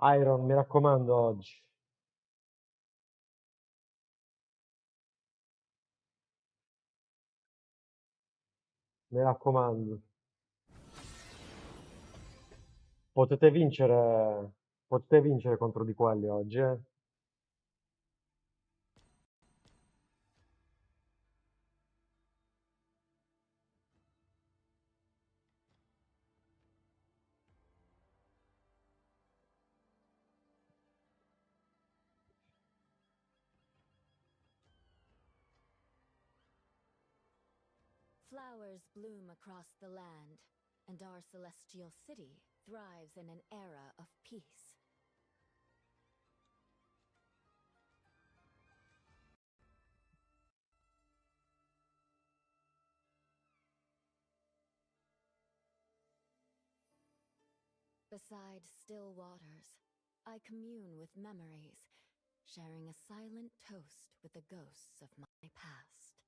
Iron, mi raccomando oggi. Mi raccomando. Potete vincere, potete vincere contro di quelli oggi, eh? Flowers bloom across the land, and our celestial city thrives in an era of peace. Beside still waters, I commune with memories, sharing a silent toast with the ghosts of my past.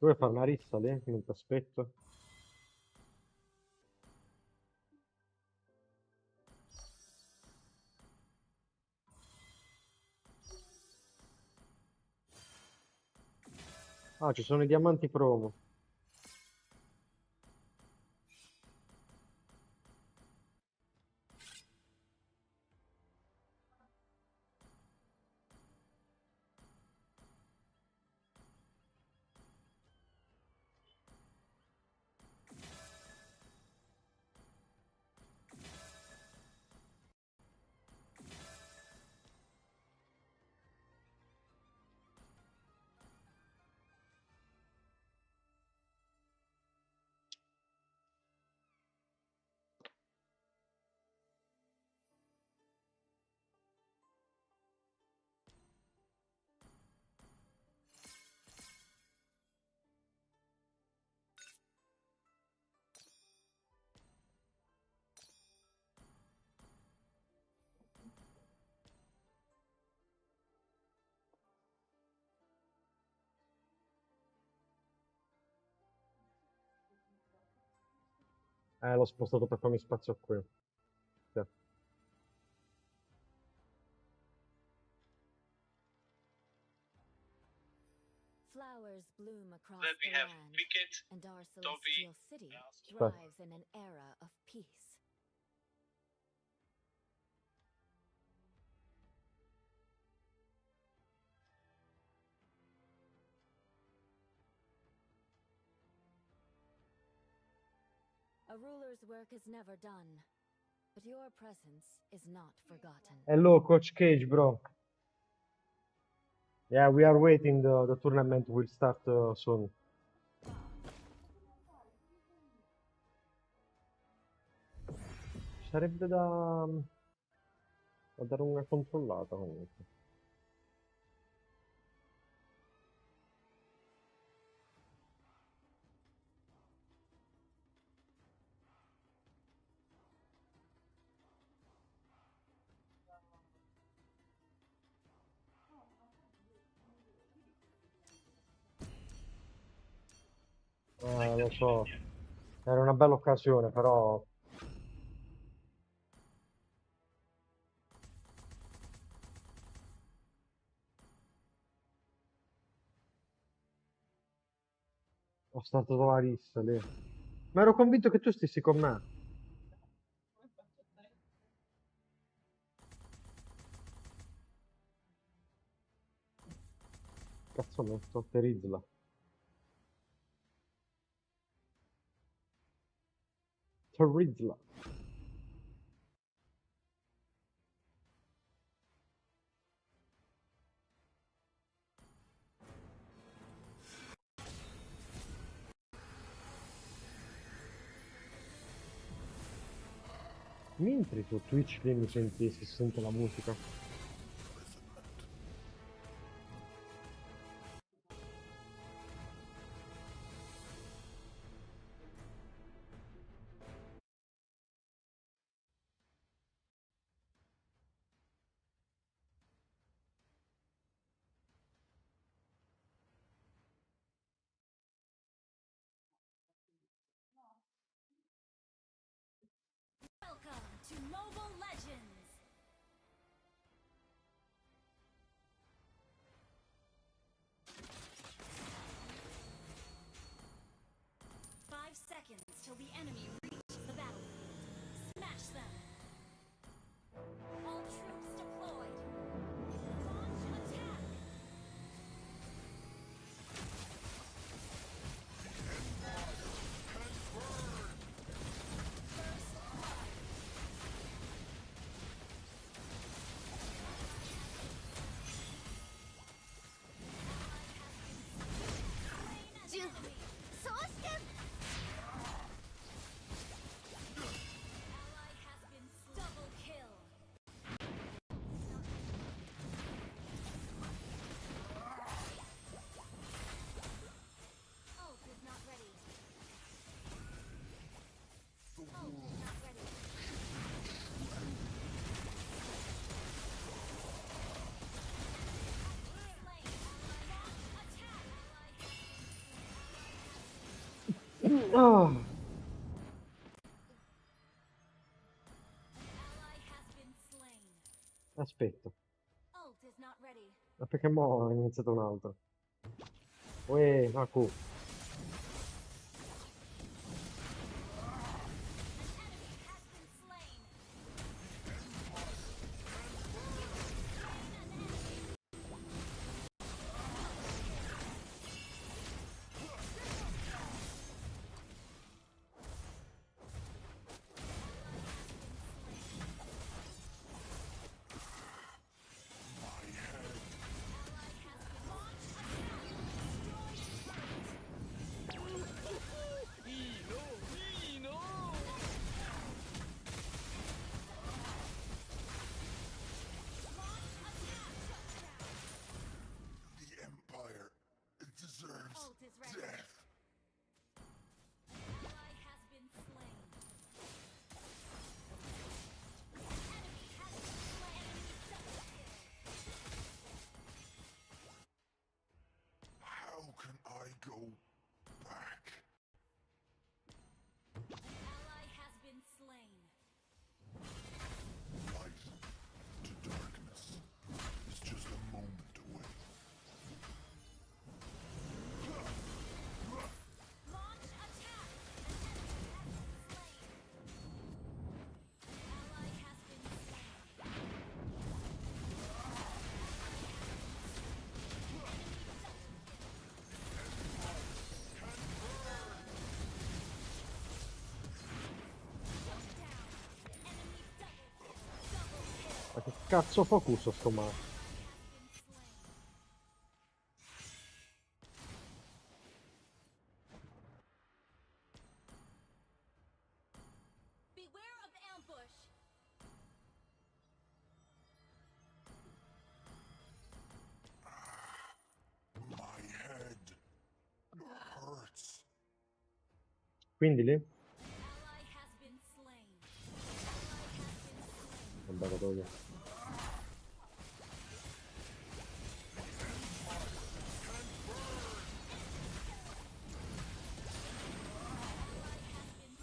Tu vuoi fare una rissa lì? Non ti aspetto. Ah, ci sono i diamanti promo. L'ho spostato per farmi spazio qui. Sì. Flowers bloom across Then we the have land, Wicket, and our Dobby, celestial city Aspetta. thrives in an era of peace. A ruler's work is never done, but your presence is not forgotten. Hello, Coach Cage, bro. Yeah, we are waiting. The tournament will start soon. Ci sarebbe da dare una controllata comunque. Lo so, era una bella occasione, però Ho startato la rissa lì. Ma ero convinto che tu stessi con me. Cazzo, mi sto Terizla. Terizla. Mentre su Twitch lì si sente la musica. Welcome to Mobile Legends! 5 seconds till the enemy reaches the battlefield. Smash them! All troops deployed! Launch attack! Ally has been double kill! Ult is not ready. Ult is not ready. Slain. Launch attack! Ah, Ally has been slain. aspetta. Ult is not ready. Ma perché mo' è iniziato un altro? Uè, Aku. Enemy has been slain. The Empire deserves Ult is ready. death. Ally has been slain. Enemy has been slain. Enemy double kill. How can I go back? Ally has been slain. Light to darkness is just a moment away. Launch attack! Ally has been slain. Enemy double kill. Double kill. Ma che cazzo focus sto male? Has been slain. Beware of ambush. My head hurts. Quindi lì? Ally has been slain. Ally has been slain. Vabbè, lo tolgo.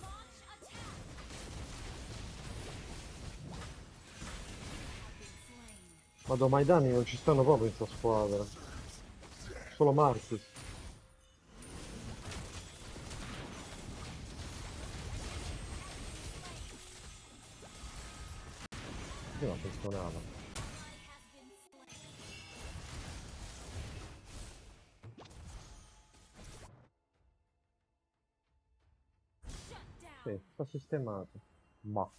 Launch attack! Have been slain. Madonna, ma i danni non ci stanno proprio in sta squadra. Solo Marcus. Prima funzionava. Sì, sta sistemato. Ma.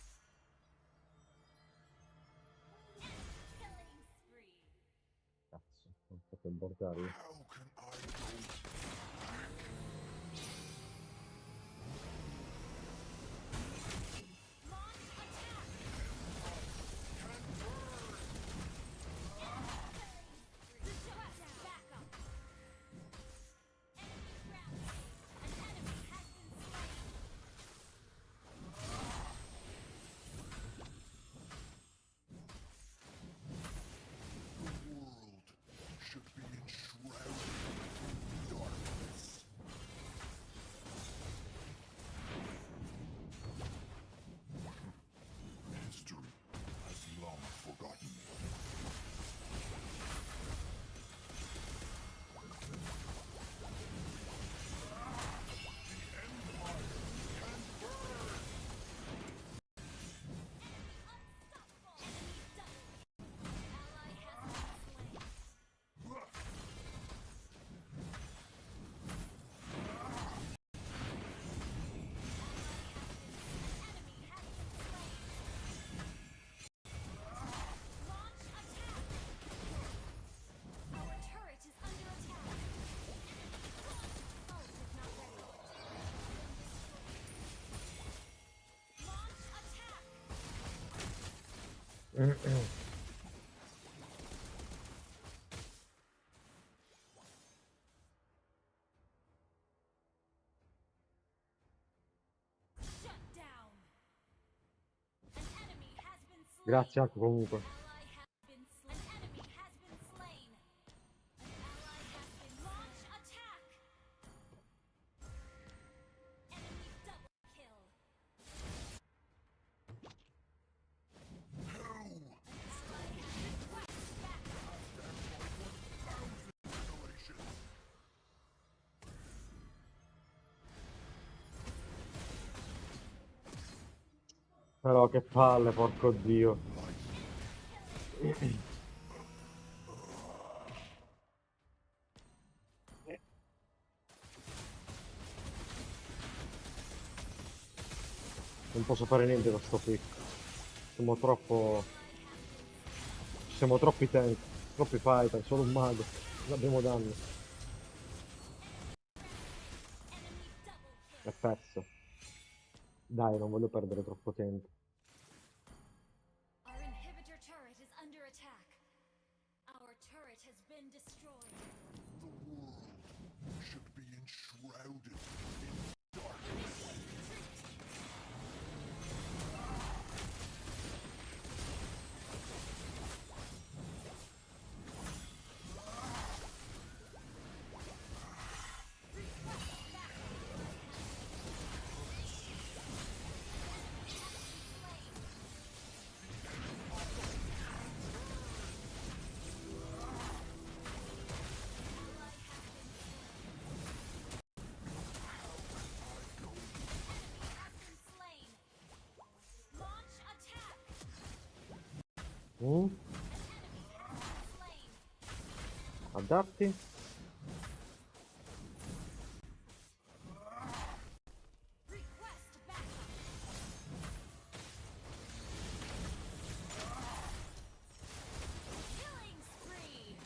Cazzo, non so che bordarlo. How can I go? The world should be enshrouded in darkness. History has long forgotten me. The Empire can burn! Our turret is under attack. Ult is not ready. Launch attack. Shut down. An enemy has been slain. Grazie anche comunque. Ally has been slain. An enemy has been slain. An ally has been launch attack. Enemy double kill. Who? Request backup. Annihilation. Però che palle, porco dio. Non posso fare niente da sto pick. Siamo troppo... Siamo troppi tank, troppi fighter, solo un mago. Non abbiamo danni. È perso. Dai, non voglio perdere troppo tempo. Our inhibitor turret is under attack. Our turret has been destroyed. The world should be enshrouded in darkness. Has been slain. Launch attack. Mm? Slain. Adatti? Request backup. Killing spree.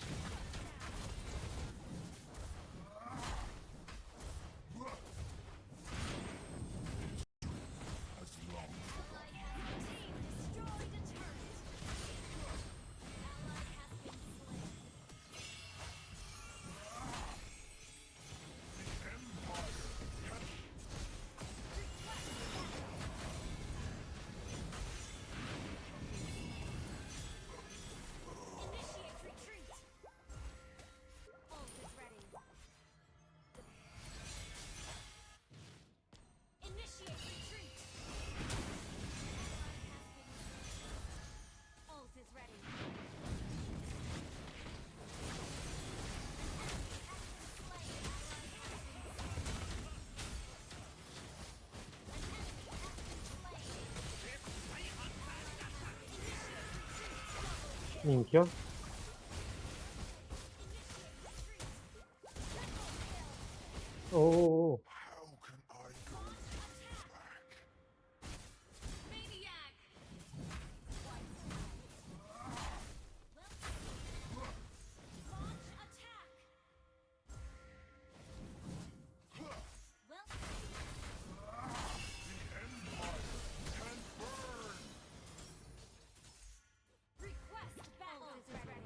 Has long forgotten. Team destroyed a turret. Ally has been slain. Minchia. Oh, oh, oh. How can I go back? Maniac! Launch attack! Well, The Empire can burn! request battle is ready.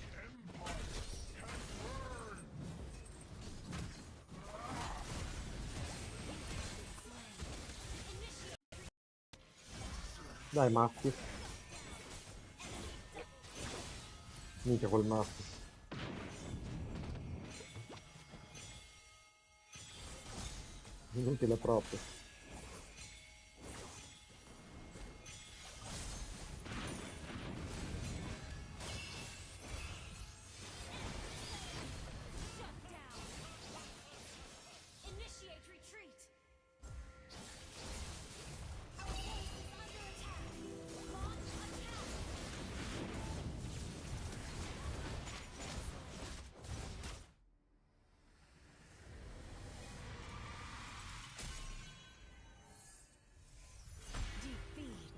The Empire can burn! Dai, Matti. Minchia col Matti. Inutile proprio. Shut down. Initiate retreat. Our base is under attack. Launch attack. Defeat.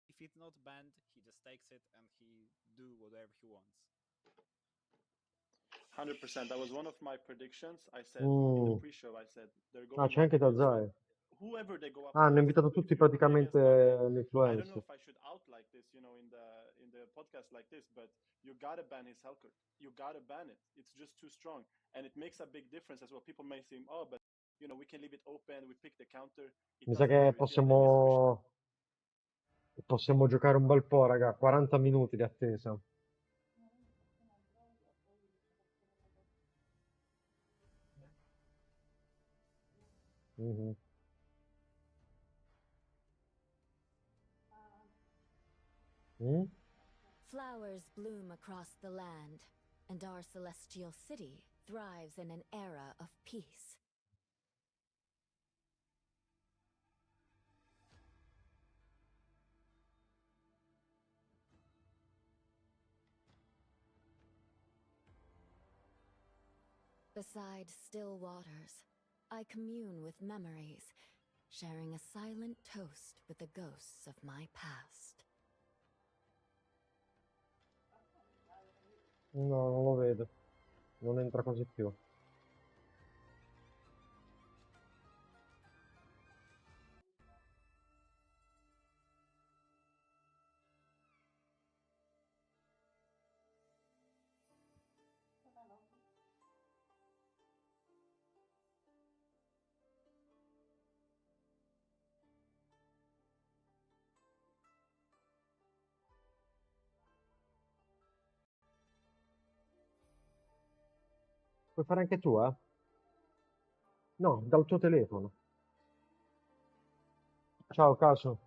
If it's not banned, he just takes it and he do whatever he wants. 100%. That was one of my predictions. I said in the pre-show, I said they're Ah, going c'è up anche against Tazai. whoever they go up Ah, hanno against. invitato If tutti you play praticamente against Mate, I don't l'influencer. know if I should out like this, in the podcast like this, but you gotta ban his Hellcurt. You gotta ban it. It's just too strong, and it makes a big difference as well. People may think, oh, but we can leave it open. We pick the counter. It Mi sa doesn't che really feel like it's efficient. possiamo giocare un bel po', raga. 40 minuti di attesa. Mhm. Mm? Flowers bloom across the land, and our celestial city thrives in an era of peace. Beside still waters, I commune with memories, sharing a silent toast with the ghosts of my past. No, non lo vedo. Non entra quasi più. Puoi fare anche tu, eh? No, dal tuo telefono. Ciao, Caso.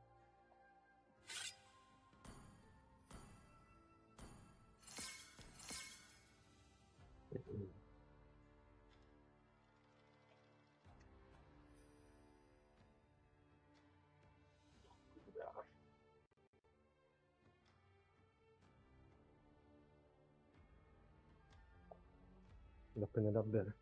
Da appena da bere.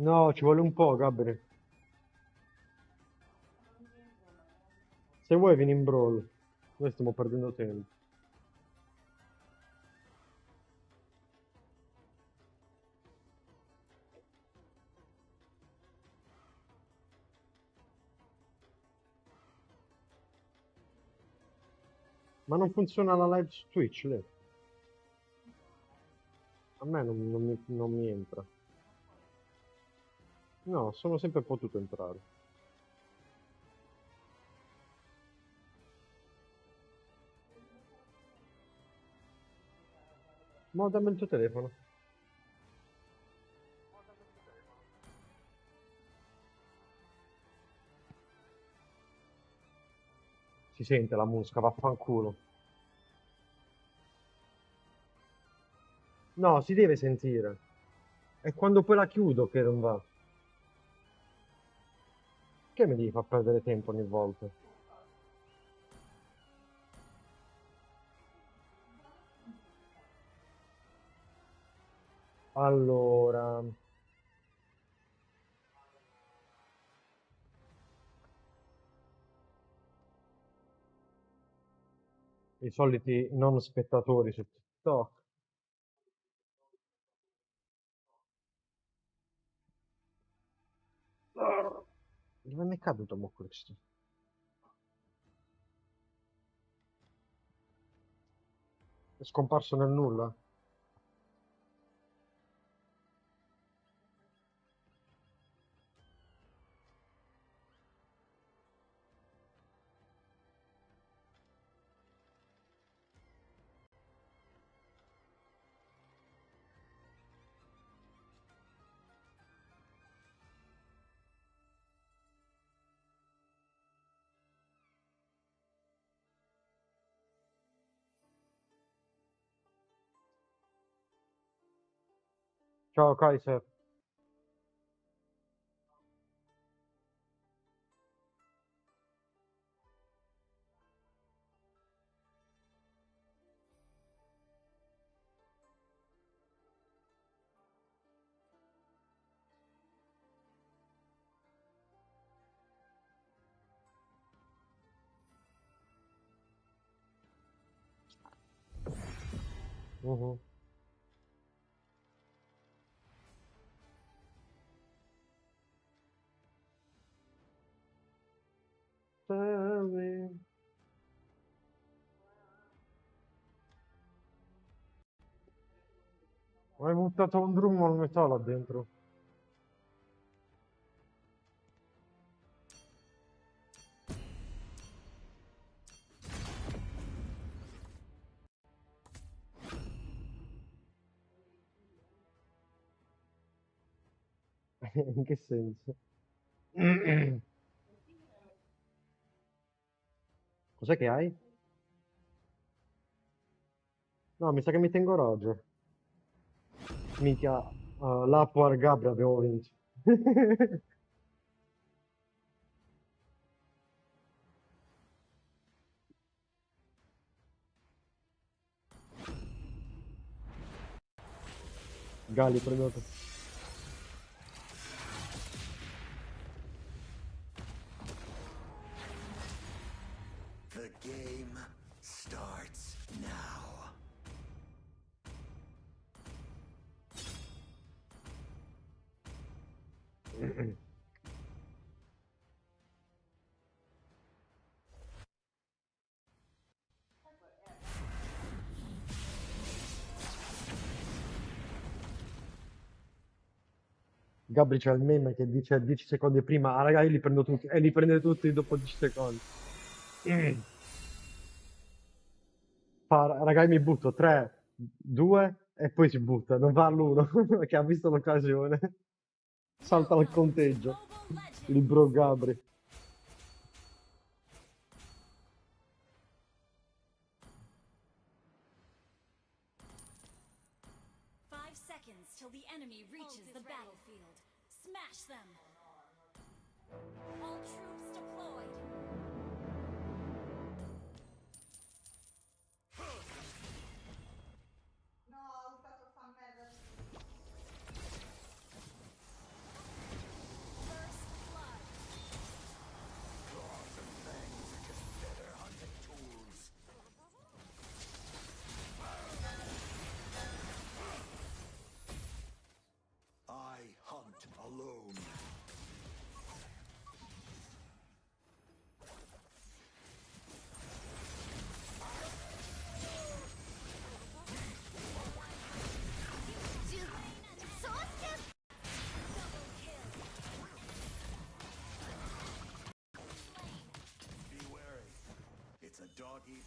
No, ci vuole un po', Gabriel. Se vuoi vieni in brawl. Noi stiamo perdendo tempo. Ma non funziona la live su Twitch, lì? A me non mi entra. No, sono sempre potuto entrare. Ma dammi il tuo telefono. Si sente la musica, vaffanculo. No, si deve sentire. È quando poi la chiudo che non va. Che mi devi far perdere tempo ogni volta? Allora, i soliti non spettatori su TikTok. Dove mi è caduto mo questo? È scomparso nel nulla? Ciao Kaiser. Mhm. Tell me. Hai buttato un drum al metallo là dentro. In che senso? Cos'è che hai? No, mi sa che mi tengo Roger. Minchia, Lapo al Gabri abbiamo vinto. Gali, prenoto. The game starts now. Gabri c'ha il meme che dice 10 secondi prima, ah raga io li prendo tutti, e li prende tutti dopo 10 secondi. Fa, raga io mi butto 3, 2 e poi si butta, non va all'uno, che ha visto l'occasione. Salta al conteggio, il bro Gabri. Five seconds till the enemy reaches the battlefield. Smash them! All troops deployed.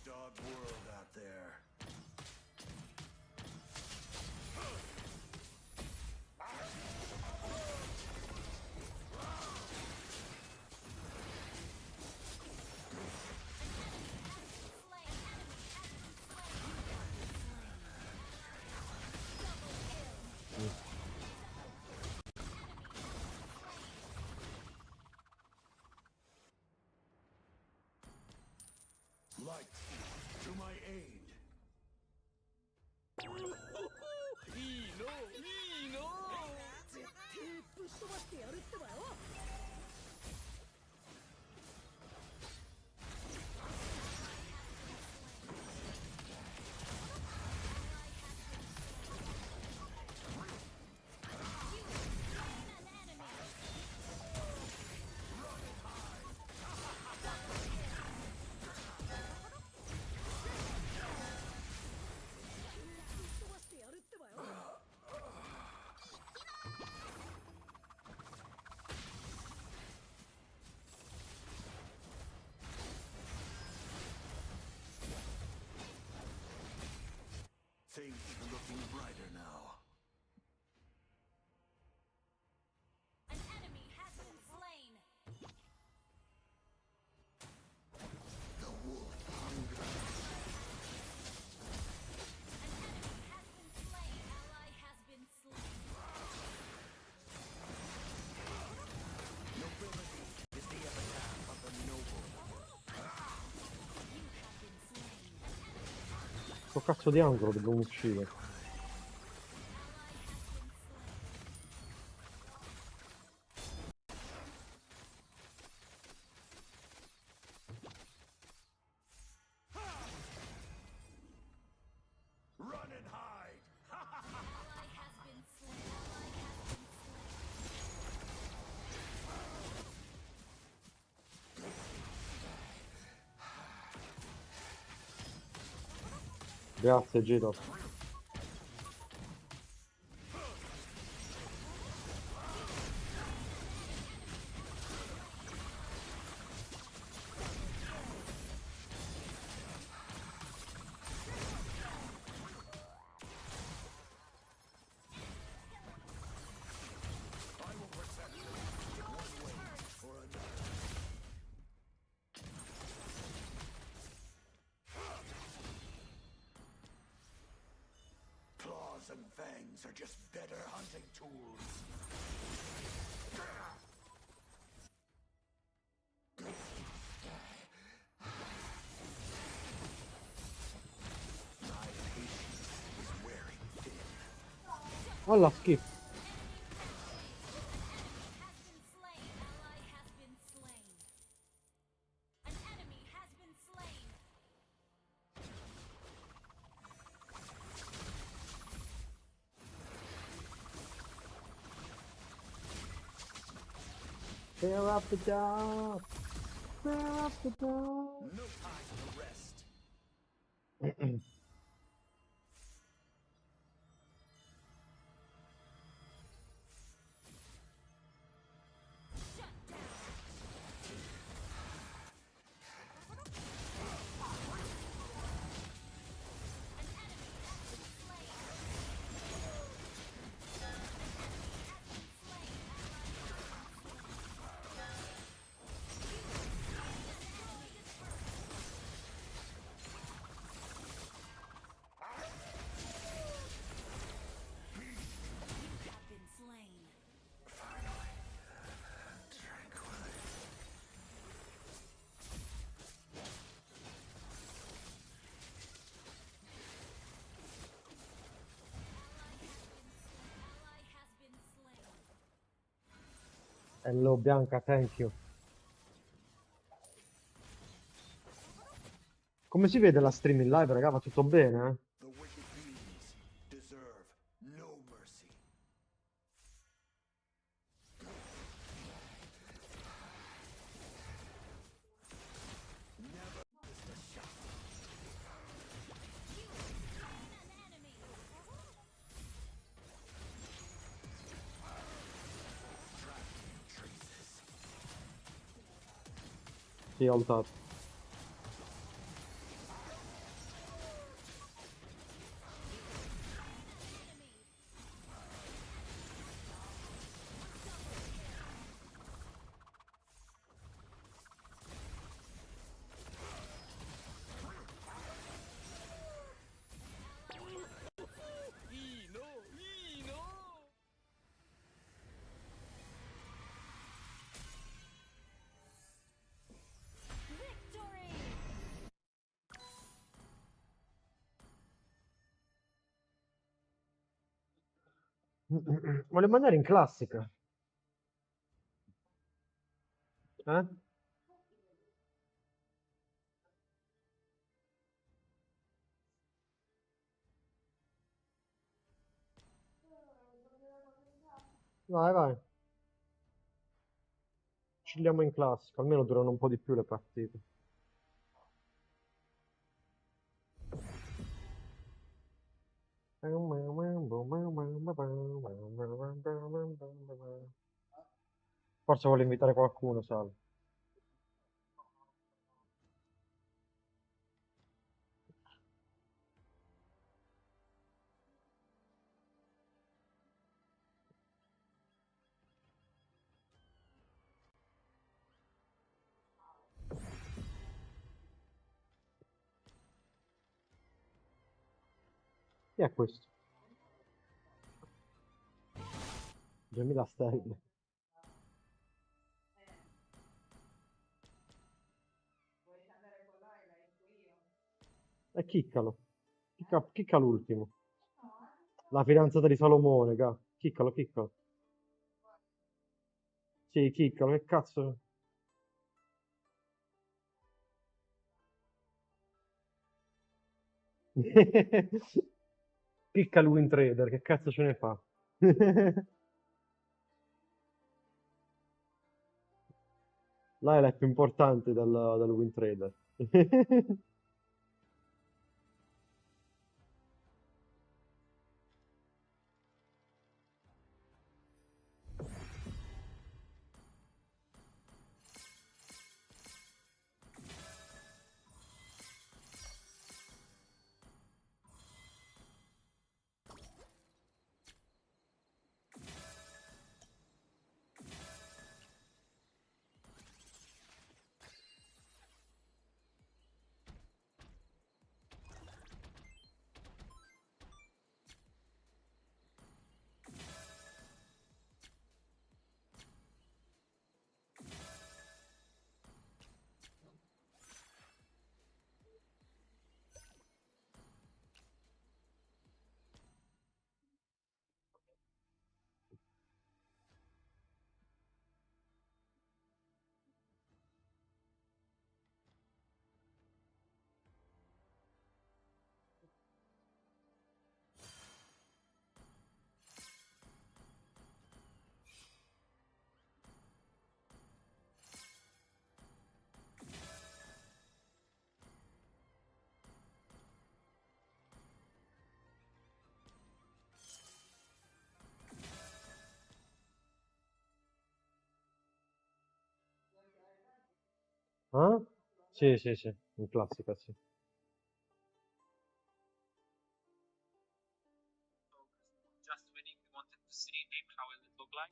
dog world out there. Light to my aid. Things are looking brighter now. An enemy has been slain. The wolf hunger. An enemy has been slain. Ally has been slain. Nobility is the epitaph of the noble. You have been slain. Sto cazzo di angolo dobbiamo uccidere. Ally has been slain. Run and hide! Ally has been slain. Ally has been slain. Grazie Giro. I will protect you one way or another. Claws and fangs are just better hunting tools. My patience is wearing thin. Alla schifo. Has been slain. Ally has been slain. An enemy has been slain. Tear up the job. Tear up the job. No time to rest. Shut down. An enemy has been slain. You have been slain. Finally. Tranquility. Ally has been slain. Hello Bianca, thank you. Come si vede la stream in live, raga? Va tutto bene, eh? The wicked beings deserve no mercy. Never miss a shot. You slain an enemy. Tracking traces. Sì, ho ultato. Voglio mandare in classica. Eh? Vai, vai. Chilliamo in classica, almeno durano un po' di più le partite. Forse vuole invitare qualcuno, Sal. Chi è questo? 2000 stelle. E chiccalo. Chicca l'ultimo. La fidanzata di Salomone, ga. Chiccalo, chiccalo. Sì, chiccalo, che cazzo. Chicca il win trader, che cazzo ce ne fa? Là è la più importante dal win trader. Ah? Sì, sì, sì, in classica, sì. Just winning, we wanted to see him, how will it look like?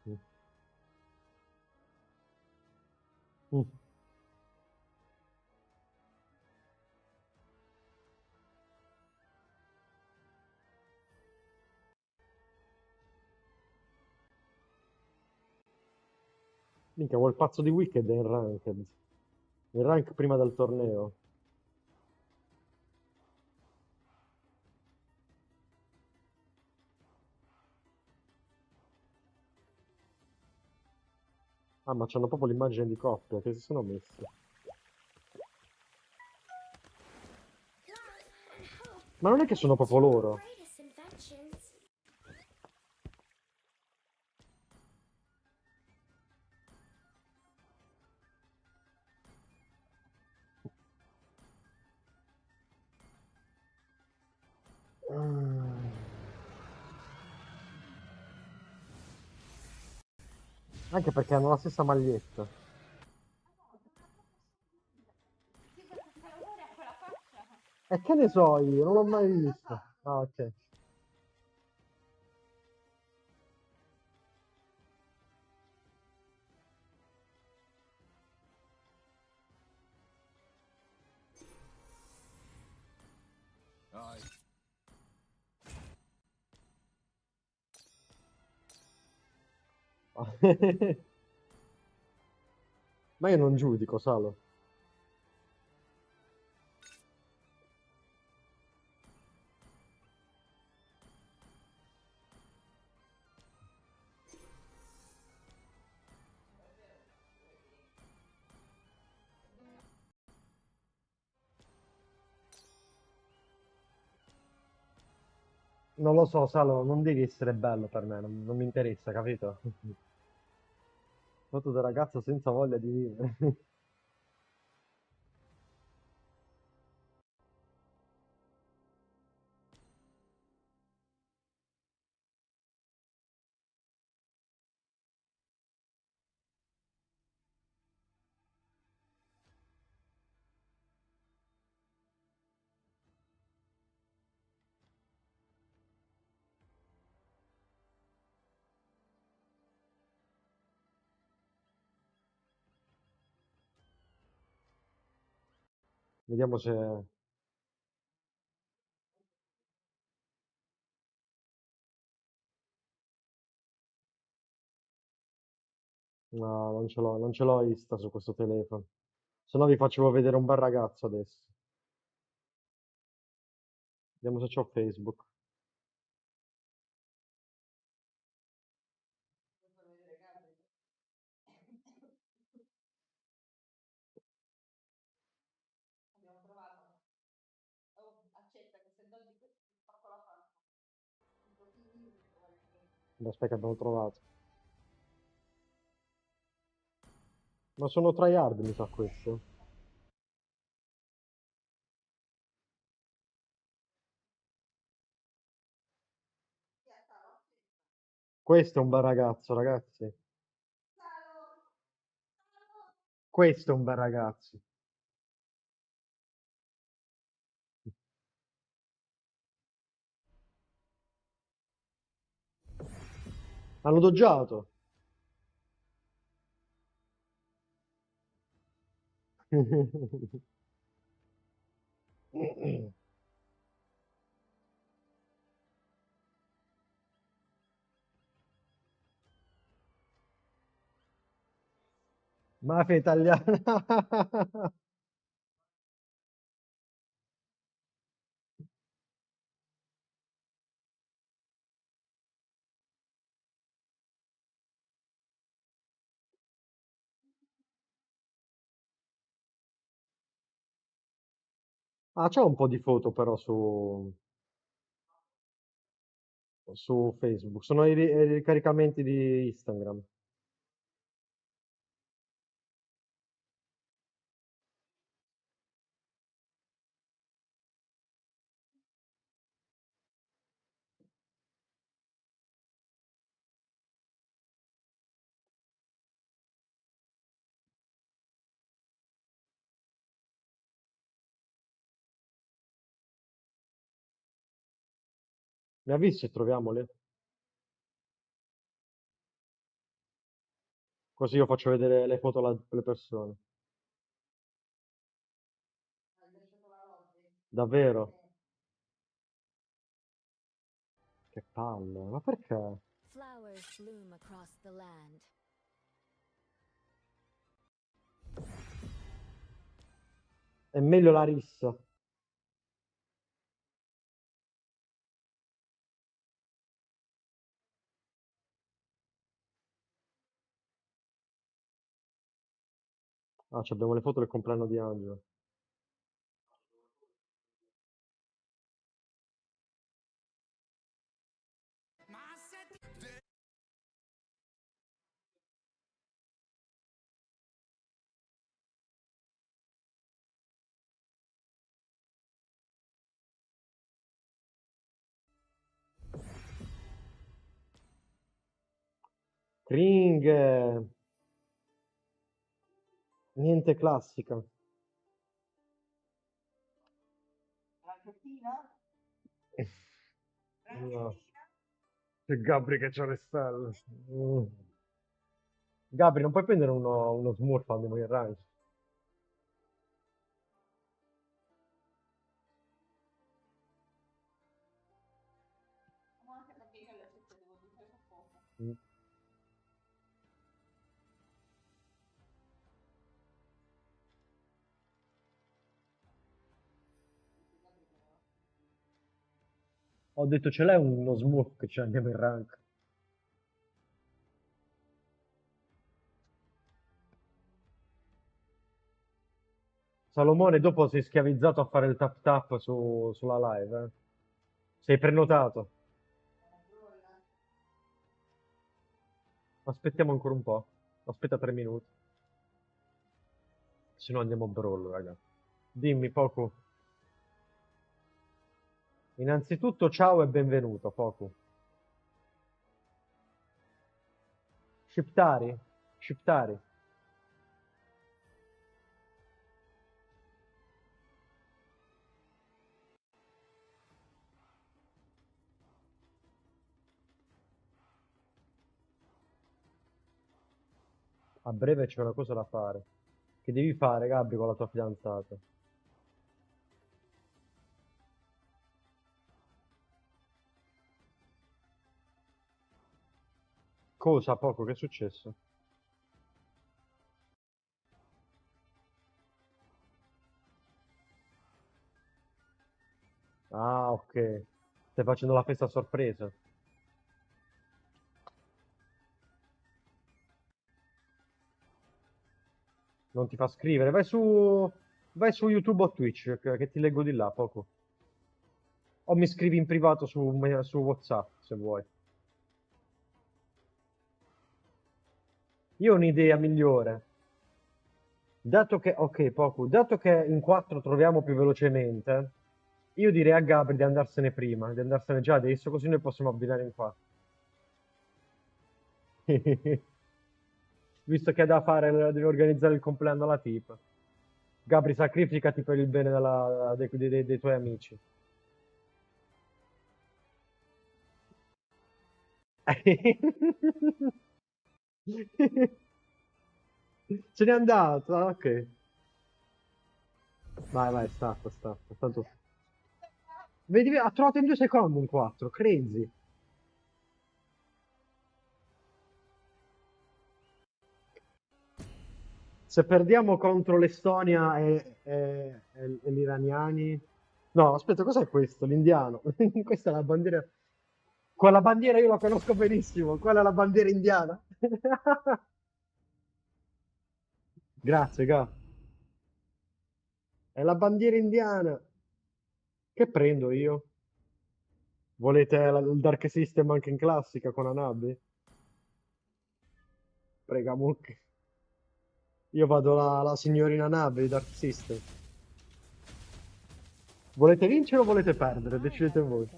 Mm. Mm. Minchia, quel pazzo di Wicked è in ranked. In rank prima del torneo. Ah, ma c'hanno proprio l'immagine di coppia, che si sono messi. Ma non è che sono proprio loro. Anche perché hanno la stessa maglietta. E che ne so io, non l'ho mai visto. Ah, ok. I Ma io non giudico, Salo. Non lo so, Salo, non devi essere bello per me, non mi interessa, capito? Foto da ragazzo senza voglia di vivere. Vediamo se... No, non ce l'ho Insta su questo telefono. Se no vi facevo vedere un bel ragazzo adesso. Vediamo se c'ho Facebook. Aspetta che abbiamo trovato. Ma sono tryhard, mi sa questo. Questo è un bel ragazzo, ragazzi. Questo è un bel ragazzo. Hanno doggiato. Mafia italiana. Ah, c'è un po' di foto però su Facebook. Sono i ricaricamenti di Instagram. Mi avvisi se troviamole? Così io faccio vedere le foto alle persone. Davvero? Che palle. Ma perché? Flowers bloom across the land. È meglio la rissa. Ah, ci abbiamo le foto del compleanno di Angelo. Ring. Niente classica. No. C'è Gabri che c'ha le stelle. Mm. Gabri, non puoi prendere uno Smurf andiamo in range. Mm. Ho detto ce l'hai uno Smurf che ci andiamo in rank. Salomone, dopo sei schiavizzato a fare il tap tap sulla live, eh? Sei prenotato. Aspettiamo ancora un po'. Aspetta 3 minuti. Se no andiamo a brawl, raga. Dimmi, Poco. Innanzitutto ciao e benvenuto, Poco. Shiptari? Shiptari? A breve c'è una cosa da fare. Che devi fare, Gabri, con la tua fidanzata? Cosa, Poco? Che è successo? Ah, ok. Stai facendo la festa a sorpresa. Non ti fa scrivere. Vai su YouTube o Twitch, che ti leggo di là, Poco. O mi scrivi in privato su WhatsApp, se vuoi. Io ho un'idea migliore. Ok, Poco, dato che in 4 troviamo più velocemente, io direi a Gabri di andarsene prima, di andarsene già adesso, così noi possiamo abbinare in 4. Visto che ha da fare, deve organizzare il compleanno alla tipa. Gabri, sacrificati per il bene dei tuoi amici. Se n'è andato, ah, ok. Vai, vai, stappa. Tanto... Vedi, ha trovato in 2 secondi un 4, crazy. Se perdiamo contro l'Estonia e gli iraniani... No, aspetta, cos'è questo? L'indiano. Questa è la bandiera... Quella bandiera io la conosco benissimo. Quella è la bandiera indiana. Grazie, Ga. È la bandiera indiana. Che prendo io? Volete il Dark System anche in classica con Anabi? Prega, mucche. Io vado la signorina Anabi, Dark System. Volete vincere o volete perdere? Decidete voi.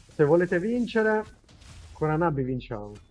Se volete vincere, con Anabi vinciamo.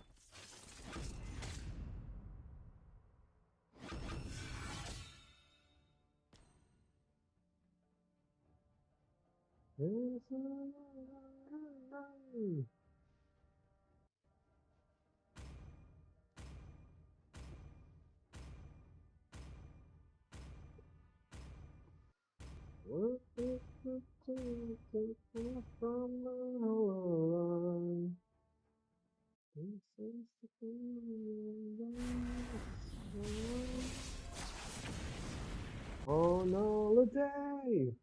On holiday.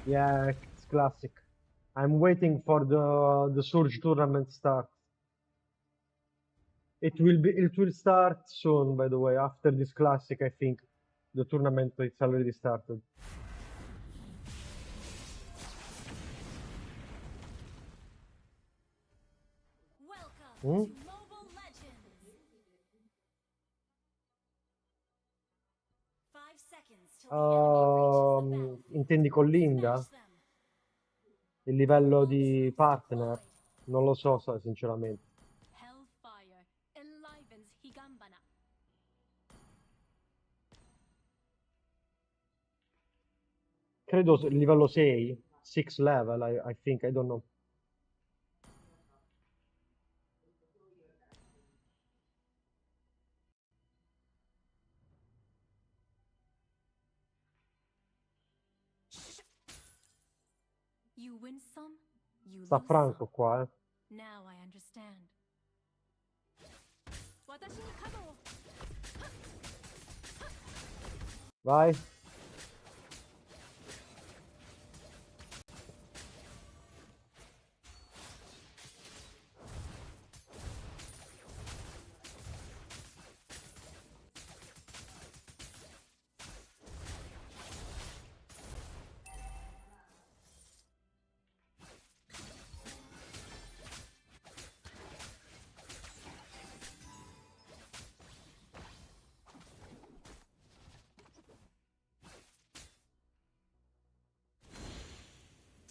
Yeah, it's classic. I'm waiting for the Surge tournament start. It will start soon, by the way. After this classic, I think the tournament is already started. Welcome Hmm? to Mobile Legends! Intendi con Linda? Il livello di partner? Non lo so, sinceramente. Hellfire enlivens Higambana. Credo il livello 6, 6 level, I think, I don't know. You win some, you Sta lose Franco some. qua, eh. Now I understand. Watashi ni kago wo. Vai.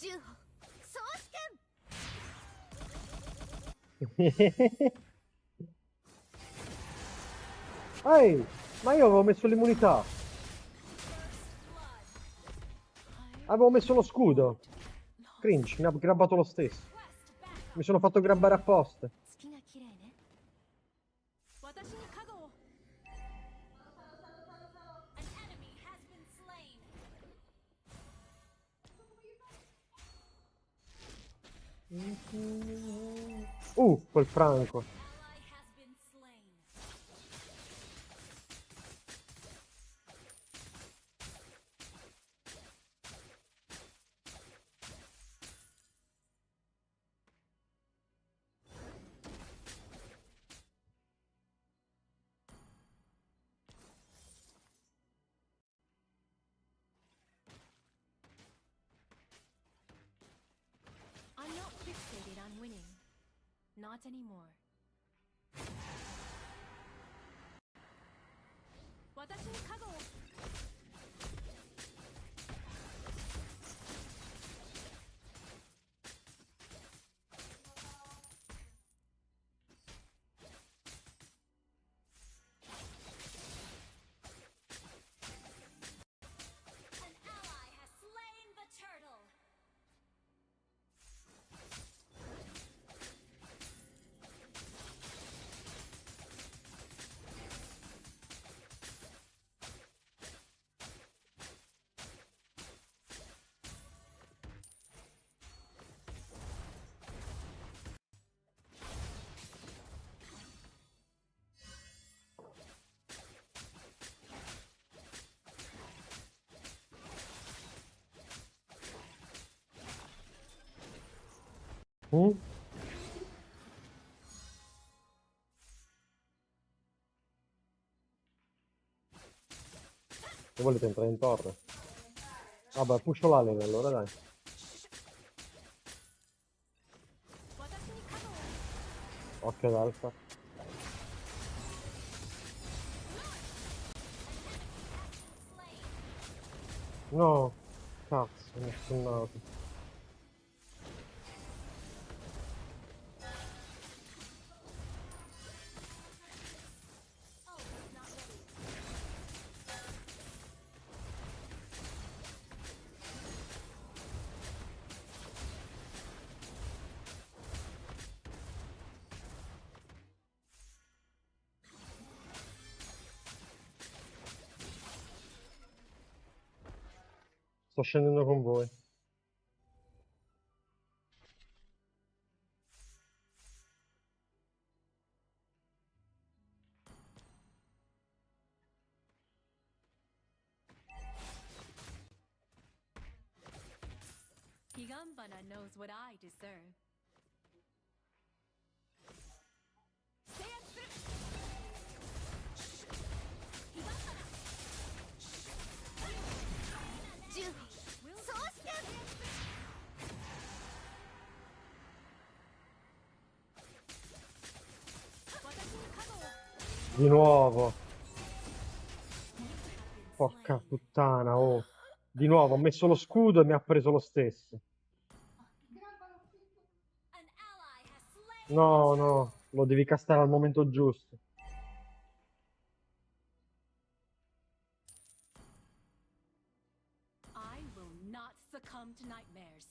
Juho, Sosuken! Ehi, ma io avevo messo l'immunità. Avevo messo lo scudo. Cringe, mi ha grabbato lo stesso. Mi sono fatto grabbare apposta. 月が綺麗ね。私に加護を。An enemy has been slain. Quel Franco. Ally has been slain. I'm not fixated on winning. Not anymore. 私に加護を。An ally has slain the turtle. Mm? Se volete entrare in torre. Vabbè, pusho l'alien allora, dai. 私に加護を。 Occhio ad alfa. No, cazzo, mi sono stunnato. Sto scendendo con voi. Higambana knows what I deserve. Juho, Sosuken! Di nuovo. Porca slain. puttana, oh. Di nuovo, ho messo lo scudo e mi ha preso lo stesso. An ally has slain the No, turtle. no, lo devi castare al momento giusto. I will not succumb to nightmares.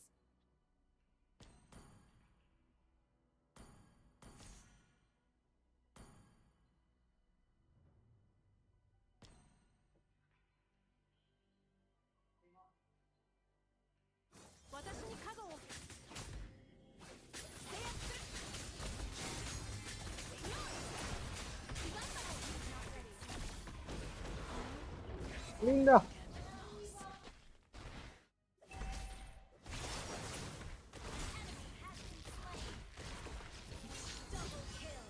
Linda! Double kill.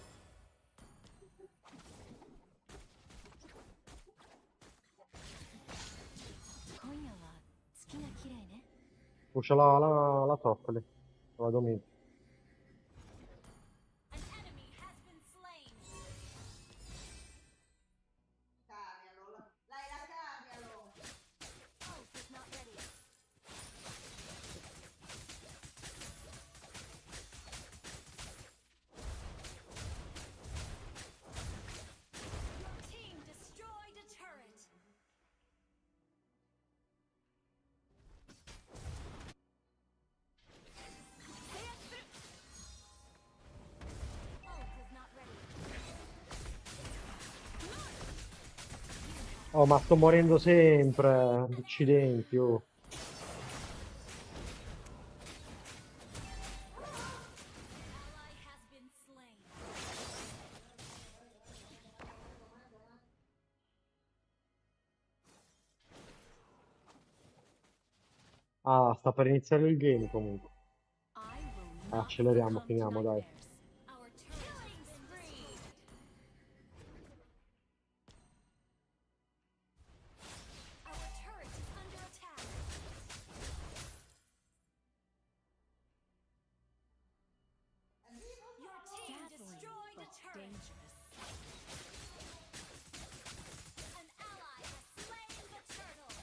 Uscia la top lì. La domino. An enemy has been slain. Ult is not ready. Your team destroyed a turret. Ult is not ready. Oh, ma sto morendo sempre. Accidenti, oh. Ally has been slain. Ah, sta per iniziare il game comunque. I will not Acceleriamo, succumb to finiamo, dai. nightmares. Our turret has been destroyed. Our turret is under attack. Your team destroyed a turret. An ally has slain the turtle.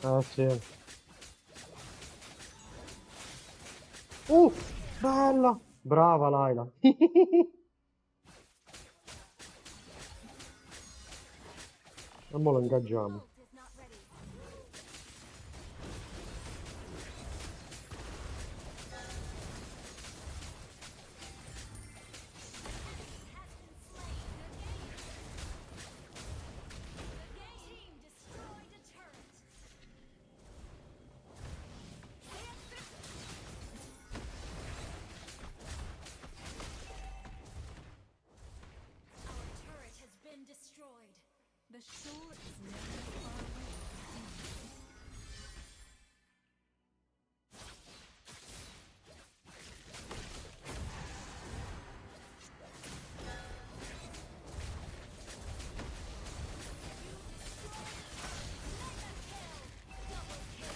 Ah, sì. Bella! Brava, Laila. E mo lo ingaggiamo. Ult is not ready. Team destroyed a turret. Our turret has been destroyed. The shore is never far away. Double kill.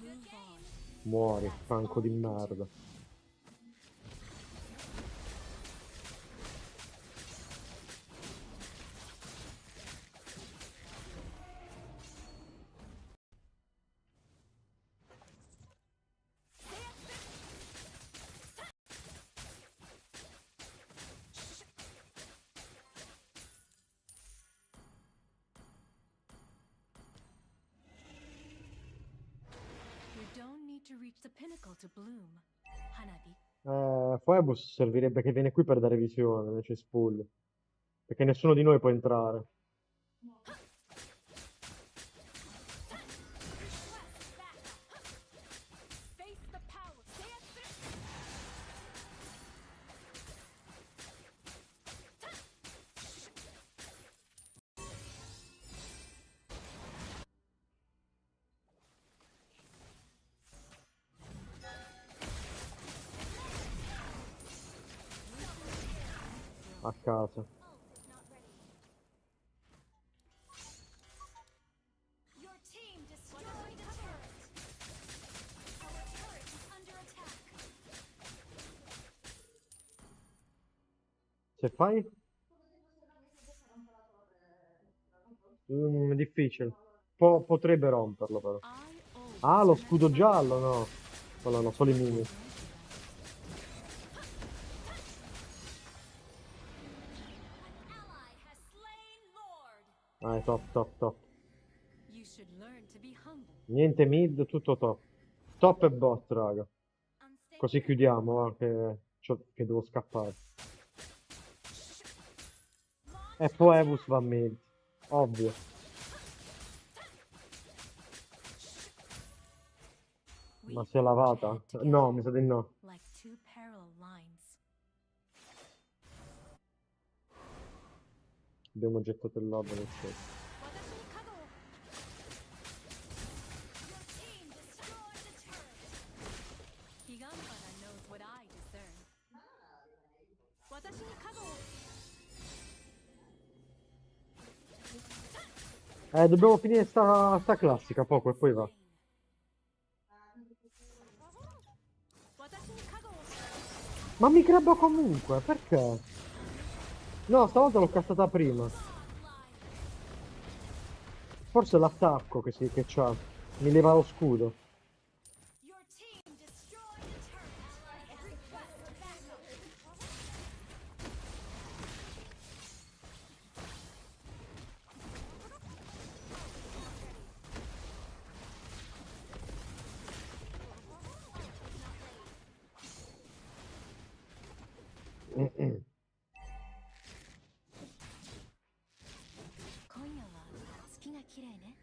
Move on. Muori, franco di merda. You don't need to reach the pinnacle to bloom. Hanabi. Phoebus servirebbe che viene qui per dare visione nei cespugli. Perché nessuno di noi può entrare. Face the power. a casa. Ult is not ready. Your team destroyed a turret. Our turret is under attack. Se fai? Difficile. Potrebbe romperlo però. Ah, lo scudo giallo, no. Quello no, solo i mini. An ally has slain Lord. Ah, è top, top, top. You should learn to be humble. Niente mid, tutto top. Top e bot, raga. Unstable. Così chiudiamo, va, che devo scappare. E poi Evus va mid. Ovvio. Ma si è lavata? No, mi sa di no. Like two parallel lines. Abbiamo gettato il lobo nel senso. Your team destroyed the turret. Higanbara knows what I discern. Watashi ni kago wo. Dobbiamo finire sta classica poco e poi va. Watashi ni kago wo. Ma mi grabba comunque, perché? No, stavolta l'ho castata prima. Forse l'attacco che c'ha. Mi leva lo scudo. Your team destroyed a turret. Request backup. Konya wa tsuki ga kirei ne.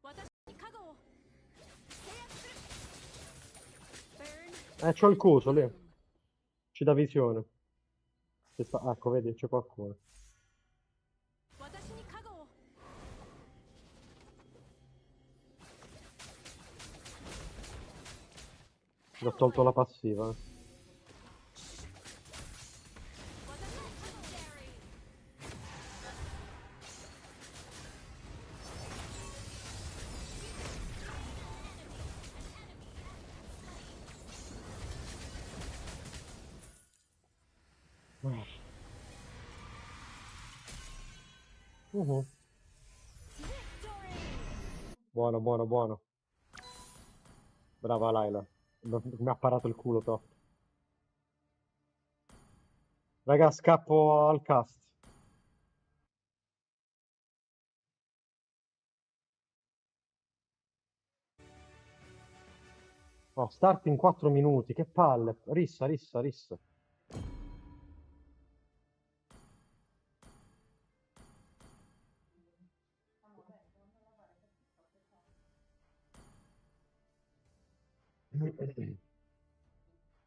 Watashi ni kago wo. Seiyaku suru. Burn. C'ho il coso lì. Ci dà visione. Ecco, vedi, c'è qualcuno. Watashi ni kago wo. Gli ho tolto la passiva. Watashi ni legendary. Mhm. Victory. Buono, buono, buono. Brava Laila. Mi ha parato il culo top. Raga, scappo al cast. Oh, start in 4 minuti, che palle. Rissa, rissa, rissa.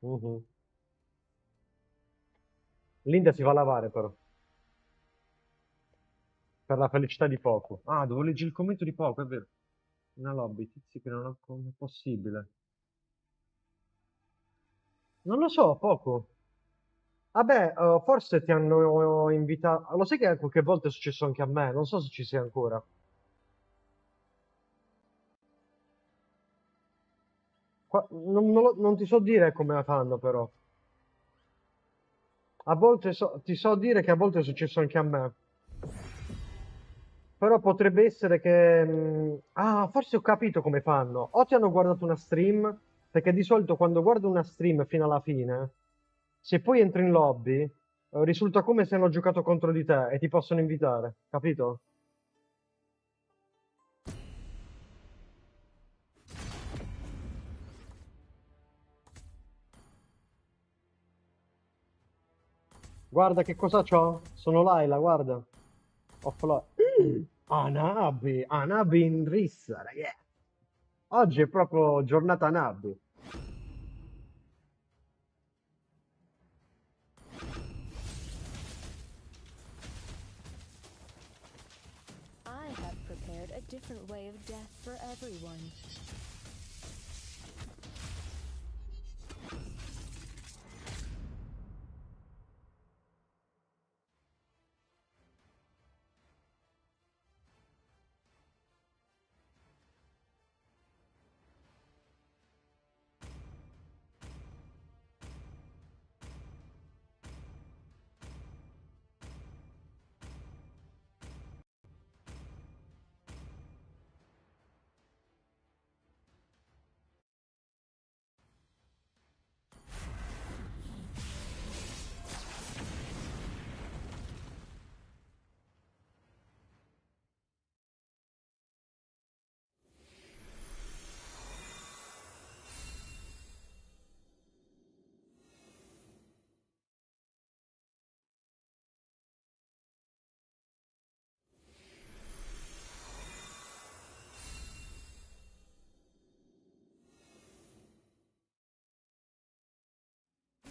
Mhm. Linda si va a lavare però. Per la felicità di Poco. Ah, devo leggere il commento di Poco, è vero. Una lobby, tizi che non è come possibile. Non lo so, Poco. Vabbè, forse ti hanno invitato. Lo sai che qualche volta è successo anche a me? Non so se ci sei ancora. Non ti so dire come fanno, però. A volte ti so dire che a volte è successo anche a me. Però potrebbe essere che... Ah, forse ho capito come fanno. O ti hanno guardato una stream, perché di solito quando guardo una stream fino alla fine, se poi entri in lobby, risulta come se hanno giocato contro di te e ti possono invitare, capito? Guarda che cosa c'ho. Sono Laila, guarda. Anabi. Anabi in rissa, ragazzi. Oggi è proprio giornata Anabi. I have prepared a different way of death for everyone.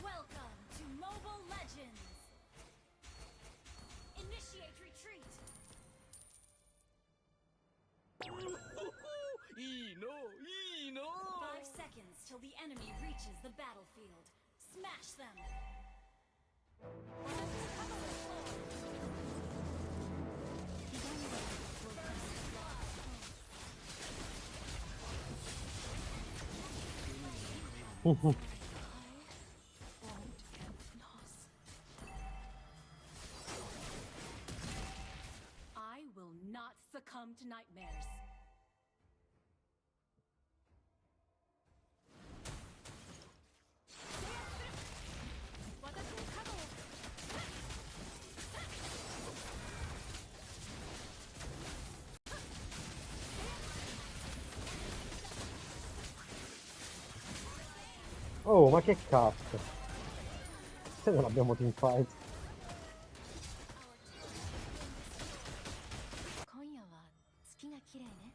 Welcome to Mobile Legends! Initiate retreat! 5 seconds till the enemy reaches the battlefield. Smash them! I will not succumb to nightmares. Oh, ma che cazzo. Se non abbiamo teamfight. 今夜は月が綺麗ね。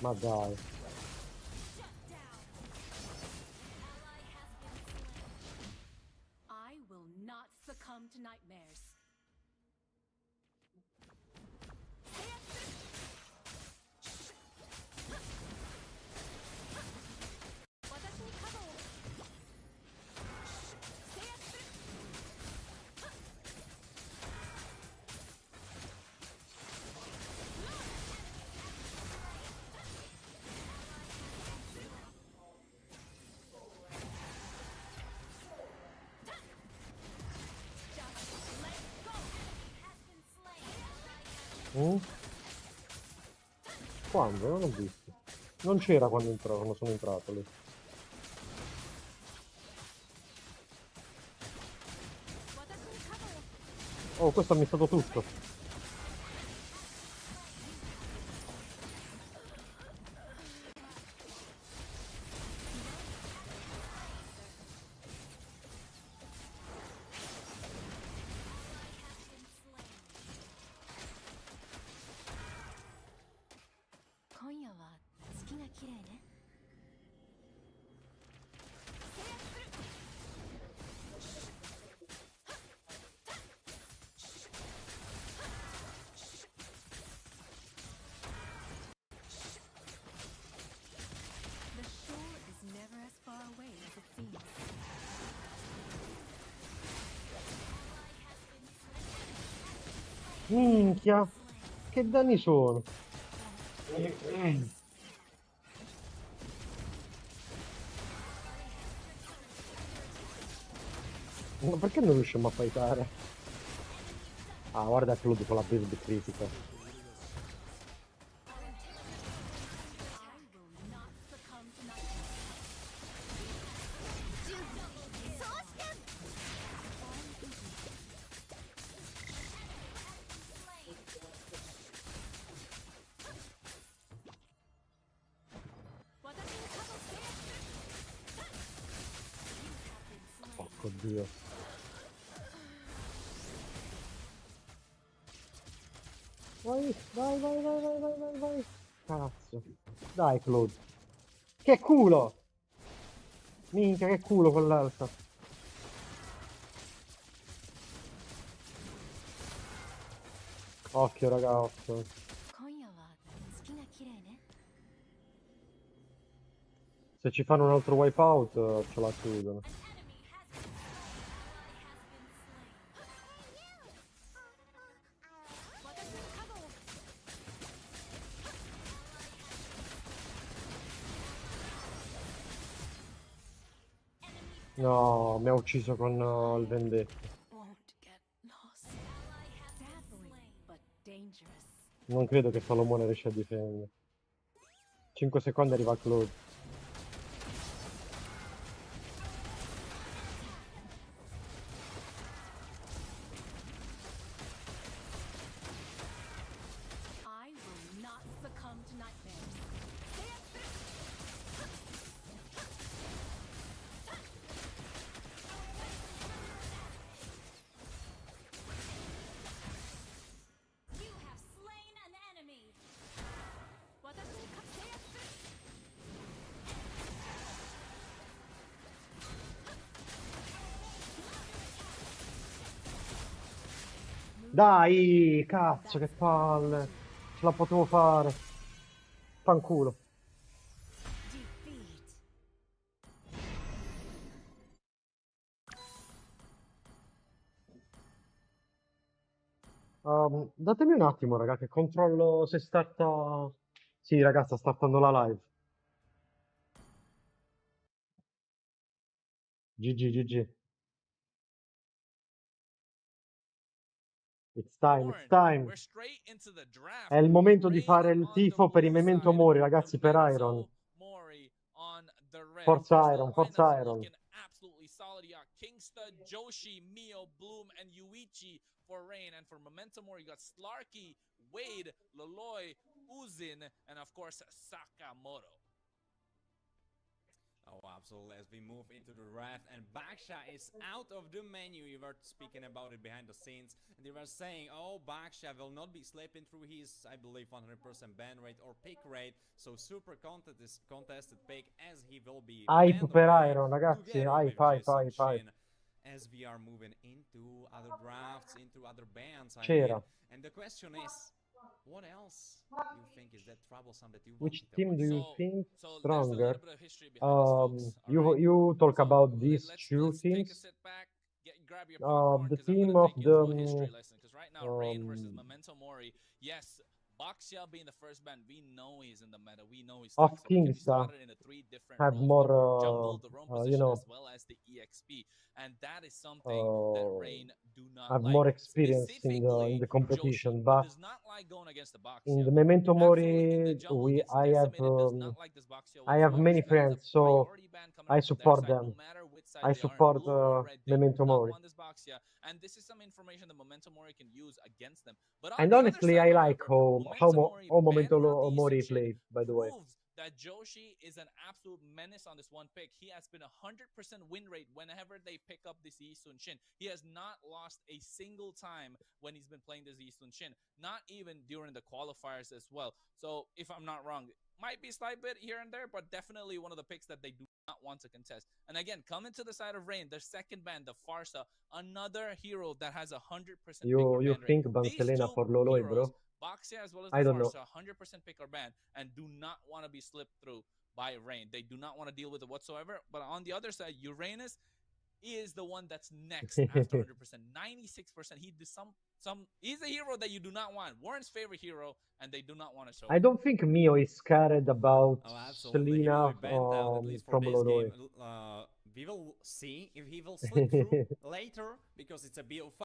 Ma dai. I will not succumb to nightmares. Mm? Quando? Non ho visto. Non c'era quando sono entrato lì. Oh, questo ha missato tutto. The shore is never as far away as it seems. Minchia, che danni sono? Ma perché non riusciamo a fightare? Ah, guarda Claude con la build critica. Porco Dio. Vai, vai, vai, vai, vai, vai, vai, vai. Cazzo. Dai, Claude. Che culo! Minchia, che culo quell'altra. Occhio, raga, occhio. 今夜は月が綺麗ね Se ci fanno un altro wipeout, ce la chiudono. No, mi ha ucciso con il vendetto. Won't get lost. Dazzling, but dangerous. Non credo che Salomone riesca a difendere. 5 secondi arriva Claude. I will not succumb to nightmares. You have slain an enemy. 私に勝てやす Dai, cazzo, che palle. Ce la potevo fare. Fanculo. defeat. Datemi un attimo, raga, che controllo se starta... Sì, raga, sta startando la live. GG, GG. It's time, it's time. We're straight into the draft. È il momento di Rain fare il on the tifo per i blue Memento side, Mori, ragazzi, per Iron. Memento Mori on the red. Of Forza course, the Iron, lineup's forza Iron. looking absolutely solid. You got Kingston, Joshi, Mio, Bloom, and Yuichi for Rain. And for Memento Mori, you got Slarky, Wade, Loloy, Uzin, and of course, Sakamoto. Oh, absolutely. As we move into the draft, and Baksha is out of the menu. You were speaking about it behind the scenes, and they were saying, oh, Baksha will not be slipping through his, I believe, 100% ban rate or pick rate. So super contested pick, as he will be Hype banned per away Iron, ragazzi. together Hype, with hype, Jason hype, hype. Shin. As we are moving into other drafts, into other bans, I C'era. mean. And the question is, what else you think is that troublesome that you want Which to team do you So, think so there's a stronger? little bit of history behind this, folks. All right. You talk So about these let's two take a teams. sit back, grab your popcorn, The because I'm team gonna of take you the through a history lesson. Because right now, Rain versus um, Memento Mori. Yes, Baxia being the first band, we know he's in the meta. We know he's of stuck. So he can be Kings slotted into 3 different have roles: more, the jungle, the roam you position, know, as well as the EXP. And that is something that Rain do not have like. more experience in Specifically, the Joshi, competition. who But does not like going against the in Baxia. the Memento Absolutely, in the Mori, jungle gets I have decimated, does not like this Baxia I have whatsoever. many So that is a friends, so priority ban coming I up from their support side, no them. matter which side I they are in, support blue or red. They do Memento not Mori. want this Baxia, and this is some information that Memento Mori can use against them. But on And the other honestly, side, I like however, Memento Mori how banning Momento out the Mori Eastern Shin played, by the way. proves that Joshi is an absolute menace on this one pick. He has been 100% win rate whenever they pick up this Eastern Shin. He has not lost a single time when he's been playing this Eastern Shin, not even during the qualifiers as well. So if I'm not wrong, might be a slight bit here and there, but definitely one of the picks that they do not want to contest. And again, coming to the side of Rain, their second band, the Farsa, another hero that has 100% pick or You ban rate. think These Bancelena two for Loloi, heroes, bro? Baxia as well as the I don't know. Farsa, 100% pick or ban, and do not want to be slipped through by Rain. They do not want to deal with it whatsoever. But on the other side, Uranus, is the one that's next after 100%. 96%. He did he's a hero that you do not want. Warren's favorite hero, and they do not want to show I it. don't think Mio is scared about Oh, absolutely. He will Selena be banned out at least for from this game. Loroi. We will see if he will slip through later because it's a BO5.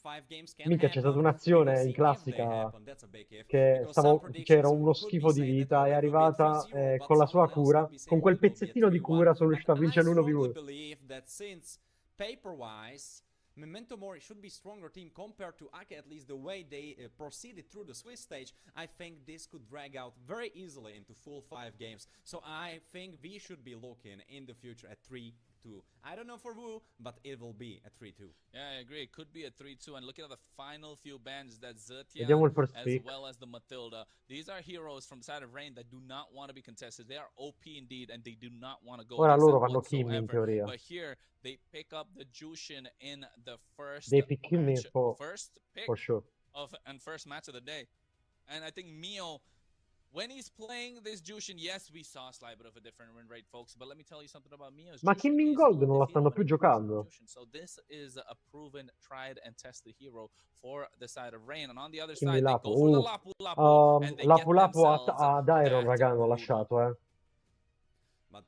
5 games can Minchia, c'è stata happen. We will un'azione in see if they classica happen. That's a big if. che Because some c'era predictions uno could be schifo di saying that, vita, oh, è it will be a arrivata 3-0, but con la sua someone else cura, could be con saying, oh, quel it will be a pezzettino di 3-1. cura sono But riuscita a I vincere strongly l'1v1. believe that since paper-wise, Memento Mori should be stronger team compared to Ake, at least the way they proceeded through the Swiss stage. I think this could drag out very easily into full 5 games. So I think we should be looking in the future at 3-2. I don't know for Wu, but it will be a 3-2. Yeah, I agree. It could be a 3-2. And looking at the final few bans, that Vediamo Zetian il first as pick. well as the Matilda. These are heroes from side of Rain that do not want to be contested. They are OP indeed, and they do not want to go Ora against loro them vanno Kimmy in whatsoever. teoria. But here, they pick up the Jushin in the first They pick Kimmy match, for first pick sure. and first match of the day. And I think Mio, when he's playing this Jushin, yes, we saw a slight bit of a different win rate, folks. But let me tell you something about Mio's Ma Jushin. Kimmy in He is Gold still non la undefeated stanno when più it comes to giocando. Jushin. So this is a proven, tried and tested hero for the side of Rain. And on the other Kimmy side, they Lapu. go for the Lapu Lapu, and they get Lapu Lapu themselves ad Iron, that raga, hanno Bruno. lasciato, But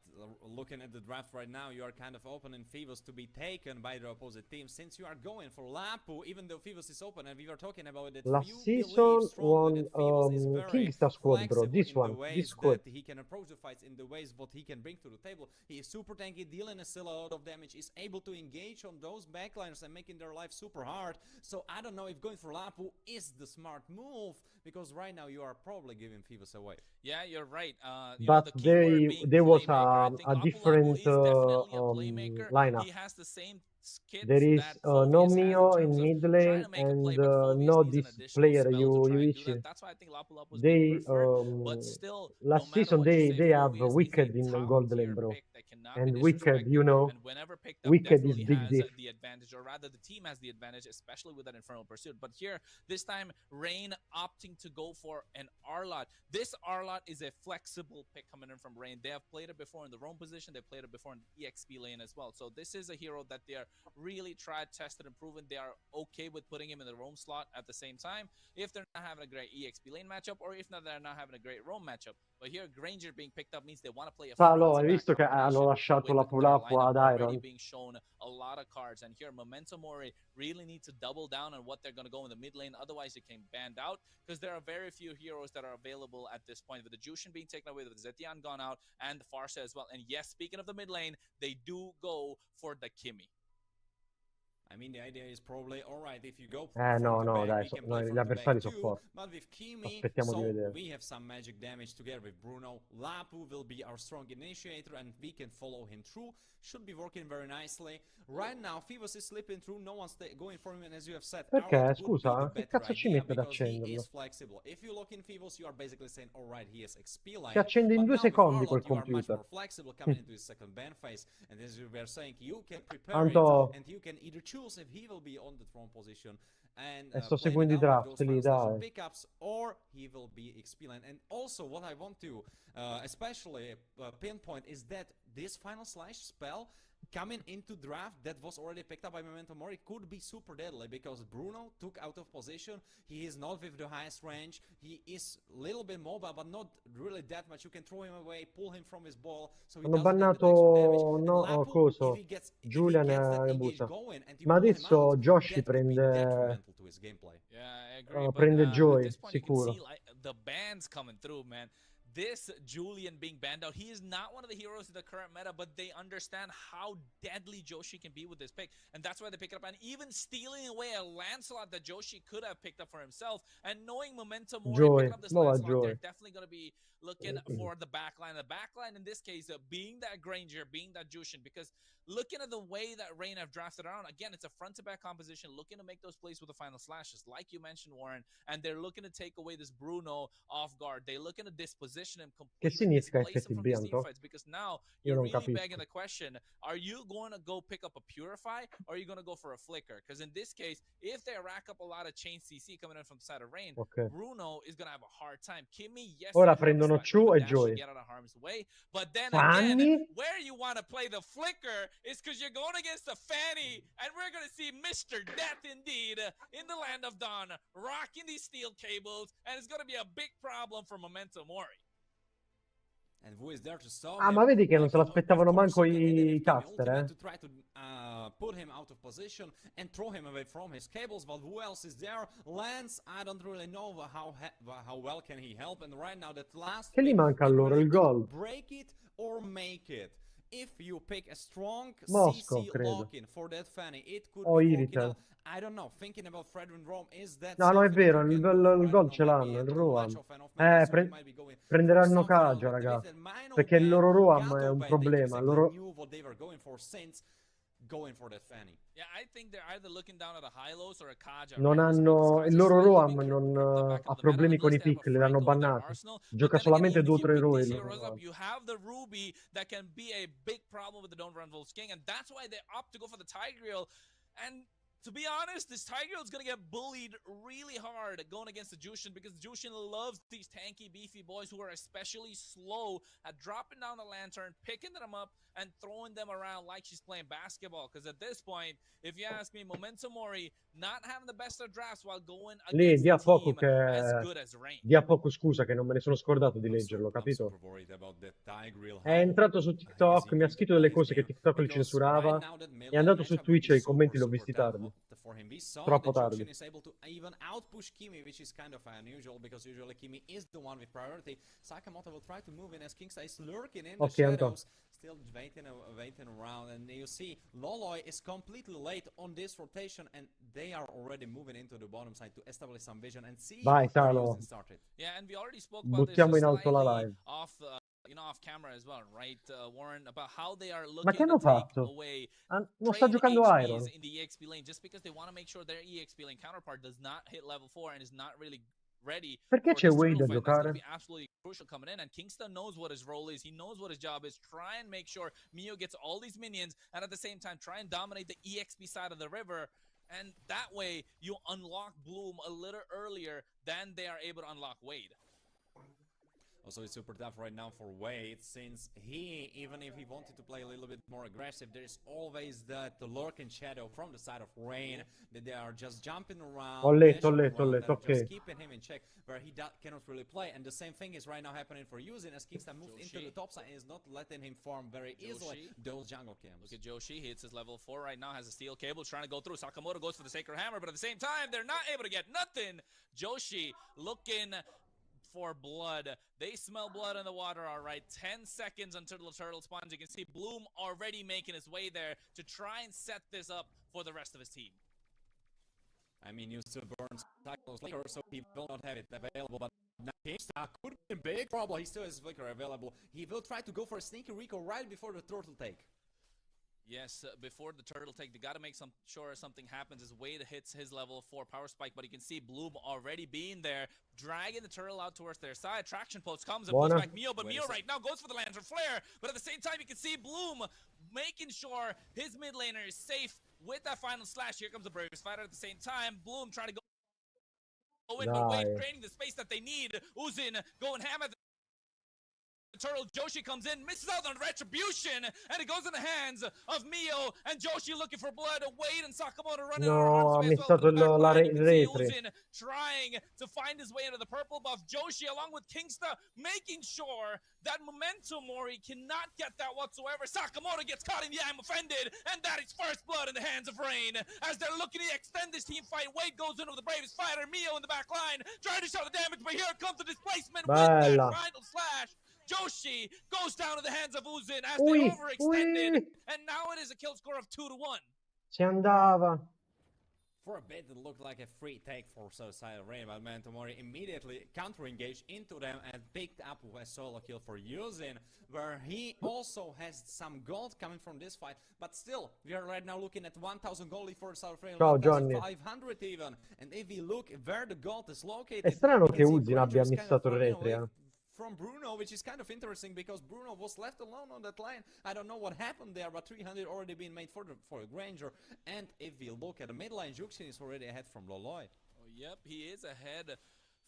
looking at the draft right now, you are kind of open in Fivos to be taken by the opposite team. Since you are going for Lapu, even though Fivos is open, and we were talking about it, Last you season believe strongly won that Fivos is very Kingstar squad, bro. flexible This in the one, ways this squad. that he can approach the fights, in the ways what he can bring to the table. He is super tanky, dealing still a lot of damage, is able to engage on those backliners and making their life super hard. So I don't know if going for Lapu is the smart move, because right now you are probably giving Fivos away. Yeah, you're right. You But know, the keyword being there was playmaker. I think a Lapu Lapu different is definitely a playmaker. lineup. He has the same skits There is that no Phoveus has Mio in in terms of mid trying lane to make a play, and but Phoveus no needs an this additional player spell to try and do Yuichi. that. That's why I think Lapu Lapu is being preferred. But still, no Last matter season what you say, they have Phoveus is Wicked a in top gold tier lane, bro. pick that cannot And be Wicked, disrespected. you know, And whenever picked up, Wicked is definitely big has diff. the advantage, or rather, the team has the advantage, especially with that Infernal Pursuit. But here, this time, Rain opting to go for an Arlot. This Arlot is a flexible pick coming in from Rain. They have played it before in the roam position. They played it before in the EXP lane as well. So this is a hero that they are really tried, tested, and proven. They are okay with putting him in the roam slot at the same time if they're not having a great EXP lane matchup, or if not, they're not having a great roam matchup. But here, Granger being picked up means they want to play a Salo, hai front-to-back visto che hanno combination lasciato with Lapu their Lapu lineup ad already Iron? being shown a lot of cards. And here, Memento Mori really need to double down on what they're going to go in the mid lane. Otherwise, it can banned out, because there are very few heroes that are available at this point. With the Jushin being taken away, with Zetian gone out, and the Farsa as well. And yes, speaking of the mid lane, they do go for the Kimmy. I mean, the idea is probably, alright, if you go No, front to dai, back, we can play gli front to avversari back sono too, forti. but with Kimi, Aspettiamo di so vedere. we have some magic damage together with Bruno. Lapu will be our strong initiator, and we can follow him through. Should be working very nicely. Right now, Fivos is slipping through, no one's going for him, and as you have said, Perché? Arlott would be Scusa, the che better cazzo ci idea mette ad because he accenderlo? is flexible. If you look in Fivos, you are basically saying, alright, he is XP line. Si accende in But 2 now with secondi quel Arlott, you are much computer. more flexible coming into his second ban phase, and as you were saying, you can prepare Anto, it, and you can either choose if he will be on the throne position and sto play seguendo i it out draft with lì, those final dai. pickups, or he will be XP line. And also, what I want to especially pinpoint is that this final slash spell coming into draft that was already picked up by Memento Mori could be super deadly, because Bruno took out of position. He is not with the highest range. He is a little bit mobile, but not really that much. You can throw him away, pull him from his ball, so he Hanno doesn't have that extra damage. bannato, And no, Lapu, if coso, he gets Giulia that ne engage butta. going and you Ma pull him adesso out, Joshi that could be prende, detrimental to his gameplay. Yeah, I agree. But prende at Joy, this point, you can sicuro. see like the bans coming through, man. This Julian being banned out, he is not one of the heroes in the current meta, but they understand how deadly Joshi can be with this pick, and that's why they pick it up. And even stealing away a Lancelot that Joshi could have picked up for himself, and knowing Momentum Mori Joy, picking up this nuova Lancelot, Joy. they're definitely going to be looking for the backline. The backline in this case, being that Granger, being that Jushin, because looking at the way that Rain have drafted around, again, it's a front-to-back composition, looking to make those plays with the final slashes, like you mentioned, Warren, and they're looking to take away this Bruno off guard. They're looking to disposition him completely, significa displace him from these FTB, team Anto? fights, because now Io you're non really capisco. begging the question, are you going to go pick up a Purify, or are you going to go for a Flicker? Because in this case, if they rack up a lot of chain CC coming in from the side of Rain, Ok. Bruno is going to have a hard time. Kimmy, yes, Ora you have a prendono slight bit of Chu a e dash to Joy. get out of harm's way, but then Fanny? again, where you want to play the Flicker is because you're going against a Fanny, and we're going to see Mr. Death indeed in the Land of Dawn, rocking these steel cables, and it's going to be a big problem for Memento Mori. And who is there to stop Ah, him? ma vedi che non se Of l'aspettavano course, manco you can hit it i with Kimi caster, ultimate to try to put him out of position and throw him away from his cables. But who else is there? Lance, I don't really know how well can he help. And right now, that last Che gli pick, manca a it loro? really Il could gol. break it or make it. If you pick a strong Mosco, CC credo. lock-in for that Fanny, it could O be working Iritel. out. I don't know. Thinking about Fred and Rome, is that No, no, è something that vero, you il, can do for, il I don't gol know, ce maybe l'hanno, il too much Ruam. of an offender, so he Pre- might be going for prenderanno something Kaja, ultimate. raga. And Mino Perché il ban loro Ruam got è un banned. They problema. exactly Loro... knew what they were going for since going for that Fanny. Yeah, I think they're either looking down at a Hylos or a Kaja. Non Right? hanno... Il loro Ruam non ha Ha problemi con i pick, li hanno bannati. Gioca solamente 2 o 3 eroi il loro Ruam. You have the Ruby that can be a big problem with the Don't Run Wolves King, and that's why they opt to go for the Tigreal. And to be honest, this Tigreal is going to get bullied really hard going against the Jushin, because Jushin loves these tanky, beefy boys who are especially slow at dropping down the lantern, picking them up, and throwing them around like she's playing basketball. Because at this point, if you ask me, Memento Mori not having the best of drafts while going Lì against dia a poco team as good as Rain. dia poco scusa che non me ne sono scordato di leggerlo, capito? È entrato su TikTok, mi ha scritto delle cose che TikTok li censurava, è andato su Twitch e i commenti li ho visti tardi. Troppo tardi. Is able to even outpush Kimi, which is kind of unusual because usually Kimi is the one with priority. Sakamoto will try to move in as Kingsta is lurking in the shadows, still waiting around, and you see Loloi is completely late on this rotation, and they are already moving into the bottom side to establish some vision and see Vai, where Salo. Yusin started. Yeah, and we already spoke about this Buttiamo in alto la slightly live. off off camera as well, right, Warren, about how they are Ma che looking hanno to take fatto? away Non sta trade giocando HPs Iron. in the EXP lane, just because they want to make sure their EXP lane counterpart does not hit level 4 and is not really ready. Perché for c'è this Wade turtle a fight. That's going to giocare? be absolutely crucial coming in, and Kingston knows what his role is. He knows what his job is. Try and make sure Mio gets all these minions, and at the same time try and dominate the EXP side of the river, and that way you unlock Bloom a little earlier than they are able to unlock Wade. Also, it's super tough right now for Wade, since he, even if he wanted to play a little bit more aggressive, there's always that lurking shadow from the side of Rain, that they are just jumping around, Ho letto, ok. just keeping him in check, where he cannot really play. And the same thing is right now happening for Yusin, as Kingston moved into the top side and is not letting him farm very easily those jungle camps. Look at Joshi, he hits his level 4 right now, has a steel cable, trying to go through. Sakamoto goes for the Sacred Hammer, but at the same time, they're not able to get nothing. Joshi looking for blood. They smell blood in the water, all right. 10 seconds until the turtle spawns. You can see Bloom already making his way there to try and set this up for the rest of his team. I mean, you still burn cycles later, so he will not have it available, but Kingsta could be in big trouble. He still has Flicker available. He will try to go for a sneaky Rico right before the turtle take. Yes, before the turtle take, they got to make sure something happens as Wade hits his level 4 power spike, but you can see Bloom already being there, dragging the turtle out towards their side. Traction post comes and pulls back Mio, but Mio right now goes for the Lantern Flare, but at the same time, you can see Bloom making sure his mid laner is safe with that final slash. Here comes the Bravest Fighter at the same time. Bloom trying to go in, but Wade creating the space that they need. Uzin going ham at the turtle. Joshi comes in, misses out on retribution, and it goes in the hands of Mio, and Joshi looking for blood. Wade and Sakamoto running around ha missato la retri. trying to find his way into the purple buff. Joshi along with Kingsta making sure that Memento Mori cannot get that whatsoever. Sakamoto gets caught in the I'm offended, and that is first blood in the hands of Rain. As they're looking to extend this team fight, Wade goes in with the Bravest Fighter. Mio in the back line trying to show the damage, but here comes the displacement with that final slash. Joshi goes down to the hands of Uzin as they overextended, and now it is a kill score of 2-1. Si andava. For a bit, it looked like a free take for Suicidal Rain, but Memento Mori immediately counter-engaged into them and picked up a solo kill for Yusin, where he also has some gold coming from this fight, but still, we are right now looking at 1,000 gold for Suicidal Rain, 1,500 even, and if we look where the gold is located... È strano che Uzin abbia missato il retri, from Bruno, which is kind of interesting because Bruno was left alone on that lane. I don't know what happened there, but 300 already been made for Granger. And if we look at the mid lane, Juxin is already ahead from Loloi. Oh, yep, he is ahead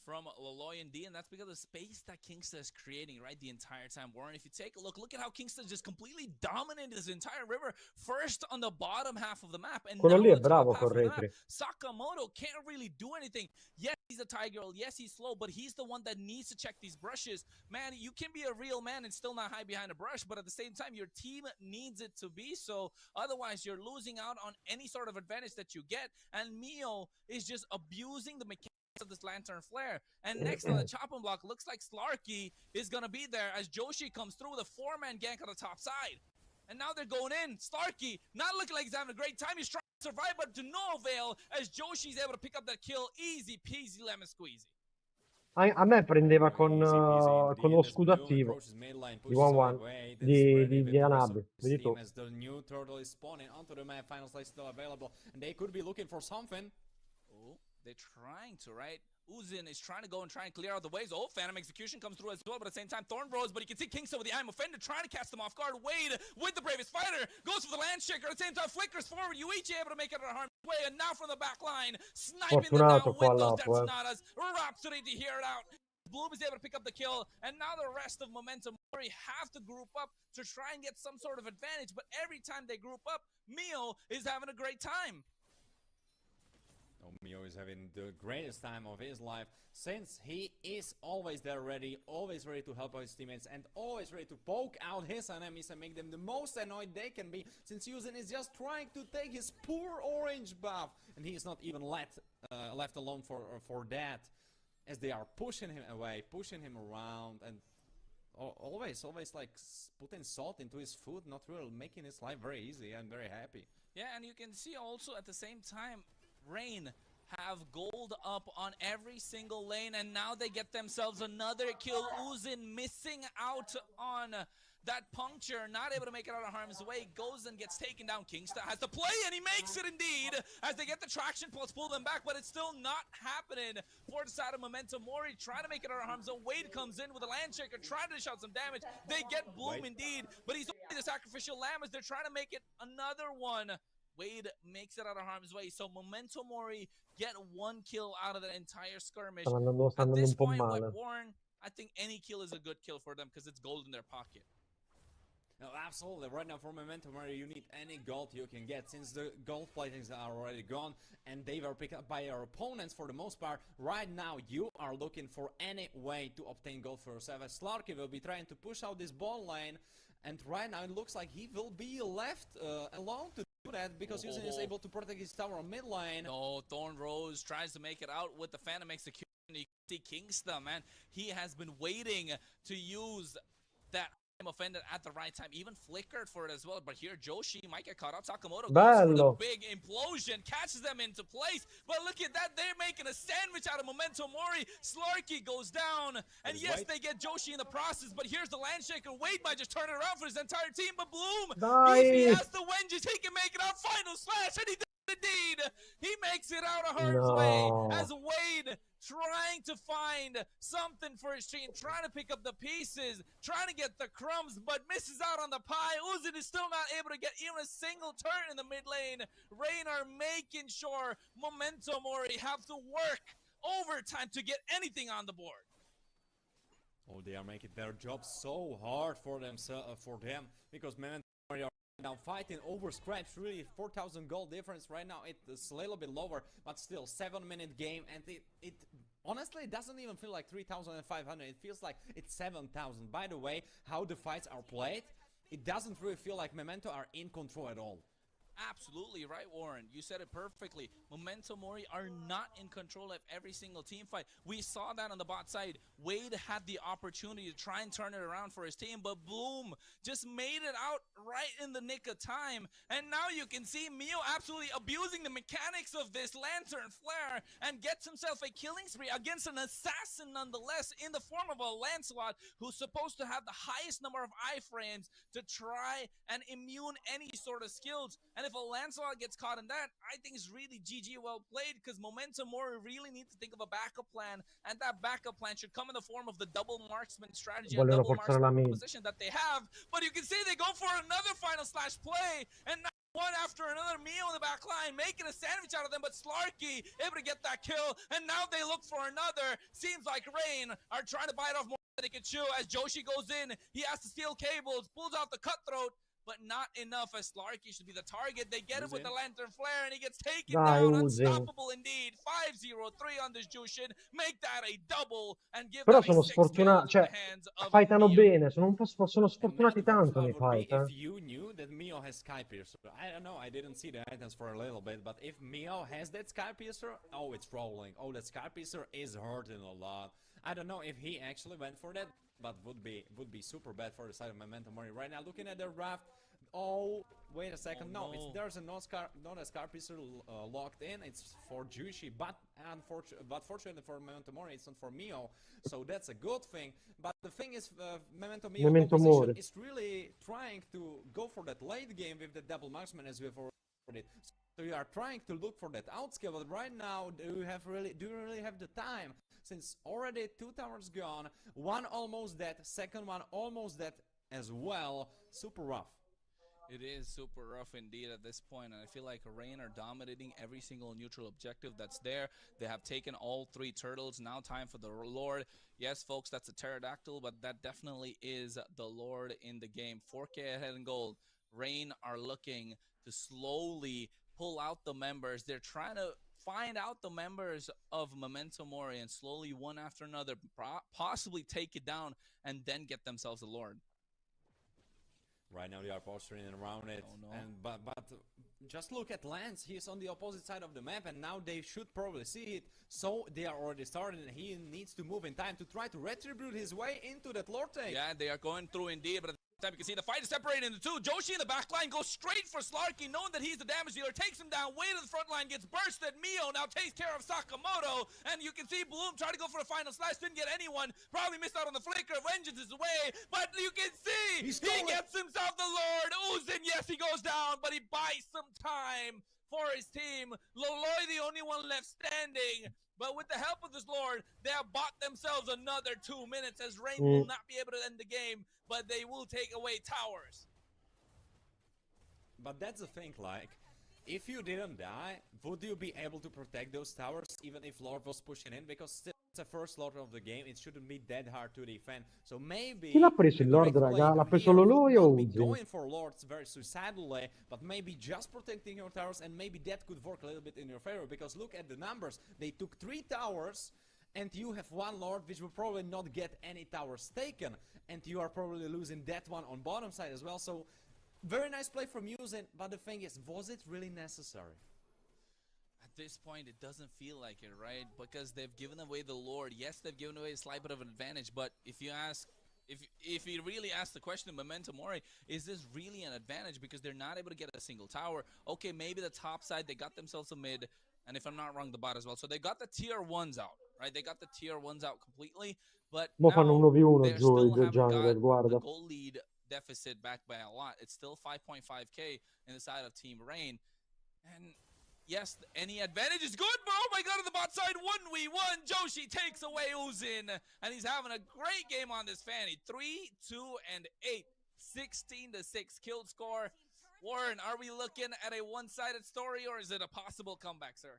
from Laloy and D, and that's because of the space that Kingsta is creating, right, the entire time. Warren, if you take a look at how Kingsta just completely dominated this entire river, first on the bottom half of the map, and Quello now lì on è the top bravo half con of the map. Retri. Sakamoto can't really do anything. Yes, he's a Tiger, yes, he's slow, but he's the one that needs to check these brushes. Man, you can be a real man and still not hide behind a brush, but at the same time, your team needs it to be so. Otherwise, you're losing out on any sort of advantage that you get, and Mio is just abusing the mechanics of this Lantern Flare. And next on the chopping block, looks like Slarky is going to be there as Joshi comes through with a 4-man gank on the top side. And now they're going in. Slarky, not looking like he's having a great time. He's trying to survive, but to no avail as Joshi's able to pick up that kill. Easy peasy lemon squeezy. A me prendeva con Easy peasy lo indeed, as scudo Bloom attivo approaches mid lane, di pushes 1-1 away, then spreading with di the rest of Anabi. his Vedi tu. team as the new turtle is spawning onto the map. Final slate still available, and they could be looking for something. Oh, they're trying to, right? Uzin is trying to go and try and clear out the waves. Oh, Phantom Execution comes through as well, but at the same time, Thorn Bros, but you can see Kingston with the Eye of Offender trying to catch them off guard. Wade with the Bravest Fighter goes for the Land Shaker. At the same time, flickers forward. Yuichi able to make it out of harm's way, and now from the back line, sniping them Fortunato down qua with those all'apo, Detonatas. Rhapsody to hear it out. Bloom is able to pick up the kill, and now the rest of Momentum Mori have to group up to try and get some sort of advantage, but every time they group up, Mio is having a great time. Oh, Mio is having the greatest time of his life, since he is always there ready, always ready to help out his teammates, and always ready to poke out his enemies and make them the most annoyed they can be, since Yuzen is just trying to take his poor orange buff, and he is not even left alone for that, as they are pushing him away, pushing him around, and always like putting salt into his food, not really making his life very easy and very happy. Yeah, and you can see also at the same time, Rain have gold up on every single lane, and now they get themselves another kill. Uzin missing out on that puncture, not able to make it out of harm's way, goes and gets taken down. Kingsta has to play, and he makes it indeed, as they get the traction pulse, pull them back, but it's still not happening for the side of Momentum Mori, trying to make it out of harm's way. Wade comes in with a Land Shaker, trying to dish out some damage. They get Bloom indeed, but he's only the sacrificial lamb as they're trying to make it another one. Wade makes it out of harm's way, so Memento Mori get one kill out of the entire skirmish. Sta andando At this un po' point, male. with Warren, I think any kill is a good kill for them because it's gold in their pocket. No, absolutely. Right now for Momentum Mori, you need any gold you can get, since the gold platings are already gone and they were picked up by your opponents for the most part. Right now you are looking for any way to obtain gold for yourself, as Slarky will be trying to push out this ball lane, and right now it looks like he will be left alone to do that, because Yuzen is able to protect his tower on mid lane. No, Thorn Rose tries to make it out with the Phantom Execution. You can see Kingsta, man, he has been waiting to use that offended at the right time, even flickered for it as well, but here Joshi might get caught up. Sakamoto goes for the big implosion, catches them into place, but look at that, they're making a sandwich out of Memento Mori. Slarky goes down, and yes, they get Joshi in the process, but here's the Land Shaker. Wade might just turn it around for his entire team, but Bloom, if he has the wenges, he can make it out. Final slash, and he does indeed. He makes it out of harm's way, as Wade trying to find something for his team, trying to pick up the pieces, trying to get the crumbs, but misses out on the pie. Uzin is still not able to get even a single turn in the mid lane. Rain are making sure Memento Mori have to work overtime to get anything on the board. Oh, they are making their job so hard for them, because Memento Mori are now fighting over scratch. Really 4,000 gold difference right now. It's a little bit lower, but still 7-minute game, and it honestly doesn't even feel like 3,500. It feels like it's 7,000. By the way, how the fights are played, it doesn't really feel like Memento are in control at all. Absolutely right, Warren. You said it perfectly. Memento Mori are not in control of every single team fight. We saw that on the bot side. Wade had the opportunity to try and turn it around for his team, but Bloom just made it out right in the nick of time. And now you can see Mio absolutely abusing the mechanics of this Lantern Flare and gets himself a killing spree against an assassin nonetheless, in the form of a Lancelot, who's supposed to have the highest number of iframes to try and immune any sort of skills. And if if a Lancelot gets caught in that, I think it's really GG well played, because Momentum Mori really needs to think of a backup plan, and that backup plan should come in the form of the double marksman strategy and Vogliono double forzare la marksman mid. position that they have. But you can see they go for another final slash play, and now one after another, Mio in the back line making a sandwich out of them, but Slarky able to get that kill, and now they look for another. Seems like Rain are trying to bite off more than they can chew. As Joshi goes in, he has to steal cables, pulls out the cutthroat, but not enough, as Slarky should be the target. They get him with the Lantern Flare, and he gets taken Dai, down. Uzin. Unstoppable indeed. 5-0-3 on this Jushin. Make that a double, and give Però that a sono 6 kills sfortunati, in cioè, the hands of fightano Mio. bene, sono And sfortunati now the worst tanto nei part would be fight, if you knew that Mio has Sky Piercer. I don't know, I didn't see the items for a little bit, but if Mio has that Sky Piercer, oh, it's rolling. Oh, that Sky Piercer is hurting a lot. I don't know if he actually went for that, but would be super bad for the side of Memento Mori. Right now, looking at the raft, oh, wait a second, Oh, no, no. there's a not a Scar Piercer locked in, it's for Jushi, but fortunately for Memento Mori, it's not for Mio, so that's a good thing. But the thing is, Memento Mio Memento composition Mori. is really trying to go for that late game with the double marksman, as we've already. So you are trying to look for that outscale, but right now, do you really have the time? Since already 2 towers gone, one almost dead, second one almost dead as well. Super rough. It is super rough indeed at this point, and I feel like Rain are dominating every single neutral objective that's there. They have taken all 3 turtles. Now time for the Lord. Yes, folks, that's a pterodactyl, but that definitely is the Lord in the game. 4K ahead in gold. Rain are looking to slowly pull out the members. They're trying to find out the members of Memento Mori and slowly, one after another, possibly take it down and then get themselves a Lord. Right now they are posturing around it, Oh, no. and but just look at Lance. He's on the opposite side of the map, and now they should probably see it. So they are already started, and he needs to move in time to try to retribute his way into that Lord take. Yeah, they are going through indeed, but at the same time, you can see the fight is separated into 2. Joshi in the back line goes straight for Slarky, knowing that he's the damage dealer, takes him down, way to the front line, gets bursted. Mio now takes care of Sakamoto, and you can see Bloom try to go for a final slash, didn't get anyone, probably missed out on the flicker. Vengeance is away, but you can see he gets himself the Lord. Uzin, yes, he goes down, but he buys some time for his team. Loloi, the only one left standing. But with the help of this Lord, they have bought themselves another 2 minutes, as Rain will not be able to end the game, but they will take away towers. But that's the thing, like, if you didn't die, would you be able to protect those towers even if Lord was pushing in? Because still, it's the first Lord of the game, it shouldn't be that hard to defend. So maybe Chi l'ha preso the il Lord, correct raga? play L'ha preso here would Loloi o not be Uzin? going for Lords very suicidally, but maybe just protecting your towers, and maybe that could work a little bit in your favor. Because look at the numbers, they took 3 towers, and you have 1 Lord, which will probably not get any towers taken, and you are probably losing that one on bottom side as well. So very nice play from Uzin, but the thing is, was it really necessary? At this point, it doesn't feel like it, right? Because they've given away the Lord. Yes, they've given away a slight bit of an advantage, but if you ask, if you really ask the question of Memento Mori, is this really an advantage? Because they're not able to get a single tower. Okay, maybe the top side, they got themselves a mid, and if I'm not wrong, the bot as well. So they got the tier 1s out, right? They got the tier 1s out completely, but Mo fanno now 1v1 they giù i still due haven't jungler, got guarda. the goal lead deficit back by a lot. It's still 5.5k in the side of Team Rain, and yes, any advantage is good, but oh my god, on the bot side, 1v1, Joshi takes away Uzin, and he's having a great game on this Fanny. 3, 2, and 8, 16-6 kill score. Warren, are we looking at a one-sided story, or is it a possible comeback, sir?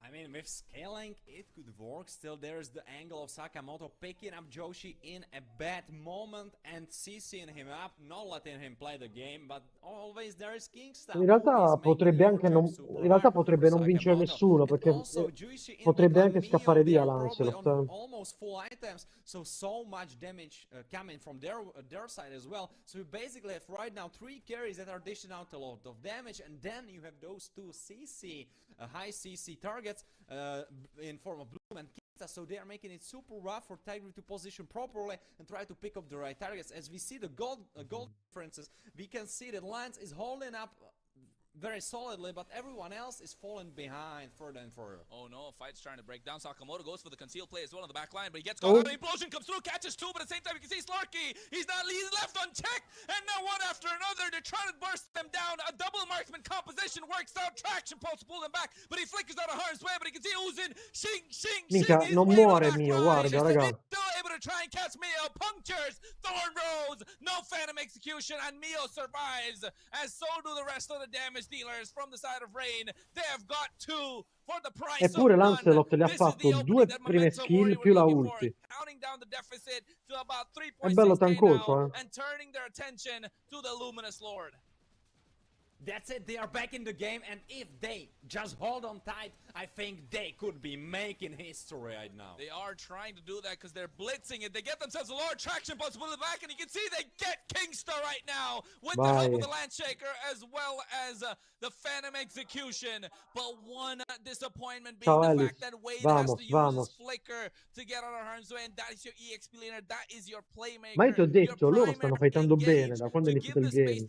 I mean, with scaling, it could work. Still, there's the angle of Sakamoto picking up Joshi in a bad moment and CCing him up, not letting him play the game, but always there is Kingston. In realtà potrebbe anche non, in realtà potrebbe non vincere nessuno, perché potrebbe anche scappare via Lancelot. Almost full items, so much damage coming from their side as well. So you basically have right now 3 carries that are dishing out a lot of damage, and then you have those 2 CC, high CC targets in form of Bloom and Kita, so they are making it super rough for Tiger to position properly and try to pick up the right targets. As we see the gold differences, we can see that Lance is holding up very solidly, but everyone else is falling behind further and further. Oh no, Fight's trying to break down. Sakamoto goes for the concealed play as well on the back line, but he gets Oh. caught out. Implosion comes through, catches two, but at the same time you can see Slarky. He's left unchecked, and now one after another, they're trying to burst them down. A double marksman composition works out. Traction pulse to pull them back, but he flickers out of harm's way, but he can see Uzin. Minchia, non muore Mio, guarda, raga. Still able to try and catch Mio, punctures Thorn Rose, no Phantom Execution, and Mio survives, as so do the rest of the damage dealers from the side of Rain. They have got two for the price Eppure of Lancelot one. gli ha This is fatto the due opening that prime Memento skill Mori più were la looking for, ulti. counting down the deficit to about È bello 3.6k now, tancoso, and turning their attention to the Luminous Lord. That's it, they are back in the game, and if they just hold on tight, I think they could be making history right now. They are trying to do that because they're blitzing it. They get themselves a large traction pulse with the back, and you can see they get Kingstar right now with the help of the Landshaker as well as the Phantom Execution. But one disappointment being the fact that Wade has to use his flicker to get out of harm's way, and that is your EXP laner, that is your playmaker. Ma io ti ho detto, loro stanno fightando bene da quando è iniziato il game.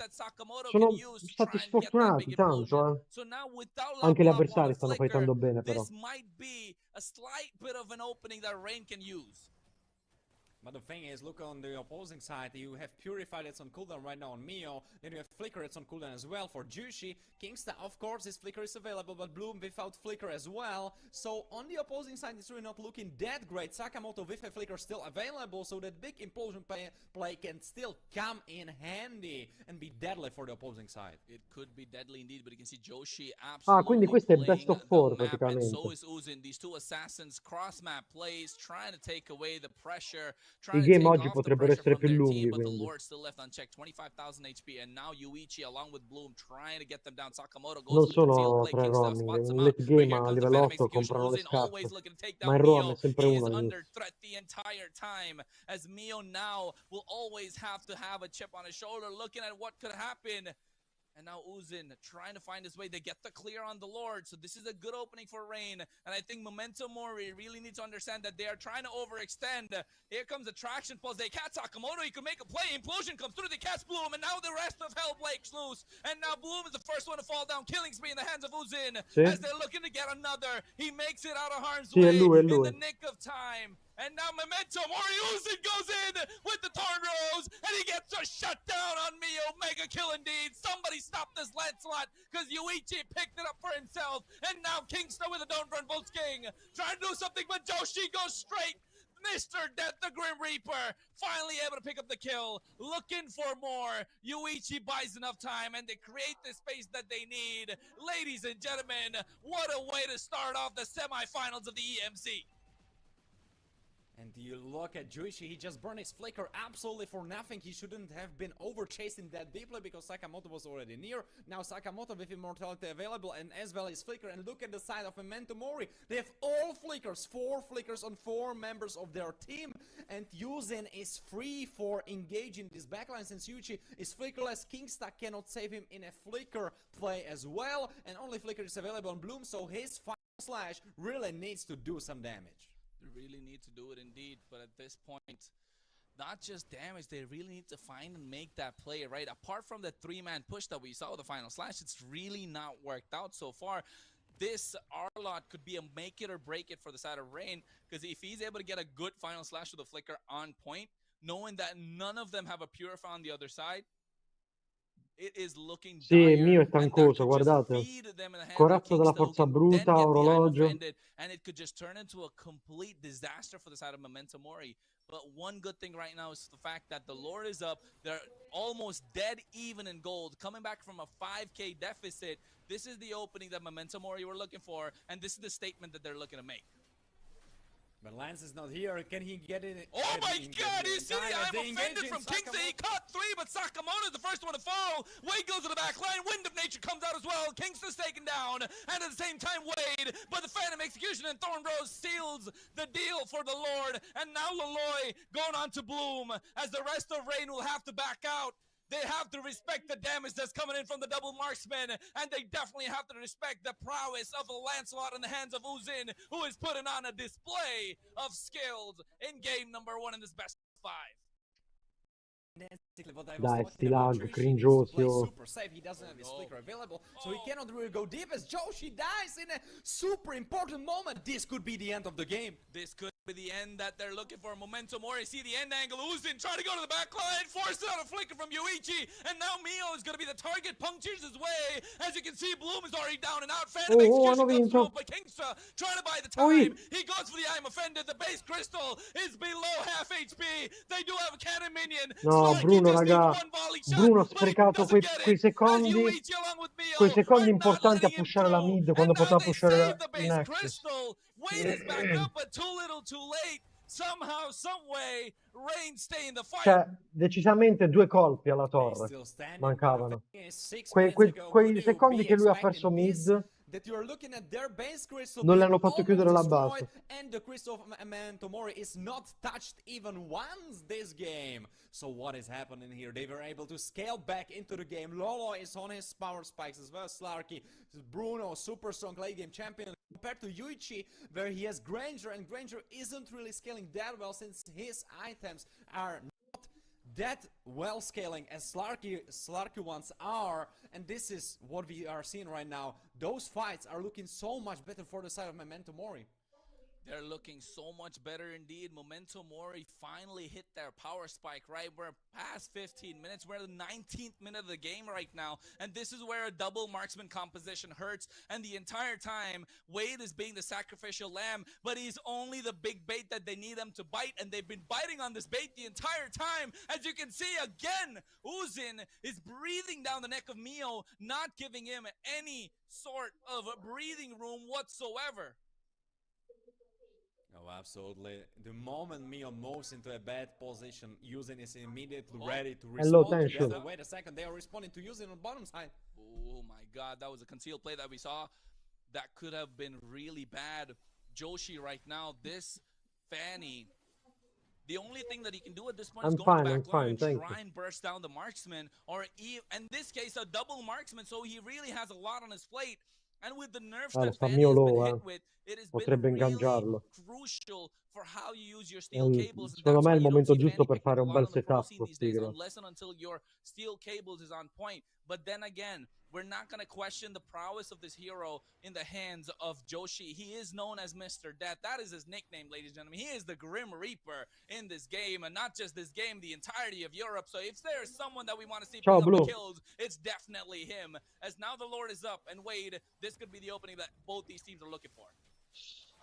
Sono stati sfortunati tanto, So now without Anche gli level up on avversari the stanno flicker, fightando bene, però. this might be a slight bit of an opening that Rain can use. But the thing is, look on the opposing side, you have Purified, it's on cooldown right now on Mio, then you have Flicker, it's on cooldown as well for Jushi. Kingsta, of course, his Flicker is available, but Bloom without Flicker as well. So on the opposing side, it's really not looking that great. Sakamoto with a Flicker still available, so that big implosion play can still come in handy and be deadly for the opposing side. It could be deadly indeed, but you can see Joshi absolutely quindi questo è best playing of four the map, and praticamente. so is Uzin. These two assassins cross-map plays, trying to take away the pressure, I trying to game take oggi off the potrebbero pressure essere from più their lunghi, team, but the quindi. Lord still left unchecked, 25,000 HP, and now Yuichi along with Bloom trying to get them down. Sakamoto Non goes for the concealed sono play, tre Kingstar roaming, spots him in out, late but game here a comes the livello Phantom 8 Execution. comprano le Uzin scarpe, always looking to take ma in down roam Mio. è sempre He is uno under all'inizio. threat the entire time, as Mio now will always have to have a chip on his shoulder, looking at what could happen. And now Uzin trying to find his way. They get the clear on the Lord. So this is a good opening for Rain. And I think Memento Mori really need to understand that they are trying to overextend. Here comes the traction pulse. They catch Sakamoto. He could make a play. Implosion comes through. They catch Bloom. And now the rest of hell breaks loose. And now Bloom is the first one to fall down. Killing spree in the hands of Uzin. As they're looking to get another. He makes it out of harm's way in the nick of time. And now Memento Mori Uzin goes in with the Thorn Rose, and he gets a shutdown on Mio. Mega kill indeed. Somebody stop this Lancelot, because Yuichi picked it up for himself. And now Kingstar with a Don't Run Volts King, trying to do something, but Joshi goes straight. Mr. Death, the Grim Reaper, finally able to pick up the kill. Looking for more. Yuichi buys enough time, and they create the space that they need. Ladies and gentlemen, what a way to start off the semifinals of the EMC. And you look at Juicy, he just burned his Flicker absolutely for nothing. He shouldn't have been over-chasing that deeply because Sakamoto was already near. Now Sakamoto with Immortality available and as well as Flicker. And look at the side of Memento Mori. They have all Flickers, 4 Flickers on 4 members of their team. And Yuzin is free for engaging this backline since Yuichi is Flickerless. Kingsta cannot save him in a Flicker play as well. And only Flicker is available on Bloom, so his Final Slash really needs to do some damage. They really need to do it indeed, but at this point, not just damage, they really need to find and make that play, right? Apart from the 3-man push that we saw with the Final Slash, it's really not worked out so far. This Arlott could be a make it or break it for the side of Rain, because if he's able to get a good Final Slash with a Flicker on point, knowing that none of them have a Purify on the other side, it is looking Sì, Mio è tancoso, guardate. Corazza della forza bruta, orologio. And it could just turn into a complete disaster for the side of Memento Mori. But one good thing right now is the fact that the Lord is up. They're almost dead even in gold, coming back from a 5k deficit. This is the opening that Memento Mori were looking for, and this is the statement that they're looking to make. But Lance is not here. Can he get it? Oh my God! You see, I'm offended from Kingston. He caught 3, but Sakamoto is the first one to fall. Wade goes to the back line. Wind of Nature comes out as well. Kingston's taken down, and at the same time, Wade. But the Phantom Execution and Thorn Rose seals the deal for the Lord. And now Laloy going on to Bloom, as the rest of Rain will have to back out. They have to respect the damage that's coming in from the double marksman, and they definitely have to respect the prowess of the Lancelot in the hands of Uzin, who is putting on a display of skills in game number 1 in this best 5. What I was Dai, talking sti about, lag Joshi needs to cringiosi. play Oh. super safe. He doesn't have his no. flicker available, so he Oh. cannot really go deep as Joshi dies in a super important moment. This could be the end of the game. This could be the end that they're looking for. Momentum Mori, see the end angle. Uzin trying to go to the back line, forced out a flicker from Yuichi, and now Mio is going to be the target, punctures his way. As you can see, Bloom is already down and out. Phantom hanno execution goes vinto. through, but Kingstra trying to buy the Oi. time. He goes for the I'm offended. The base crystal is below half HP. They do have a cannon minion. No, Slarky Bruno, just needs raga. one volley shot, Bruno ha but he sprecato doesn't get quei it. As secondi. Yuichi along with Quei Mio secondi are not importanti a letting him pushare la through. mid And quando now poteva they pushare save the il base Nexus. crystal. Wade is back up, but too little, too late. Somehow, some way, Rain stay in the fight. Cioè, decisamente 2 colpi alla They torre still standing, but the mancavano. thing is, 6 Quei, minutes quei- ago, quei would you secondi be che lui ha expecting perso this? mid That you are looking at their base crystal non le being hanno fatto almost chiudere la destroyed, base. and the crystal of Memento Mori is not touched even once this game. So what is happening here? They were able to scale back into the game. Lolo is on his power spikes as well. Slarky, Bruno, super strong late game champion compared to Yuichi, where he has Granger, and Granger isn't really scaling that well since his items are not that well scaling as Slarky ones are, and this is what we are seeing right now. Those fights are looking so much better for the side of Memento Mori. They're looking so much better indeed. Memento Mori finally hit their power spike, right? We're past 15 minutes. We're at the 19th minute of the game right now. And this is where a double marksman composition hurts. And the entire time, Wade is being the sacrificial lamb, but he's only the big bait that they need him to bite. And they've been biting on this bait the entire time. As you can see, again, Uzin is breathing down the neck of Mio, not giving him any sort of breathing room whatsoever. Oh, absolutely. The moment Mio moves into a bad position, Yuzen is immediately ready to Hello, respond tension. together. Wait a second, they are responding to Yuzen on bottom side. Oh my god, that was a concealed play that we saw. That could have been really bad. Joshi right now, this Fanny, the only thing that he can do at this point is I'm go fine, in the I'm back line fine, and thank try you. and burst down the marksman, or in this case, a double marksman, so he really has a lot on his plate. And with the nerfs Lo that sta Fanny has been Mio hit with, it has been potrebbe really ingaggiarlo. crucial for how you use your steel cables. And Secondo that's me why è il you don't momento see giusto Fanny per picking fare a un lot bel on the pro setup scene con these days, Tigreal. unless and until your steel cables is on point. But then again, we're not going to question the prowess of this hero in the hands of Joshi. He is known as Mr. Death. That is his nickname, ladies and gentlemen. He is the Grim Reaper in this game, and not just this game, the entirety of Europe. So if there is someone that we want to see pick Ciao, up Blue. the kills, it's definitely him. As now the Lord is up, and Wade, this could be the opening that both these teams are looking for.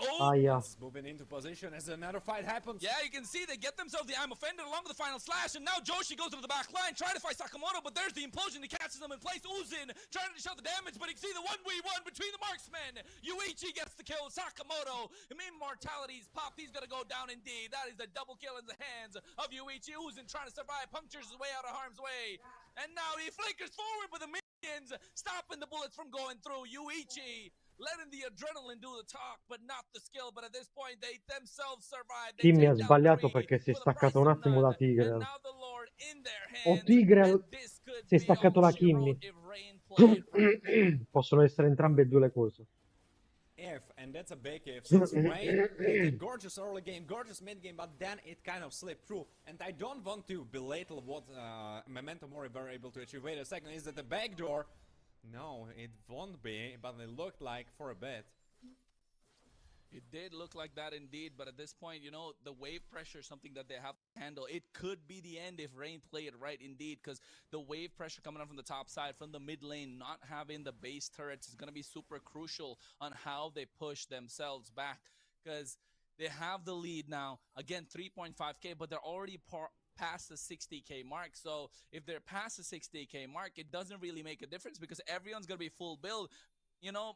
Oh! Aia. It's moving into position as another fight happens. Yeah, you can see they get themselves the I'm offended along with the final slash, and now Joshi goes into the back line, trying to fight Sakamoto, but there's the implosion. He catches them in place. Uzin trying to dish out the damage, but you can see the 1v1 between the marksmen. Yuichi gets the kill. Sakamoto, immortality's popped. He's gonna go down indeed. That is a double kill in the hands of Yuichi. Uzin trying to survive, punctures his way out of harm's way, and now he flickers forward with the minions, stopping the bullets from going through. Yuichi letting the adrenaline do the talk, but not the skill. But at this point, they themselves survive. They Kimmy ha take down sbagliato 3 perché si è for the price staccato un of attimo da none. And Tigreal. now the Lord in their O hands. Tigreal And this could si è be, staccato la she wrote, Kimmy. if Rain played right. Possono essere entrambe e due le cose. If, and that's a big if, since Rain had a gorgeous early game, gorgeous mid game, but then it kind of slipped through. And I don't want to belittle what Memento Mori were able to achieve. Wait a second, is that the backdoor? No, it won't be, but it looked like for a bit. It did look like that indeed, but at this point, you know, the wave pressure is something that they have to handle. It could be the end if Rain played it right indeed, because the wave pressure coming up from the top side, from the mid lane, not having the base turrets is going to be super crucial on how they push themselves back, because they have the lead now. Again, 3.5k, but they're already past the 60k mark. So if they're past the 60k mark, it doesn't really make a difference because everyone's going to be full build, you know,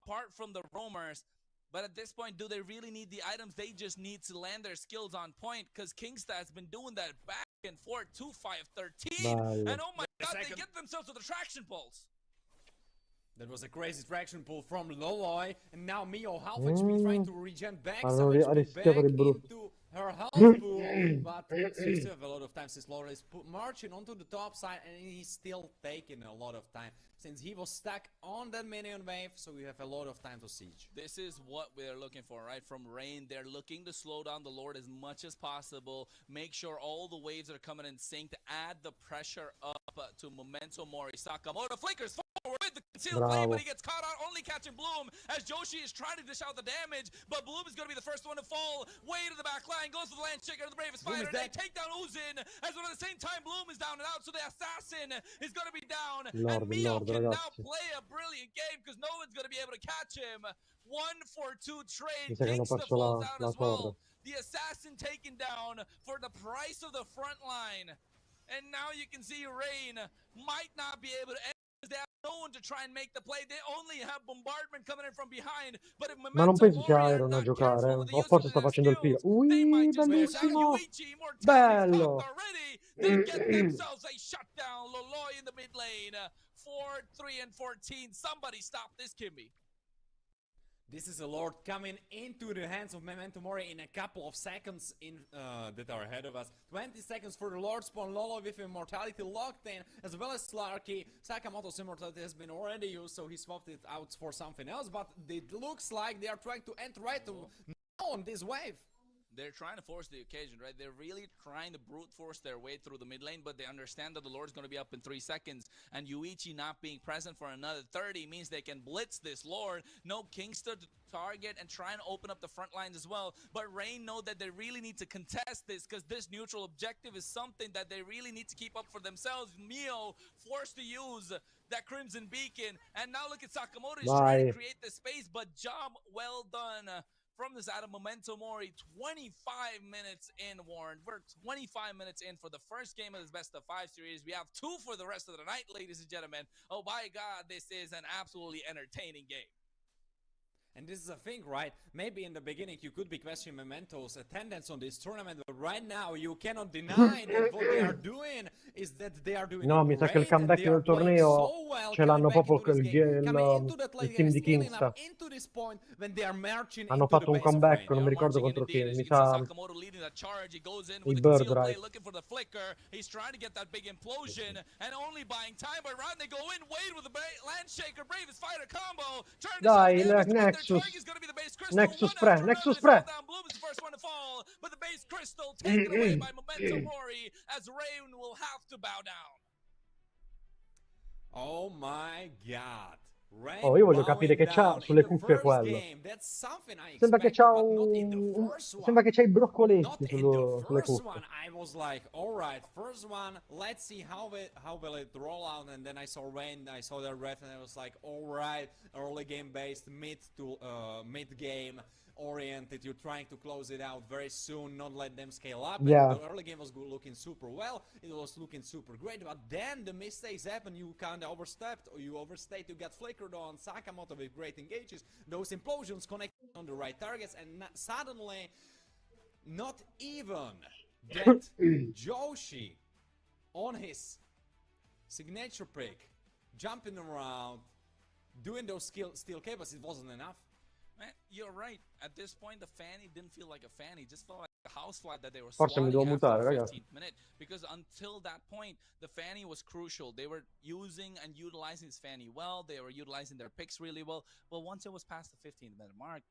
apart from the roamers. But at this point, do they really need the items? They just need to land their skills on point, because Kingsta has been doing that back and forth, 2-5-13. Bello. And oh my god, they get themselves with a traction pulse. That was a crazy traction pull from Loloi, and now Mio half HP trying to regen back, Hanno some HP rischiato back di brutto. into her health pool, but she still have a lot of time since Laura is marching onto the top side, and he's still taking a lot of time since he was stuck on that minion wave, so we have a lot of time to siege. This is what we're looking for, right? From Rain, they're looking to slow down the Lord as much as possible, make sure all the waves are coming in sync, to add the pressure up to Memento Mori. Sakamoto flickers forward with the concealed flame, but he gets caught out, only catching Bloom as Joshi is trying to dish out the damage, but Bloom is going to be the first one to fall. Way to the back line, goes for the land shaker, the bravest fighter, and they take down Uzin, as well at the same time Bloom is down and out, so the assassin is going to be down, and Mio can now play a brilliant game because no one's going to be able to catch him. 1-for-2 trade, Kingston falls down as well. The assassin taken down for the price of the front line, and now you can see Rain might not be able to end. They have no one to try and make the play. They only have bombardment coming in from behind. But if Ma non Memento penso sia Mori are Iron a not giocare, careful with the o use forse of sta their facendo il skills, figo. they might Ui, just lose out. bellissimo! Yuichi, Immortality's Bello! popped already. They get themselves a shutdown. Loloi in the mid lane. 4, 3, and 14. Somebody stop this, Kimby. This is a Lord coming into the hands of Memento Mori in a couple of seconds that are ahead of us. 20 seconds for the Lord spawn. Lolo with Immortality locked in, as well as Slarky. Sakamoto's Immortality has been already used, so he swapped it out for something else, but it looks like they are trying to enter right now on this wave. They're trying to force the occasion, right? They're really trying to brute force their way through the mid lane, but they understand that the Lord's going to be up in 3 seconds, and Yuichi not being present for another 30 means they can blitz this Lord. No Kingston to target and try and open up the front lines as well, but Rain know that they really need to contest this because this neutral objective is something that they really need to keep up for themselves. Mio forced to use that Crimson Beacon, and now look at Sakamoto. He's trying to create the space, but job well done from this out of Memento Mori. 25 minutes in, Warren. We're 25 minutes in for the first game of this best of 5 series. We have 2 for the rest of the night, ladies and gentlemen. Oh my God, this is an absolutely entertaining game. And this is a thing, right? Maybe in the beginning you could be questioning Memento's attendance on this tournament, but right now you cannot deny that what they are doing is that they are doing No, mi sa che il comeback del torneo ce l'hanno proprio il team di Kingston. Hanno fatto un comeback, non mi ricordo contro chi, mi sa i Bird, right? Looking for the flicker. He's trying to get that big implosion and only buying time, but around they go in. Wade with the land shaker, bravest fighter combo. Dai, Nexus pre, Nexus pre. Bloom is the first one to fall, but the base crystal taken away by Memento Mori as Rain will have to bow down. Oh my God. Oh, io voglio capire che c'ha sulle cuffie quello. Sembra che c'ha sembra che c'ha i broccoletti sulle cuffie. I was like, all right, first one, let's see how will it roll out. And then I saw Rain, I saw the ref, and I was like, all right, early game based, mid game oriented. You're trying to close it out very soon, not let them scale up. Yeah. And the early game was looking super well. It was looking super great, but then the mistakes happen. You kind of overstepped, or you overstayed. You got flickered on. Sakamoto with great engages. Those implosions connected on the right targets, and suddenly, not even that Joshi on his signature pick, jumping around, doing those steel cables, it wasn't enough. Man, you're right. At this point, the fanny didn't feel like a fanny. It just felt like a housefly that they were Forse mi devo swatting mutare, after the ragazzi. 15th minute. Because until that point, the fanny was crucial. They were using and utilizing his fanny well. They were utilizing their picks really well. But once it was past the 15th-minute mark,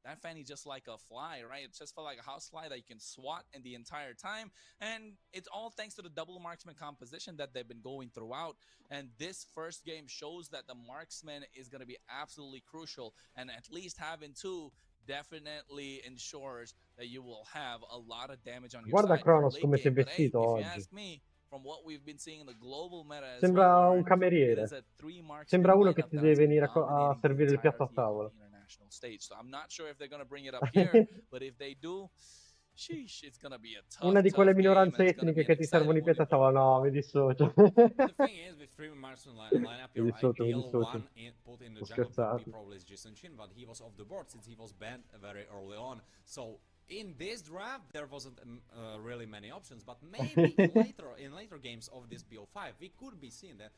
that fanny just like a fly, right? It just felt like a housefly that you can swat in the entire time. And it's all thanks to the double marksman composition that they've been going throughout. And this first game shows that the marksman is going to be absolutely crucial. And at least having 2 definitely ensures that you will have a lot of damage on your Guarda side. Kronos come si è But hey, vestito if you oggi. ask me, from what we've been seeing in the global meta as Sembra well, un Warren, cameriere. it is a 3 marksman Sembra uno che lineup ti that deve has been venire a dominating servire the il piatto a entirety of tavola. the international stage. So I'm not sure if they're going to bring it up here, but if they do, sheesh, it's going to be a tough, Una di quelle tough game, minoranze and it's gonna etniche be che an ti servono i exciting piatti a one. tavola. No, mi dissocio. The thing is, with 3 marksman lineup, your Mi dissocio, mi ideal dissocio. one put in the Ho jungle would scherzato. be probably Jason Shin, but he was off the board since he was banned very early on. So in this draft there wasn't really many options, but maybe in later games of this BO5 we could be seeing that.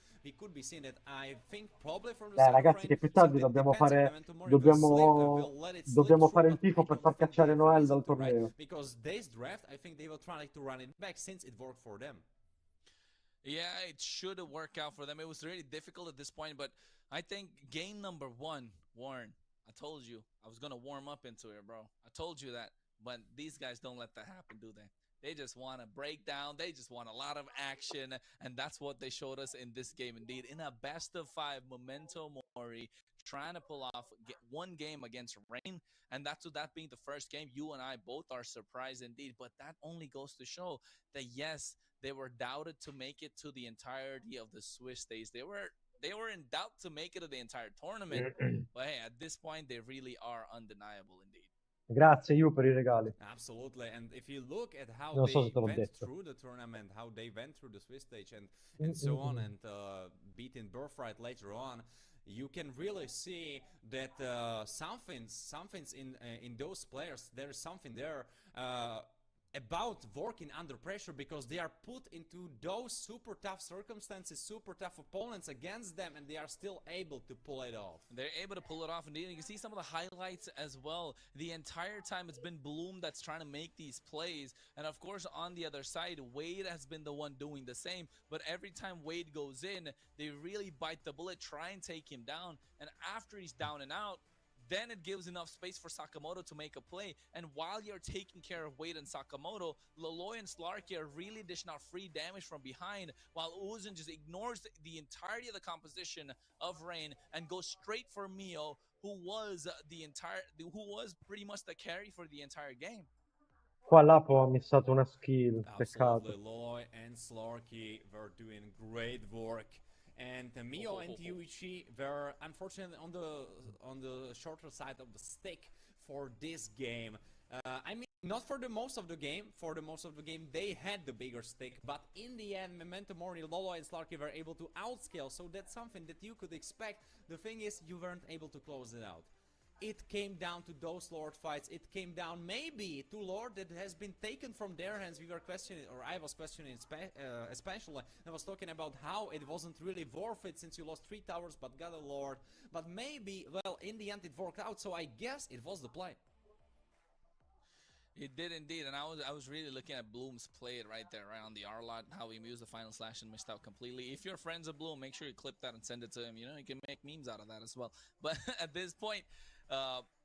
I think probably from the second Ragazzi, frame, che più so tardi it dobbiamo depends if fare, Memento Mori dobbiamo, will let it slip dobbiamo through, fare il but tifo I per don't far think cacciare they have Noel reason dal to, right? torneo. Because this draft I think they will try to run it back since it worked for them. Yeah, it should work out for them. It was really difficult at this point, but I think game number 1, Warren, I told you I was gonna warm up into it, bro. I told you that, but these guys don't let that happen, do they? They just want to break down. They just want a lot of action, and that's what they showed us in this game. Indeed, in a best of 5, Memento Mori trying to pull off one game against Rain, and that's with that being the first game. You and I both are surprised indeed, but that only goes to show that yes, they were doubted to make it to the entirety of the Swiss stage. They were in doubt to make it to the entire tournament, but hey, at this point, they really are undeniable indeed. Grazie io per i regali. Absolutely, and if you look at how Non so se they te l'ho went detto. through the tournament, how they went through the Swiss stage and so on, and beating Birthright later on, you can really see that something's in those players. There is something there about working under pressure, because they are put into those super tough circumstances, super tough opponents against them, and they are still able to pull it off. They're able to pull it off indeed. You can see some of the highlights as well. The entire time it's been Bloom that's trying to make these plays, and of course on the other side Wade has been the one doing the same, but every time Wade goes in, they really bite the bullet, try and take him down, and after he's down and out, then it gives enough space for Sakamoto to make a play. And while you're taking care of Wade and Sakamoto, Loloy and Slarky are really dishing out free damage from behind, while Uzun just ignores the entirety of the composition of Rain and goes straight for Mio, who was pretty much the carry for the entire game. Qua Lapo ha missato una skill, Absolutely, peccato. Loloy and Slarky were doing great work. And Mio and Yuichi were unfortunately on the shorter side of the stick for this game. I mean, not for the most of the game. For the most of the game, they had the bigger stick. But in the end, Memento Mori, Loloy and Slarky were able to outscale. So that's something that you could expect. The thing is, you weren't able to close it out. It came down to those Lord fights. It came down maybe to Lord that has been taken from their hands. We were questioning, or I was questioning especially. I was talking about how it wasn't really worth it since you lost 3 towers but got a Lord. But maybe, well, in the end it worked out, so I guess it was the play. It did indeed, and I was really looking at Bloom's play right there, right on the R lot, how he used the final slash and missed out completely. If you're friends of Bloom, make sure you clip that and send it to him. You know, you can make memes out of that as well. But at this point,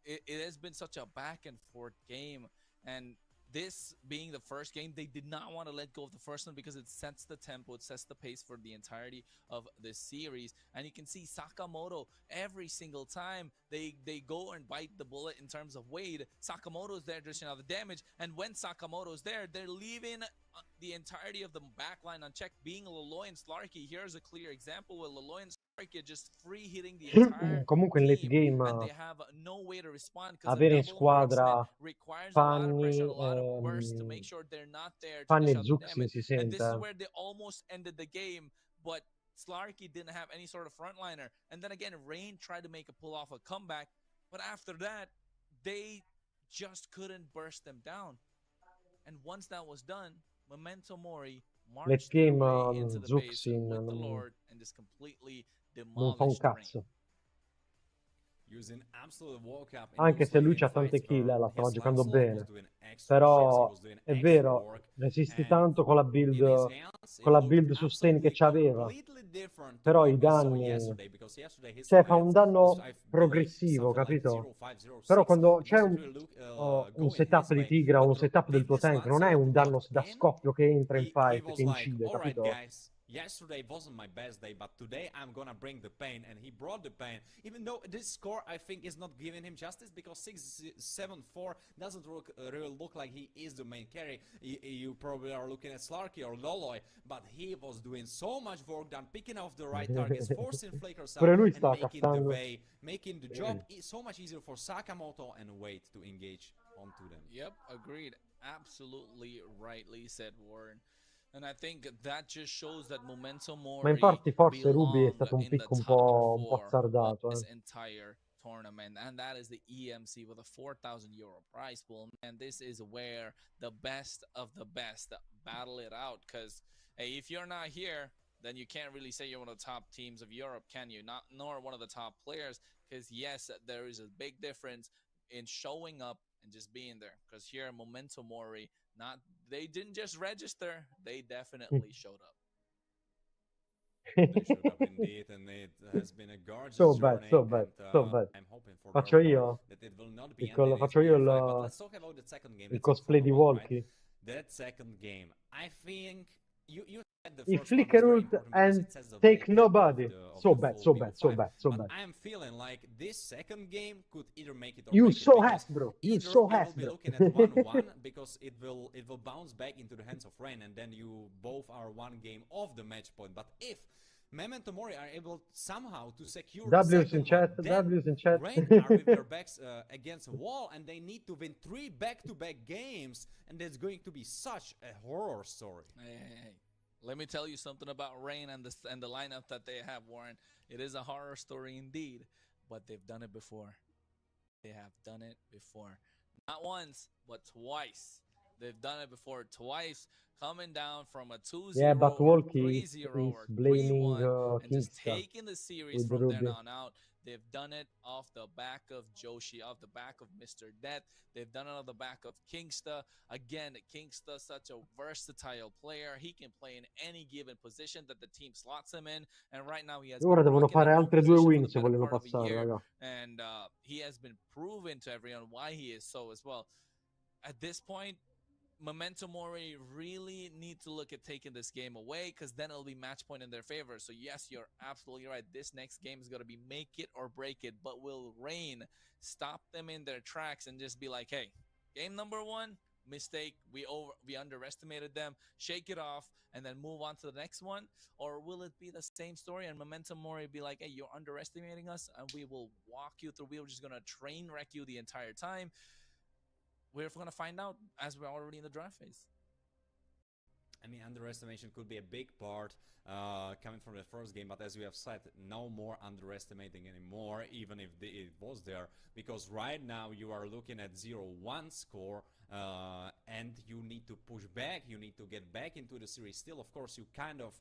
it has been such a back and forth game, and this being the first game, they did not want to let go of the first one because it sets the tempo, it sets the pace for the entirety of the series. And you can see Sakamoto every single time they go and bite the bullet in terms of Wade. Sakamoto's there dishing out the damage, and when Sakamoto's there, they're leaving the entirety of the backline unchecked, being Loloy and Slarky. Here's a clear example with Loloy and Slarky just free hitting the entire Comunque in late team, game and they have no way to respond because a avere in double marksman squadra requires a lot of pressure, Fanny, a lot of burst to make sure they're not there to Fanny dish e out the Zuxin damage. si And this is sente. where they almost ended the game, but Slarky didn't have any sort of frontliner. And then again, Rain tried to make a pull off a comeback, but after that, they just couldn't burst them down. And once that was done, Memento Mori Late marched their game way into the base Zuxin with the non, Lord and just completely non fa un demolished Rain. cazzo. Using absolute walk-up Anche se lui c'ha tante kill, la stava giocando bene. Shifts, Però è vero, work, resisti and tanto con la in his build, hands it con la looked build sustain che absolutely c'aveva. completely different to Però what i we saw danni, yesterday, because yesterday his cioè fa command un was, danno I believe, progressivo, something like capito? 0506. Però quando It c'è wasn't really un going setup his di way, Tigra o un but setup del tuo this tank, non è Lancelot un danno got da in. scoppio che entra in He fight, was che like, incide, alright capito? guys, yesterday wasn't my best day, but today I'm gonna bring the pain, and he brought the pain. Even though this score, I think, is not giving him justice, because 6-7-4 doesn't really look like he is the main carry. You probably are looking at Slarky or Loloy, but he was doing so much work done, picking off the right targets, forcing flickers out, Pure lui and sta making the castando. way, making the job so much easier for Sakamoto and Wade to engage onto them. Yep, agreed. Absolutely rightly said, Warren. And I think that just shows that Memento Ma Mori infatti forse Ruby è belong stato un in the pick un top po' four of azzardato. this entire tournament, and that is the EMC with a 4,000 euro prize pool. And this is where the best of the best battle it out. Because hey, if you're not here, then you can't really say you're one of the top teams of Europe, can you? Not nor one of the top players. Because yes, there is a big difference in showing up and just being there. Because here, Memento Mori, not they didn't just register; they definitely showed up. They showed up indeed, and it has been a gorgeous So bad, journey. so bad, And so bad. I'm hoping for Faccio their part io that it will not be il, ended in faccio io 3-5. But let's talk about the second game. il Let's talk cosplay di Volleyball, right? Walkie. That second game, I think you said the Il first one was flicker very ult important because and it says the take vocab nobody. of So the bad, full so bad, so BO5. bad, so But bad. I'm feeling like this second game could either make it or You break it, so because has, bro. You either so we has, will be bro. looking at 1-1 because it will bounce back into the hands of Rain, and then you both are one game off the match point. But if Memento Mori are able somehow to secure a W's in second chat, one, then W's in chat. Rain are with their backs against a wall, and they need to win 3 back-to-back games, and that's going to be such a horror story. Hey. Let me tell you something about Rain and the lineup that they have, Warren. It is a horror story indeed, but they've done it before. They have done it before. Not once, but twice. They've done it before twice, coming down from a 2-0 Yeah, but or Walkie 3-0 is or blaming 3-1 and just Kingsta taking the series with from then Ruby. on out. They've done it off the back of Joshi, off the back of Mr. Death. They've done it on the back of Kingsta. Again, Kingsta, such a versatile player. He can play in any given position that the team slots him in. And right now he has Ora been devono rocking fare that one altre 2 position for win the se better vogliono part of a passare, year. raga. And he has been proven to everyone why he is so as well. At this point, Memento Mori really need to look at taking this game away, because then it'll be match point in their favor. So yes, you're absolutely right. This next game is going to be make it or break it. But will Rain stop them in their tracks and just be like, hey, game number 1, mistake, we underestimated them, shake it off, and then move on to the next one? Or will it be the same story and Memento Mori be like, hey, you're underestimating us, and we will walk you through, we're just going to train wreck you the entire time? We're going to find out as we're already in the draft phase. I mean, underestimation could be a big part coming from the first game, but as we have said, no more underestimating anymore, even if it was there, because right now you are looking at 0-1 score, and you need to push back, you need to get back into the series. Still, of course, you kind of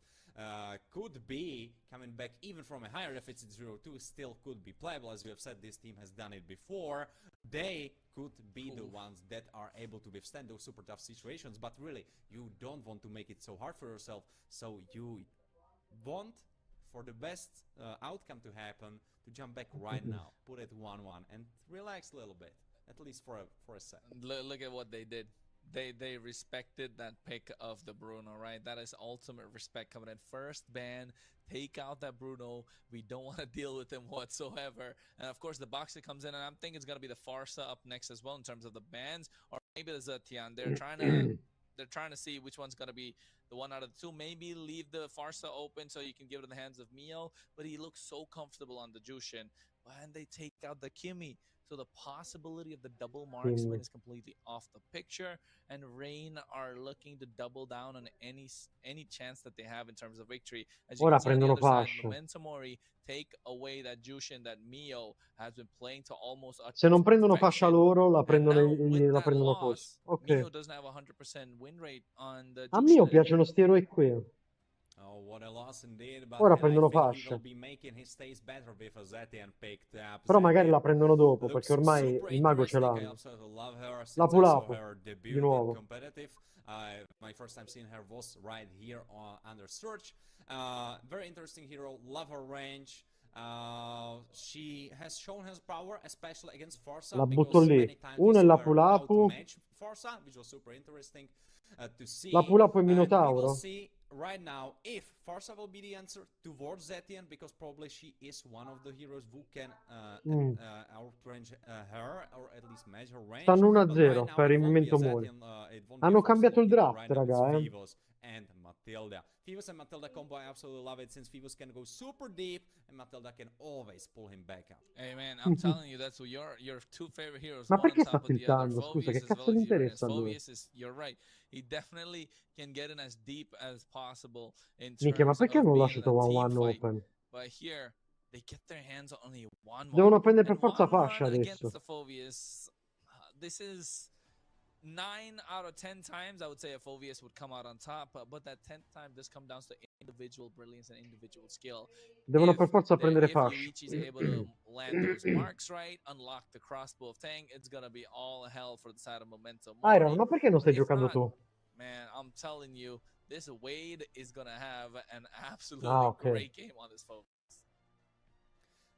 could be coming back even from a higher deficit. 0-2 still could be playable. As we have said, this team has done it before. They could be the ones that are able to withstand those super tough situations, but really, you don't want to make it so hard for yourself, so you want for the best outcome to happen to jump back right now, put it 1-1, and relax a little bit, at least for a second. Look at what they did. They respected that pick of the Bruno, right? That is ultimate respect coming in. First ban, take out that Bruno. We don't want to deal with him whatsoever. And of course, the Boxer comes in, and I'm thinking it's gonna be the Farsa up next as well in terms of the bans, or maybe the Zetian. They're trying to see which one's gonna be the one out of the two. Maybe leave the Farsa open so you can give it in the hands of Mio, but he looks so comfortable on the Jushin. And they take out the Kimi. So the possibility of the double marksman is completely off the picture, and Rain are looking to double down on any chance that they have in terms of victory. As you Ora can see on the prendono other side, fascia. Memento Mori take away that Jushin that Mio has been playing to almost Se non utmost prendono fascia perfection. loro, la And prendono, now with la that prendono così. loss, Ok. Mio doesn't have a 100% win rate on the A Mio Jushin. piacciono sti eroi qui. Oh, what a loss indeed, but Ora I prendono think he fascia. will be making his stays better with a Zetian picked up. Però magari la prendono dopo, Looks perché ormai super il mago ce interesting. I l'hanno. absolutely love her since Lapu I saw Lapu, her di debut in nuovo. competitive. My first time seeing her was right here under Search. Very interesting hero, love her range. She has shown her power, especially against Forza. La butto lì. Uno è Lapu Lapu. Forza, which was super interesting to see. Lapu Lapu e We will Minotauro. see right now if Forza will be the answer towards Zetian, because probably she is one of the heroes who can outrange her, or at least match her range. Stanno But 1-0 right now, per it il won't be a momento Mori. Zetian, it won't be Hanno a Forza cambiato il Loki, draft, right now it's raga, Vivos and Matilda. Vivos and Matilda combo, I absolutely love it, since Vivos can go super deep and Matilda can always pull him back up. Hey man, I'm telling you, that's your two favorite heroes. Ma one on perché sta top of the other. tiltando? Scusa, che Phobius as cazzo well gli as Uranus. interessa a lui? Phobius is, you're right. He definitely can get in as deep as possible in Minchia, ma terms perché of hanno being in lasciato a 1-1 team fight. open? But here, they get their hands on only 1-1. Devono prendere per And forza 1-1 fascia against adesso. the Phoveus. This is 9 out of 10 times I would say a Phoveus would come out on top, but that 10th time does come down to individual brilliance and individual skill. Devono per forza prendere If fascia. Yuichi is able to land those marks right, unlock the crossbow of Tang, it's gonna be all hell for the side of Memento Mori. Iron, ma perché non stai But if giocando not, tu? man, I'm telling you, this Wade is gonna have an absolutely Ah, ok. great game on this Phoveus.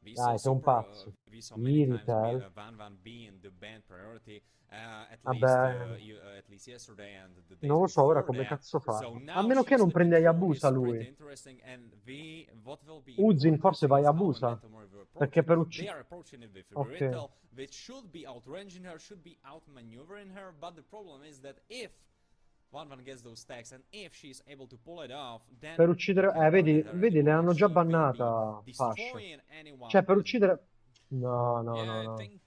We Dai, saw sei un pazzo. we saw many times Iritel. Van being the band priority, Vabbè, at least yesterday and the days non lo so ora before come that. cazzo fa. So A now meno che non she's prende looking Hayabusa forward, it's lui. pretty interesting. And what will be Uzin important forse to see va is how Hayabusa. Momentum will approach Perché it. per They uccidere... are approaching it with Ok. Iritel, which should be outranging her, should be outmaneuvering her, but the problem is that if Van gets those stacks and if she's able to pull it off, then Per you uccidere... can't vedi, target her vedi, le anymore. hanno già She will be bannata fascia. destroying anyone Cioè, per with uccidere... No, no, Yeah, no, I no. think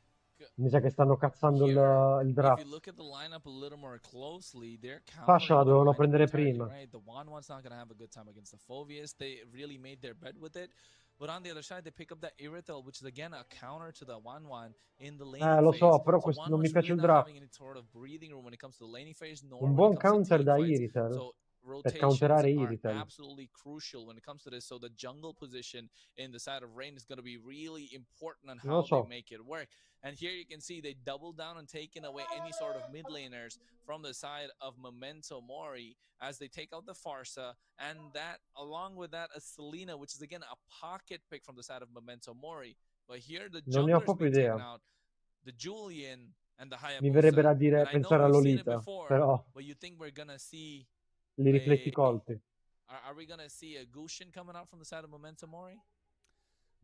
Mi sa che stanno cazzando here, il if draft. you look at the lineup a little more closely, they're Fascia la countering the dovevano lineup prendere entirely, prima. right? The 1-1's not gonna have a good time against the Phoveus. They really made their bed with it. But on the other side, they pick up that Irithel, which is again a counter to the 1-1 in the laning Lo phase. so, però So non mi 1-1's piace really il not draft. having any sort of breathing room when it comes to the laning phase, nor Un when buon it comes to counter team da fights. Iritel So per rotations counterare are Iritel. absolutely crucial when it comes to this. So the jungle position in the side of Rain is going to be really important on Non lo how they so. make it work. And here you can see they double down on taking away any sort of mid laners from the side of Memento Mori as they take out the Farsa, and that along with that a Selena, which is again a pocket pick from the side of Memento Mori. But here the Non ne ho junglers proprio being taken idea. out, the Julian and the Mi verrebbe Hayabusa. da dire And I know pensare a we've seen it Lolita, before, però but you think we're gonna see li rifletti colpi. are we gonna see a Gushin coming out from the side of Memento Mori?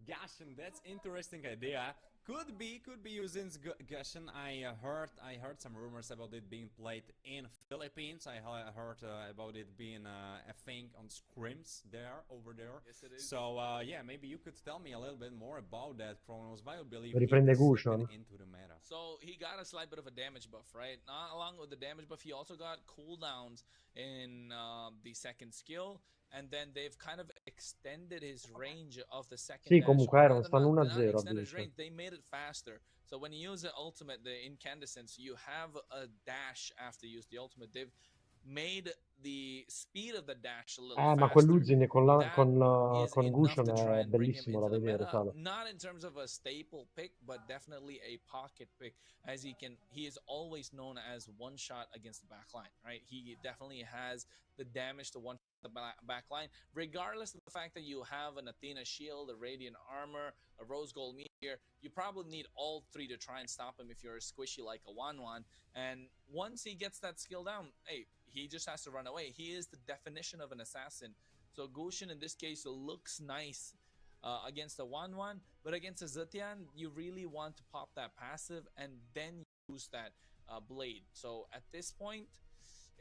Gashin, that's interesting idea. Could be using Gashin. I heard some rumors about it being played in Philippines. I heard about it being a thing on scrims over there. Yes, it is. So yeah, maybe you could tell me a little bit more about that, Chronos. I believe Riprende it is Gushon. slipping into the meta. So he got a slight bit of a damage buff, right? Not along with the damage buff, he also got cooldowns in the second skill, and then they've kind of extended his range of the second Sì, dash. comunque Or Iron rather stanno not 1-0 a extended his vincere. range, they made it faster. So when you use the ultimate, the incandescence, you have a dash after you use the ultimate. They've made the speed of the dash a little Ma faster. quell'Uzin con That is con enough Gushon to try è and bring him bellissimo da into the vedere, meta. Salo. Not in terms of a staple pick, but definitely a pocket pick, as he is always known as one shot against the back line, right? He definitely has the damage to one the back line, regardless of the fact that you have an Athena shield, a Radiant armor, a Rose Gold meteor. You probably need all three to try and stop him if you're a squishy like a 1-1. And once he gets that skill down, hey, he just has to run away. He is the definition of an assassin. So Gushin in this case looks nice against a 1-1, but against a Zetian, you really want to pop that passive and then use that blade. So at this point,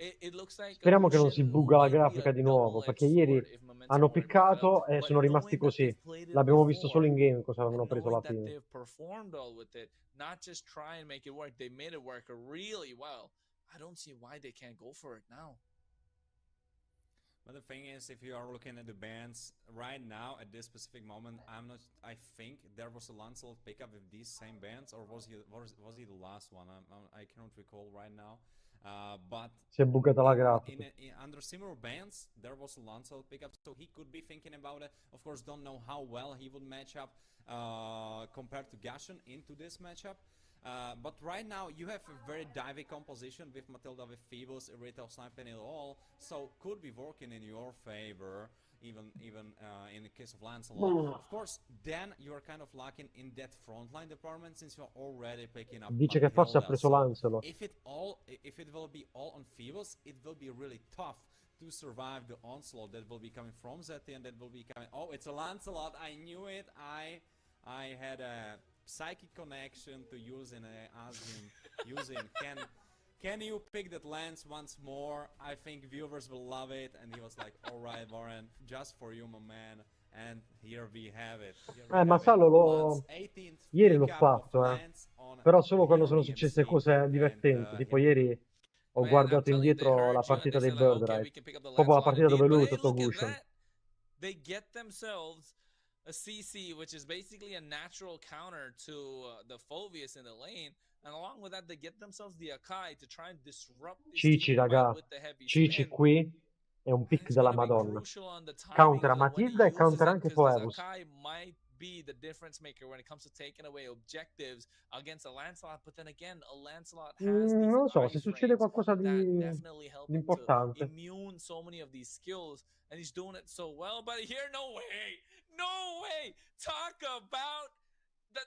it looks like Speriamo che non si bugga la grafica di nuovo, perché ieri hanno piccato e sono rimasti così. L'abbiamo visto solo in game cosa avevano preso alla fine. They've performed all with it, not just try and make it work. They made it work really well. I don't see why they can't go for it now. But the thing is, if you are looking at the bands right now at this specific moment, I think there was a Lancelot pickup with these same bands, or was he the last one? I cannot recall right now. But si è buggata la grafica. Under similar bands, there was a Lancelot pickup, so he could be thinking about it. Of course, don't know how well he would match up compared to Gashin into this matchup. But right now you have a very divey composition with Matilda, with Phoebus, Irithel sniping it all, so could be working in your favor, even in the case of Lancelot. Of course, then you are kind of lacking in that frontline department since you are already picking up Dice Matilda. che forse ha preso Lancelot. If it will be all on Phoebus, it will be really tough to survive the onslaught that will be coming from Zeti, and that will be coming. Oh, it's a Lancelot! I knew it. I had a psychic connection to using. Asked him, using. Can you pick that lance once more? I think viewers will love it. And he was like, all right, Warren, just for you, my man. And here we have it. Ma Salo ieri l'ho fatto, però solo quando sono successe cose divertenti. Tipo ieri ho guardato indietro la partita dei Bird Right, proprio la partita dove lui è stato Gushan. They get themselves a CC, which is basically a natural counter to the Phoveus in the lane. And along with that, they get themselves the Akai to try and disrupt this Cici, team fight raga. with the heavy Cici spin. qui è un And pick it's della going to be Madonna. crucial on the timing Countera of when he Matilda e uses countera it, anche because this Foevus. Akai might be the difference maker when it comes to taking away objectives against a Lancelot. But then again, a Lancelot has these Non lo so, se ice succede raids qualcosa that definitely help di him to importante. immune so many of these skills, and he's doing it so well. But here, no way.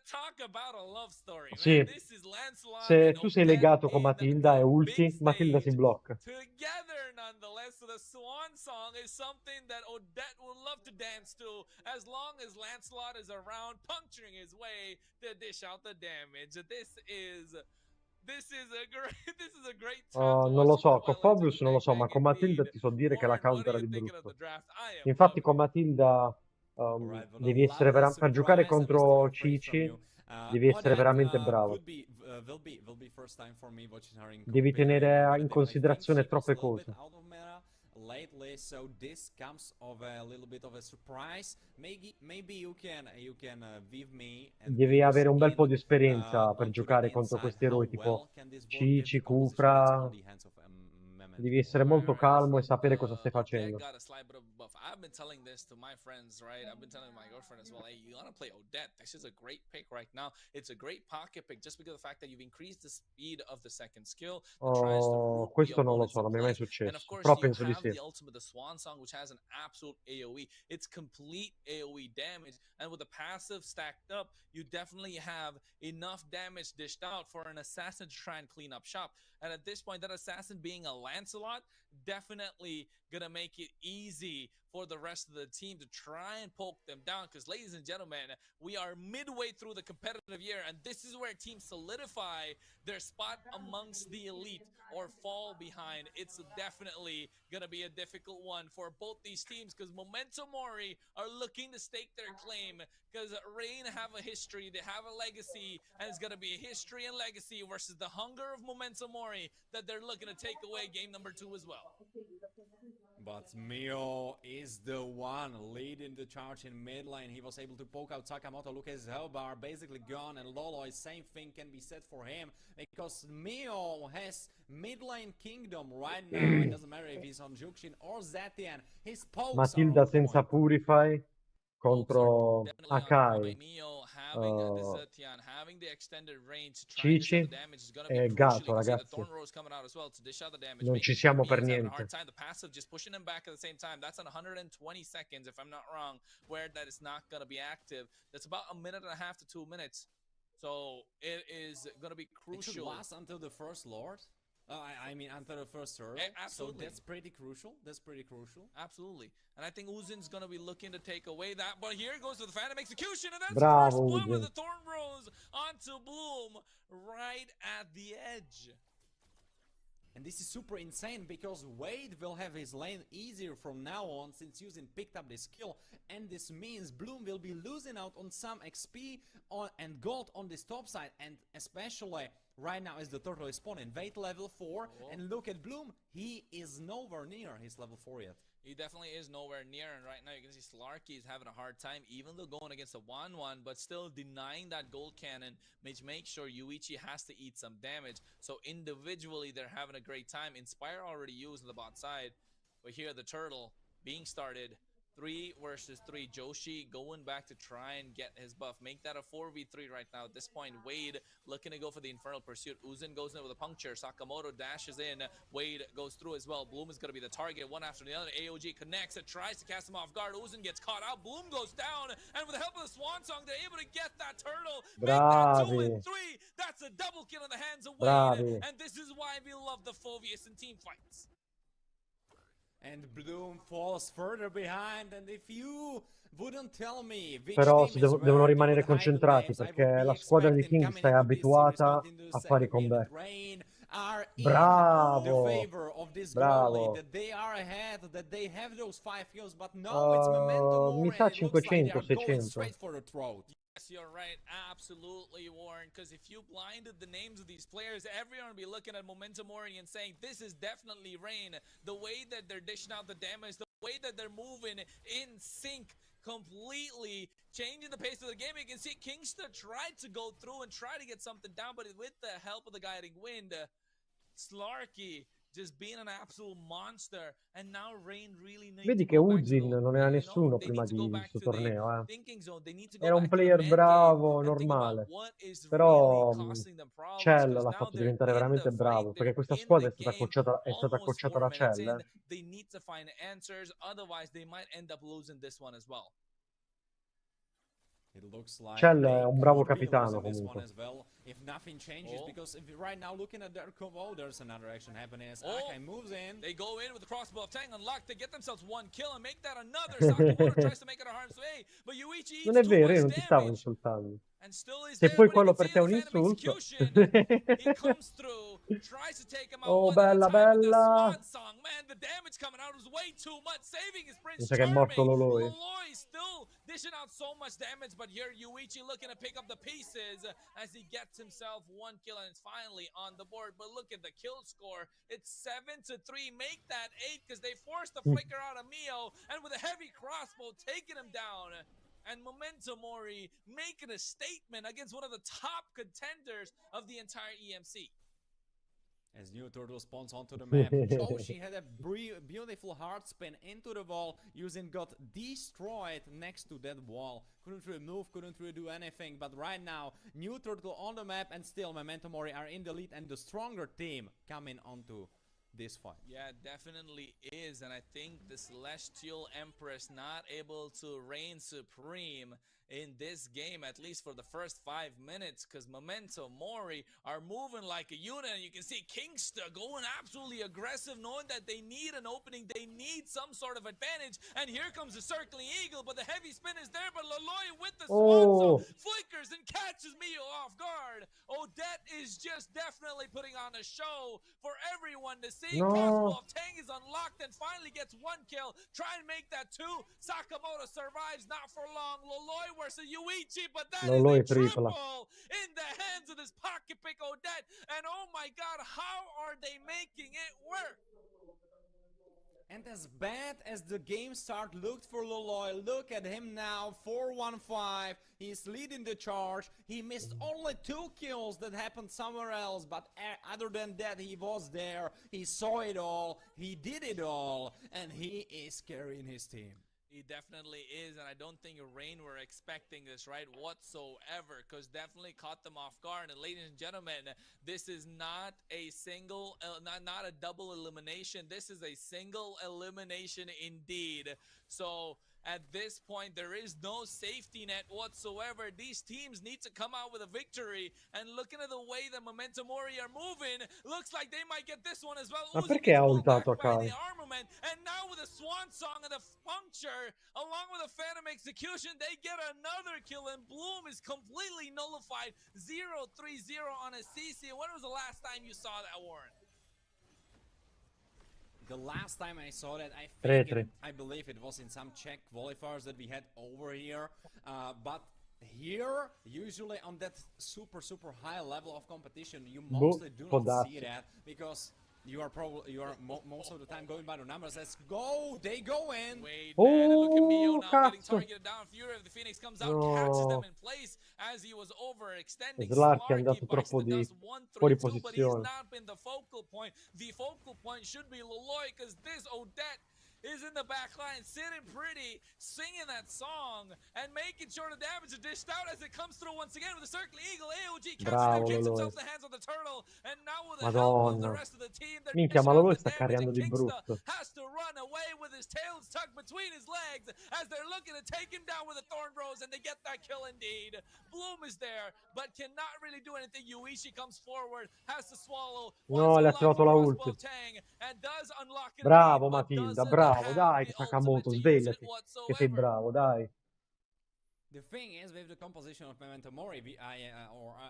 Talk about a love story, man. Sì, This is Lancelot se and tu sei Odette legato con in Matilda e the big ulti, Matilda si stage blocca. together, nonetheless. So the swan song is something that Odette would love to dance to, as long as Lancelot is around, puncturing his way to dish out the damage. This is a great time to Non lo watch so, con Twilight Fovius non lo Architect so, ma con Matilda indeed. ti so dire che la Warren, what are countera you di thinking of the brutto. draft? I am Infatti loving con it. Matilda Alright, what a devi essere lovely per giocare surprise and a story contro of praise from Cici, you. devi essere Odette veramente bravo. will be first time for me watching her in Devi tenere in competitive. I think considerazione she was troppe a little bit cose. out of meta lately, so this comes of a little bit of a surprise. Maybe you can with me and Devi give us avere un bel po' in di esperienza per onto the giocare contro inside questi how eroi tipo well can this work if Cici, the composition is Kufra. on the hands of Memento. Devi essere molto calmo e sapere cosa stai Odette facendo. got a slight bit of a buff. I've been telling this to my friends, right? I've been telling my girlfriend as well. Hey, you gotta play Odette. This is a great pick right now. It's a great pocket pick just because of the fact that you've increased the speed of the second skill that tries to root the Questo non lo opponents so, in non mi è mai place. And of successo. course, Però you penso di have sì. the ultimate, the Swan Song, which has an absolute AoE. It's complete AoE damage, and with the passive stacked up, you definitely have enough damage dished out for an assassin to try and clean up shop. And at this point, that assassin being a Lancelot, definitely gonna make it easy for the rest of the team to try and poke them down. Because, ladies and gentlemen, we are midway through the competitive year, and this is where teams solidify their spot amongst the elite or fall behind. It's definitely gonna be a difficult one for both these teams, because Memento Mori are looking to stake their claim, because Rain have a history, they have a legacy, and it's gonna be a history and legacy versus the hunger of Memento Mori that they're looking to take away game number 2 as well. But Mio is the one leading the charge in mid lane. He was able to poke out Sakamoto. Look at his health bar basically gone, and Lolo, same thing can be said for him, because Mio has mid lane kingdom right now. It doesn't matter if he's on Jukshin or Zetian. His pokes Matilda are on senza point. Purify contro Definitely on Akai, point. Mio having the Zetian, having the extended range to try and dish out Cici the damage is going to be e crucial. Gato, You can see the ragazzi. Thorn Rose coming out as well to dish out the damage. Non ci Making sure siamo per Mio's having a niente. hard time. The passive just pushing him back at the same time. That's on 120 seconds, if I'm not wrong, where that is not going to be active. That's about a minute and a half to 2 minutes. So it is going to be crucial. It should last until the first Lord. I mean, until the first turtle. Absolutely. So that's pretty crucial. Absolutely. And I think Uzin's going to be looking to take away that. But here goes to the Phantom Execution. And that's Bravo, first blood with Uzin. the Thorn Rose onto Bloom right at the edge. And this is super insane, because Wade will have his lane easier from now on, since Yuzin picked up this skill, and this means Bloom will be losing out on some XP and gold on this top side, and especially right now as the turtle is spawning. Wade level 4, and look at Bloom, he is nowhere near his level 4 yet. He definitely is nowhere near, and right now you can see Slarky is having a hard time, even though going against a 1-1, but still denying that gold cannon, which makes sure Yuichi has to eat some damage. So individually, they're having a great time. Inspire already used on the bot side, but here the turtle being started. 3 versus 3. Joshi going back to try and get his buff. Make that a 4v3 right now. At this point, Wade looking to go for the Infernal Pursuit. Uzin goes in with a puncture. Sakamoto dashes in. Wade goes through as well. Bloom is going to be the target. One after the other. AOG connects. It tries to cast him off guard. Uzin gets caught out. Bloom goes down. And with the help of the Swan Song, they're able to get that turtle. Make that 2 and 3. That's a double kill in the hands of Wade. Bravi. And this is why we love the Phoveus in team fights. And Bloom falls further behind, and if you wouldn't tell me which Però team is devono where rimanere they would hide the concentrati, names, I would perché be la squadra di expecting Kingsta coming è into this series, abituata not into the a fare i second minute. comeback. Rain are in the Bravo! favor of this Bravo! goalie, that they are ahead, that they have those 5 kills, but no, it's Memento Mi Mori, sa and it looks like they 500, are going 600. straight for the throat. Yes, you're right. Absolutely, Warren. Because if you blinded the names of these players, everyone would be looking at Momentum Mori and saying, this is definitely Rain. The way that they're dishing out the damage, the way that they're moving in sync completely changing the pace of the game. You can see Kingster tried to go through and try to get something down, but with the help of the guiding wind, Slarky just being an absolute monster, and now Rain really need Vedi to che go back to Uzin non era you know, nessuno they prima need to go di back sto to the torneo, eh. thinking zone. They need to go Era un back to the player man cave bravo, and think about normale. what is really Però causing them problems, Cell because l'ha now fatto they're diventare in the veramente fight, bravo, perché they're questa in squadra the game, è stata almost coachata 4 da minutes Cell, in. eh. They need to find answers, otherwise they might end up losing this one as well. It looks like Cell they è un bravo could be capitano losing this one comunque. as well if nothing changes. Because if right now looking at their combo, there's another action happening as Akai moves in. They go in with the crossbow of Tang unlocked. They get themselves one kill and make that another. Sakamoto tries to make it a harm's way, but Yuichi Non eats è too vero, io much non ti stavo damage. insultando. And still is Se there, poi but you quello can per see te è the un Phantom insulto. Execution. He comes through, tries to take him out Oh, one at a bella, time with the bella. swan song. Man, the damage coming out was way too much, saving his Mi Prince sa che è morto Charming. Loloi. Loloi still dishing out so much damage, but here Yuichi looking to pick up the pieces as he gets himself one kill and it's finally on the board. But look at the kill score. It's 7-3. Make that 8 because they forced the flicker out of Mio, and with a heavy crossbow taking him down. And Memento Mori making a statement against one of the top contenders of the entire EMC. As New Turtle spawns onto the map, Joshi had a beautiful hard spin into the wall. Yusin got destroyed next to that wall. Couldn't really move, couldn't really do anything. But right now, New Turtle on the map and still Memento Mori are in the lead and the stronger team coming onto this fight. Yeah, definitely is. And I think the Celestial Empress not able to reign supreme in this game, at least for the first 5 minutes, because Memento Mori are moving like a unit. And you can see Kingster going absolutely aggressive, knowing that they need an opening, they need some sort of advantage. And here comes the Circling Eagle, but the heavy spin is there, but Loloi with the swan song flickers and catches Mio off guard. Odette is just definitely putting on a show for everyone to see. Crossbow of Tang is unlocked and finally gets one kill. Try and make that 2. Sakamoto survives not for long. Loloi versus Yuichi, but that is a triple in the hands of this pocket pick Odette. And oh my god, how are they making it work? And as bad as the game start looked for Loloi, look at him now, 4-1-5. He's leading the charge. He missed only 2 kills that happened somewhere else, but other than that, he was there. He saw it all, he did it all, and he is carrying his team. He definitely is, and I don't think Rain were expecting this, right, whatsoever, because definitely caught them off guard. And ladies and gentlemen, this is not a single, not a double elimination. This is a single elimination indeed. So at this point, there is no safety net whatsoever. These teams need to come out with a victory. And looking at the way that Memento Mori are moving, looks like they might get this one as well. Ma perché ha ultato a Kai? The armament, and now with a swan song and a puncture, along with a Phantom Execution, they get another kill, and Bloom is completely nullified. 0-3-0 on a CC. When was the last time you saw that, Warren? The last time I saw that, I believe it was in some Czech qualifiers that we had over here. But here, usually on that super high level of competition, you mostly do not see that because you are most of the time going by the numbers. Let's go! They go in! Wait, man, and look at Mio now getting targeted down. Fury of the Phoenix comes out, catches them in place as he was overextending. Slarky è andato troppo fuori but he's posizione. not been the focal point. The focal point should be Loloi, because this Odette is in the back line, sitting pretty, singing that song, and making sure the damage is dished out as it comes through once again with the Circling Eagle. AOG catches him, gets himself in the hands of the turtle, and now with the help of the rest of the team, they're minchia, ma Loloi sta carriando di brutto. has to run away with his tail tucked between his legs as they're looking to take him down with a Thorn Rose, and they get that kill indeed. Bloom is there, but cannot really do anything. Yuichi comes forward, has to swallow. No, le ha attivato la ult. Bravo Matilda, bravo, dai Sakamoto, svegliati, che sei bravo, dai. The thing is, with the composition of Memento Mori,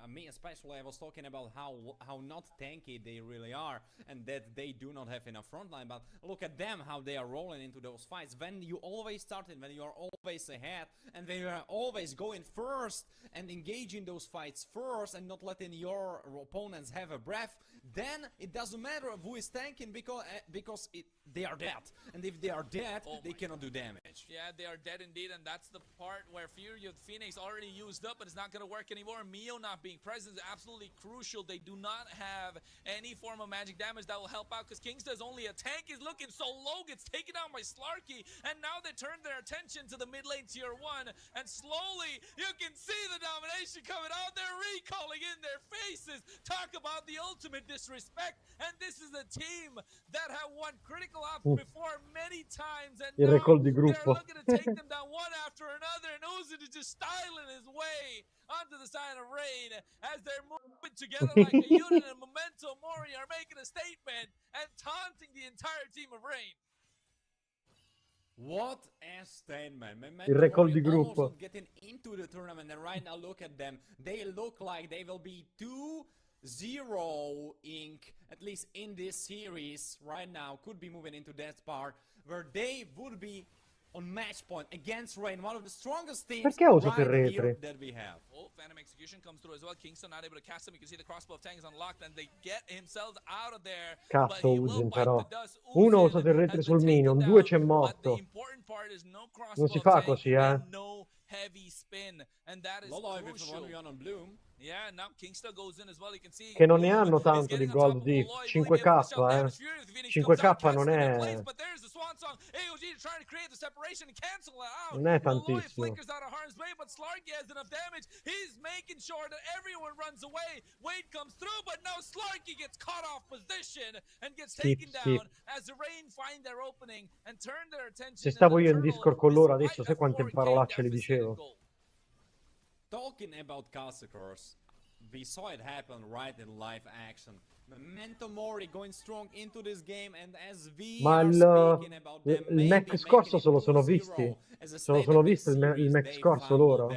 me especially, I was talking about how not tanky they really are, and that they do not have enough frontline. But look at them, how they are rolling into those fights. When you always started, when you are always ahead, and when you are always going first and engaging those fights first, and not letting your opponents have a breath, then it doesn't matter who is tanking because they are dead, and if they are dead, they cannot do damage. Yeah, they are dead indeed, and that's the part where Fury Fury of Phoenix already used up, but it's not going to work anymore. Mio not being present is absolutely crucial. They do not have any form of magic damage that will help out because Kingsta is only a tank. He's looking so low, gets taken down by Slarky, and now they turn their attention to the mid lane tier 1, and slowly you can see the domination coming out. They're recalling in their faces. Talk about the ultimate disrespect, and this is a team that have won critical ops before many times, and Il now recall di they're gruppo. looking to take them down one after another, and Uzin is just styling his way onto the side of Rain as they're moving together like a unit, and Memento Mori are making a statement and taunting the entire team of Rain. What a statement. Il recall di almost gruppo. not getting into the tournament, and right now look at them. They look like they will be 2-0ing, at least in this series right now. Could be moving into that part where they would be on match point against Rain, one of the strongest teams Perché ha usato il right here retre? that we have. Oh, Phantom Execution comes through as well. Kingston not able to cast him. You can see the crossbow of Tang is unlocked, and they get himself out of there. But Cazzo he will Uzin bite però. the dust. Uno ha Uzin usato il retre has sul been taken minion, down, due c'è but the morto. important part is no Non si crossbow fa of Tang così, and no heavy spin, and that is Lolo if it's crucial. 1v1 on Bloom. Yeah, now Kingsta goes in as well. You can see Che non ne Bloom hanno is tanto di getting on top gold of diff. Loloy. Will he be 5k, able to shut damage? Fury with Phoenix comes 5k out, non catches him in place, è... but there's the swan song. AOG trying to create the separation and cancel it out. Non è Loloy tantissimo. flickers out of harm's way, but Slarky has enough damage. He's making sure that everyone runs away. Wade comes through, but now Slarky gets caught off position and gets taken down as the Rain find their opening and turn their attention. Se stavo io in Discord con loro adesso, sai quante parolacce le dicevo? Talking about Cassacres, we saw it happen right in live action. Memento Mori going strong into this game, and as we Ma are il speaking about them, il match scorso se lo sono visti? Se lo sono visto il match scorso loro?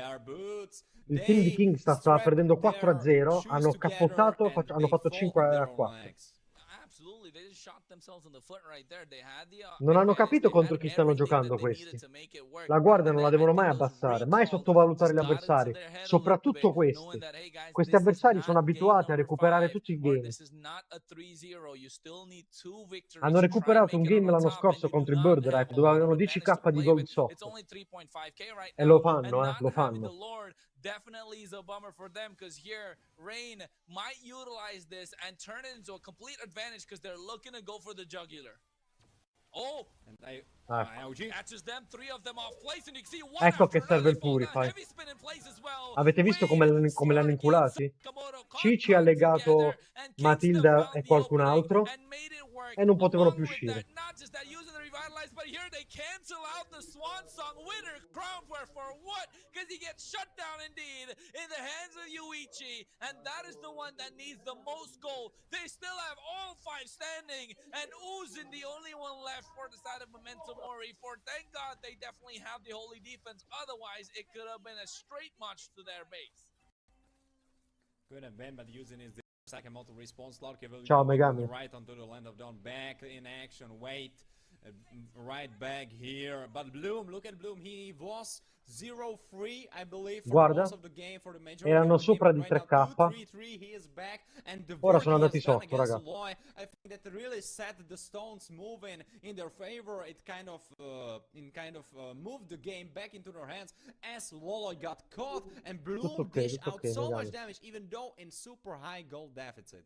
Il team di Kingston stava perdendo 4-0, hanno cappottato, hanno fatto 5-4. Absolutely, they just shot themselves in the foot right there. They had the Non hanno advantage, capito they contro had chi stanno everything giocando that they needed questi. to make it work. La guardia non la And then devono I mai think those abbassare, mai recalls sottovalutare gli just got into avversari, their head a soprattutto little bit, questi. knowing that, hey guys, Questi this is avversari not sono game abituati a number recuperare 5, tutti i or game. this is not a 3-0. You still need 2 victories Hanno to try and recuperato un make it game over l'anno top, and scorso you do contro i not Bird have Right, a dove lot of avevano advantage 10k to di play gold with. sotto. It's only 3.5k right E lo now, and fanno, not lo having fanno. the Lord definitely is a bummer for them, because here Rain might utilize this and turn it into a complete advantage because they're looking to go for the jugular. Oh, And I Ecco. catches them, 3 of them off place, and you can see one Ecco che after serve another il they fall down. Purify. Heavy spin in place as well. Avete visto come Wade, l'hanno Slarky, inculati? Sakamoto caught Cici ha both legato together, and Kingston Matilda found e the qualcun opening altro and made it work. e non potevano Along più with uscire. that, not just that, using the revitalize, but here they cancel out the Swan Song winner crown for what? Because he gets shut down indeed in the hands of Yuichi, and that is the one that needs the most gold. They still have all 5 standing, and Uzin the only one left for the side of Memento Mori. For thank God they definitely have the holy defense. Otherwise, it could have been a straight march to their base. Could have been, but using his Sakamoto response, Larky will Ciao, be Megami. right onto the land of dawn. Back in action, wait. Right back here, but Bloom, look at Bloom, he was 0-3 I believe for Guarda, most of the game, for the majority erano of the game, sopra but di right now 3k. 2-3-3, he is back, and the Ora work sono he andati has done sotto, against raga. Loy, I think that really set the stones moving in their favor. It kind of moved the game back into their hands as Lolo got caught, and Bloom dished out so much damage, even though in super high gold deficit.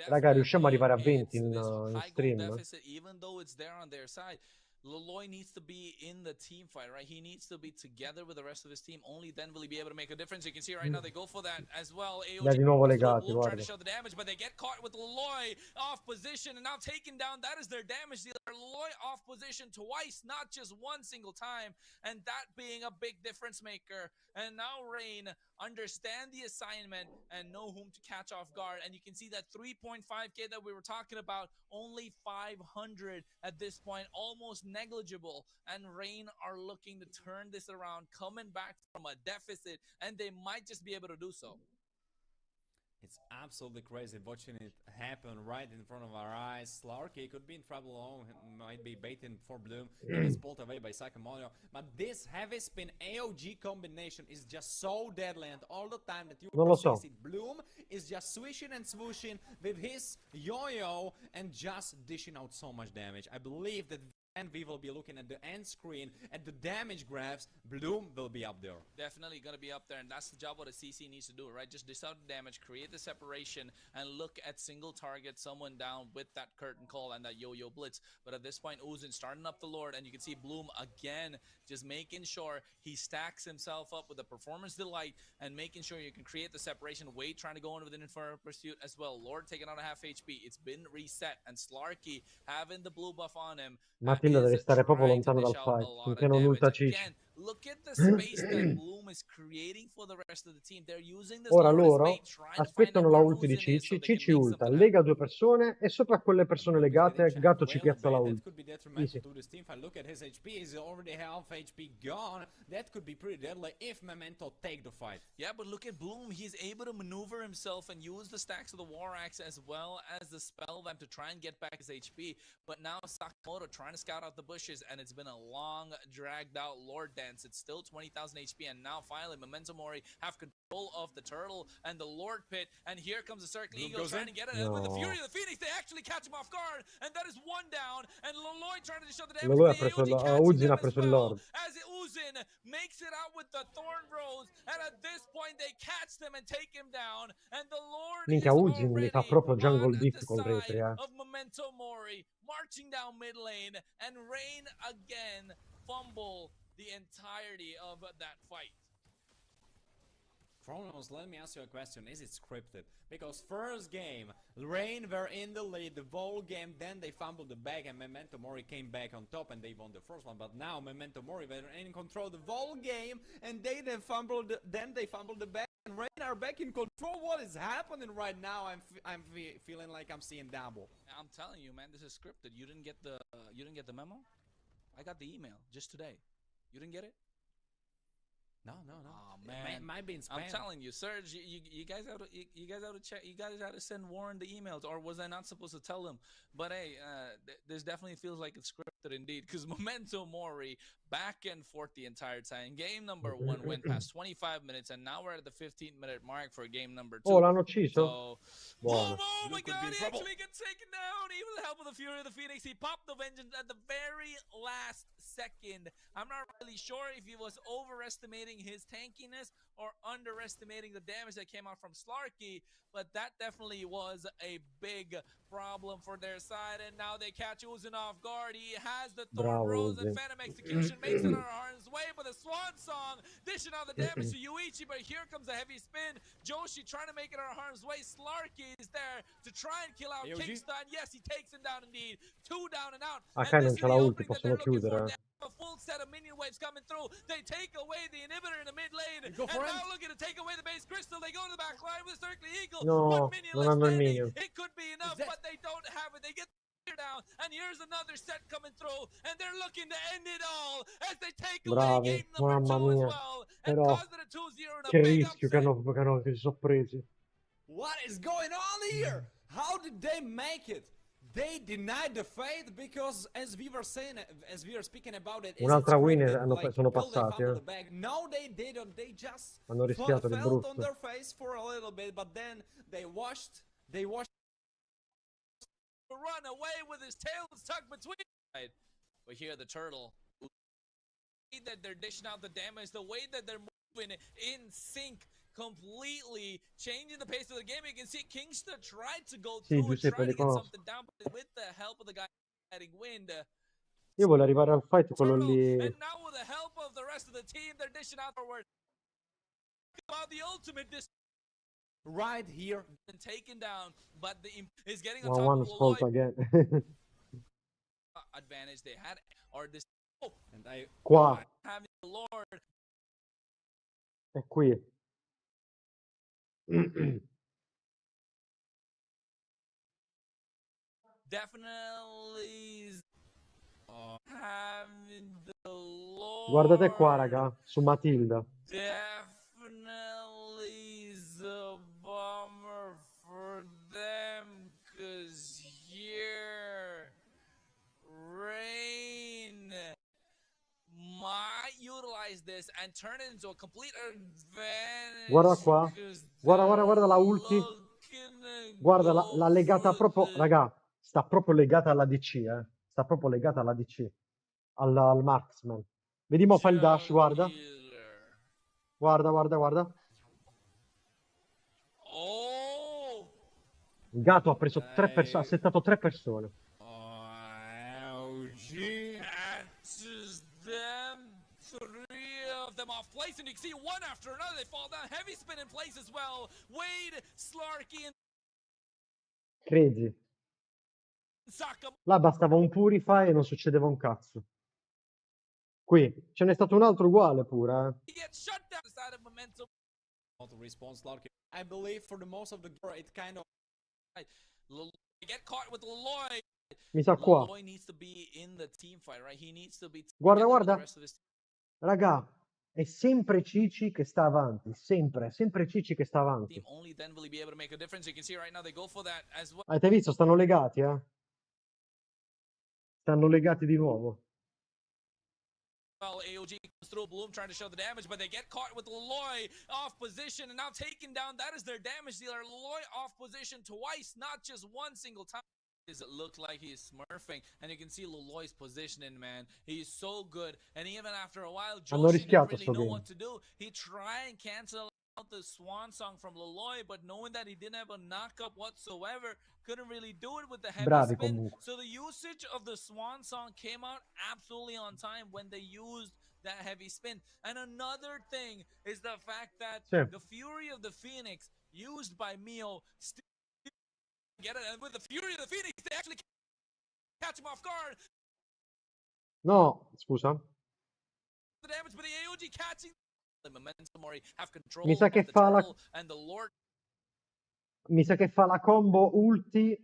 Raga, riusciamo ad arrivare a 20 in high stream? goal deficit, even though it's there on their side. Loloy needs to be in the team fight, right? He needs to be together with the rest of his team. Only then will he be able to make a difference. You can see right now they go for that as well. Li ha di nuovo legati, Bloom trying guarda. to show the damage, but they get caught with Loloy off position and now taken down. That is their damage dealer. Loloy off position twice, not just one single time, and that being a big difference maker. And now Rain understand the assignment and know whom to catch off guard. And you can see that 3.5k that we were talking about, only 500 at this point, almost negligible. And Rain are looking to turn this around, coming back from a deficit, and they might just be able to do so. It's absolutely crazy watching it happen right in front of our eyes. Slarky could be in trouble alone, might be baiting for Bloom. He gets pulled away by Sakamoto. But this heavy spin AOG combination is just so deadly, and all the time that you Non lo so. see Bloom is just swishing and swooshing with his yo-yo and just dishing out so much damage. I believe that and we will be looking at the end screen, at the damage graphs, Bloom will be up there. Definitely going to be up there, and that's the job what a CC needs to do, right? Just dish out the damage, create the separation, and look at single target someone down with that curtain call and that yo-yo blitz. But at this point, Uzin starting up the Lord, and you can see Bloom again just making sure he stacks himself up with a performance delight and making sure you can create the separation. Wade trying to go in with an Inferno Pursuit as well. Lord taking on a half HP. It's been reset, and Slarky having the blue buff on him. Matilda deve stare proprio lontano dal fight, finché non ulta Cici. Again, look at the space that Bloom is creating for the rest of the team. They're using this Ora Lord as loro bait, trying to find aspettano out la where ulti di Uzin is so Cici, they can Cici make ulta, something lega happen. due persone e sopra quelle persone legate Gatto ci piazza la That ulti. could be detrimental Easy. to this team fight. Look at his HP, he's already half HP gone. That could be pretty deadly if Memento take the fight. Yeah, but look at Bloom. He's able to maneuver himself and use the stacks of the War Axe as well as the Spell Vamp to try and get back his HP. But now Sakamoto trying to scout out the bushes, and it's been a long, dragged out Lord dance. It's still 20,000 HP, and now finally Memento Mori have control of the Turtle and the Lord Pit. And here comes the Circle Eagle trying to get it. And with the Fury of the Phoenix, they actually catch him off guard. And that is one down. And Loloy trying to show the damage. Loloy ha preso Uzin ha preso il Lord. As Uzin makes it out with the Thorn Rose, and at this point they catch them and take him down, and the Lord Minchia, is Uzin li fa already proprio jungle on diff the col retri, side of Memento Mori, marching down mid lane, and Rain again fumble the entirety of that fight. Chronos, let me ask you a question. Is it scripted? Because first game, Rain were in the lead the whole game, then they fumbled the bag and Memento Mori came back on top and they won the first one. But now Memento Mori were in control the whole game and they then fumbled the bag and Rain are back in control. What is happening right now? I'm feeling like I'm seeing double. I'm telling you, man, this is scripted. You didn't get the memo? I got the email just today. You didn't get it? No. Oh man, It might be in spam. I'm telling you, Serge, you guys have to check. You guys have to send Warren the emails, or was I not supposed to tell him? But hey, this definitely feels like it's scripted indeed, because Memento Mori back and forth the entire time. Game number 1 went past 25 minutes, and now we're at the 15-minute mark for game number 2. Oh, l'hanno ucciso? So, Buono. oh my God, he actually gets taken down. Even with the help of the Fury of the Phoenix, he popped the Vengeance at the very last second. I'm not really sure if he was overestimating his tankiness or underestimating the damage that came out from Slarky, but that definitely was a big problem for their side. And now they catch Uzin off guard. He has the Thorn Rose and Phantom Execution, makes it on harm's way, but the Swan Song dishing out the damage to Yuichi. But here comes a heavy spin. Joshi trying to make it on harm's way. Slarky is there to try and kill out Kingston. Yes, he takes him down indeed. 2 down and out. Akai non this c'ha is la the ulti, opening that possono they're looking for. chiudere. A full set of minion waves coming through. They take away the inhibitor in the mid lane, and now looking to take away the base crystal. They go to the back line with Circle Eagle. No, 1 minion non left hanno il standing. minion. It could be enough, but they don't have it. They get down, and here's another set coming through, and they're looking to end it all as they take away Bravi, game number 2 mamma as mia. well, and Però cause it a 2-0 and a che big rischio che upset. che si sono presi. What is going on here? How did they make it? They denied the fate because, as we were saying, as we were speaking about it, Un'altra win sono will they passati. fumble the bag? No, they didn't. They just Hanno rischiato di felt on brutto. their face for a little bit, but then they washed. Run away with his tail tucked between. But here the Turtle, the way that they're dishing out the damage, the way that they're moving in sync, completely changing the pace of the game. You can see Kingston tried to go through and try to get something down, but with the help of the guy adding wind. Io voglio arrivare al fight quello lì. And now with the help of the rest of the team, they're dishing out forward. About the ultimate right here and taken down, but the is getting on One top of fault Loloy. again. Advantage they had, or this. Oh, and I Qua. having the Lord. È qui. Definitely having the Lord. Guardate qua, raga, su Matilda. Definitely is a bummer for them, cause here Rain might utilize this and turn it into a complete advantage. Guarda qua. Guarda la ulti. Guarda, l'ha legata proprio, raga, sta proprio legata alla DC, Sta proprio legata alla DC. al marksman. Vedi mo fa il dash, guarda. Jugular. Guarda, guarda, guarda. Oh! Il gatto ha preso ha settato 3 persone. OG. Catches them. 3 of them off place, and you can see one after another. They fall down. Heavy spin in place as well. Wade, Slarky, and Crazy. Saka. Là bastava un purify e non succedeva un cazzo. Qui ce n'è stato un altro uguale pure, He gets shut down. Side of momentum. Auto response Larky. I believe for the most of the game, it kind of Get caught with Leloy. Mi sa qua. Leloy needs to be in the team fight, right? He needs to be Guarda, together with the guarda. rest of his team. Raga, è sempre Cici che sta avanti. Sempre Cici che sta avanti. Only then will he be able to make a difference. You can see right now they go for that as well. Avete visto? Stanno legati, eh? Stanno legati di nuovo. Well, AOG comes through, Bloom trying to show the damage, but they get caught with Leloy off position and now taken down. That is their damage dealer. Leloy off position twice, not just one single time. Does it look like he's smurfing? And you can see Leloy's positioning, man. He's so good. And even after a while, Hanno Joshi didn't rischiato really sto know game. what to do. He tried and cancel out the swan song from Leloy, but knowing that he didn't have a knockup whatsoever, couldn't really do it with the heavy Bravi spin. comunque. So the usage of the swan song came out absolutely on time when they used that heavy spin. And another thing is the fact that Sì. the Fury of the Phoenix used by Mio still get it, and with the Fury of the Phoenix they actually catch him off guard. No, scusa. The damage, but the AOG catching the momentum or have control Mi sa of che the fa la turtle and the Lord. Mi sa che fa la combo ulti.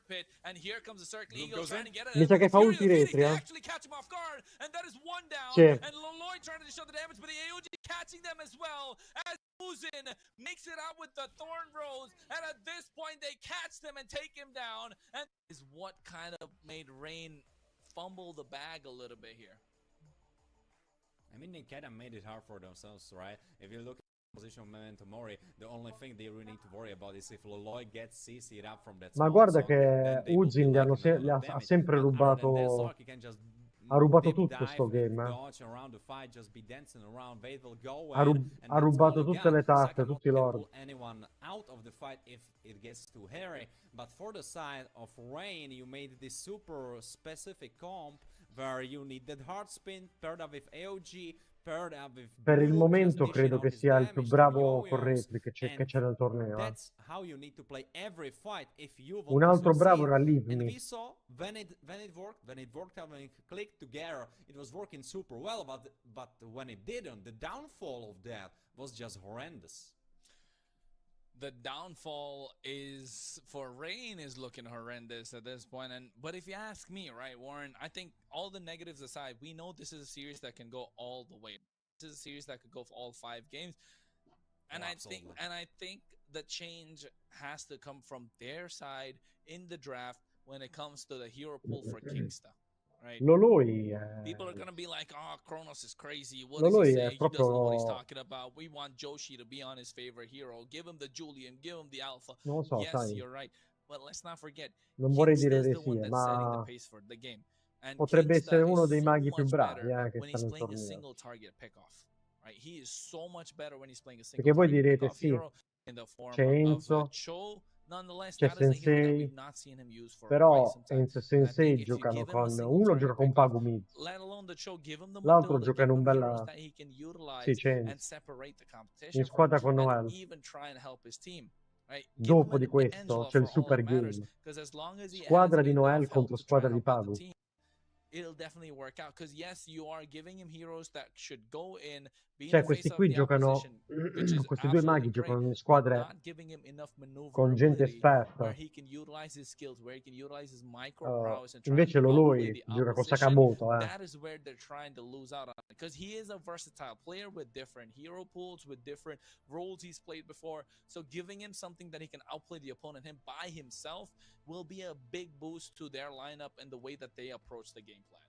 Pit, and here comes the Circle Eagle trying to get it. Mi And sa with che the fa Fury of ulti the Phoenix, retri, they eh. actually catch him off guard, and that is one down. Sì. And Leloy trying to show the damage, but the AOG catching them as well. As Uzin makes it out with the Thorn Rose, and at this point they catch them and take him down. And is what kind of made Rain fumble the bag a little bit here. I mean, they kind of made it hard for themselves, right? If you look at the position of Memento Mori, the only thing they really need to worry about is if Leloy gets CC'd up from that Ma small guarda zone, che then they will be Uzin like in a gli lot ha, of ha damage. sempre But other than that, rubato. Slarky can just Ha rubato dip tutto dive sto game, and eh. dodge around the fight, just be dancing around. Vade will go Ha, in, rub- and ha that's all rubato you tutte got. le tappe, Saka tutti i can lord. pull anyone out of the fight if it gets too hairy. But for the side of Rain, you made this super specific comp where you need that hard spin paired up with AOG, paired up with Per il Blue, momento just credo dishing che out his sia il più damage bravo to con yo-yos, repli che and c'è nel torneo. that's how you need to play every fight if you want Un to altro bravo succeed. era Leave And Me. we saw when it worked out, when it clicked together, it was working super well. But when it didn't, the downfall of that was just horrendous. The downfall is for Rain is looking horrendous at this point. But if you ask me, right, Warren, I think all the negatives aside, we know this is a series that can go all the way. This is a series that could go for all 5 games. And I think the change has to come from their side in the draft when it comes to the hero pool for Kingsta. Right? Loloi People are gonna be like, "Oh, Kronos is crazy. What is Loloi he è saying? He doesn't know what he's proprio. talking about. We want Joshi to be on his favorite hero. Give him the Julian. Give him the Alpha." Non lo so, Yes, sai. you're right. But let's not forget, Non vorrei Kingsta dire is the one eresie, that's setting the ma pace for the game. And potrebbe essere Kingsta uno is dei so maghi più much bravi better che when sta he's nel playing a torneo. single target pickoff. Right? He is so much better when he's playing a single Perché voi target direte pickoff sì, hero in the form c'è of Enzo, Cho. Nonetheless, c'è that is a hero that Sensei, we've not seen him use for quite però some time. Enzo e And I Sensei think if you giocano give him a con. single Uno gioca target con pickoff, Pagu Mid, let alone the Cho, give him the l'altro Matilda, gioca in give un him heroes bella. that he can Sì, utilize c'è and Enzo. separate the In competition from, squadra con and Noel. even try and help his team. Right? Give him Dopo an di questo Angela c'è il for all that super matters, game. because as long as he has Squadra di enough Noel help contro to try squadra and di help out the Pagu. team, it'll definitely work out. Because yes, you are giving him heroes that should go in, be in Cioè, the questi face of qui the giocano. opposition, which is Questi due maghi absolutely great, giocano in but squadre not giving him enough con gente maneuverability where esperta. he can utilize his skills, where he can utilize his micro prowess and try and Invece outplay Loloi the gioca con opposition. Sakamoto, That is where they're trying to lose out on, because he is a versatile player with different hero pools, with different roles he's played before. So giving him something that he can outplay the opponent him by himself will be a big boost to their lineup and the way that they approach the game plan.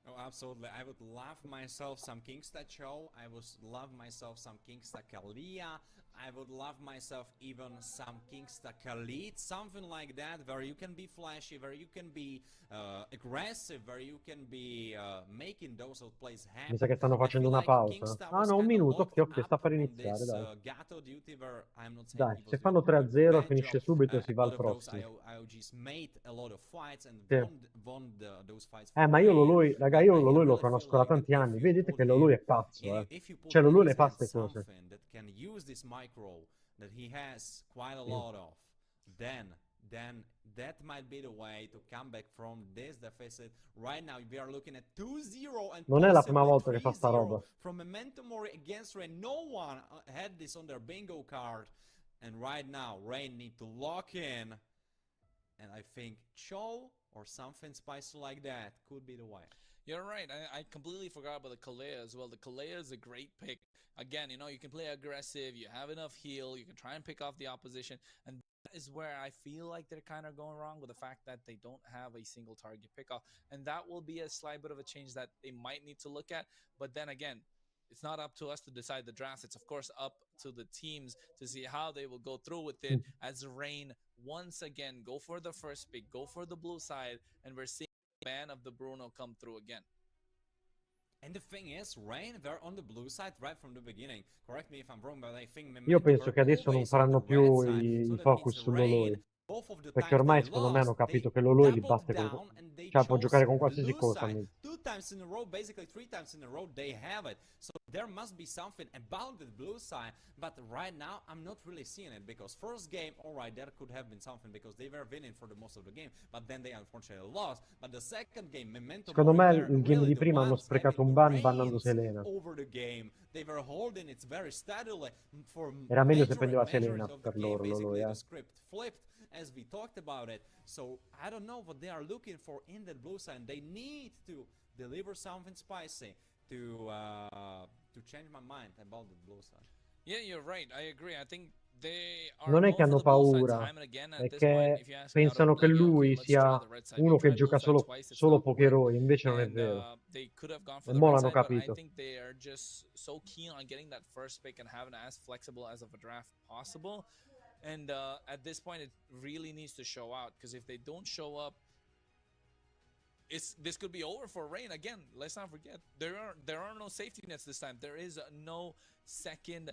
Oh, absolutely. I would love myself some Kingsta Cho. I would love myself some Kingsta Kalia. I would love myself even some Kingsta Khalid. Something like that, where you can be flashy, where you can be aggressive, where you can be making those outplays Mi sa happen. che stanno I facendo feel una like pausa. Kingsta Ah was no, un kind of minuto, ok, locked ok, up sta per on iniziare, this dai. Gato duty, where I'm not saying Dai, he se was fanno doing a 3-0 bad finisce job. subito e si A va lot al of those prossimo. IOGs made a lot of fights and Sì. won those fights for Ma io Rain, Loloi, raga, but io I Loloi lo really feel conosco da like that tanti if anni. you Vedete put che Loloi him, è pazzo, if you put Cioè, in Loloi ne his fa hand ste cose. something that can use this micro that he has quite a Sì. lot of, then that might be the way to come back from this deficit. Right now we are looking at 2-0 and Non è la prima possibly volta che fa sta 3-0 roba. from Memento Mori against Rain. No one had this on their bingo card, and right now Rain need to lock in, and I think Cho or something spicy like that could be the way. You're right. I completely forgot about the Kalea as well. The Kalea is a great pick. Again, you know, you can play aggressive, you have enough heal, you can try and pick off the opposition. And that is where I feel like they're kind of going wrong with the fact that they don't have a single target pickoff. And that will be a slight bit of a change that they might need to look at. But then again, it's not up to us to decide the drafts. It's, of course, up to the teams to see how they will go through with it. As Rain, once again, go for the first pick, go for the blue side, and we're seeing the ban of the Bruno come through again. And the thing is, Rain, they're on the blue side right from the beginning. Correct me if I'm wrong, but I think Io Memento penso were che adesso non always on the faranno red più side. So i that means focus su Rain, Loloi. both of the Perché times ormai they secondo me hanno lost, they capito che Loloi li doubled batte con... down and they Cioè può giocare chose con the qualsiasi blue cosa. side 2 times in a row, basically 3 times in a row. They have it. So there must be something about the blue side, but right now I'm not really seeing it, because first game, alright, there could have been something because they were winning for the most of the game, but then they unfortunately lost. But the second game, Memento Secondo Mori me were il game really di the prima hanno ones sprecato having un the ban bannando reins Selena. over the game. They were holding it very steadily for Era meglio se prendeva majority Selena of the per game. loro, Loloi, Basically the script flipped as we talked about it. So I don't know what they are looking for in that blue side. They need to deliver something spicy to change my mind about the blue side. Yeah, you're right. I agree. I think they are Non è going che for hanno the blue side paura, time and again. At è this point, che if you ask me, out of pensano che like, yeah, okay, lui let's try sia the red side. uno We've che tried blue gioca side solo, twice. It's solo not worked. pokeroi, invece non è And vero. they could have gone for E the mo red l'hanno side, but I capito. think they are just so keen on getting that first pick and having it as flexible as of a draft possible. And at this point, it really needs to show out, because if they don't show up, this could be over for Rain. Again, let's not forget, there are no safety nets this time. There is no second,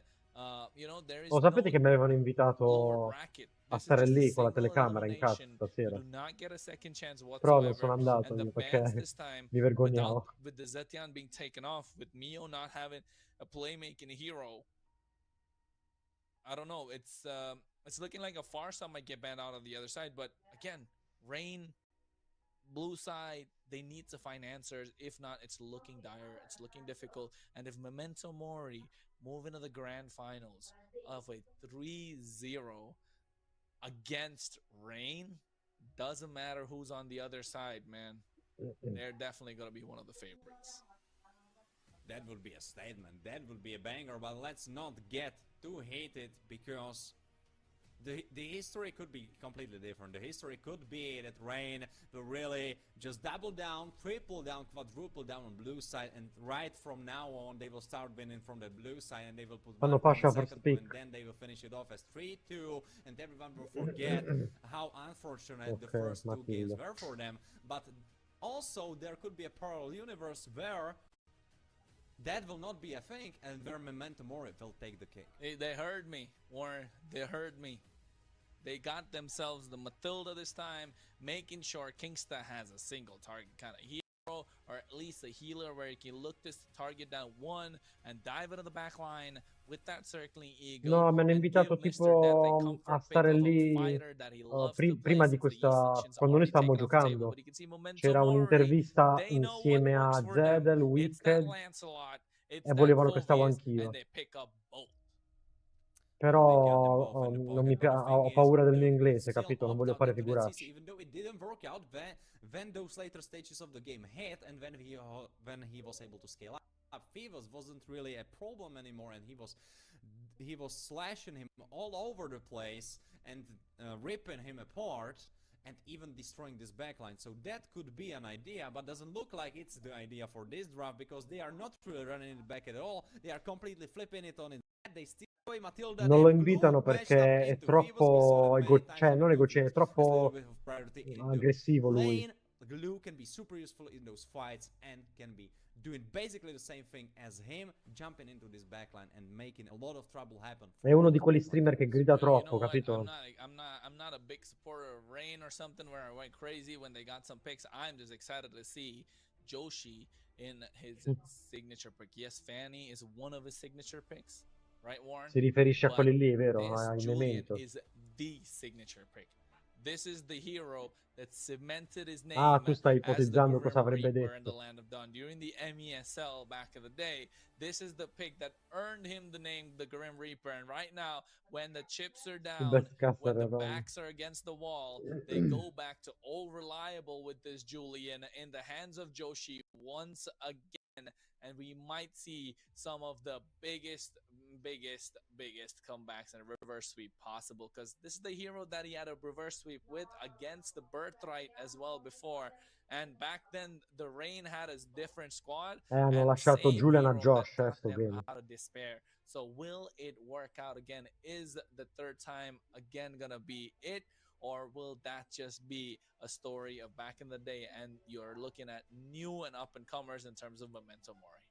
there is Oh, sapete no che mi avevano lower invitato bracket. a This is stare just a lì con la single telecamera in casa elimination. You stasera? do not get a second chance Però non sono whatsoever. andato And the io bans perché this time, mi vergognavo. with the Zetian being taken off, with Mio not having a playmaking hero, I don't know. It's looking like a Farsa might get banned out on the other side. But again, Rain, blue side, they need to find answers. If not, it's looking dire. It's looking difficult. And if Memento Mori move into the grand finals of a 3-0 against Rain, doesn't matter who's on the other side, man. They're definitely going to be one of the favorites. That would be a statement. That would be a banger. But let's not get too heated, because the history could be completely different. The history could be that Rain will really just double down, triple down, quadruple down on blue side, and right from now on they will start winning from the blue side, and they will put Fanno 1 point Pasha first second, pick. and then they will finish it off as 3-2, and everyone will forget how unfortunate the first two games were for them. But also there could be a parallel universe where that will not be a thing, and where Memento Mori will take the cake. They heard me, Warren. They heard me. They got themselves the Matilda this time, making sure Kingsta has a single target kind of hero, or at least a healer where he can look this target down one and dive into the back line with that circling eagle. No, mi hanno and give invitato Mr. Death a tipo a comfort pick stare of a lì fighter that he loves to play, prima di since the Eastern questa, Shin's quando noi already stavamo taken off the table. giocando. But you can see Memento C'era Mori. un'intervista They know what insieme works a for them. Zedel, It's that Wicked, Lancelot. It's e that volevano che stavo Phoveus, anch'io. and they pick up both. Però They got them both in the non mi pocket, but the thing ho is, paura del mio it's inglese, still capito? Non up voglio top fare into that CC, figuracci. even though it didn't work out when those later stages of the game hit, and when he was able to scale up. Phoebus wasn't really a problem anymore, and he was slashing him all over the place and ripping him apart. and even destroying this backline. So that could be an idea, but doesn't look like it's the idea for this draft, because they are not really running it back at all. They are completely flipping it on its head. They still Matilda, Non lo they've invitano matched up perché è into Vivos. We saw troppo that many times cioè when non the Glue è gets a troppo little bit of priority in the aggressivo lui. lane. Glue can be super useful in those fights and can be doing basically the same thing as him, jumping into this backline and making a lot of trouble happen. È uno di quegli streamer che grida You know troppo, what? capito? I'm not a big supporter of Rain or something where I went crazy when they got some picks. I'm just excited to see Joshi in his signature pick. Yes, Fanny is one of his signature picks, right, Warren? Si riferisce a But quelli lì, vero? this Ai Julian Memento. is the signature pick. This is the hero that cemented his name Ah, tu stai as the ipotizzando cosa Grim avrebbe Reaper in the detto. Land of Dawn. During the MESL back in the day, this is the pick that earned him the name the Grim Reaper. And right now, when the chips are down, when the backs are against the wall, they go back to old reliable with this Julian in the hands of Joshi once again. And we might see some of the biggest comebacks and reverse sweep possible, because this is the hero that he had a reverse sweep with against the Birthright as well before. And back then, the Rain had a different squad, Hanno and lasciato same Julian a hero Josh, that got sto them game. out of despair. So will it work out again? Is the third time again gonna be it? Or will that just be a story of back in the day and you're looking at new and up-and-comers in terms of Memento Mori?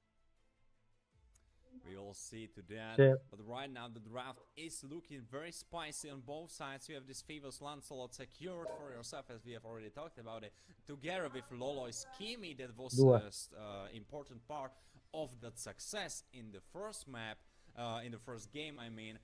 We all see to that, Sì. but right now the draft is looking very spicy on both sides. You have this famous Lancelot secured for yourself, as we have already talked about it, together with Lolo's Kimi. That was important part of that success in the first map, in the first game, I mean.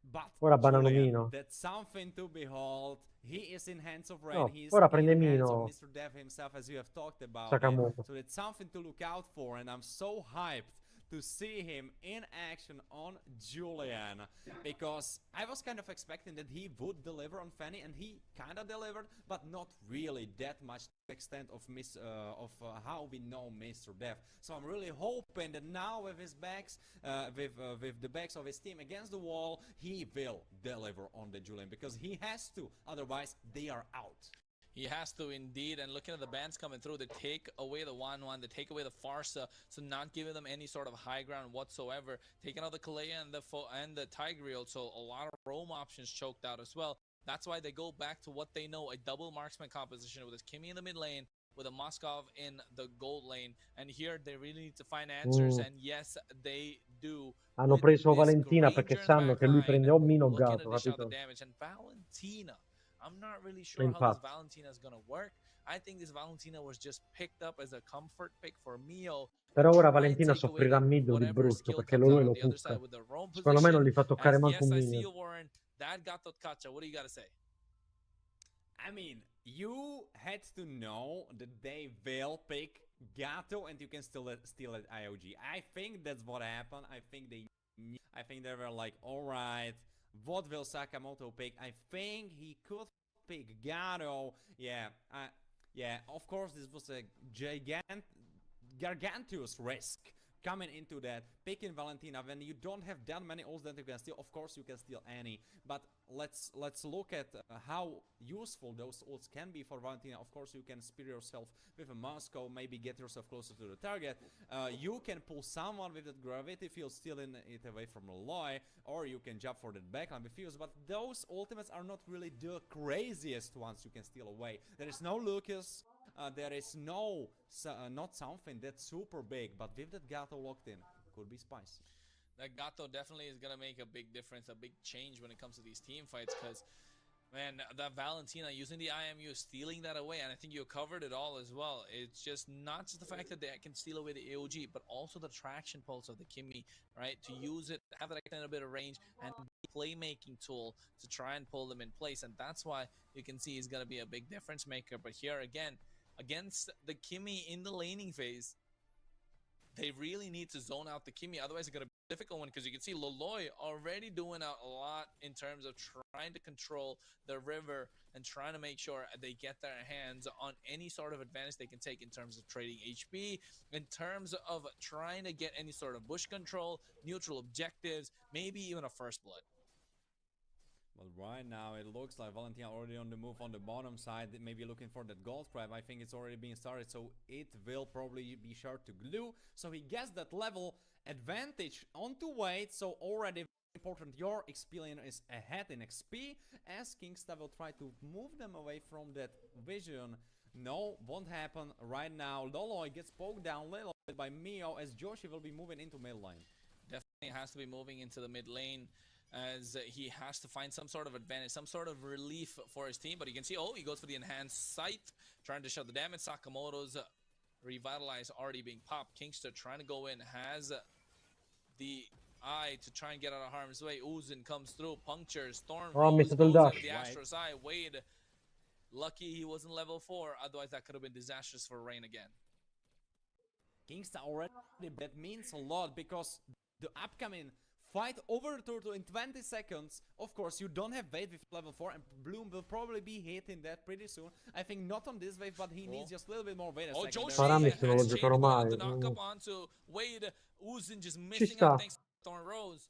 But Ora Julian, Banano that's something to behold. He is in hands of Rain. No, He is ora in prende hands of Mino Mr. Dev himself, as you have talked about it. Sakamoto. So it's something to look out for, and I'm so hyped to see him in action on Julian, because I was kind of expecting that he would deliver on Fanny, and he kind of delivered, but not really that much to the extent of how we know Mr. Dev. So I'm really hoping that now with his backs, with the backs of his team against the wall, he will deliver on the Julian, because he has to, otherwise they are out. He has to indeed, and looking at the bans coming through, they take away the 1-1, they take away the Farsa, so not giving them any sort of high ground whatsoever. Taking out the Kalea and the Tigreal, so a lot of roam options choked out as well. That's why they go back to what they know, a double marksman composition with his Kimi in the mid lane, with a Moskov in the gold lane, and here they really need to find answers, and yes, they do. Hanno preso Valentina perché sanno che lui prende o Mino o Gato, capito? Damage. And Valentina, I'm not really sure how this Valentina is going to work. I think this Valentina was just picked up as a comfort pick for Mio. Però ora Valentina soffrirà mid di brutto perché lui lo cucca. Secondo me non li fa toccare manco un minion. That got the catch. What do you got to say? I mean, you had to know that they will pick Gato and you can still steal at IOG. I think that's what happened. I think they were like, alright, what will Sakamoto pick? I think he could pick Gato. Yeah, of course this was a gargantuous risk coming into that, picking Valentina when you don't have that many ults that you can steal. Of course you can steal any, but let's look at how useful those ults can be for Valentina. Of course you can spear yourself with a Moscow, maybe get yourself closer to the target. You can pull someone with that gravity field, stealing it away from Aloy, or you can jump for that backline with Fuse, but those ultimates are not really the craziest ones you can steal away. There is no Lucas, there is not something that's super big, but with that Gato locked in, could be spicy. That Gato definitely is going to make a big difference, a big change when it comes to these team fights, because, man, that Valentina using the IMU, stealing that away, and I think you covered it all as well. It's just not just the fact that they can steal away the AOG, but also the traction pulse of the Kimi, right? To use it, have that extended bit of range, and playmaking tool to try and pull them in place, and that's why you can see he's going to be a big difference maker. But here again, against the Kimi in the laning phase, they really need to zone out the Kimi, otherwise it's going to be a difficult one, because you can see Loloy already doing a lot in terms of trying to control the river and trying to make sure they get their hands on any sort of advantage they can take in terms of trading HP, in terms of trying to get any sort of bush control, neutral objectives, maybe even a first blood. Well, right now it looks like Valentina already on the move on the bottom side, maybe looking for that gold grab. I think it's already being started, so it will probably be sure to glue. So he gets that level advantage onto weight, so already important. Your experience is ahead in XP, as Kingsta will try to move them away from that vision. No, won't happen right now. Loloi gets poked down a little bit by Mio, as Joshi will be moving into mid lane. Definitely has to be moving into the mid lane, as he has to find some sort of advantage, some sort of relief for his team. But you can see, oh, he goes for the enhanced sight, trying to shut the damage. Sakamoto's revitalize already being popped. Kingster trying to go in, has the eye to try and get out of harm's way. Uzin comes through, punctures, Thorn Oh, Rose missed goes il in dash. with the Astro's Eye. Wade, lucky he wasn't level 4, otherwise that could have been disastrous for Rain again. Kingsta already, that means a lot, because the upcoming fight over the turtle in 20 seconds, of course, you don't have wave with level 4, and Bloom will probably be hitting that pretty soon. I think not on this wave, but he needs just a little bit more wait a second. Joshi Parametri non lo has giocherò mai. the knock-up onto Wade. Uzin just Ci missing sta. out thanks to Thorn Rose.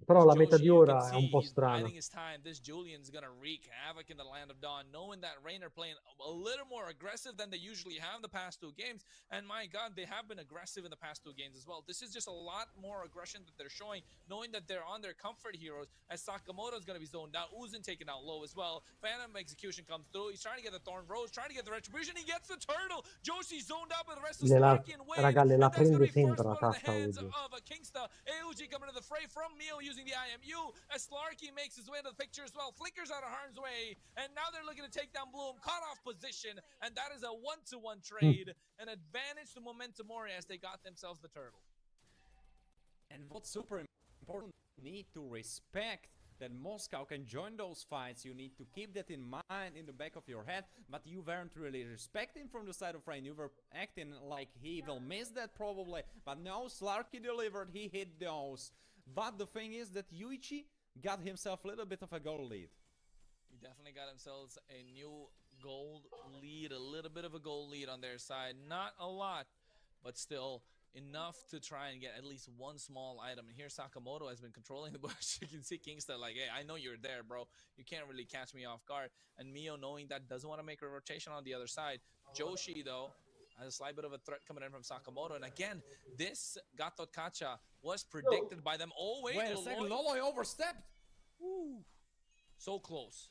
Però la meta Joshi, di you can ora è un see po' he's strana. biding his time. This Julian's gonna wreak havoc in the Land of Dawn, knowing that Rain are playing a little more aggressive than they usually have the past 2 games. And my God, they have been aggressive in the past 2 games as well. This is just a lot more aggression that they're showing, knowing that they're on their comfort heroes, as Sakamoto's gonna be zoned out. Uzin taken out low as well. Phantom Execution comes through. He's trying to get the Thorn Rose, trying to get the Retribution. He gets the Turtle. Joshi zoned out with the rest of Slarky and Wade. Raga, And la that's gonna prende be first sempre la blood in the tasca hands Uzi. of Kingsta. AOG coming to the fray from Mio using the IMU, as Slarky makes his way into the picture as well. Flickers out of harm's way, and now they're looking to take down Bloom. Caught off position, and that is a 1-to-1 trade. An advantage to Momentumori as they got themselves the turtle. And what's super important, need to respect that Moscow can join those fights. You need to keep that in mind, in the back of your head, but you weren't really respecting from the side of Rain. You were acting like he will miss that probably, but no, Slarky delivered, he hit those. But the thing is that Yuichi got himself a little bit of a goal lead. He definitely got themselves a new gold lead, a little bit of a goal lead on their side. Not a lot, but still enough to try and get at least one small item. And here Sakamoto has been controlling the bush. You can see Kingsta like, hey, I know you're there, bro. You can't really catch me off guard. And Mio, knowing that, doesn't want to make a rotation on the other side. Joshi, though, has a slight bit of a threat coming in from Sakamoto. And again, this Gato Kacha was predicted by them. Oh, wait a second, Loloi overstepped. Woo. So close.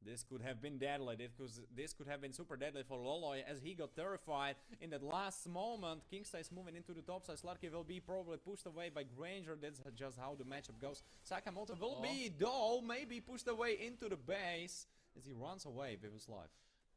This could have been deadly. This could have been super deadly for Loloi, as he got terrified in that last moment. Kingsta is moving into the top side. Slarky will be probably pushed away by Granger. That's just how the matchup goes. Sakamoto will be, though, maybe pushed away into the base as he runs away with his life.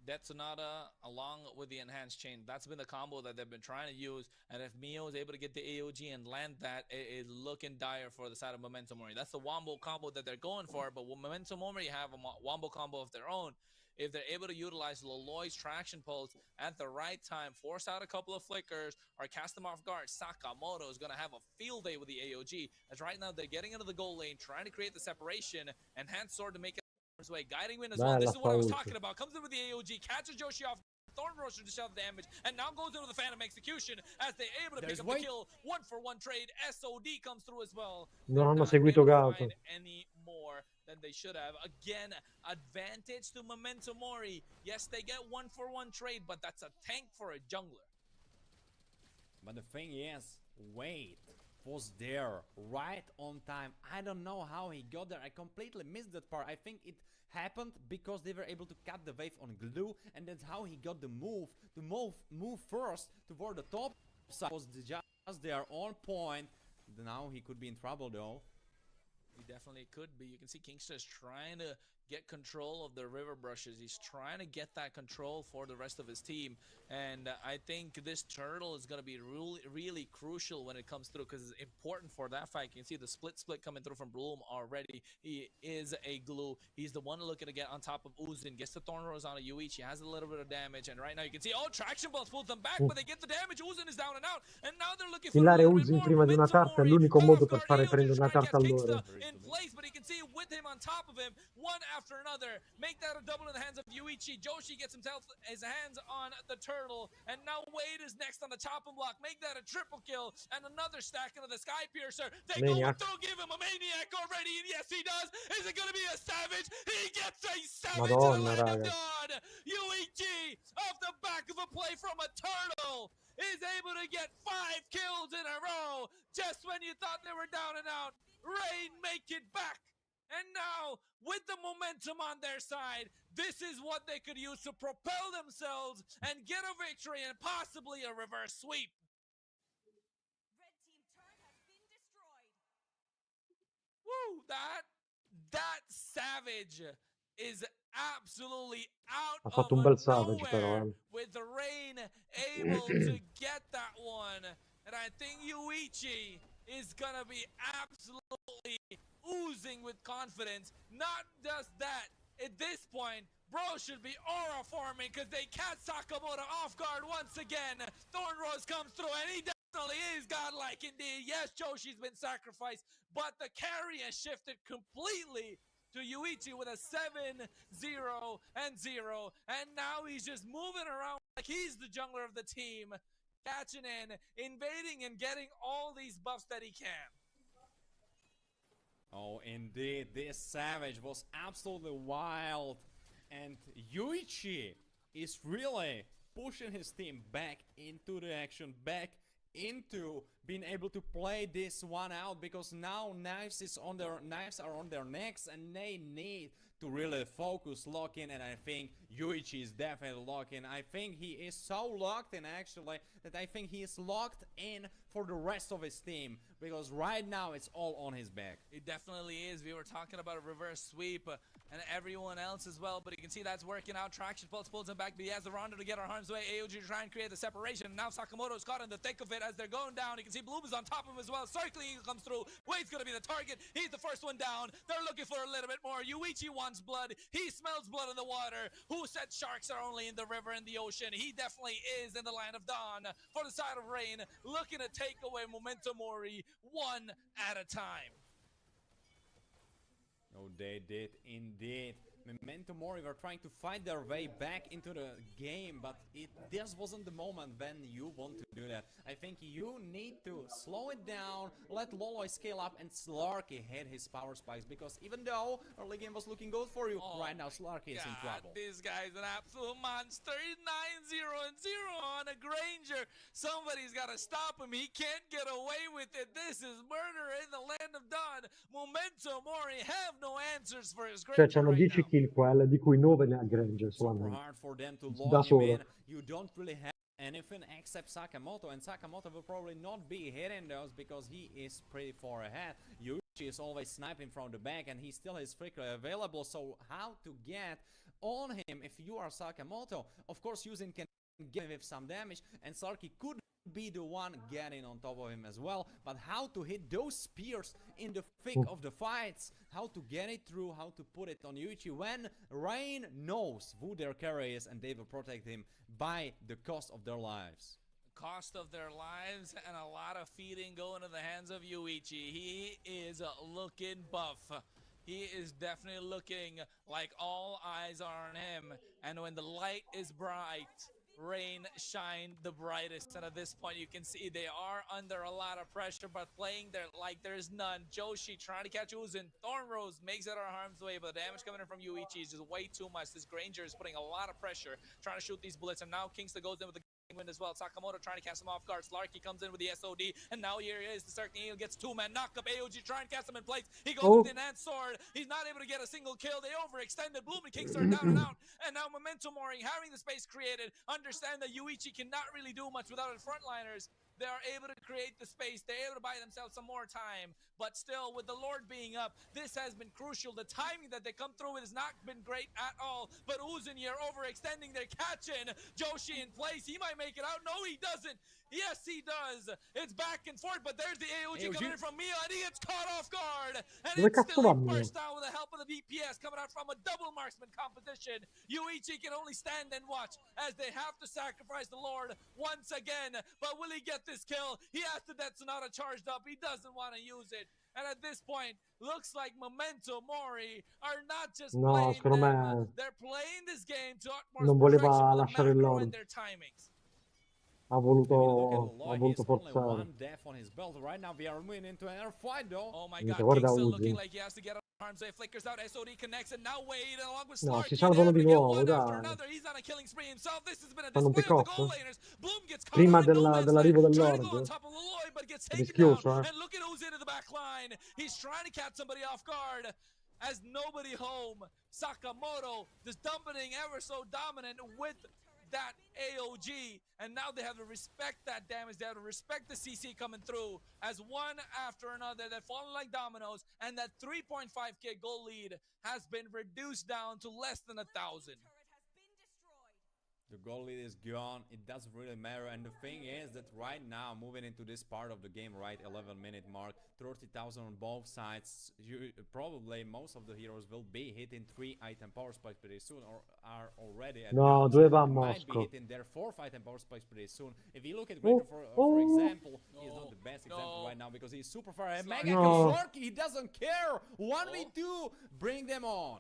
Death Sonata along with the enhanced chain. That's been the combo that they've been trying to use. And if Mio is able to get the AOG and land that, it is looking dire for the side of Momentumori. That's the Wombo combo that they're going for. But when Momentumori have a Wombo combo of their own, if they're able to utilize Loloi's traction pulse at the right time, force out a couple of flickers, or cast them off guard, Sakamoto is going to have a field day with the AOG. As right now they're getting into the goal lane, trying to create the separation. Enhanced Sword to make it way, guiding win as well. This is what I was talking about. Comes in with the AOG, catches Joshi off. Thorn Roaster to shove the damage, and now goes into the Phantom Execution as they're able to pick up the kill. 1-for-1 trade. SOD comes through as well. Non hanno seguito Gato. Any more than they should have. Again, advantage to Momentumori. Yes, they get 1-for-1 trade, but that's a tank for a jungler. But the thing is, wait. Was there right on time. I don't know how he got there. I completely missed that part. I think it happened because they were able to cut the wave on glue, and that's how he got the move to move first toward the top side. Was just there on point. Now he could be in trouble though. He definitely could be. You can see Kingsta is trying to get control of the river brushes. He's trying to get that control for the rest of his team. And I think this turtle is going to be really crucial when it comes through, because it's important for that fight. You can see the split coming through from Bloom already. He is a glue. He's the one looking to get on top of Uzin. Gets the Thorn Rose on a Yuichi. Has a little bit of damage. And right now you can see, oh, Traction Balls pulls them back, but they get the damage. Uzin is down and out. And now they're looking for Killare Uzin prima di una carta è l'unico modo per fare prendere una carta a loro. in place, but you can see with him on top of him, one after another. Make that a double in the hands of Yuichi. Joshi gets his hands on the turtle, and now Wade is next on the chopping block. Make that a triple kill, and another stack into the Sky Piercer. They go Maniac. through, give him a Maniac already, and yes, he does. Is it going to be a Savage? He gets a Savage in the Madonna, land of raga. Dawn. Yuichi, off the back of a play from a turtle, is able to get 5 kills in a row. Just when you thought they were down and out, Rain make it back. And now, with the momentum on their side, this is what they could use to propel themselves and get a victory and possibly a reverse sweep. Red team turret has been destroyed. Woo! That Savage is absolutely out Ha of fatto un bel Savage però, nowhere, with the Rain able to get that one. And I think Yuichi is gonna be absolutely oozing with confidence. Not just that, at this point, bro should be aura forming because they catch Sakamoto off guard once again. Thorn Rose comes through and he definitely is godlike indeed. Yes, Joshi's been sacrificed, but the carry has shifted completely to Yuichi with a 7-0 and 0. And now he's just moving around like he's the jungler of the team, catching in, invading, and getting all these buffs that he can. Oh, indeed, this Savage was absolutely wild. And Yuichi is really pushing his team back into the action, back into being able to play this one out, because now knives are on their necks and they need to really focus, lock in, and I think Yuichi is definitely locked in. I think he is so locked in actually that I think he is locked in for the rest of his team, because right now it's all on his back. It definitely is. We were talking about a reverse sweep and everyone else as well, but you can see that's working out. Traction pulls him back, but he has the Rondo to get our harm's way. AOG to try and create the separation. Now Sakamoto's caught in the thick of it as they're going down. You can see Bloom is on top of him as well. Circling comes through. Wade's gonna be the target. He's the first one down. They're looking for a little bit more. Yuichi wants blood. He smells blood in the water. Who said sharks are only in the river and the ocean? He definitely is in the land of Dawn. For the side of Rain, looking to take away Momentum Mori one at a time. Oh, they did indeed. Memento Mori were trying to fight their way back into the game, but this wasn't the moment when you want to do that. I think you need to slow it down, let Loloi scale up, and Slarky hit his power spikes, because even though early game was looking good for you, right now Slarky is in trouble. This guy's an absolute monster. He's 9-0 and 0 on a Granger. Somebody's got to stop him. He can't get away with it. This is murder in the land of Dawn. Memento Mori have no answers for his Cioè, Granger c'hanno right 10 now. kill quelle, di cui 9 ne ha Granger Super solamente. hard for them to Da lock him solo. in. You don't really have anything except Sakamoto, and Sakamoto will probably not be hitting those because he is pretty far ahead. Yuichi is always sniping from the back, and he still has Flicker available, so how to get on him if you are Sakamoto? Of course, using can give him some damage, and Sarky could be the one getting on top of him as well, but how to hit those spears in the thick of the fights, how to get it through, how to put it on Yuichi when Rain knows who their carry is and they will protect him by the cost of their lives. Cost of their lives and a lot of feeding going to the hands of Yuichi. He is looking buff. He is definitely looking like all eyes are on him, and when the light is bright, Rain shine the brightest, and at this point you can see they are under a lot of pressure, but playing there like there's none. Joshi trying to catch Uzin. Thorn Rose makes it our harm's way, but the damage coming in from Yuichi is just way too much. This Granger is putting a lot of pressure, trying to shoot these bullets, and now Kingston goes in with the wind as well. Sakamoto trying to cast him off guard. Slarky comes in with the SOD, and now here he is. The Stark Needle gets 2-man knock up. AOG trying to cast him in place. He goes with the enhanced sword. He's not able to get a single kill. They overextended. Bloom and Kingstar down and out. And now Momentum Mori, having the space created, understand that Yuichi cannot really do much without his frontliners. They are able to create the space. They're able to buy themselves some more time. But still, with the Lord being up, this has been crucial. The timing that they come through with has not been great at all. But Uzin here overextending their catch-in. Joshi in place. He might make it out. No, he doesn't. Yes, he does. It's back and forth, but there's the AOG coming in from Mia, and he gets caught off guard. And instantly burst down with the help of the DPS coming out from a double marksman composition. Yuichi can only stand and watch as they have to sacrifice the Lord once again. But will he get this kill? He has the Death Sonata charged up. He doesn't want to use it. And at this point, looks like Memento Mori are not just No, playing secondo them, me they're playing this game to non utmost perfection voleva with the lasciare il macro Lord. and their timings. Ha If you look at voluto, ha Loloy, he voluto has only forzare. one death on his belt. Right now, we are moving into another fight, though. Oh my Minchia, god, guarda Kingston Uzi. looking like he has to get out of harm's way. Flickers out, SOD connects, and now Wade along with No, si Slarky, salvano able di to get nuovo, one after dai. another. He's on a killing spree himself. This has been a Fanno un display of the pick-off. goal laners. Bloom gets caught Prima out in no man's land, dell'arrivo del trying to go on Lord. top of Leloy, but gets taken down. Rischioso, eh. And look at who's into the back line. He's trying to catch somebody off guard. As nobody home, Sakamoto just dumping ever so dominant with that AOG, and now they have to respect that damage. They have to respect the CC coming through as one after another. They're falling like dominoes, and that 3.5k goal lead has been reduced down to less than 1,000. The goal lead is gone. It doesn't really matter. And the thing is that right now, moving into this part of the game, right, 11-minute mark, 30,000 on both sides. Probably most of the heroes will be hitting 3-item power spikes pretty soon, or are already at No, guns. due va a Might be Mosco. hitting their 4th-item power spikes pretty soon. If you look at Winter, for example, he's not the best example right now because he's super far. And Mega No. Slarky, he doesn't care. 1v2, bring them on.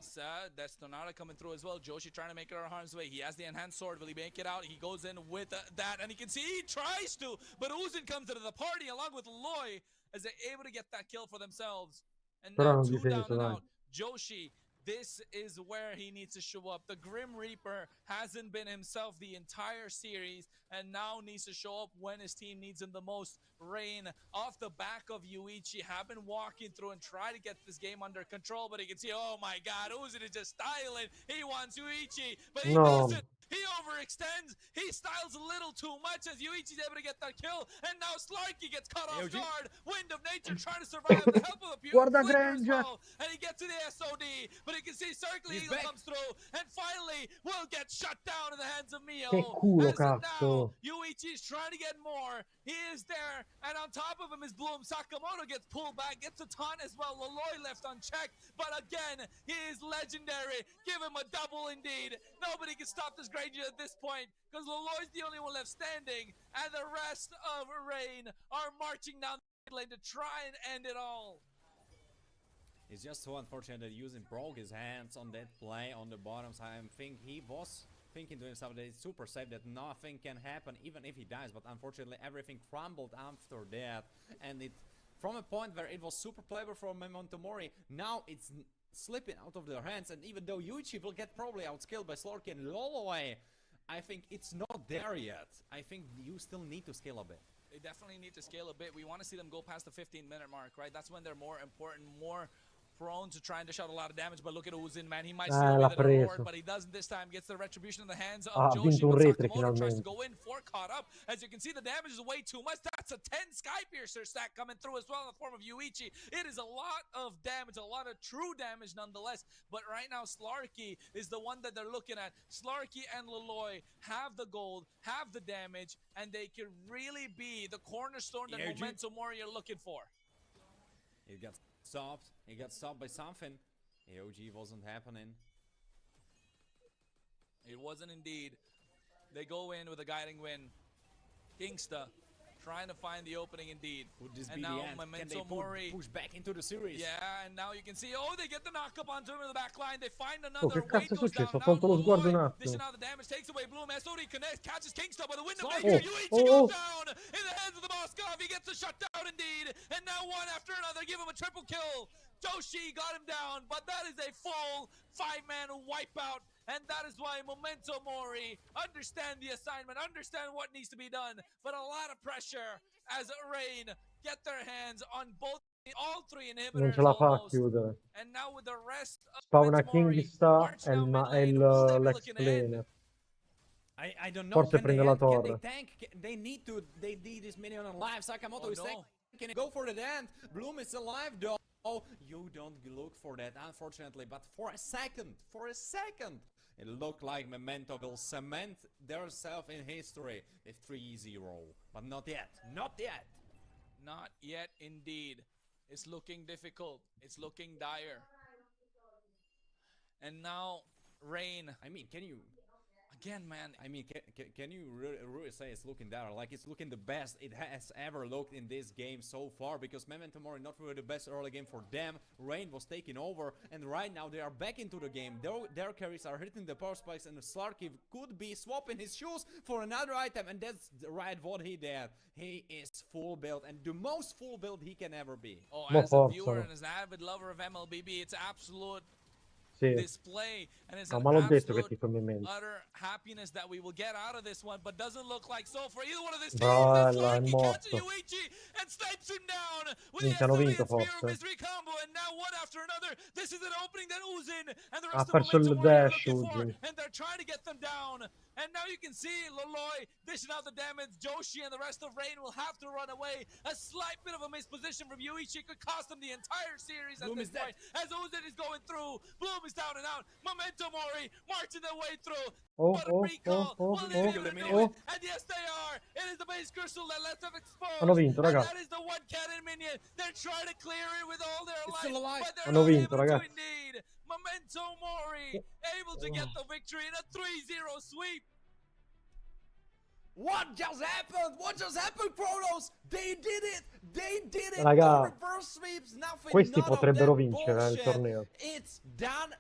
That's Tonara coming through as well. Joshi trying to make it out of harm's way. He has the enhanced sword. Will he make it out? He goes in with that, and you can see he tries to, but Uzin comes into the party along with Loy as they're able to get that kill for themselves. And Però now hanno 2 down difeso, and dai. out. Joshi, this is where he needs to show up. The Grim Reaper hasn't been himself the entire series, and now needs to show up when his team needs him the most. Rain off the back of Yuichi have been walking through and try to get this game under control, but you can see, oh my god, Uzin is just styling. He wants Yuichi, but he No. doesn't. He overextends. He styles a little too much as Yuichi's able to get that kill. And now Slarky gets caught off guard. Wind of Nature trying to survive with the help of a pure Guarda flicker as Granger. well. And he gets to the SOD. But you can see Circle Eagle back. comes through. And finally will get shut down in the hands of Mio. Che culo, As of now, cazzo. Yuichi's trying to get more. He is there. And on top of him is Bloom. Sakamoto gets pulled back. Gets a taunt as well. Loloy left unchecked. But again, he is legendary. Give him a double indeed. Nobody can stop this Granger at this point, because Loloy's the only one left standing, and the rest of Rain are marching down the lane to try and end it all. It's just so unfortunate that Yusin broke his hands on that play on the bottom side. I think he was thinking to himself that it's super safe, that nothing can happen even if he dies, but unfortunately everything crumbled after that, and it, from a point where it was super playable for Memento Mori, now it's slipping out of their hands. And even though Yuichi will get probably outskilled by Slorky and Loloway, I think it's not there yet. I think you still need to scale a bit. They definitely need to scale a bit. We want to see them go past the 15-minute mark, right? That's when they're more important, more prone to trying to shot a lot of damage. But look at Uzin, man. He might still l'ha be the reward, preso. but he doesn't this time. Gets the retribution in the hands of Ha Joshi. vinto un But retri Sakamoto tries to finalmente. go in for caught up. As you can see, the damage is way too much. That's a 10 Sky Piercer stack coming through as well in the form of Yuichi. It is a lot of damage, a lot of true damage nonetheless. But right now, Slarky is the one that they're looking at. Slarky and Loloy have the gold, have the damage, and they can really be the cornerstone that AOG. Memento Mori are looking for. It got stopped. It got stopped by something. AOG wasn't happening. It wasn't indeed. They go in with a guiding win. Kingsta trying to find the opening indeed. Would this And be now the end? Can they Memento Mori. push back into the series? Yeah, and now you can see, oh, they get the knock up onto him in the back line. They find Oh, another. che Weight cazzo è goes down. successo? Ho Now tolto lo sguardo un Loloy attimo. dishing out the damage, takes away Bloom. SOD connects, catches Kingstone by the wind of Sorry. nature. Oh, Yuichi oh, goes down in the hands of the Moskov. He gets a shutdown indeed. And now one after another, give him a triple kill. Joshi got him down, but that is a full 5-man wipeout. And that is why Memento Mori understand the assignment, understand what needs to be done, but a lot of pressure as Rain get their hands on all three Non inhibitors ce la fa a almost. chiudere. And now with the rest of Spawna Memento Mori, Kingsta march e il, down ma- mid e lane. Will they be l'ex looking to end? laner. I don't know. Forse Can prende they la end? Can they torre. tank? They need to. They need this minion alive. Sakamoto Oh, is no. tanking. Go for the end. Bloom is alive though. Oh, you don't look for that, unfortunately. But for a second, it looked like Memento will cement themselves in history with 3-0. But not yet. Not yet. Not yet, indeed. It's looking difficult. It's looking dire. And now, Rain, I mean, can you? again, man. I mean, can you really say it's looking better? Like, it's looking the best it has ever looked in this game so far, because Memento Mori not really the best early game for them. Rain was taking over, and right now they are back into the game. Their carries are hitting the power spikes, and Slarky could be swapping his shoes for another item, and that's right what he did. He is full build, and the most full build he can ever be. Oh, Mo as a viewer forzano. and as an avid lover of MLBB, it's absolute Sì. display, and it's No, an ma l'ho detto che absolute ti mente. utter happiness that we will get out of this one, but doesn't look like so for either one of these teams. Bella, It's è like he catches morto. Yuichi and snipes him down with Minchia, the hanno vinto Sicilian Spear of forse. Misery combo, and now one after another. This is an opening that Uzin and the Ha rest of perso Momentum il Mori are dash, looking for, Uzin. and they're trying to get them down. And now you can see Loloy dishing out the damage. Joshi and the rest of Rain will have to run away. A slight bit of a misposition from Yuichi could cost them the entire series at Bloom this is dead. point. As Uzin is going through, Bloom is down and out. Memento Mori marching their way through. Oh, But a oh, recall, oh, will oh, they be able to do oh. it? And yes, they are. It is the base crystal that lets them exposed. Hanno vinto, And raga. that is the one cannon minion. They're trying to clear it with all their It's life, still alive. but they're Hanno not vinto, able to ragazzi. indeed. Memento Mori able to get the victory in a 3-0 sweep. What just happened? What just happened, Kronos? They did it! They did it! Raga, No reverse sweeps, nothing, questi none of potrebbero that vincere il bullshit. torneo. It's done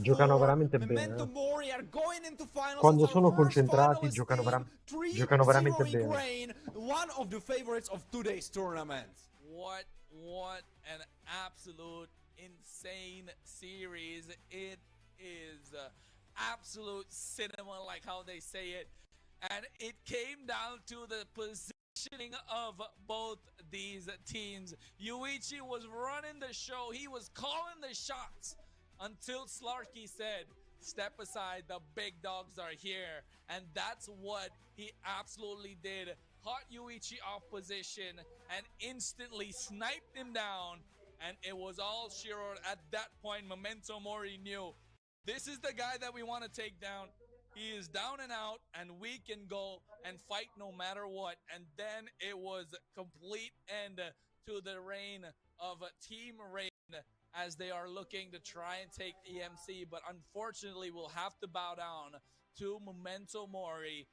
Giocano for veramente Memento bene. Mori are going into finals Quando as our sono first concentrati finalist giocano, team, giocano veramente 3-0 in bene. Grain, one of the favorites of today's tournament. What an absolute insane series. It is absolute cinema, like how they say it. And it came down to the positioning of both these teams. Yuichi was running the show. He was calling the shots until Slarky said, "Step aside, the big dogs are here." And that's what he absolutely did. Caught Yuichi off position and instantly sniped him down. And it was all Shiro. At that point, Memento Mori knew, this is the guy that we want to take down. He is down and out, and we can go and fight no matter what. And then it was complete end to the reign of Team Rain as they are looking to try and take EMC, but unfortunately will have to bow down to Memento Mori.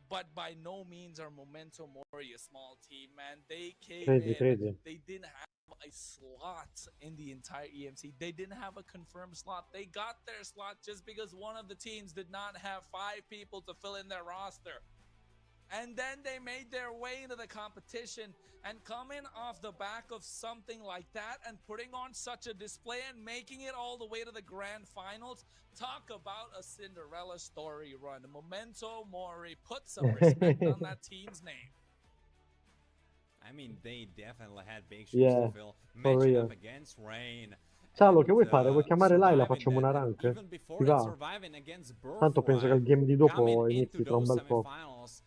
But by no means are Memento Mori a small team, man. They came in. Credi. They didn't have a slot in the entire EMC. They didn't have a confirmed slot. They got their slot just because one of the teams did not have 5 people to fill in their roster. And then they made their way into the competition, and coming off the back of something like that and putting on such a display and making it all the way to the grand finals, talk about a Cinderella story run. Memento Mori, put some respect on that team's name. I mean, they definitely had big shoes Yeah, to fill. for Matching real. up against Rain. Ciao, And, che vuoi fare? Vuoi chiamare Laila? surviving Facciamo una that, and rank? even before Ti that, va? surviving against Tanto penso che il game di Birthright, dopo coming inizi into tra un those bel po'. semifinals.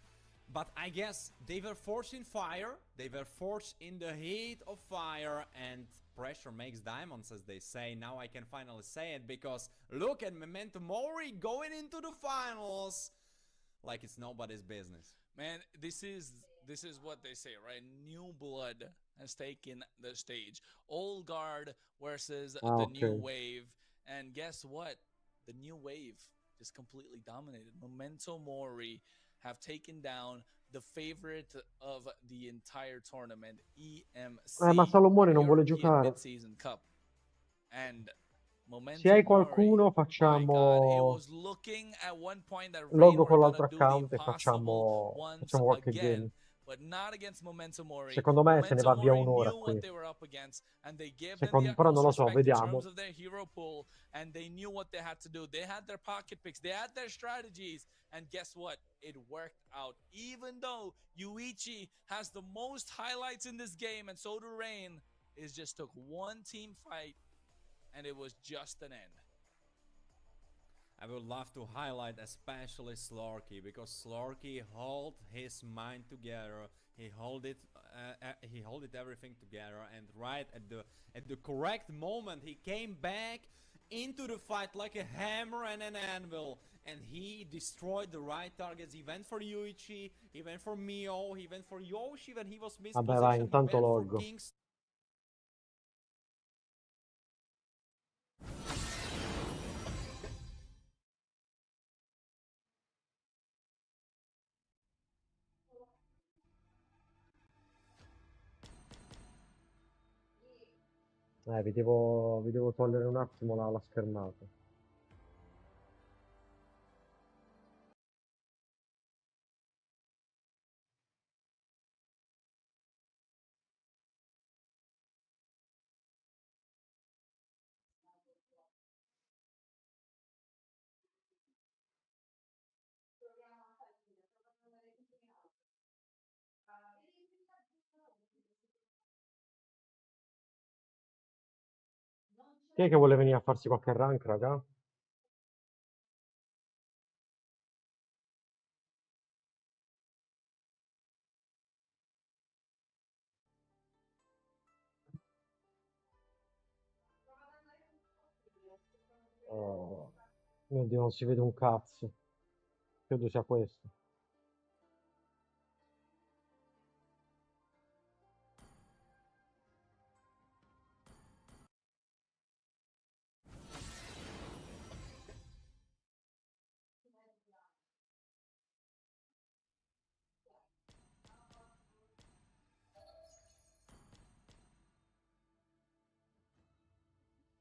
But I guess they were forged in fire, they were forged in the heat of fire, and pressure makes diamonds, as they say. Now I can finally say it, because look at Memento Mori going into the finals like it's nobody's business. Man, this is what they say, right? New blood has taken the stage. Old guard versus the new wave. And guess what? The new wave just completely dominated. Memento Mori have taken down the favorite of the entire tournament, EMC, Ma Salomone non vuole European giocare. Mid-Season Cup. And Memento Se hai Mori, qualcuno, my God, it facciamo was looking at one point that Rain loggo were con gonna l'altro do the account e impossible once facciamo qualche again, game. but not against Memento Mori. Secondo me se ne va Memento via Mori un'ora knew qui. what they were up against, and they gave them the Però non utmost lo so, respect in vediamo. terms of their hero pool, and they knew what they had to do. They had their pocket picks, they had their strategies, and guess what? It worked out. Even though Yuichi has the most highlights in this game, and so do Rain, it just took one team fight, and it was just an end. I would love to highlight especially Slarky, because Slarky held his mind together. He held it everything together, and right at the correct moment he came back into the fight like a hammer and an anvil, and he destroyed the right targets. He went for Yuichi, he went for Mio, he went for Yoshi when he was mispositioned, Vabbè, vai, he intanto went for loggo. King's vi devo togliere un attimo la schermata. Chi è che vuole venire a farsi qualche rank, raga? Oh, mio Dio, non si vede un cazzo. Credo sia questo.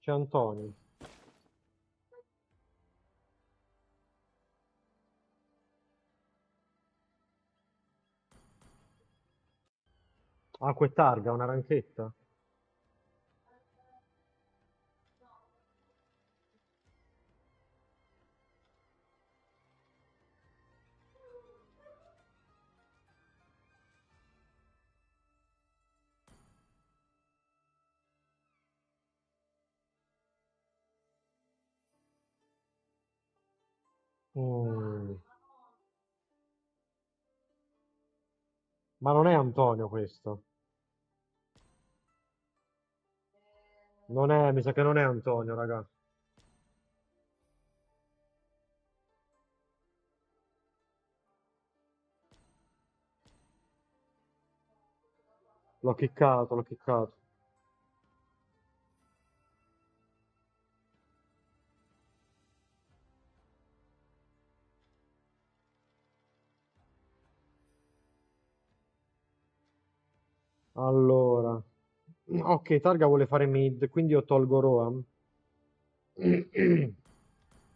C'è Antonio. Acqua e targa, una ranchetta. Mm. Ma non è Antonio questo. Non è, mi sa che non è Antonio, raga. L'ho kickato, l'ho kickato. Allora. Ok, Targa vuole fare mid, quindi io tolgo Roam.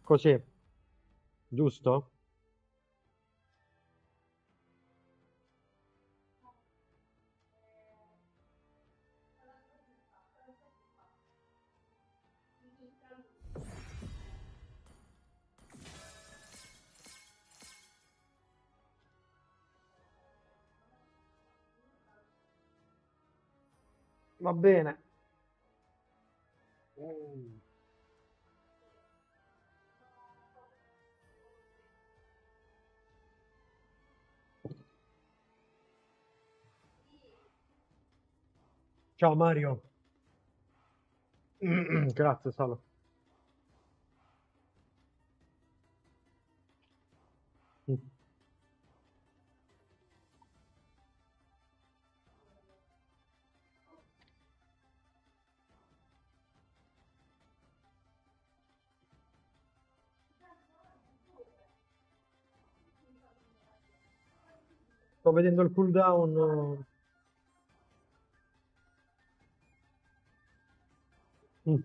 Così, giusto? Va bene. Mm. Ciao Mario. Grazie, Salo. Mm. Sto vedendo il cooldown. Mm.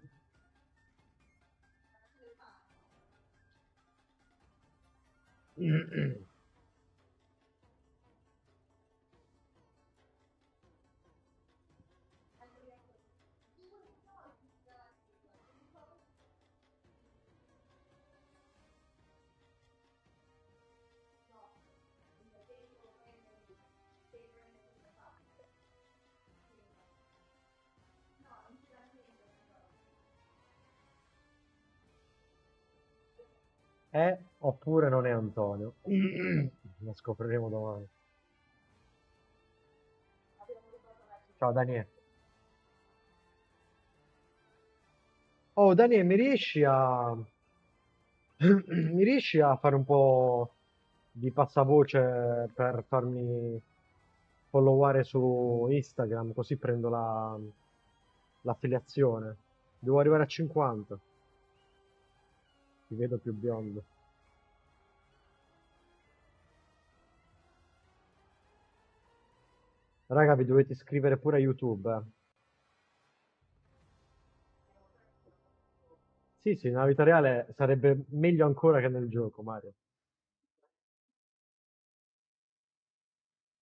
È oppure non è Antonio? Lo scopriremo domani. Ciao Daniele. Oh Daniele, mi riesci a fare un po' di passavoce per farmi followare su Instagram, così prendo l'affiliazione. Devo arrivare a 50. Ti vedo più biondo. Raga, vi dovete iscrivere pure a YouTube. Sì, sì, nella vita reale sarebbe meglio ancora che nel gioco, Mario.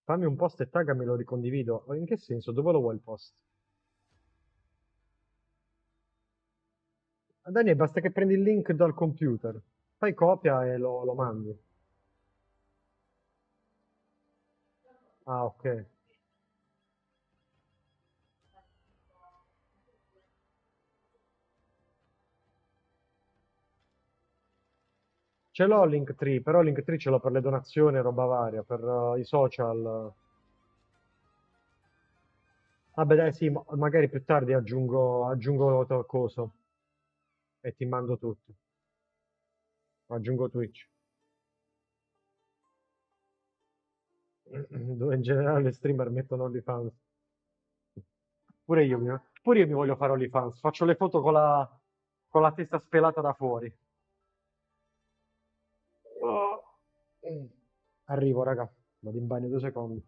Fammi un post e taggami, lo ricondivido. In che senso? Dove lo vuoi il post? Daniele, basta che prendi il link dal computer, fai copia e lo mandi. Ah, ok. Ce l'ho Linktree, però Linktree ce l'ho per le donazioni e roba varia, per i social. Vabbè, dai, sì, magari più tardi aggiungo coso e ti mando tutto. Aggiungo Twitch, dove in generale le streamer mettono OnlyFans. Pure io mi voglio fare OnlyFans. Faccio le foto con la testa spelata da fuori. Oh. Arrivo, raga. Vado in bagno 2 secondi.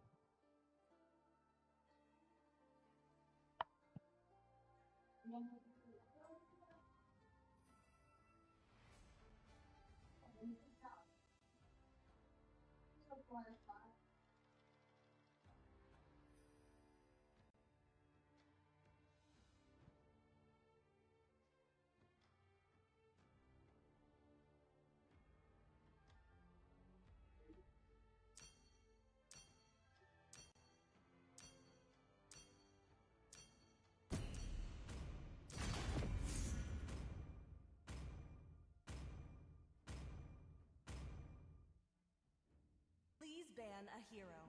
Please ban a hero.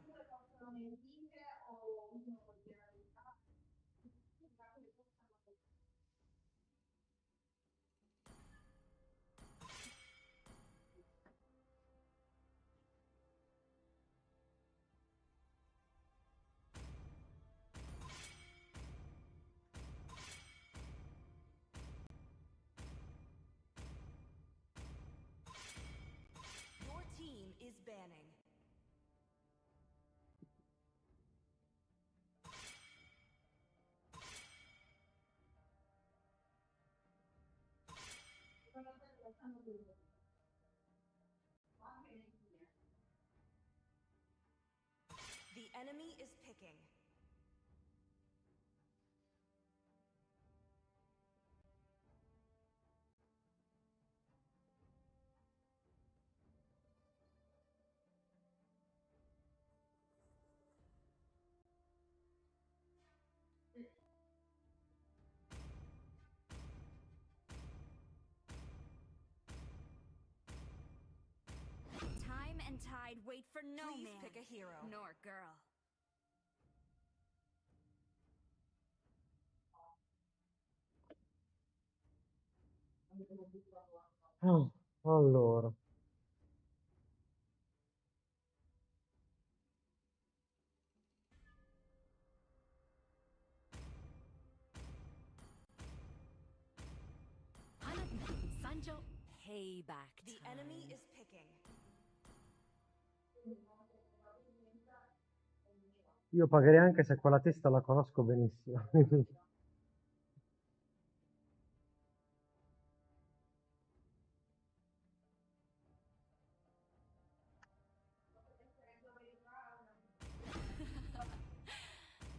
Your team is banning. The enemy is picking. Time and tide wait for no Please man, pick a hero. nor girl. Ah, allora. Sanjo, payback The time. enemy is picking. Io pagherei anche se quella testa la conosco benissimo.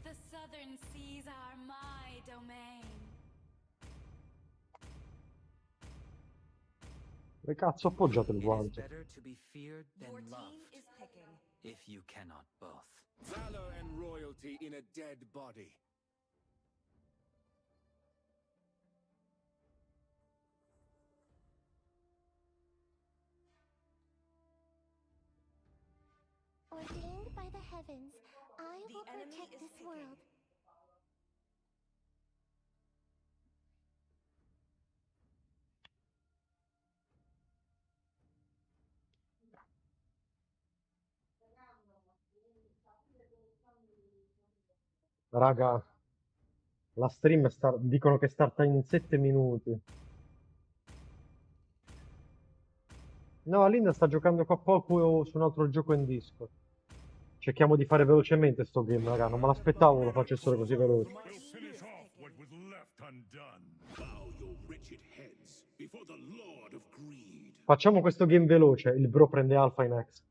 The southern seas are my domain. Dove cazzo appoggiate il It is guanto? better to be feared than Your team loved, is picking. if you cannot both. Valor and royalty in a dead body. Ordained by the heavens, I The will enemy protect is this picking. world. Raga, la stream dicono che starta in 7 minuti. No, Linda sta giocando qua poco su un altro gioco in disco. Cerchiamo di fare velocemente sto game, raga. Non me l'aspettavo lo facessero così veloce. We'll finish off what was left undone. Bow your wretched heads. before the Lord of Greed. Facciamo questo game veloce. Il bro prende Alpha in X.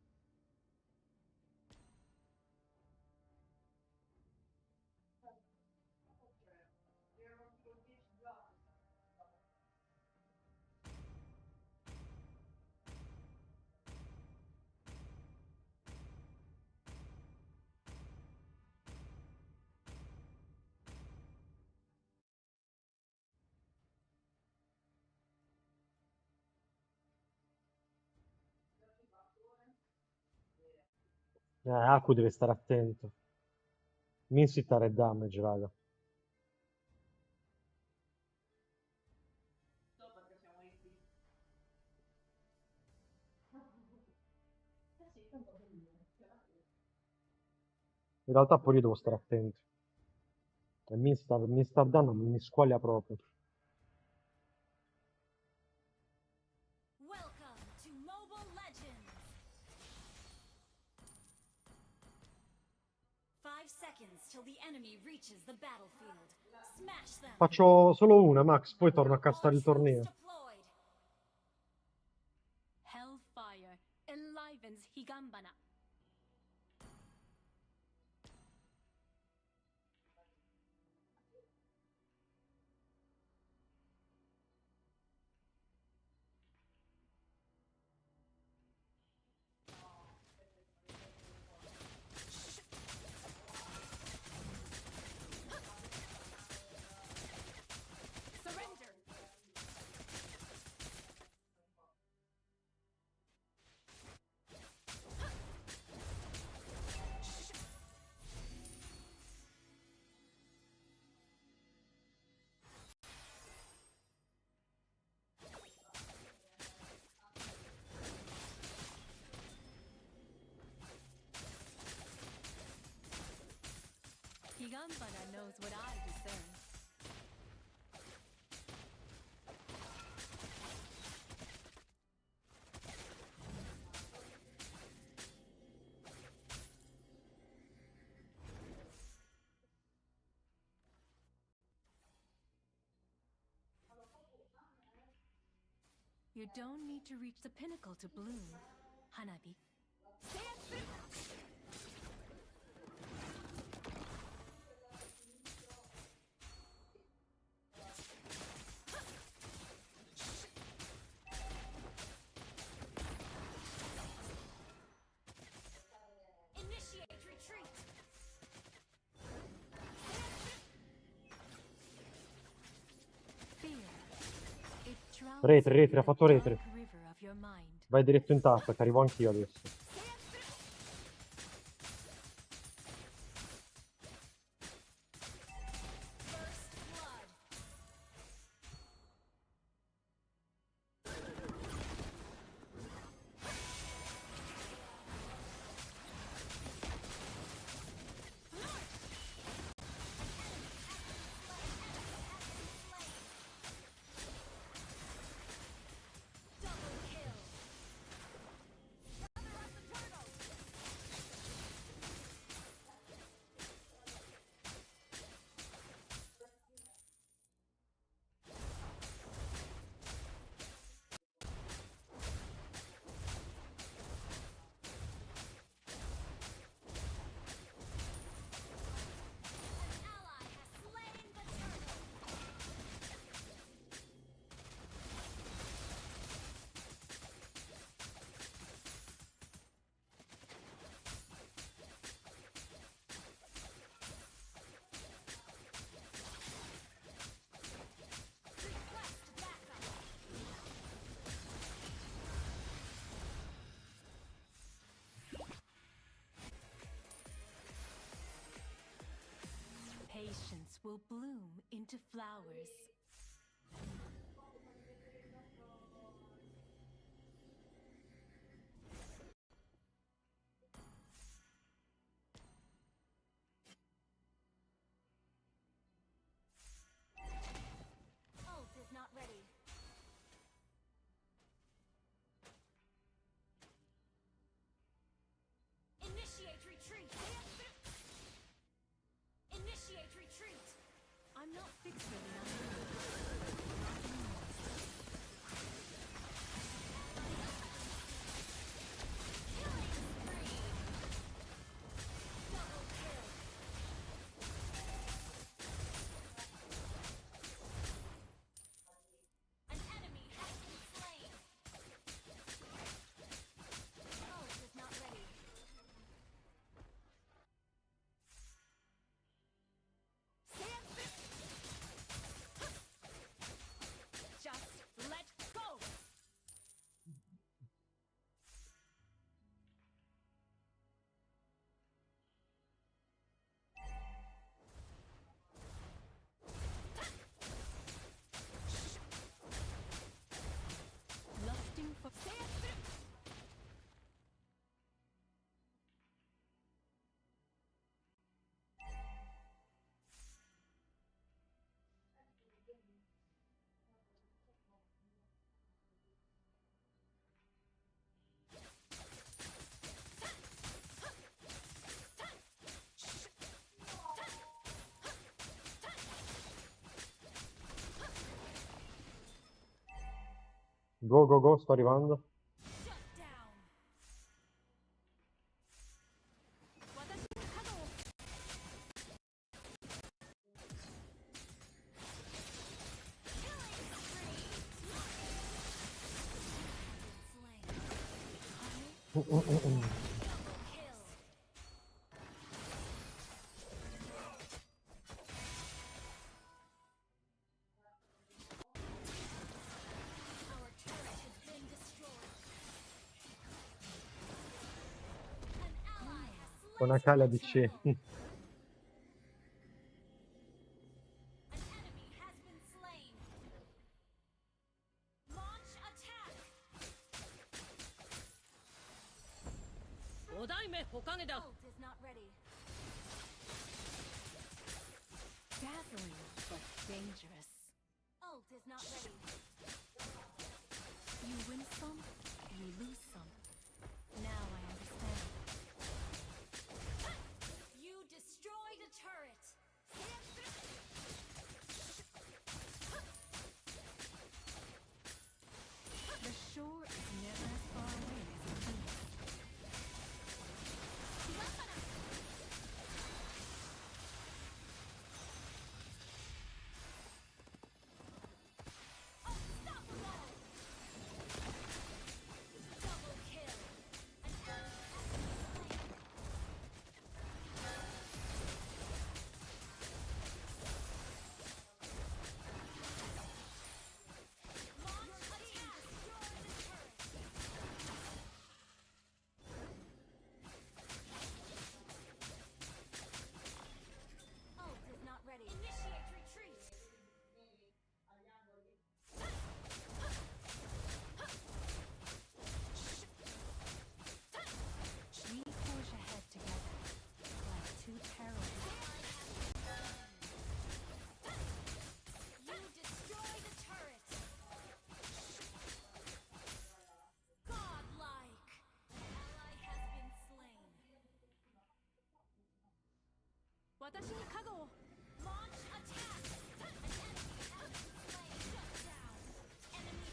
Aku deve stare attento. Minsitare e damage, raga. In realtà pure io devo stare attento. E Minstar danno mi squaglia proprio. Welcome to Mobile Legends! 5 seconds till the enemy reaches the battlefield. Smash them! Faccio solo una, Max, poi torno a All castare il troops torneo. deployed! Hellfire enlivens Higambana. Surrender! Higambana knows what I discern. You don't need to reach the pinnacle to bloom, Hanabi. Initiate retreat! Fear. It drowns Retri, you retri, ha in fatto the retri. dark river of your mind. Vai diretto in tappa, che arrivo anch'io adesso. First blood. Double kill. Gather up the turtles. An ally has slain the turtle. Request backup. Patience will bloom into flowers. Ult is not ready. Initiate retreat! Initiate retreat! I'm not fixated on you. Go, go, go, sto arrivando. Shut down. Con una cala di C. Ult is not ready. Dazzling, but dangerous. Ult is not ready. You win some, you lose some. Now I understand. You destroyed a turret. The shore is never as far away as it seems. Double kill. Ult is not ready. Initiate retreat. We forge ahead together, like two parallel. You destroyed a turret. Godlike. An ally has been slain. Launch attack. An enemy has been slain. Shut down. Enemy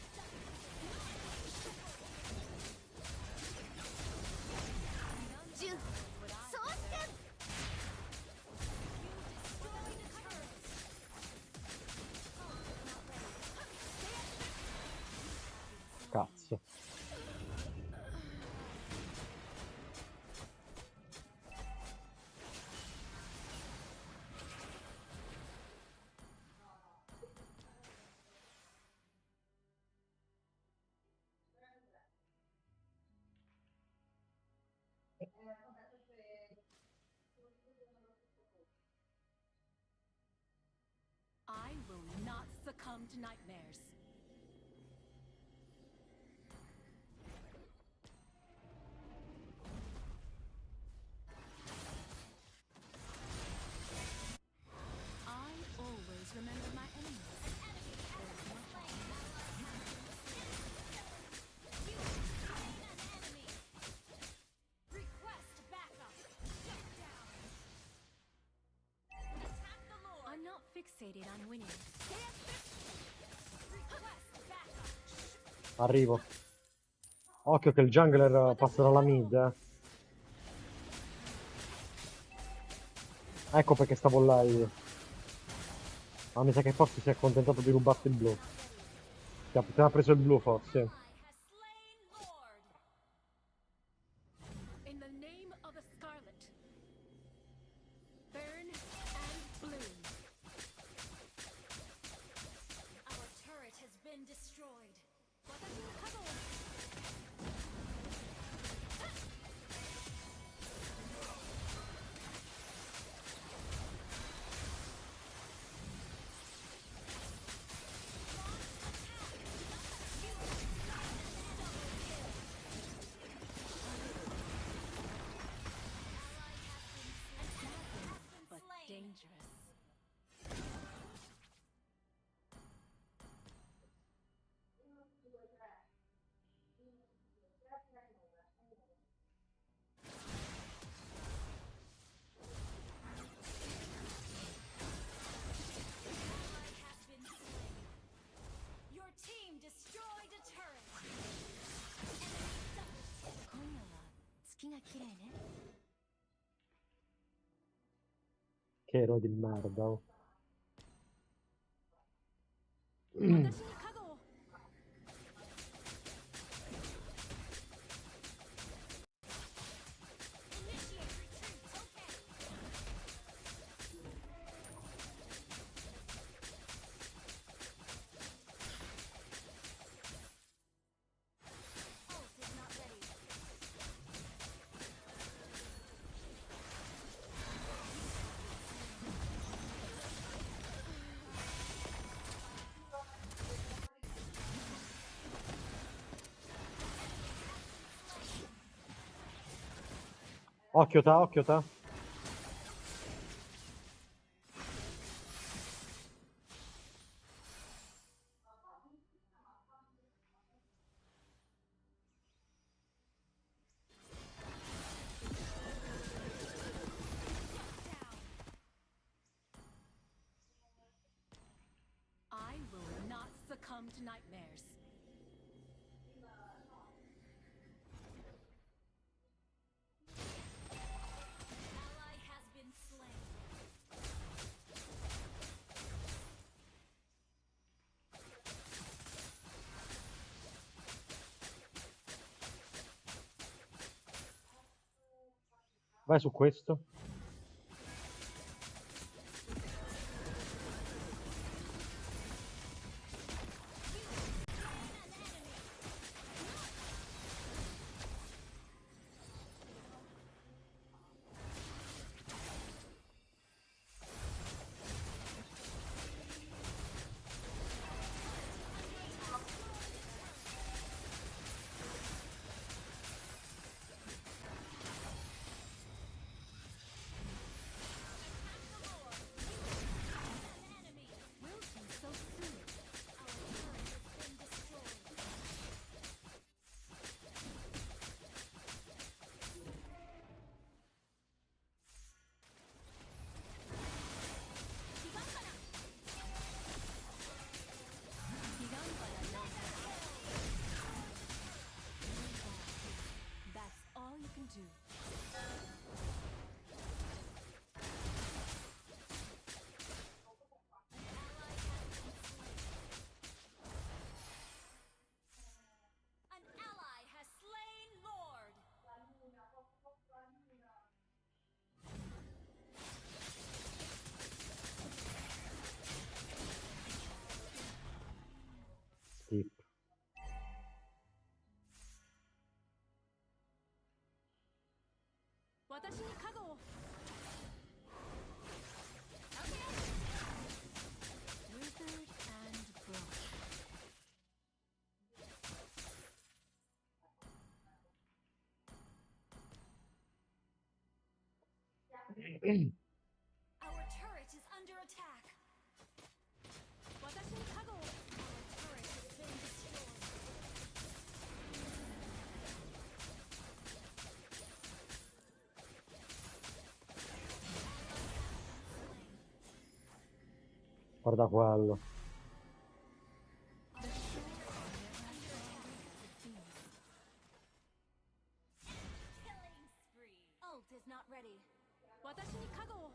Cazzo. I will not succumb to nightmares. I always remember my enemies. There's much I can request backup. Shut down. Attack the Lord. I'm not fixated on winning. Request backup. Arrivo. Occhio che il jungler passa dalla mid, Ecco perché stavo là io. Ma mi sa che forse si è accontentato di rubarti il blu. Ti ha preso il blu forse. In the name of the Scarlet, burn and bloom. Our turret has been destroyed. Che ero di merda. Oh. 私に加護を Initiate retreat. Okay. Ult is not ready. Occhio ta, occhio ta. I will not succumb to nightmares. Ally has been slain. Vai su questo. That's all you can do. An ally has slain Lord. Skip. 私に加護を Withered and broken. Our turret is under attack. 私に加護を Our turret has been destroyed. Guarda quello. Killing spree. Ult is not ready. 私に加護を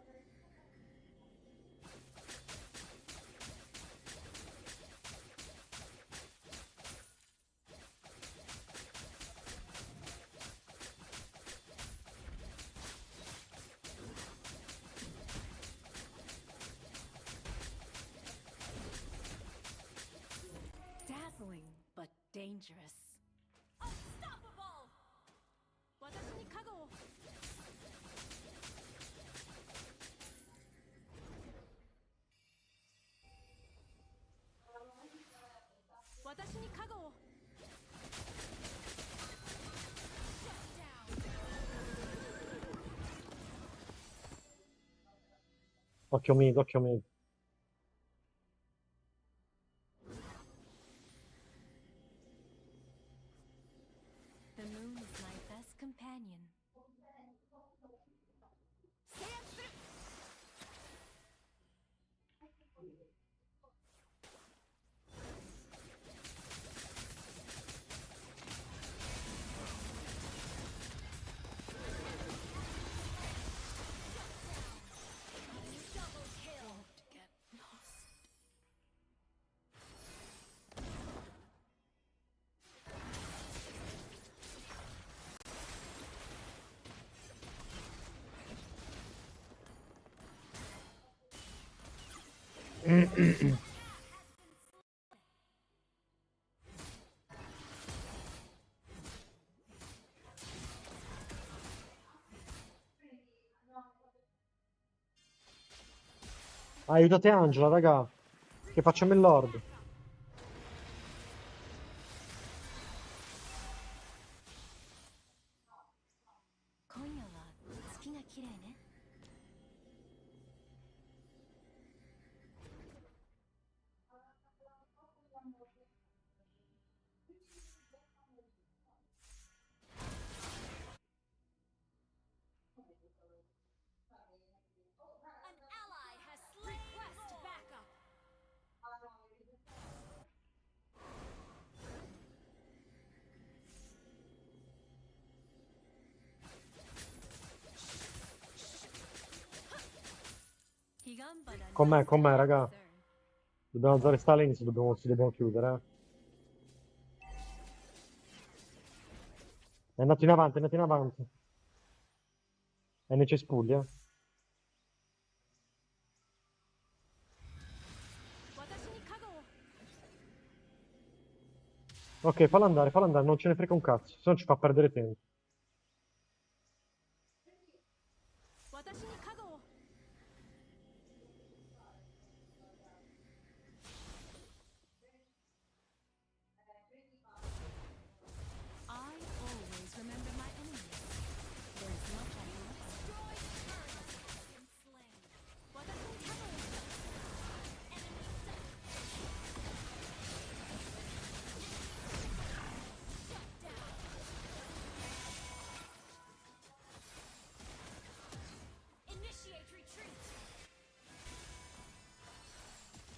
Dazzling but dangerous. Unstoppable. 私に加護を 私に加護を Shut down. Occhio mid, occhio mid. The moon is my best companion. Aiutate Angela, raga. Che facciamo il Lord. 今夜は月が綺麗ね。An ally has slain. Request backup. Com'è, raga? Dobbiamo alzare sta lane, si dobbiamo chiudere, È andato in avanti, è andato in avanti. È nei cespugli, eh. Ok, fallo andare, non ce ne frega un cazzo, se no ci fa perdere tempo. I always remember my enemies. There's much I can learn. Destroy the turret has been slain. 私に加護を。Enemy double. Shut down. Initiate retreat.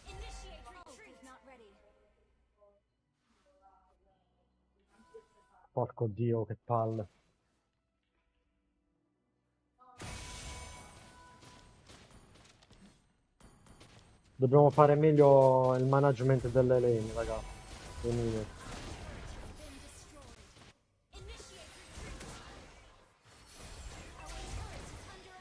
Initiate retreat. Is not ready. Porco Dio, che palle. Dobbiamo fare meglio il management delle lane, raga. Dei minion. Been destroyed. Initiate retreat. Our turret is under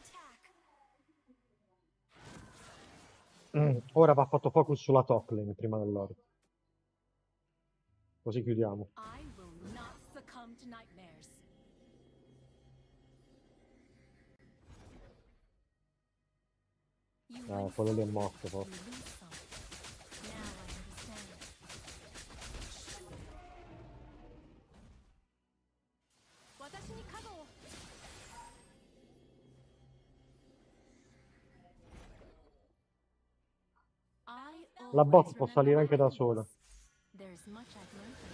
attack. Ora va fatto focus sulla top lane prima dell'oro. Così chiudiamo. I will not succumb to nightmares. You win Quello lì è some, morto, you forse. lose some. Now I understand. Watashi ni kago wo. I La bot always può remember salire my anche da enemies. sola. There's much I've learned from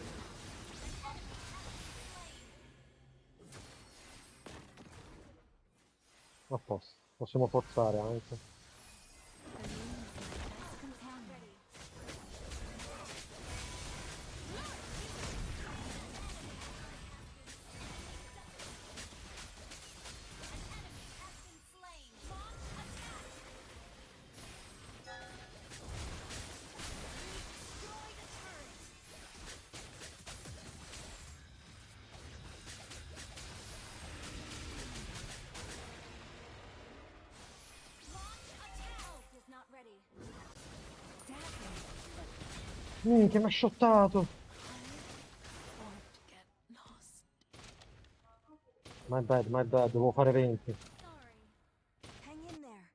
you. A posto. Possiamo forzare anche. The moon is my best companion. Che mi ha shottato. My bad, devo fare 20. Hang in there.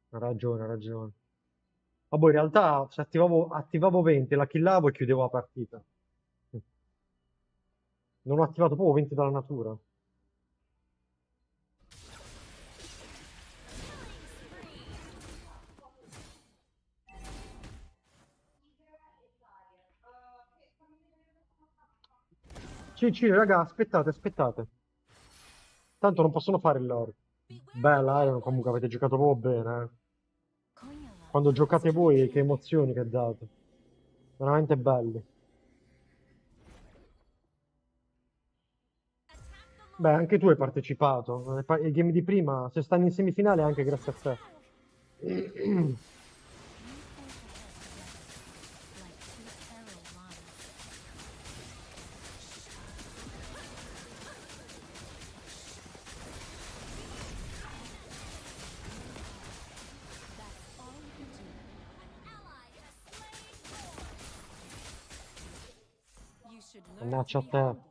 Ha ragione, ha ragione. Vabbè, in realtà se attivavo 20, la killavo e chiudevo la partita. Non ho attivato proprio 20 dalla natura. Sì, raga, aspettate. Tanto non possono fare il lore. Bella, Iron, comunque avete giocato proprio bene, eh. Quando giocate voi, che emozioni che date. Veramente belli. Beh, anche tu hai partecipato. Il game di prima, se stanno in semifinale, è anche grazie a te. should learn to Mannaggia a be te. humble.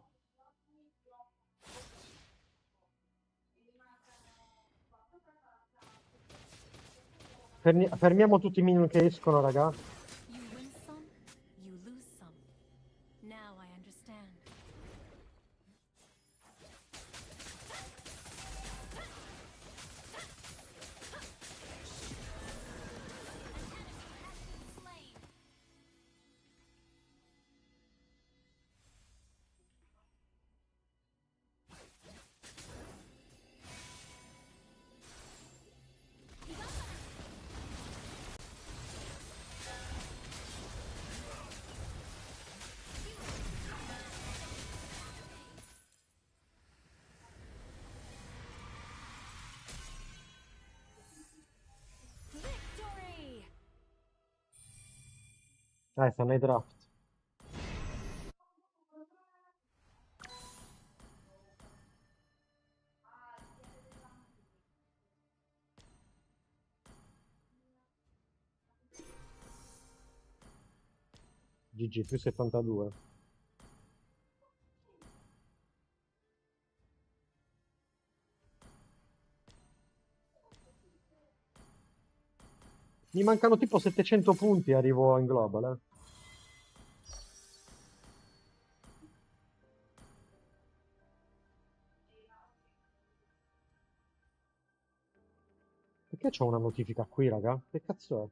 Fermiamo tutti i minion che escono, raga. You win some, you lose some. Now I understand. Victory! Stanno ai draft. GG più 72. Mi mancano tipo 700 punti e arrivo in global, eh. Perché c'ho una notifica qui, raga? Che cazzo è?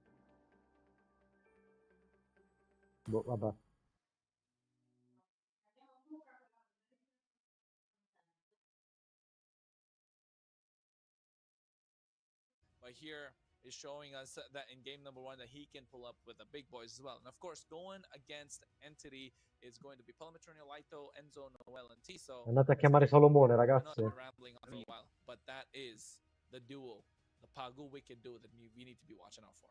Boh, vabbè. But here is showing us that in game number 1 that he can pull up with the big boys as well. And of course, going against Entity is going to be Palmetronio, Laito, Enzo, Noel, and Tiso. Andate a chiamare Salomone, We're ragazzi. not rambling on for a while, but that is the duo, the Pagu Wicked duo that we need to be watching out for.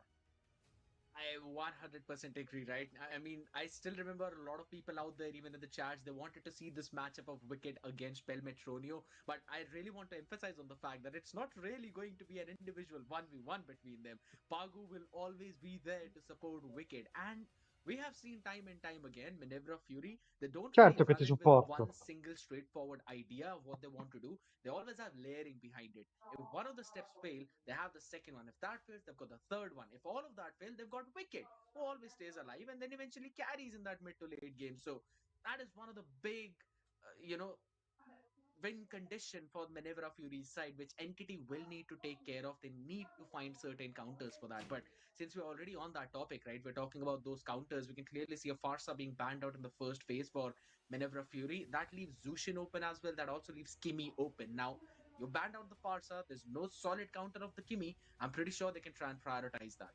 I 100% agree, right? I mean, I still remember a lot of people out there, even in the chats, they wanted to see this matchup of Wicked against Pelmetronio. But I really want to emphasize on the fact that it's not really going to be an individual 1v1 between them. Pagu will always be there to support Wicked. And we have seen time and time again, Minerva Fury, they don't really Certo che run ti it with one supporto. single straightforward idea of what they want to do. They always have layering behind it. If one of the steps fail, they have the second one. If that fails, they've got the third one. If all of that fail, they've got Wicked, who always stays alive and then eventually carries in that mid to late game. So that is one of the big, win condition for Manevra Fury's side, which Entity will need to take care of. They need to find certain counters for that. But since we're already on that topic, right, we're talking about those counters. We can clearly see a Farsa being banned out in the first phase for Manevra Fury. That leaves Zushin open as well. That also leaves Kimi open. Now, you banned out the Farsa. There's no solid counter of the Kimi. I'm pretty sure they can try and prioritize that.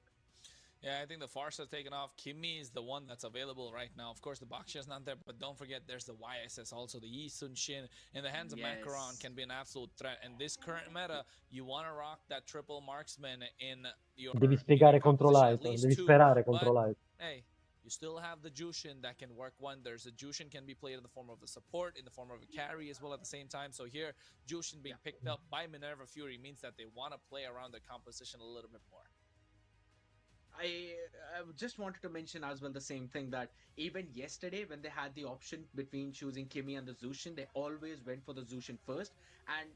Yeah, I think the Farsa has taken off. Kimi is the one that's available right now. Of course, the Baksha is not there, but don't forget there's the YSS also. The Yi Sun Shin in the hands of Macaron can be an absolute threat. And this current meta, you want to rock that triple marksman in your Devi spiegare contro composition, at Light, least devi two. sperare contro But Light. hey, you still have the Jushin that can work wonders. The Jushin can be played in the form of a support, in the form of a carry as well at the same time. So here, Jushin being picked up by Minerva Fury means that they want to play around the composition a little bit more. I just wanted to mention as well the same thing that even yesterday when they had the option between choosing Kimi and the Zushin, they always went for the Zushin first. And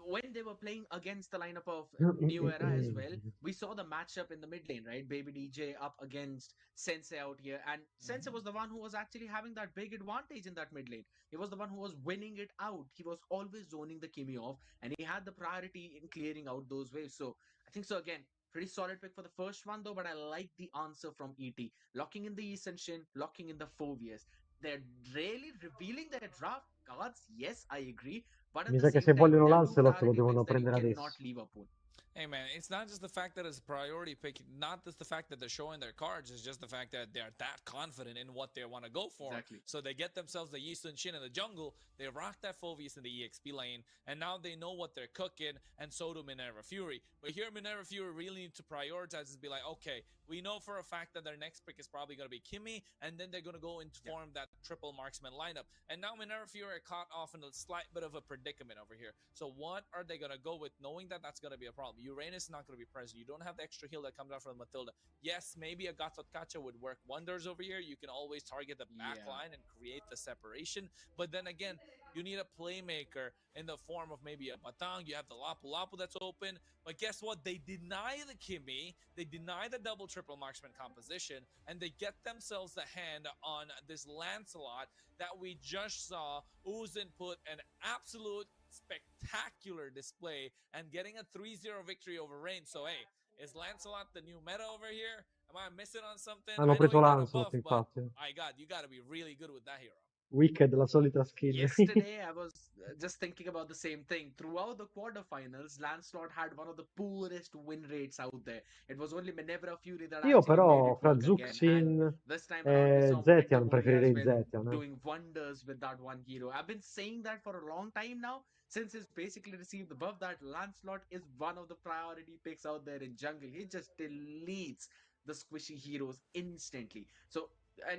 when they were playing against the lineup of New Era as well, we saw the matchup in the mid lane, right? Baby DJ up against Sensei out here, and Sensei was the one who was actually having that big advantage in that mid lane. He was the one who was winning it out. He was always zoning the Kimi off, and he had the priority in clearing out those waves. So I think so again. Pretty solid pick for the first one, though, but I like the answer from ET. Locking in the East and Shin, locking in the Phobias. They're really revealing their draft cards. Yes, I agree. But at Mi the sa che se same time, vogliono there are two Lancelot lo priority devono picks that you prendere cannot adesso. leave upon. Hey man, it's not just the fact that it's a priority pick, not just the fact that they're showing their cards, it's just the fact that they're that confident in what they want to go for. Exactly. So they get themselves the Yi Sun Shin in the jungle, they rock that Phobius in the EXP lane, and now they know what they're cooking, and so do Minerva Fury. But here Minerva Fury really need to prioritize and be like, okay, we know for a fact that their next pick is probably going to be Kimi, and then they're going to go and form that triple marksman lineup. And now Minerva Fury are caught off in a slight bit of a predicament over here. So what are they going to go with, knowing that that's going to be a problem? Uranus is not going to be present. You don't have the extra heal that comes out from Matilda. Yes, maybe a Gatot Kacha would work wonders over here. You can always target the back line and create the separation. But then again, you need a playmaker in the form of maybe a Batang. You have the Lapu Lapu that's open. But guess what? They deny the Kimi. They deny the double triple marksman composition. And they get themselves the hand on this Lancelot that we just saw. Uzin put an absolute spectacular display and getting a 3-0 victory over Reign. So, hey, is Lancelot the new meta over here? Am I missing on something? Hanno I know preso he got a Lancelot, buff, but infatti. my God, you got to be really good with that hero. Wicked, la solita skin. Yesterday, I was just thinking about the same thing. Throughout the quarterfinals, Lancelot had one of the poorest win rates out there. It was only Minerva Fury that Io actually made però it fra work again. And Zuxin this time around, we e saw Victor Zetian Moody as preferirei well Zetian. doing wonders with that one hero. I've been saying that for a long time now, since he's basically received the buff that Lancelot is one of the priority picks out there in jungle. He just deletes the squishy heroes instantly. So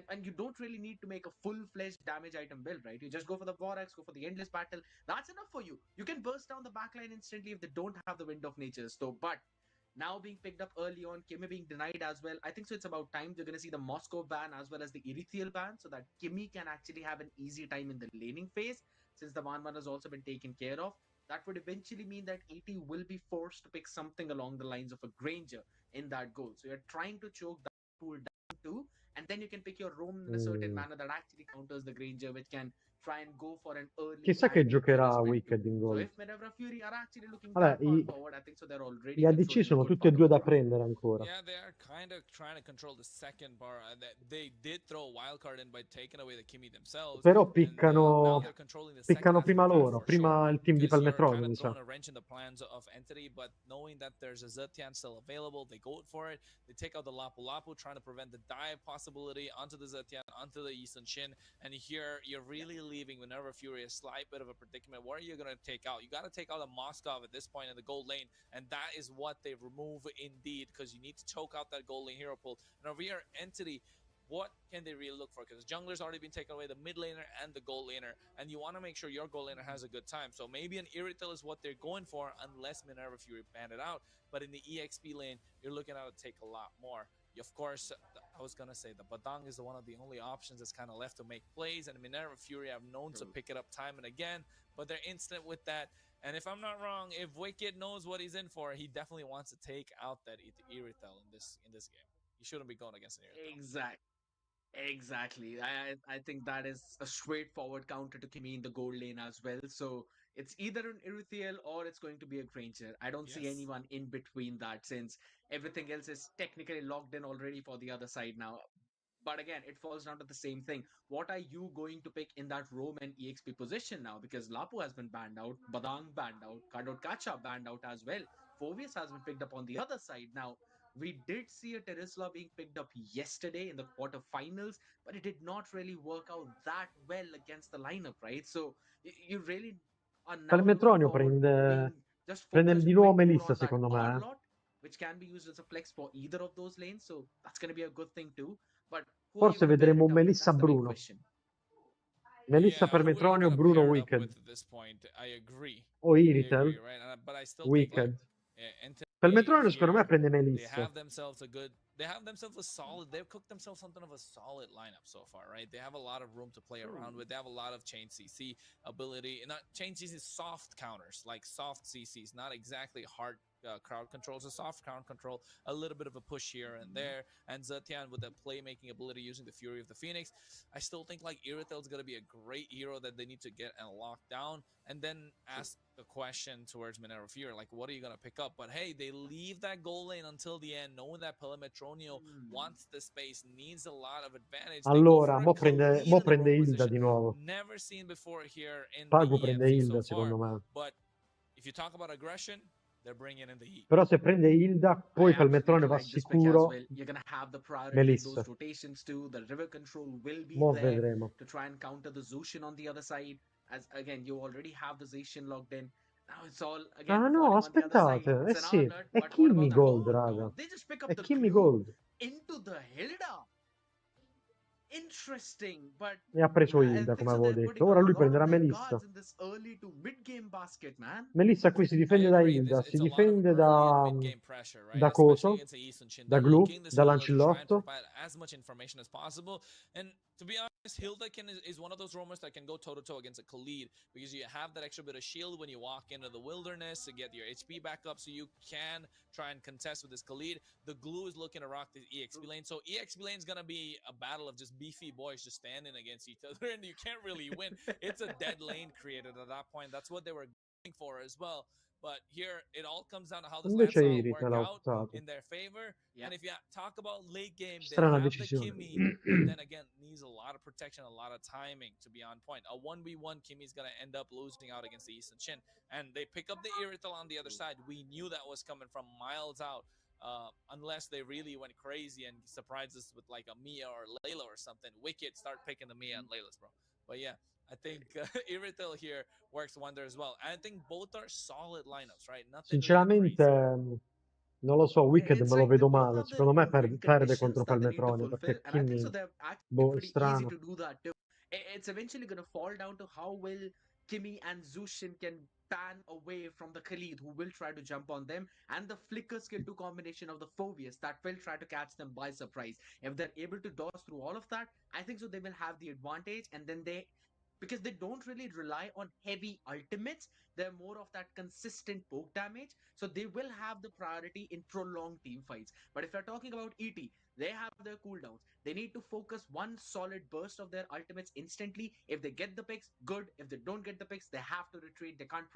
and you don't really need to make a full-fledged damage item build, right? You just go for the Vorax, go for the Endless Battle. That's enough for you. You can burst down the backline instantly if they don't have the Wind of Nature. So, but now being picked up early on, Kimi being denied as well. I think so. It's about time you're going to see the Moscow ban as well as the Erithiel ban, so that Kimi can actually have an easy time in the laning phase, since the 1-1 has also been taken care of. That would eventually mean that ET will be forced to pick something along the lines of a Granger in that goal. So you're trying to choke that pool down too, and then you can pick your roam in a certain manner that actually counters the Granger, which can try and go for an early Chissà che timing kill giocherà as well too. Wicked in So gold. if Minerva Fury are actually looking Vabbè, that far forward, I think so they're already gli ADC controlling a sono good tutti e part due of the da map. prendere ancora. Yeah, they are kind of trying to control the second bar. They did throw a wild card in by taking away the Kimi themselves. Però And now piccano, they're controlling the second piccano aspect prima of it loro, for prima sure. il team di Because you're Palmetrone, kind of mi sa. throwing a wrench in the plans of Entity, but knowing that there's a Zetian still available, they go for it. They take out the Lapu Lapu, trying to prevent the dive possibility onto the Zetian, onto the Eastern Shin. And here you're really leaving Minerva Fury a slight bit of a predicament. What are you going to take out? You got to take out a Moskov at this point in the gold lane, and that is what they remove indeed, because you need to choke out that gold lane hero pool. And over here, Entity, what can they really look for? Because jungler's already been taken away, the mid laner and the gold laner, and you want to make sure your gold laner has a good time. So maybe an Irrital is what they're going for, unless Minerva Fury ban it out. But in the EXP lane, you're looking at it take a lot more. Of course, I was gonna say the Badang is one of the only options that's kind of left to make plays, and Minerva Fury have known to pick it up time and again, but they're instant with that. And if I'm not wrong, if Wicked knows what he's in for, he definitely wants to take out that Irrital in this game. He shouldn't be going against an Irrital. Exactly. I think that is a straightforward counter to Kimi in the gold lane as well. So it's either an Irithiel or it's going to be a Granger. I don't see anyone in between that, since everything else is technically locked in already for the other side now. But again, it falls down to the same thing. What are you going to pick in that Rome and EXP position now? Because Lapu has been banned out, Badang banned out, Kadot Kacha banned out as well. Fovius has been picked up on the other side. Now, we did see a Terisla being picked up yesterday in the quarterfinals, but it did not really work out that well against the lineup, right? So you really are now looking Palmetronio forward to prende, being just prende focused di nuovo way more Melissa, on that secondo me. R lot, which can be used as a flex for either of those lanes. So that's going to be a good thing too. But who are you Forse going to pair vedremo it un up with? Melissa That's the big Bruno. question. Melissa Yeah, per who are you Metronio, gonna Bruno pair it up Wicked. with at this point? I agree. O I Iritel, agree, right? But I still think like Wicked. Entity Per Metronio secondo me here, prende they Melissa. have themselves a good. They have themselves a solid. They've cooked themselves something of a solid lineup so far, right? They have a lot of room to play around with. They have a lot of chain CC ability, and not chain CC is soft counters, like soft CCs, not exactly hard crowd control. It's a soft crowd control, a little bit of a push here and there, and Zetian with the playmaking ability using the Fury of the Phoenix. I still think like Irithel is gonna be a great hero that they need to get and lock down, and then ask the question towards Minerva Fury, like, what are you gonna pick up? But hey, they leave that goal lane until the end, knowing that Pelemetronio wants the space, needs a lot of advantage. They go Allora, for a mo clean prende, in mo the prende roam Hilda position. di nuovo. Never seen before here in Pagu the prende EFC so Hilda, far. secondo me. But if you talk about aggression, they're bringing in the heat. Però se prende Hilda, poi per Metronio va Like this pick as sicuro well. You're gonna have the priority in those Melissa. rotations too. The river control will be Mo there vedremo. to try and counter the Zushin on the other side. As again, you already have the Zushin logged in. Now it's all again Ah no, falling on the other side. aspettate. Eh It's an sì, alert, è but what Kimmy about that? Gold, Oh raga. no, they just pick up È the Kimmy clue Gold. into the Hilda. interesting, but E ha preso I Hilda, think come so. avevo They're detto. putting a Ora lui lot of prenderà their Melissa. cards in this early to mid game basket, man. Melissa qui si I difende da agree. Hilda, si It's a lot of difende early and da, mid-game pressure, right? da Especially Coso, against the Eastern Shin. da They're Glu, looking this da early to try and Lancillotto. provide as much information as possible. And to be honest, Hilda is one of those roamers that can go toe-to-toe against a Khalid because you have that extra bit of shield when you walk into the wilderness to get your HP back up so you can try and contest with this Khalid. The Glue is looking to rock the EXP lane. So EXP lane is going to be a battle of just beefy boys just standing against each other and you can't really win. It's a dead lane created at that point. That's what they were going for as well. But here, it all comes down to how this Invece landslide will Irita work l'ha out optato. in their favor. Yeah. And if you talk about late game, they Strana have the decisione. Kimmy, but then again, needs a lot of protection, a lot of timing to be on point. A 1v1 Kimmy's going to end up losing out against the Eastern Shin. And they pick up the Irithel on the other side. We knew that was coming from miles out. Unless they really went crazy and surprised us with like a Mia or Layla or something. Wicked start picking the Mia and Laylas, bro. But yeah, I think Irithel here works wonder as well. I think both are solid lineups, right? Nothing really Sinceramente, crazy. non lo so, Wicked It's me lo like they vedo both male. have their Secondo me own win perde conditions contro that they need to Palmetronio fulfill, perché and I think so Kimmy, they're actually boh, è pretty easy strano. to do that too. It's eventually going to fall down to how well Kimmy and Zushin can pan away from the Khalid, who will try to jump on them, and the flicker skill 2 combination of the Phobius that will try to catch them by surprise. If they're able to dodge through all of that, I think so they will have the advantage, and then they, because they don't really rely on heavy ultimates, they're more of that consistent poke damage, so they will have the priority in prolonged team fights. But if you're talking about ET, they have their cooldowns. They need to focus one solid burst of their ultimates instantly. If they get the picks, good. If they don't get the picks, they have to retreat. They can't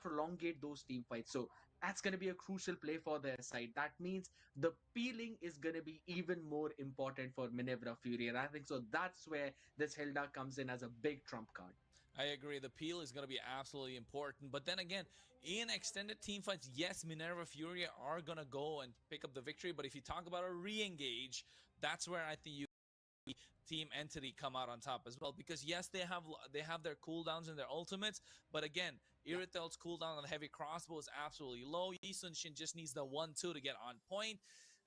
prolongate those team fights. So that's going to be a crucial play for their side. That means the peeling is going to be even more important for Minerva Fury. And I think so that's where this Hilda comes in as a big trump card. I agree. The peel is going to be absolutely important. But then again, in extended team fights, yes, Minerva Fury are going to go and pick up the victory. But if you talk about a re-engage, that's where I think you Team Entity come out on top as well, because yes, they have their cooldowns and their ultimates, but again, Irithel's cooldown on the heavy crossbow is absolutely low. Yisun Shin just needs the 1-2 to get on point.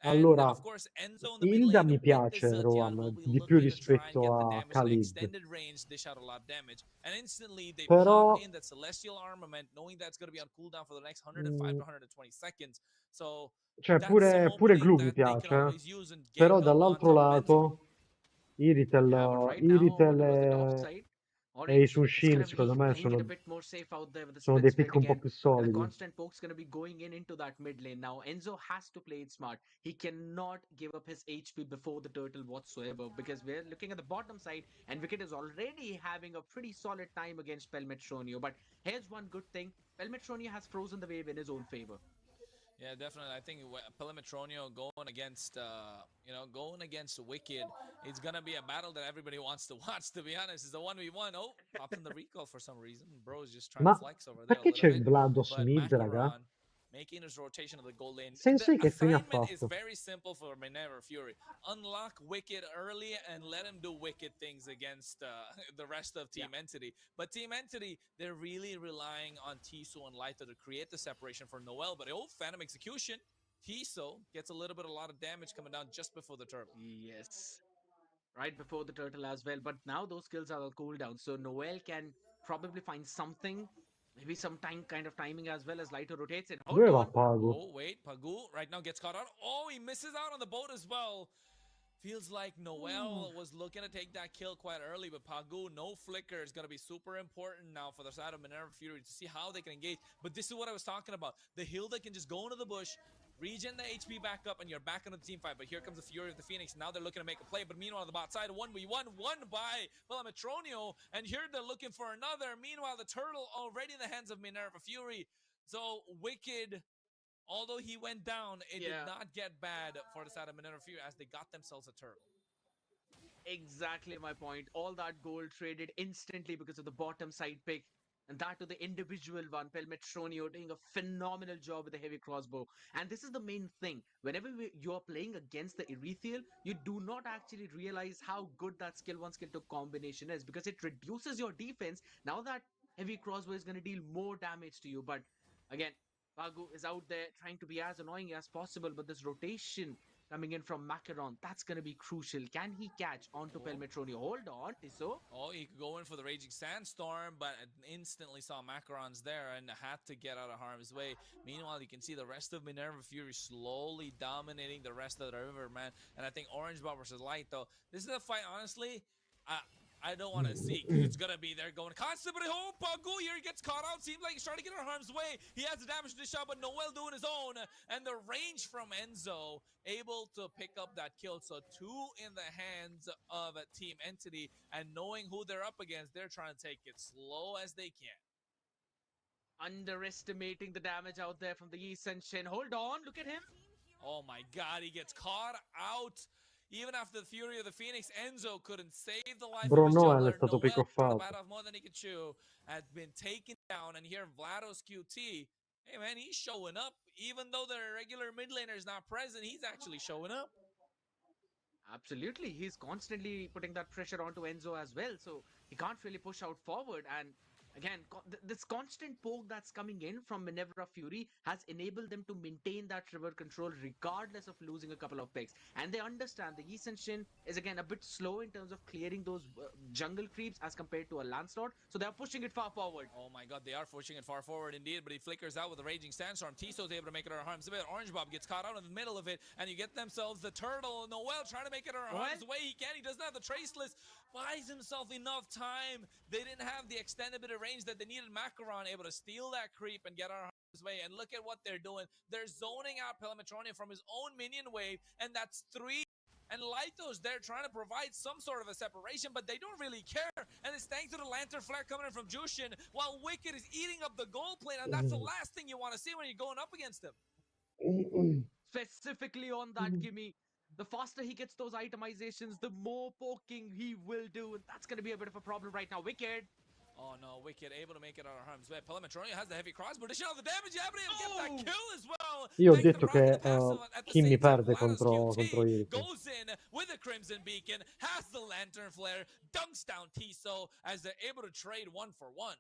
And Allora, of course, Enzo in the mid Hilda lane mi with the piace, Ziltian will Roam, be di più looking to try and get the rispetto a damage in Khalid. extended range, dish out a lot of damage. And instantly they pop Però, in that Celestial Armament, knowing that's going to be on cooldown for the next 105 mh, to 120 seconds. So cioè that's an pure opening Glue mi that they can piace, always use and però gang up on dall'altro top of Enzo. lato Iritel, Yeah, but right now, Iritel towards the top side, e i Orange is Sunshin going to secondo be me playing it a bit more safe out there with the sono split dei split pick un po' again. più And the solidi. constant poke's going to be going in into that mid lane. Now, Enzo has to play it smart. He cannot give up his HP before the turtle whatsoever, because we're looking at the bottom side, and Wicket is already having a pretty solid time against Pelmetronio. But here's one good thing: Pelmetronio has frozen the wave in his own favor. Yeah, definitely. I think Pelimetronio going against Wicked, it's gonna be a battle that everybody wants to watch. To be honest, it's a 1v1. Oh, pops in the recall for some reason. Bro is just trying to Ma flex over there a perché little c'è bit. GLaDOS But mid, raga? Macaron making his rotation of the gold lane. The Sensei che fine ha assignment is fatto? very simple for Minerva Fury. Unlock Wicked early and let him do Wicked things against the rest of Team Entity. But Team Entity, they're really relying on Tiso and Lyta to create the separation for Noel. But oh, Phantom Execution. Tiso gets a lot of damage coming down just before the turtle. Yes, right before the turtle as well. But now those skills are all cooldown, so Noel can probably find something, maybe some time kind of timing as well as Lighter rotates it. Hold Dove va on. Pago? Oh, wait. Pagu right now gets caught out. Oh, he misses out on the boat as well. Feels like Noel was looking to take that kill quite early, but Pagu, no flicker, is going to be super important now for the side of Minerva Fury to see how they can engage. But this is what I was talking about. The Hilda can just go into the bush, regen the HP back up, and you're back into the team fight. But here comes the Fury of the Phoenix. Now they're looking to make a play. But meanwhile, on the bot side, 1v1, won by Pelametronio. And here they're looking for another. Meanwhile, the turtle already in the hands of Minerva Fury. So Wicked, although he went down, it did not get bad for the side of Minerva Fury as they got themselves a turtle. Exactly my point. All that gold traded instantly because of the bottom side pick. And that to the individual one, Pelmetronio doing a phenomenal job with the heavy crossbow. And this is the main thing. Whenever you're playing against the Erethiel, you do not actually realize how good that skill 1 skill 2 combination is, because it reduces your defense. Now that heavy crossbow is going to deal more damage to you. But again, Pagu is out there trying to be as annoying as possible, but this rotation coming in from Macaron. That's going to be crucial. Can he catch onto Oh. Pelmetronio? Hold on, Tiso. Oh, he could go in for the Raging Sandstorm, but instantly saw Macarons there and had to get out of harm's way. Meanwhile, you can see the rest of Minerva Fury slowly dominating the rest of the river, man. And I think Orange Ball versus Light, though, this is a fight, honestly, I don't want to see, because it's going to be there going constantly. Oh, Pagu here gets caught out. Seems like he's trying to get out of harm's way. He has the damage to the shot, but Noel doing his own. And the range from Enzo able to pick up that kill. So 2 in the hands of Team Entity, and knowing who they're up against, they're trying to take it slow as they can. Underestimating the damage out there from the Yi Senshin. Hold on, look at him. Oh my god, he gets caught out. Even after the Fury of the Phoenix, Enzo couldn't save the life of Bro his Noel è jungler. stato Noel, for the pick-offato. bite off more than he could chew, had been taken down. And here, Vlados QT, hey man, he's showing up. Even though the regular mid laner is not present, he's actually showing up. Absolutely. He's constantly putting that pressure onto Enzo as well. So he can't really push out forward. And again, this constant poke that's coming in from Minerva Fury has enabled them to maintain that river control regardless of losing a couple of picks. And they understand the Yi Shin is again a bit slow in terms of clearing those jungle creeps as compared to a Lancelot. So they're pushing it far forward. Oh my god, they are pushing it far forward indeed, but he flickers out with a Raging Sandstorm. Tiso's able to make it out of harm's way. Orange Bob gets caught out in the middle of it, and you get themselves the turtle. Noel trying to make it out of harm's way. He can. He doesn't have the traceless. Buys himself enough time. They didn't have the extended bit of range that they needed. Macaron able to steal that creep and get out of harm's way. And look at what they're doing. They're zoning out Pelemetronia from his own minion wave, and that's 3. And Lythos there trying to provide some sort of a separation, but they don't really care. And it's thanks to the Lantern Flare coming in from Jushin, while Wicked is eating up the gold plate, and that's the last thing you want to see when you're going up against him. Specifically on that, Gimme. The faster he gets those itemizations, the more poking he will do. And that's going to be a bit of a problem right now. Wicked. Oh no, Wicked able to make it out of harm's way. Pelemetronia has the heavy crossbow. Dish out the damage. Able to get that kill as well. Io ho Thanks to detto the che rocket passive at the Kimmy same time. perde Vlados contro QT Iris. goes in with a Crimson Beacon, has the Lantern Flare, dunks down Tiso as they're able to trade 1-for-1.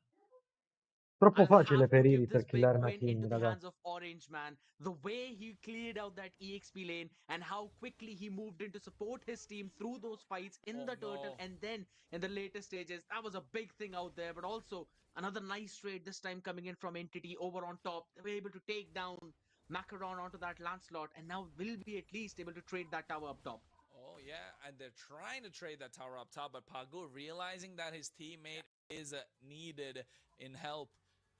Troppo I'll facile have to per give Iris this per big killare una win into Kimmy, the raga. hands of Orange Man. The way he cleared out that EXP lane and how quickly he moved in to support his team through those fights in the turtle and then in the later stages. That was a big thing out there, but also another nice trade this time coming in from Entity over on top. They were able to take down Macaron onto that Lancelot, and now will be at least able to trade that tower up top. Oh yeah, and they're trying to trade that tower up top, but Pagu realizing that his teammate is needed in help,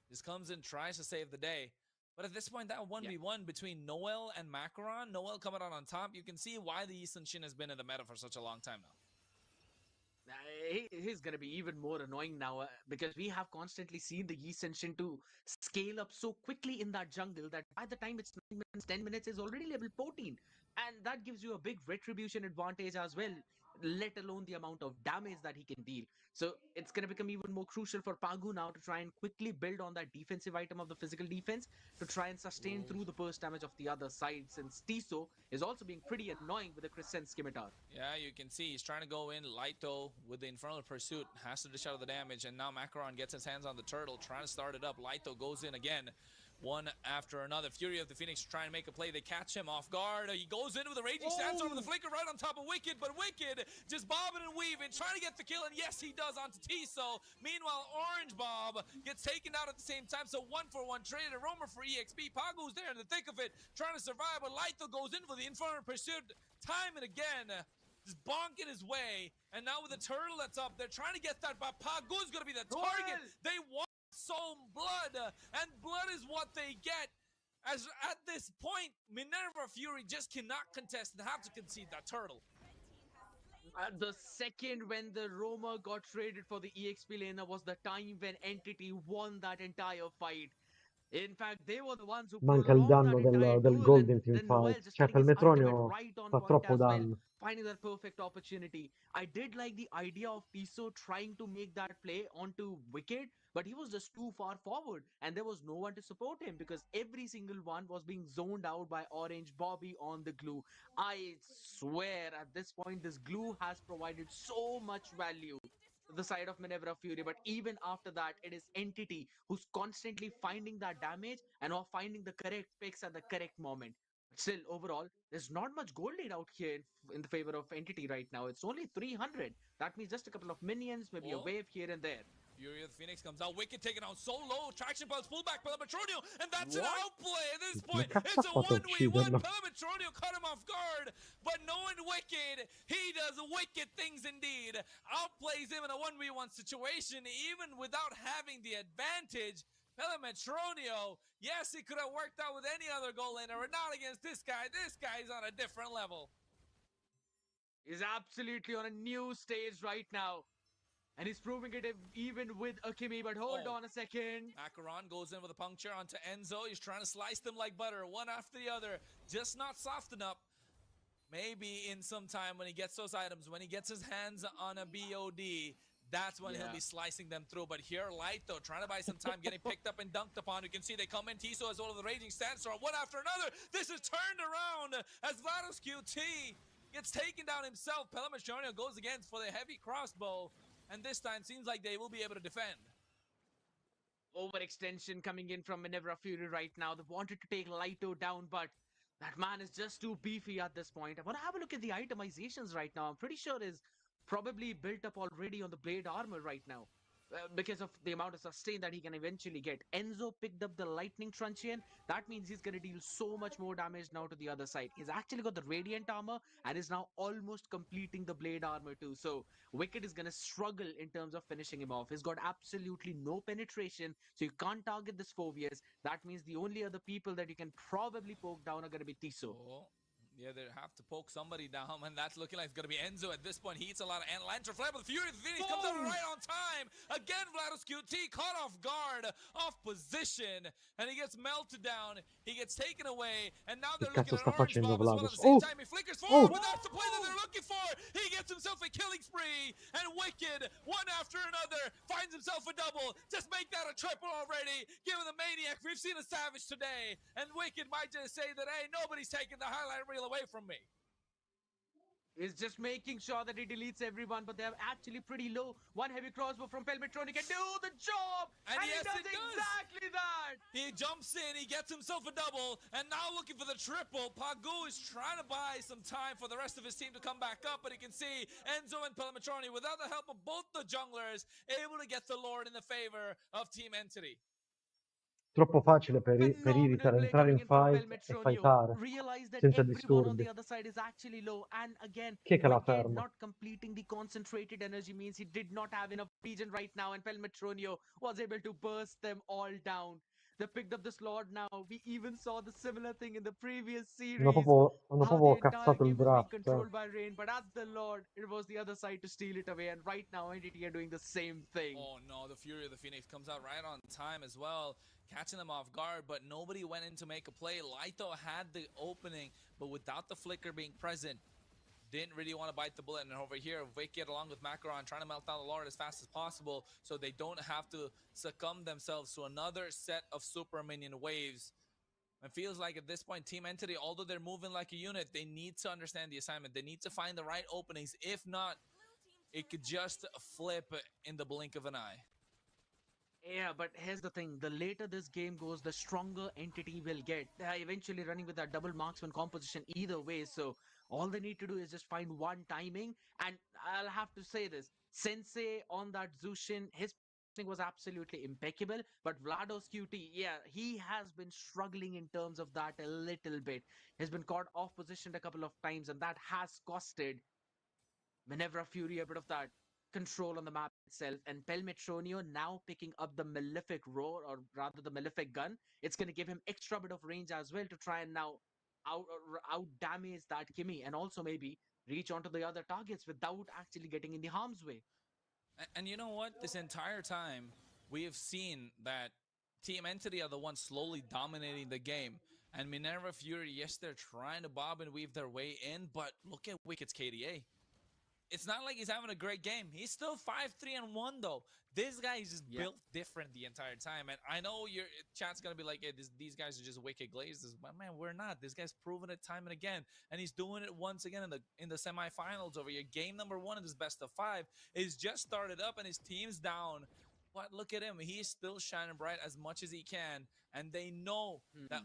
just comes in, tries to save the day. But at this point, that 1v1 between Noel and Macaron, Noel coming out on top, you can see why the Eastern Shin has been in the meta for such a long time now. He's going to be even more annoying now because we have constantly seen the Yi Shin to scale up so quickly in that jungle that by the time it's 9 minutes, 10 minutes is already level 14. And that gives you a big retribution advantage as well, let alone the amount of damage that he can deal. So it's going to become even more crucial for Pagu now to try and quickly build on that defensive item of the physical defense to try and sustain through the burst damage of the other side, since Tiso is also being pretty annoying with the Crescent Scimitar. Yeah, you can see he's trying to go in. Lyto with the Infernal Pursuit has to dish out the damage, and now Macaron gets his hands on the turtle, trying to start it up. Lyto goes in again. One after another. Fury of the Phoenix trying to make a play. They catch him off guard. He goes in with a Raging Sandstorm with a flicker right on top of Wicked, but Wicked just bobbing and weaving, trying to get the kill, and yes, he does onto Tiso. Meanwhile, Orange Bob gets taken out at the same time, so 1-for-1 trade. A roamer for EXP. Pagu's there in the thick of it, trying to survive, but Lyto goes in for the Infernal Pursuit time and again. Just bonking his way, and now with the turtle that's up, they're trying to get that, but Pagu's gonna be the target. They want some blood, and blood is what they get. As at this point, Minerva Fury just cannot contest and have to concede that turtle. The second when the Roma got traded for the EXP laner was the time when Entity won that entire fight. In fact, they were the ones who Manca il prolonged danno that entire del duel, Golden and Team then Noel Fight. just Cioè, getting his ultimate Pelmetronio right on fa point troppo as well, danno. finding that perfect opportunity. I did like the idea of Tiso trying to make that play onto Wicked, but he was just too far forward, and there was no one to support him because every single one was being zoned out by Orange Bobby on the glue. I swear at this point, this glue has provided so much value to the side of Minerva Fury, but even after that, it is Entity who's constantly finding that damage and or finding the correct picks at the correct moment. Still, overall, there's not much gold laid out here in the favor of Entity right now. It's only 300. That means just a couple of minions, maybe a Oh. wave here and there. Fury of the Phoenix comes out. Wicked taken out so low. Traction pulse, pull back. Pelamatronio, and that's an What? outplay at this Come point. cazzo It's ha a fatto a 1v1. ucciderlo? Pelamatronio caught him off guard, but knowing Wicked, he does wicked things indeed. Outplays him in a 1v1 situation, even without having the advantage. Pelamatronio, yes, he could have worked out with any other goal laner, but not against this guy. This guy's on a different level. He's absolutely on a new stage right now. And he's proving it even with Akimi. But hold on a second. Macaron goes in with a puncture onto Enzo. He's trying to slice them like butter, one after the other. Just not soft enough. Maybe in some time when he gets those items, when he gets his hands on a BOD, that's when he'll be slicing them through. But here, Light, though, trying to buy some time, getting picked up and dunked upon. You can see they come in. Tiso as well as the Raging Sandstorm, one after another. This is turned around as Vlados QT gets taken down himself. Pelamatronio goes again for the heavy crossbow. And this time seems like they will be able to defend. Overextension coming in from Minerva Fury right now. They wanted to take Lito down, but that man is just too beefy at this point. I want to have a look at the itemizations right now. I'm pretty sure is probably built up already on the blade armor right now. Because of the amount of sustain that he can eventually get. Enzo picked up the lightning truncheon. That means he's going to deal so much more damage now to the other side. He's actually got the radiant armor and is now almost completing the blade armor too. So Wicked is going to struggle in terms of finishing him off. He's got absolutely no penetration, so you can't target this Phobius. That means the only other people that you can probably poke down are going to be Tiso. Oh. Yeah, they have to poke somebody down, and that's looking like it's going to be Enzo at this point. He eats a lot of Lantern Flare, but the Fury of the Phoenix comes out right on time. Again, Vlados QT caught off guard, off position, and he gets melted down. He gets taken away, and now they're looking Che cazzo at sta Orange facendo Bomb as well at Vlados? the same Oh! time. He flickers Oh! forward, but that's the play that they're looking for. He gets himself a killing spree, and Wicked, one after another, finds himself a double. Just make that a triple already. Given the Maniac, we've seen a Savage today, and Wicked might just say that, hey, nobody's taking the highlight reel away from me. Is just making sure that he deletes everyone, but they're actually pretty low. One heavy crossbow from Pelmetronic can do the job! And yes, he does exactly that! He jumps in, he gets himself a double, and now looking for the triple. Pagu is trying to buy some time for the rest of his team to come back up, but he can see Enzo and Pelmetroni, without the help of both the junglers, able to get the Lord in the favor of Team Entity. Troppo facile per Phenomenal Iritar play entrare coming in in from fight e Pelmetronio. fightare Realize that senza everyone on disturbi. the other side is actually low. And again, Chi è che la Wicked ferma? not completing the concentrated energy means he did not have enough region right now. And Pelmetronio was able to burst them all down. They picked up the slot now. We even saw the similar thing in the previous series. Hanno How the proprio entire cazzato il game was being draft. controlled by Rain. But as the Lord, it was the other side to steal it away. And right now, Entity are doing the same thing. Oh no, the Fury of the Phoenix comes out right on time as well, catching them off guard, but nobody went in to make a play. Lito had the opening, but without the flicker being present, didn't really want to bite the bullet. And over here, Wicked along with Macaron trying to melt down the Lord as fast as possible so they don't have to succumb themselves to another set of super minion waves. It feels like at this point, Team Entity, although they're moving like a unit, they need to understand the assignment. They need to find the right openings. If not, it could just flip in the blink of an eye. Yeah, but here's the thing. The later this game goes, the stronger Entity will get. They are eventually running with that double marksman composition either way. So all they need to do is just find one timing. And I'll have to say this. Sensei on that Zushin, his thing was absolutely impeccable. But Vlados QT, yeah, he has been struggling in terms of that a little bit. He's been caught off positioned a couple of times, and that has costed Minerva Fury a bit of that control on the map itself. And Pelmetronio now picking up the Malefic Roar, or rather the Malefic Gun. It's going to give him extra bit of range as well to try and now out damage that Kimmy, and also maybe reach onto the other targets without actually getting in the harm's way. And you know what? This entire time, we have seen that Team Entity are the ones slowly dominating the game. And Minerva Fury, yes, they're trying to bob and weave their way in, but look at Wicked's KDA. It's not like he's having a great game. He's still 5-3-1 though. This guy is just built different the entire time. And I know your chat's gonna be like, hey, these guys are just wicked glazes. But man, we're not. This guy's proven it time and again. And he's doing it once again in the semifinals over here. Game number 1 of this best of 5 is just started up and his team's down. But look at him. He's still shining bright as much as he can. And they know that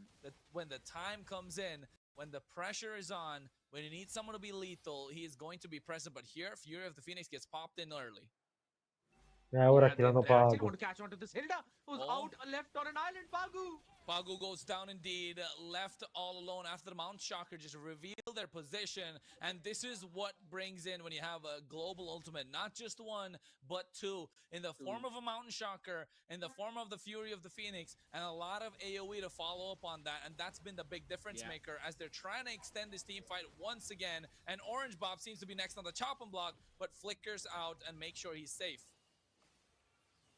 when the time comes in, when the pressure is on, when you need someone to be lethal, he is going to be present. But here, Fury of the Phoenix gets popped in early. Ora Yeah, tirano they actually Pago. want to catch on to this. Hilda, who's out left on an island. Pagu. Pagu goes down indeed, left all alone after the Mount Shocker just reveal their position. And this is what brings in when you have a global ultimate, not just one, but two, in the form of a Mountain Shocker, in the form of the Fury of the Phoenix, and a lot of AoE to follow up on that. And that's been the big difference maker as they're trying to extend this team fight once again. And Orange Bob seems to be next on the chopping block, but flickers out and make sure he's safe.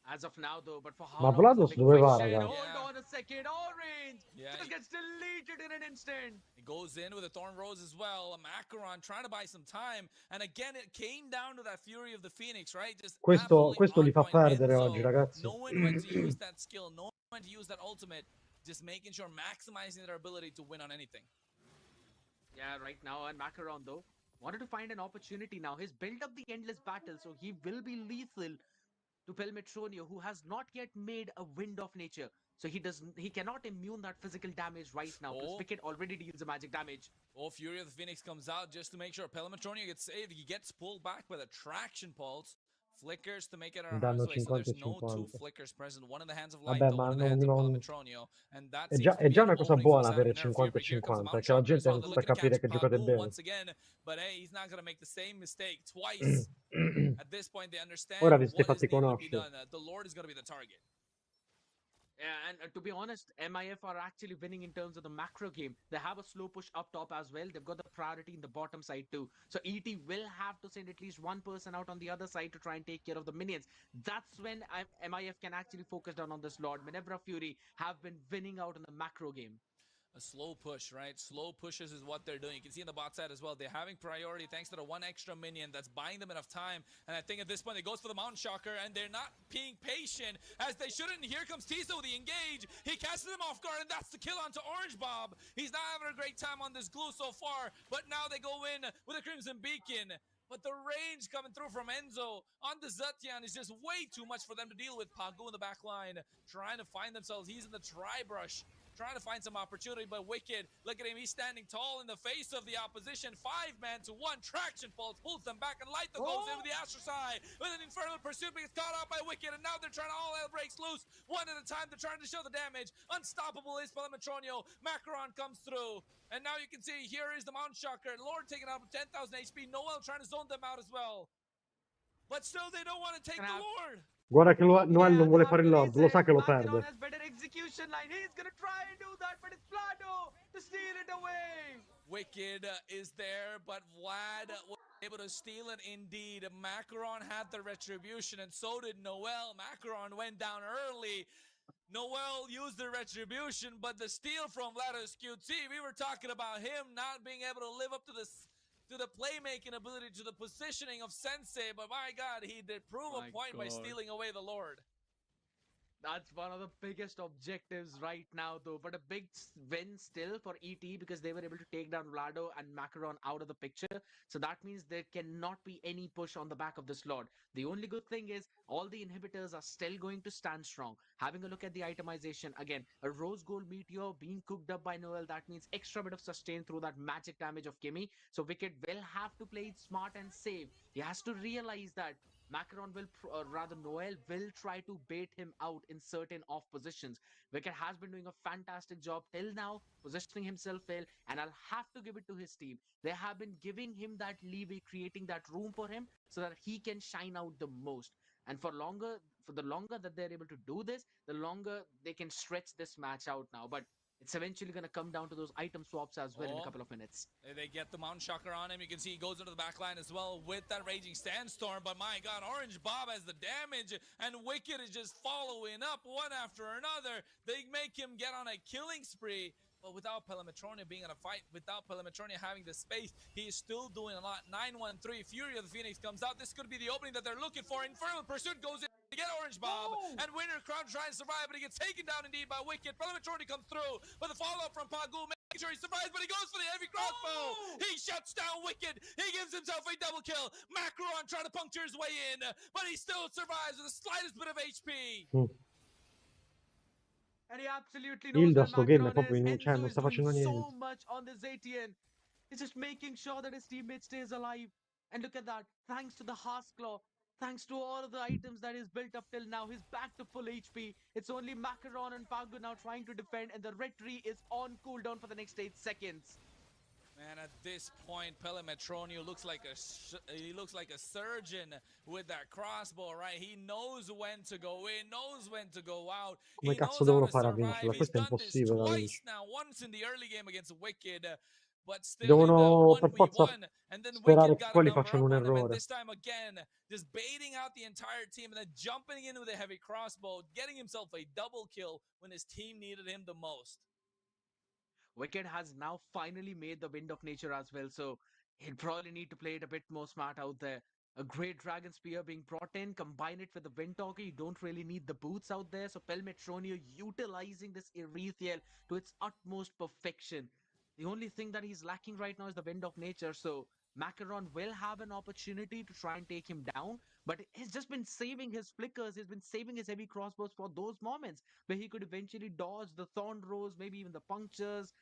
As of now, though, but for how Ma long is the Vlados big dove va, question. raga? Hold on a second. Orange just gets deleted in an instant. It goes in with a Thorn Rose as well. A Macaron trying to buy some time. And again, it came down to that Fury of the Phoenix, right? Just Questo li fa perdere Enzo, oggi, ragazzi. knowing when to use that skill, knowing when to use that ultimate, just making sure maximizing their ability to win on anything. Yeah, right now, and Macaron, though, wanted to find an opportunity now. He's built up the endless battle, so he will be lethal to Pelmetronio, who has not yet made a Wind of Nature. So he cannot immune that physical damage right now. Plus Wicked already deals the magic damage. Oh, Fury of the Phoenix comes out just to make sure Pelmetronio gets saved. He gets pulled back by the Traction Pulse. Flickers to make it our harm's way. So there's no two flickers present. One in the hands of Light, Vabbè, one ma in the hands of non... Pelmetronio. And that È già una cosa buona avere 50-50, che la gente well. inizia a capire che giocate bene. Once again, but hey, he's not going to make the same mistake twice. At this point, they understand Ora vi what siete is fatti needed to be conoscere. done. The Lord is going to be the target. Yeah, and to be honest, MIF are actually winning in terms of the macro game. They have a slow push up top as well. They've got the priority in the bottom side too. So ET will have to send at least one person out on the other side to try and take care of the minions. That's when MIF can actually focus down on this Lord. Manevra Fury have been winning out in the macro game. A slow push, right? Slow pushes is what they're doing. You can see on the bot side as well. They're having priority thanks to the one extra minion that's buying them enough time. And I think at this point, it goes for the Mountain Shocker, and they're not being patient as they shouldn't. And here comes Tiso with the engage. He casts them off guard, and that's the kill onto Orange Bob. He's not having a great time on this glue so far, but now they go in with a Crimson Beacon. But the range coming through from Enzo on the Zetian is just way too much for them to deal with. Pagu in the back line trying to find themselves. He's in the Tri-Brush, trying to find some opportunity, but Wicked, look at him, he's standing tall in the face of the opposition. 5-man to 1, Traction Pulse pulls them back, and Light goes in with the Astro Side with an Infernal Pursuit, but gets caught out by Wicked, and now they're trying to all hell breaks loose. One at a time, they're trying to show the damage. Unstoppable is Pelmetronio. Macaron comes through, and now you can see, here is the Mount Shocker. Lord taking out 10,000 HP, Noel trying to zone them out as well. But still, they don't want to take the Lord. Guarda che Noel non vuole fare il Lord, lo sa che lo Macaron perde. has better execution line. He's gonna try and do that, but it's Vlado to steal it away. Wicked is there, but Vlad was able to steal it indeed. Macaron had the retribution, and so did Noel. Macaron went down early. Noel used the retribution, but the steal from Vlado's QT, we were talking about him not being able to live up to the playmaking ability, to the positioning of Sensei, but my God, he did prove a point by stealing away the Lord. That's one of the biggest objectives right now, though. But a big win still for ET because they were able to take down Vlado and Macaron out of the picture. So that means there cannot be any push on the back of this Lord. The only good thing is all the inhibitors are still going to stand strong. Having a look at the itemization, again, a Rose Gold Meteor being cooked up by Noel, that means extra bit of sustain through that magic damage of Kimmy. So Wicked will have to play it smart and safe. He has to realize that Macaron will, rather Noel will try to bait him out in certain off positions. Wicked has been doing a fantastic job till now, positioning himself well, and I'll have to give it to his team. They have been giving him that leeway, creating that room for him so that he can shine out the most. And for the longer that they're able to do this, the longer they can stretch this match out now. But it's eventually going to come down to those item swaps as well in a couple of minutes. They get the Mount Shocker on him. You can see he goes into the back line as well with that Raging Sandstorm. But my God, Orange Bob has the damage, and Wicked is just following up one after another. They make him get on a killing spree. But without Pelmetronio being in a fight, without Pelmetronio having the space, he is still doing a lot. 9-1-3, Fury of the Phoenix comes out. This could be the opening that they're looking for. Infernal Pursuit goes in to get Orange Bob. And Winter Crown trying to survive, but he gets taken down indeed by Wicked. Pelmetronio comes through, but the follow-up from Pagu, making sure he survives, but he goes for the heavy crossbow. He shuts down Wicked. He gives himself a double kill. Macaron trying to puncture his way in, but he still survives with the slightest bit of HP. And he absolutely knows Hilda where sto game è Macaron proprio is. cioè, Enzo non is sta doing facendo so niente. much on this Zetian. He's just making sure that his teammate stays alive. And look at that. Thanks to the Haas Claw, thanks to all of the items that he's built up till now, he's back to full HP. It's only Macaron and Pagu now trying to defend, and the red tree is on cooldown for the next 8 seconds. Man, at this point, Pelemetronio looks like he looks like a surgeon with that crossbow, right? He knows when to go in, knows when to go out. Come He cazzo knows how devono to fare a survive. vincerla? He's Questo è done this impossibile da twice vincere. now, once in the early game against Wicked, but still in the Devono per forza 1v1. And then sperare Wicked che got a quelli number facciano up un on him. And errore. this time again, just baiting out the entire team and then jumping in with a heavy crossbow, getting himself a double kill when his team needed him the most. Wicked has now finally made the Wind of Nature as well, so he'll probably need to play it a bit more smart out there. A great Dragon Spear being brought in, combine it with the Wind Talker, you don't really need the boots out there, so Pelmetronio utilizing this Erethiel to its utmost perfection. The only thing that he's lacking right now is the Wind of Nature, so Macaron will have an opportunity to try and take him down, but he's just been saving his flickers, he's been saving his heavy crossbows for those moments where he could eventually dodge the Thorn Rose, maybe even the punctures,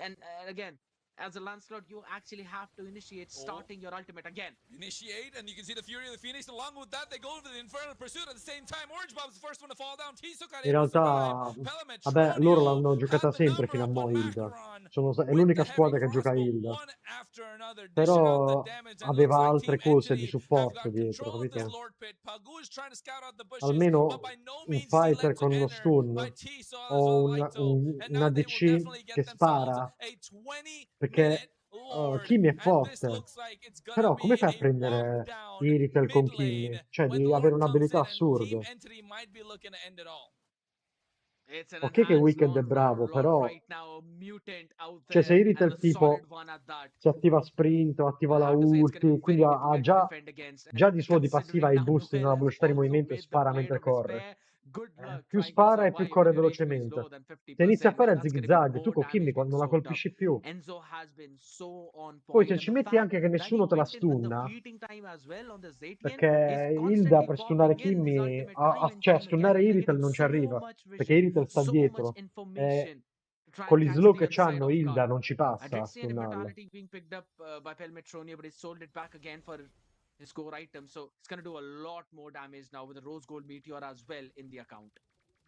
and again, as a Lancelot, you actually have to initiate starting your ultimate again. Initiate, and you can see the Fury of the Phoenix. Along with that, they go for the Infernal Pursuit at the same time. Orange Bob's the first one to fall down. Tisoka In able to survive. realtà, vabbè, loro Pelemetronio l'hanno had giocata the sempre number fino a up on mo' Hilda. Macaron È with l'unica the heavy squadra che gioca crossbow, Hilda. one after another, dishing out the Però damage, and looks aveva like altre Team cose di Entity have supporto got dietro, control of this capite? Lord Pit. Pagu is trying to scout out the bushes, but Almeno by no un means is he fighter led to con uno enter stun by Tiso as o well un, as Lighto, and un now they will definitely ADC get che themselves spara, a 20-minute perché Lord, Kimi è and this forte. looks like it's gonna Però come be fai a a walk prendere down Iritel con mid Kimi? lane Cioè, when devi avere Lord comes un'abilità in, and Team assurda. Entity might be looking to end it all. It's an Ok che enhanced Wicked è lawn bravo, Lord però right now, a mutant out cioè, se there, and Iritel a solid tipo one at that. si attiva sprint o attiva I'll la have to say it's going to be ulti, quindi very ha difficult to già, defend against. And già di suo di passiva considering i now boost Noel nella has velocità di also movimento e made the spara Blade mentre of his corre. Spare, good luck Più trying to spara e più survive corre when your HP is velocemente. lower than Se inizia a 50%. fare a That's going to be zigzag, tu more con Kimi damage being non la soaked up. colpisci più. Enzo has been so on Poi point, se and ci the metti fact anche che that he nessuno te la went in with the stunna, fleeting time as well on the Zatian, he's perché Hilda constantly per stunnare popping in his Kimi, ultimate time and cioè a time again, stunnare and they're Iritel getting non ci so arriva, much perché vision, Iritel sta so much dietro. information to try Con and gli catch slow the che other side c'hanno off guard. Hilda non ci I passa did a see an stunnarla. immortality being picked up by Pelmetronia, but he sold it back again for his core item. So it's going to do a lot more damage now with the Rose Gold Meteor as well in the account.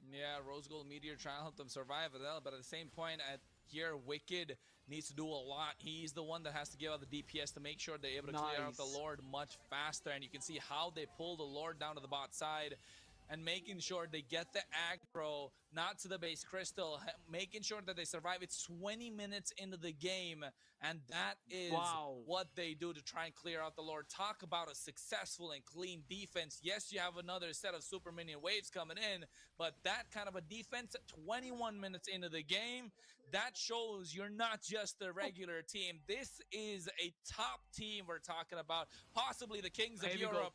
Yeah, Rose Gold Meteor trying to help them survive, but at the same point, at here, Wicked needs to do a lot. He's the one that has to give out the DPS to make sure they're able to clear out the Lord much faster. And you can see how they pull the Lord down to the bot side and making sure they get the aggro, not to the base crystal, making sure that they survive. It's 20 minutes into the game, and that is what they do to try and clear out the Lord. Talk about a successful and clean defense. Yes, you have another set of super minion waves coming in, but that kind of a defense at 21 minutes into the game, that shows you're not just a regular team. This is a top team we're talking about, possibly the Kings of Europe.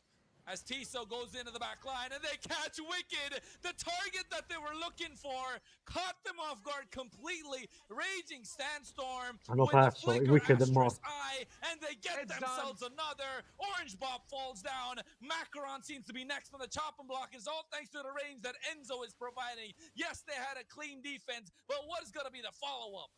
As Tiso goes into the back line and they catch Wicked, the target that they were looking for, caught them off guard completely. Raging Sandstorm Hanno with the perso, il flicker Wicked è Astra's morto. eye, and they get themselves another. Orange Bob falls down. Macaron seems to be next on the chopping block. Is all thanks to the range that Enzo is providing. Yes, they had a clean defense, but what is going to be the follow-up?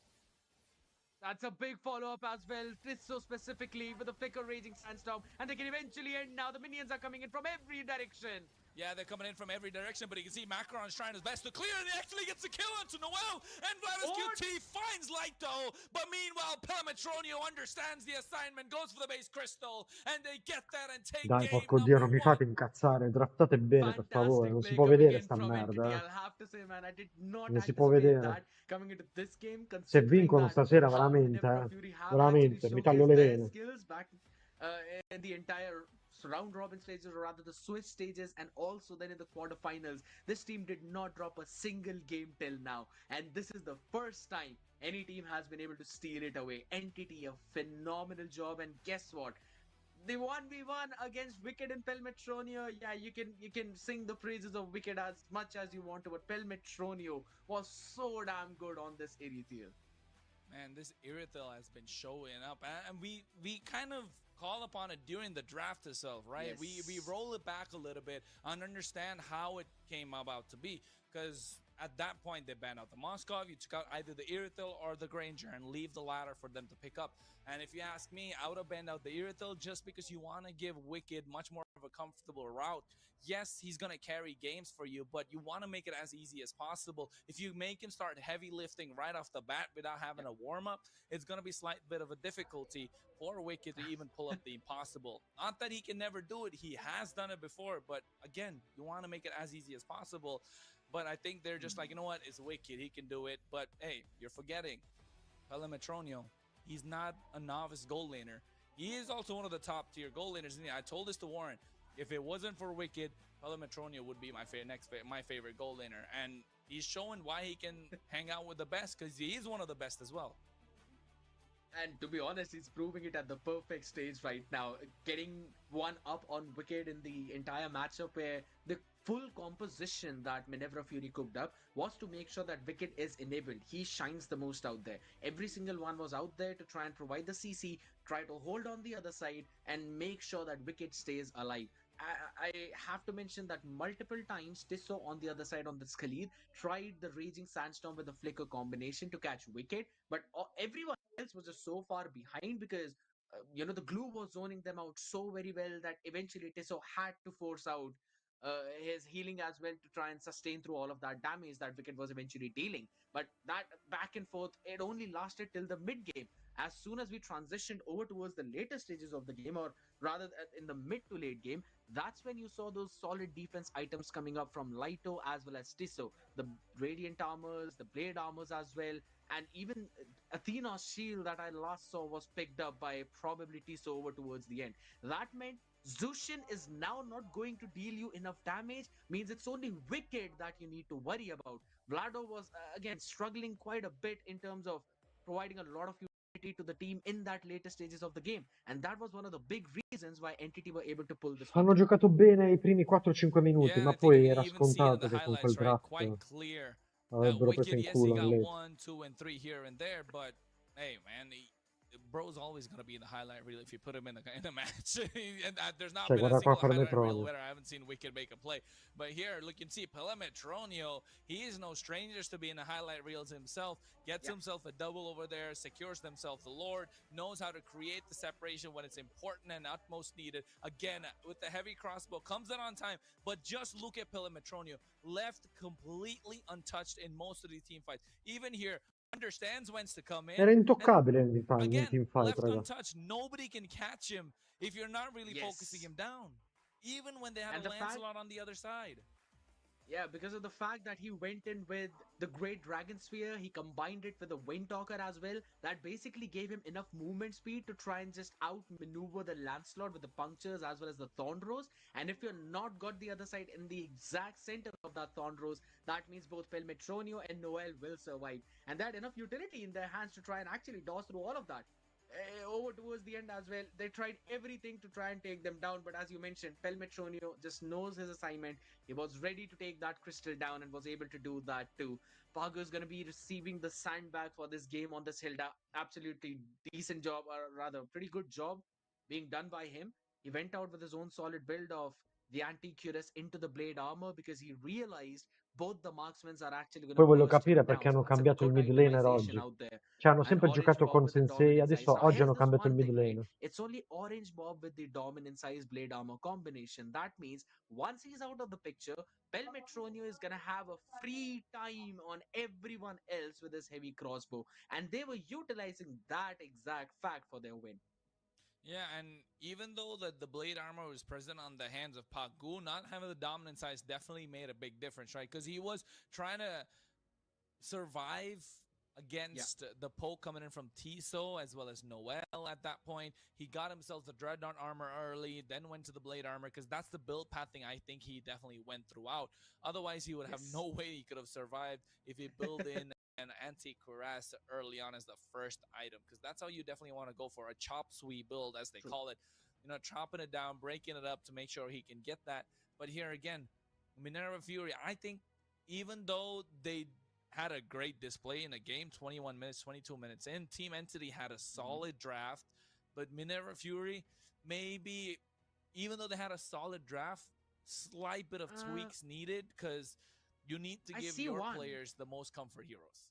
That's a big follow-up as well. Tristo specifically with the flicker Raging Sandstorm, and they can eventually end now. The minions are coming in from every direction. Yeah, they're coming in from every direction, but you can see Macaron's trying his best to clear, and he actually gets a kill onto Noel, and Vladis QT finds Lighto, but meanwhile, Pelmetronio understands the assignment, goes for the base crystal, and they get that and take Dai, game porco dio, number non mi 1. fate incazzare, draftate bene per favore, Fantastic non si play può coming vedere in sta from Entity. merda. I'll have to say, man, I did not Non si può anticipate vedere. that coming into this game, Se considering vincono that stasera how veramente, Emperor Fury have actually veramente, mi taglio showcased le their vene. skills back in the entire round robin stages, or rather the Swiss stages, and also then in the quarterfinals. This team did not drop a single game till now, and this is the first time any team has been able to steal it away. Entity, a phenomenal job, and guess what? The 1v1 against Wicked and Pelmetronio, yeah, you can sing the praises of Wicked as much as you want to, but Pelmetronio was so damn good on this Erethiel. Man, this Irithel has been showing up, and we kind of call upon it during the draft itself, right? We Yes. roll it back a little bit and understand how it came about to be. Because at that point, they banned out the Moskov. You took out either the Irithil or the Granger and leave the latter for them to pick up. And if you ask me, I would have banned out the Irithil just because you want to give Wicked much more of a comfortable route. Yes, he's going to carry games for you, but you want to make it as easy as possible. If you make him start heavy lifting right off the bat without having a warm-up, it's going to be a slight bit of a difficulty for Wicked to even pull up the impossible. Not that he can never do it. He has done it before, but again, you want to make it as easy as possible. But I think they're just like, you know what? It's Wicked. He can do it. But hey, you're forgetting Pelemetronio. He's not a novice gold laner. He is also one of the top tier gold laners. I told this to Warren. If it wasn't for Wicked, Pelemetronio would be my favorite gold laner. And he's showing why he can hang out with the best, because he is one of the best as well. And to be honest, he's proving it at the perfect stage right now. Getting one up on Wicked in the entire matchup, where the full composition that Minerva Fury cooked up was to make sure that Wicked is enabled. He shines the most out there. Every single one was out there to try and provide the CC, try to hold on the other side, and make sure that Wicked stays alive. I have to mention that multiple times Tissot on the other side on the Khalid tried the Raging Sandstorm with the Flicker combination to catch Wicked, but everyone else was just so far behind because the glue was zoning them out so very well that eventually Tissot had to force out his healing as well to try and sustain through all of that damage that Wicked was eventually dealing. But that back and forth, it only lasted till the mid game. As soon as we transitioned over towards the later stages of the game, or rather in the mid to late game, that's when you saw those solid defense items coming up from Lito as well as Tissot. The Radiant Armors, the Blade Armors as well, and even Athena's shield that I last saw was picked up by probably Tissot over towards the end. That meant Zushin is now not going to deal you enough damage, means it's only Wicked that you need to worry about. Vlado was, again, struggling quite a bit in terms of providing a lot of utility to the team in that later stages of the game. And that was one of the big reasons why Entity were able to pull this one Hanno through. giocato bene i primi 4-5 minuti, Yeah, and ma I think you poi can era even see it in scontato the che con quel highlights, right? draft Quite clear that avrebbero preso Wicked, in yes, he culo got Anglete. 1, 2, and 3 here and there, but hey, man, bro's always gonna be in the highlight reel if you put him in the match. And there's not Cioè, been a guarda qua single highlight reel Pelemetronio. where I haven't seen Wicked make a play. But here, look, you can see Pelemetronio. He is no strangers to being the highlight reels himself. Gets himself a double over there, secures himself the Lord, knows how to create the separation when it's important and utmost needed. Again, with the heavy crossbow, comes in on time. But just look at Pelemetronio, left completely untouched in most of these team fights. Even here, understands when to come in. Era intoccabile in Again, teamfight, left raga. untouched. Nobody can catch him if you're not really focusing him down. Even when they had And a the fact- Lancelot on the other side. Yeah, because of the fact that he went in with the Great Dragon Sphere, he combined it with the Windtalker as well. That basically gave him enough movement speed to try and just outmaneuver the Lancelot with the punctures as well as the Thorn Rose. And if you're not got the other side in the exact center of that Thorn Rose, that means both Pelmetronio and Noel will survive. And they had enough utility in their hands to try and actually dodge through all of that. Over towards the end as well, they tried everything to try and take them down, but as you mentioned, Pelmetronio just knows his assignment. He was ready to take that crystal down and was able to do that too. Pago is going to be receiving the sandbag for this game on this Hilda. Absolutely decent job, or rather, pretty good job being done by him. He went out with his own solid build of the anti-cuirass into the blade armor because he realized both the marksmen are actually going to Poi voglio burst him capire down. perché hanno So it's a cambiato il good mid laner itemization oggi. out there. Cioè hanno An sempre orange giocato bob con with the Sensei, dominant size. adesso Now, oggi here's hanno this cambiato il one mid thing, right? laner. It's only orange bob with the dominant size blade armor combination. That means once he's out of the picture, Pelmetronio is gonna have a free time on everyone else with his heavy crossbow, and they were utilizing that exact fact for their win. Yeah, and even though the blade armor was present on the hands of Pagu, not having the dominant size definitely made a big difference, right? Because he was trying to survive against the poke coming in from Tiso as well as Noel at that point. He got himself the Dreadnought armor early, then went to the Blade armor because that's the build path thing I think he definitely went throughout. Otherwise, he would have no way he could have survived if he built in an anti-cuirass early on as the first item, because that's how you definitely want to go for a chop suey build, as they call it. You know, chopping it down, breaking it up to make sure he can get that. But here again, Minerva Fury, I think even though they had a great display in the game, 21 minutes, 22 minutes in, Team Entity had a solid draft, but Minerva Fury, maybe even though they had a solid draft, slight bit of Uh, tweaks needed because you need to I give see your one. players the most comfort heroes.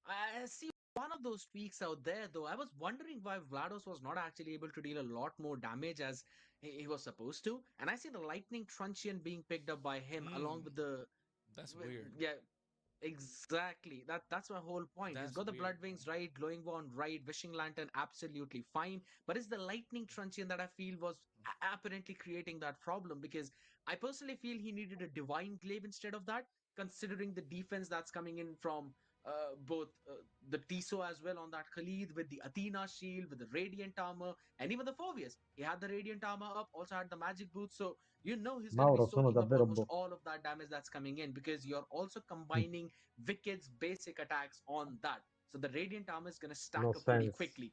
I see one of those tweaks out there, though. I was wondering why Vlados was not actually able to deal a lot more damage as he was supposed to. And I see the Lightning Truncheon being picked up by him along Hmm, with the. that's weird. Yeah, exactly. That's my whole point. He's That's got the weird, Blood bro. Wings right, Glowing Wand right, Wishing Lantern absolutely fine. But it's the Lightning Truncheon that I feel was apparently creating that problem because I personally feel he needed a Divine Glaive instead of that, considering the defense that's coming in from both the Tiso as well on that Khalid with the Athena shield, with the Radiant armor, and even the Phobius. He had the Radiant armor up, also had the Magic Boots, so you know he's going to be Mauro, sono soaking up davvero almost all of that damage that's coming in because you're also combining Wicked's basic attacks on that. So the Radiant armor is going to stack no up pretty sense. quickly.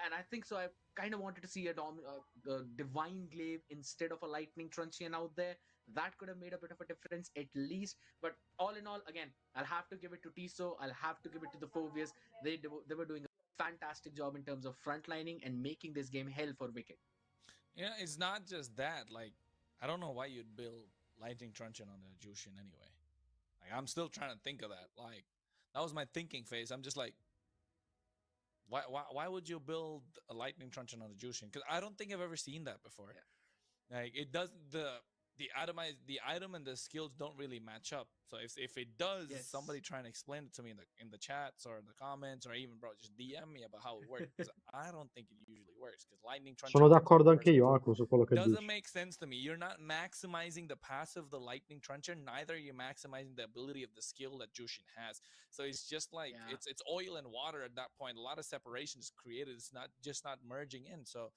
And I think so. I kind of wanted to see a Divine Glaive instead of a Lightning Truncheon out there. That could have made a bit of a difference at least. But all in all, again, I'll have to give it to Tiso. I'll have to give it to the Phobius. They were doing a fantastic job in terms of frontlining and making this game hell for Wicked. Yeah, it's not just that. Like, I don't know why you'd build Lightning Truncheon on the Jushin anyway. Like, I'm still trying to think of that. Like, that was my thinking phase. I'm just like, why would you build a Lightning Truncheon on the Jushin? Because I don't think I've ever seen that before. Yeah. Like, it does the item and the skills don't really match up. So if it does, Yes. somebody try and explain it to me in the chats or in the comments or even bro, just DM me about how it works because I don't think it usually works because Lightning Truncheon Sono takes d'accordo anche 100% io, Aku, su quello che doesn't dici. make sense to me. You're not maximizing the passive of the Lightning Truncheon, neither are you maximizing the ability of the skill that Jushin has. So it's just like Yeah. it's oil and water at that point. A lot of separation is created. It's not merging in. So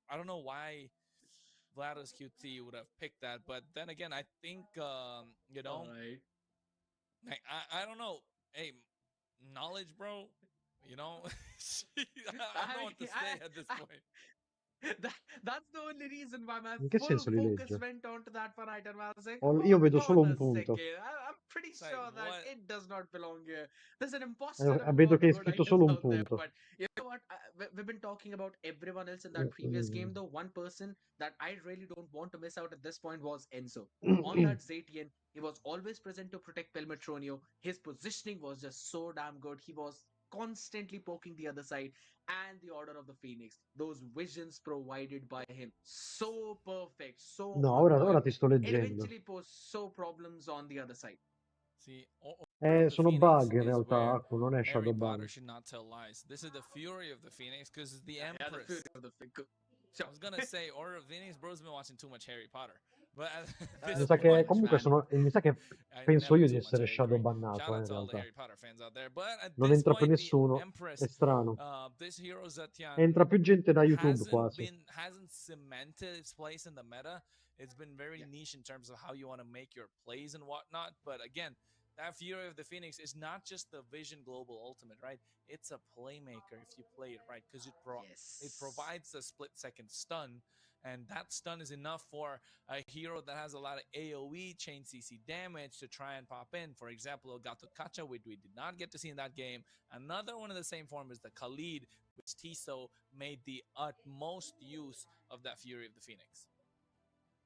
I don't know why Vlados QT would have picked that, but then again, I think All right. like I don't know. Hey, knowledge, bro. You know, I don't know I, what to say at this point. that, that's the only reason why my In che full senso li focus legge? went onto that for item. I was like, Io hold vedo solo on un a punto. second. I'm pretty It's like sure that what? it does not belong here. There's an imposter among Vedo all che the hai good scritto items solo un out there. punto. But you know what? We've been talking about everyone else in that previous game, though. One person that I really don't want to miss out at this point was Enzo. On that Zatian, he was always present to protect Pelmetronio. His positioning was just so damn good. He was constantly poking the other side and the Order of the Phoenix. Those visions provided by him, so perfect, so No, on ora point. ti sto It leggendo. eventually posed so problems on the other side. See, Order of the Sono Phoenix bug in is realtà, where Aku, non è Harry Shadowban. Potter should not tell lies. This is the Fury of the Phoenix because it's the Yeah, the Fury Empress. of the Phoenix. I Sure. was gonna say Order of the Phoenix, bro's been watching too much Harry Potter, but at Mi this sa che Pretty point, much, comunque man. sono. Mi sa che penso never io di too much. essere I agree. shadowbannato, Shout out in to all the realtà. Harry Potter fans out there, but at Non this entra più point, the nessuno. È Empress, strano. this hero Zetian Entra più gente da YouTube quasi. hasn't cemented its place in the meta. It's been very Yeah. niche in terms of how you want to make your plays and whatnot. But again, that Fury of the Phoenix is not just the Vision Global Ultimate, right? It's a playmaker if you play it right because it Yes. provides a split second stun, and that stun is enough for a hero that has a lot of AOE chain CC damage to try and pop in. For example, Elgato Kacha, which we did not get to see in that game. Another one of the same form is the Khalid, which Tiso made the utmost use of that Fury of the Phoenix.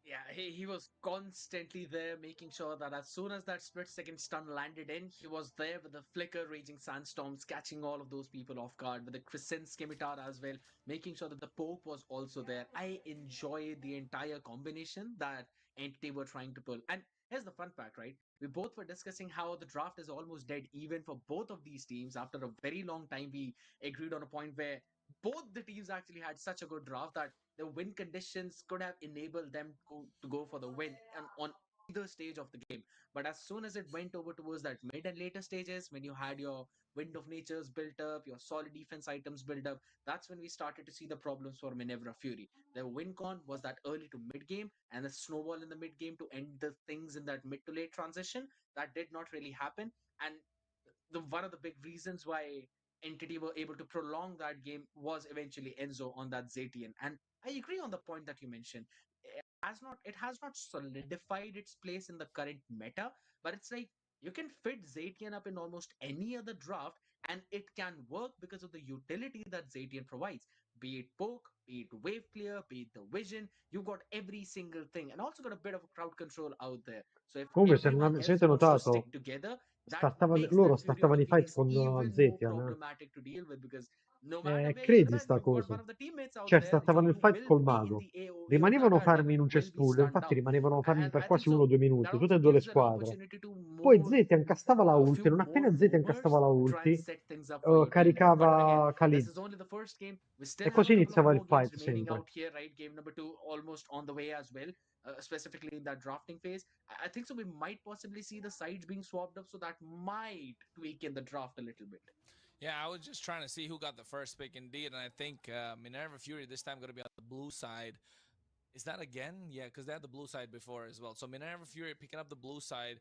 Yeah, he was constantly there, making sure that as soon as that split second stun landed in, he was there with the flicker, raging sandstorms, catching all of those people off guard, with the crescent scimitar as well, making sure that the Pope was also there. I enjoyed the entire combination that Entity were trying to pull. And here's the fun fact, right? We both were discussing how the draft is almost dead even for both of these teams. After a very long time, we agreed on a point where both the teams actually had such a good draft that the win conditions could have enabled them to go for the win on either stage of the game. But as soon as it went over towards that mid and later stages, when you had your Wind of Natures built up, your solid defense items built up, that's when we started to see the problems for Minerva Fury. The win con was that early to mid game and the snowball in the mid game to end the things in that mid to late transition. That did not really happen. And the one of the big reasons why Entity were able to prolong that game was eventually Enzo on that Zatian. And I agree on the point that you mentioned. It has not solidified its place in the current meta, but it's like you can fit Zatian up in almost any other draft and it can work because of the utility that Zatian provides. be it poke, be it wave clear, be it the vision. You got every single thing, and also got a bit of a crowd control out there. So if Comunque, everyone se else avete wants to stick notato, together, that loro makes that Fury of startavano the i fight Phoenix con even more Zetian. problematic to deal with, because no matter È where you're crazy at, sta you've got cosa. one of the teammates out Cioè, there. stavano il You fight will col be in mago. the AO Rimanevano attack, and fermi in you un will be cespuglio. stunned Infatti down. rimanevano fermi And per I think quasi 1 o so 2 that minuti, tutte also e due le gives an squadre. opportunity to Poi more Zetian castava la a ulti. few Non more appena Zetian movers castava la to try and ulti, set things up for your teammate. But again, caricava this Khalid. is only the first game. We E still have a così couple of iniziava il more games fight remaining sempre. out here, right? Game number 2 almost on the way as well, specifically in that drafting phase. I think so. We might possibly see the sides being swapped up, so that might tweak in the draft a little bit. Yeah, I was just trying to see who got the first pick indeed, and I think Minerva Fury this time going to be on the blue side. Is that again? Yeah, because they had the blue side before as well. So Minerva Fury picking up the blue side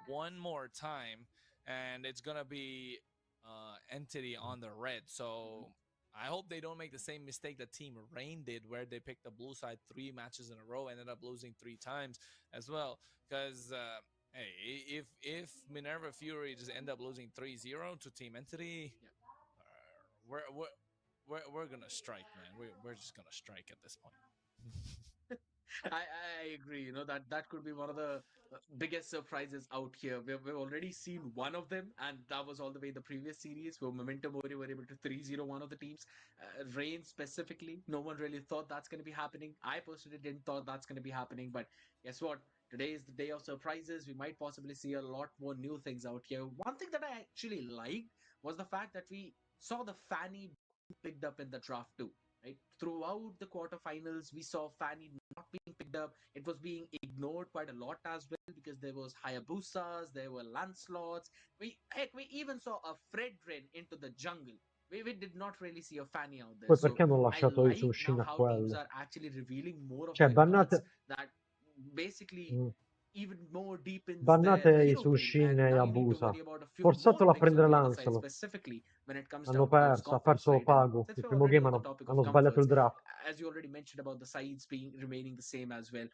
one more time, and it's gonna be Entity on the red. So I hope they don't make the same mistake that Team Rain did, where they picked the blue side 3 matches in a row, ended up losing 3 times as well. Because hey, if Minerva Fury just end up losing 3-0 to Team Entity, we're we're we're gonna strike, man. We're just gonna strike at this point. I agree. You know, that could be one of the biggest surprises out here. We've already seen one of them, and that was all the way in the previous series where Memento Mori were able to 3-0 one of the teams. Rain specifically, no one really thought that's going to be happening. I personally didn't thought that's going to be happening, but guess what? Today is the day of surprises. We might possibly see a lot more new things out here. One thing that I actually liked was the fact that we saw the Fanny picked up in the draft too. Right? Throughout the quarterfinals, we saw Fanny not being picked up. It was being ignored quite a lot as well, because there was Hayabusas, there were Lancelots. We even saw a Fredrin into the jungle. We did not really see a Fanny out there. Poi So perché hanno I lasciato like Isushin now a how teams quello? are actually revealing more of Cioè, their guts, bannate... that basically Mm. even more deepens their Bannate hero pool. Isushin And e now you need to Abusa. worry about a few more Forzatelo a picks on prendere the other side, Lancelot. specifically when it comes Hanno down to those perso, ha comforts, perso right? And Pago. since Il we're primo already game on the topic of hanno sbagliato il comforts, draft. as you already mentioned about the sides being remaining the same as well,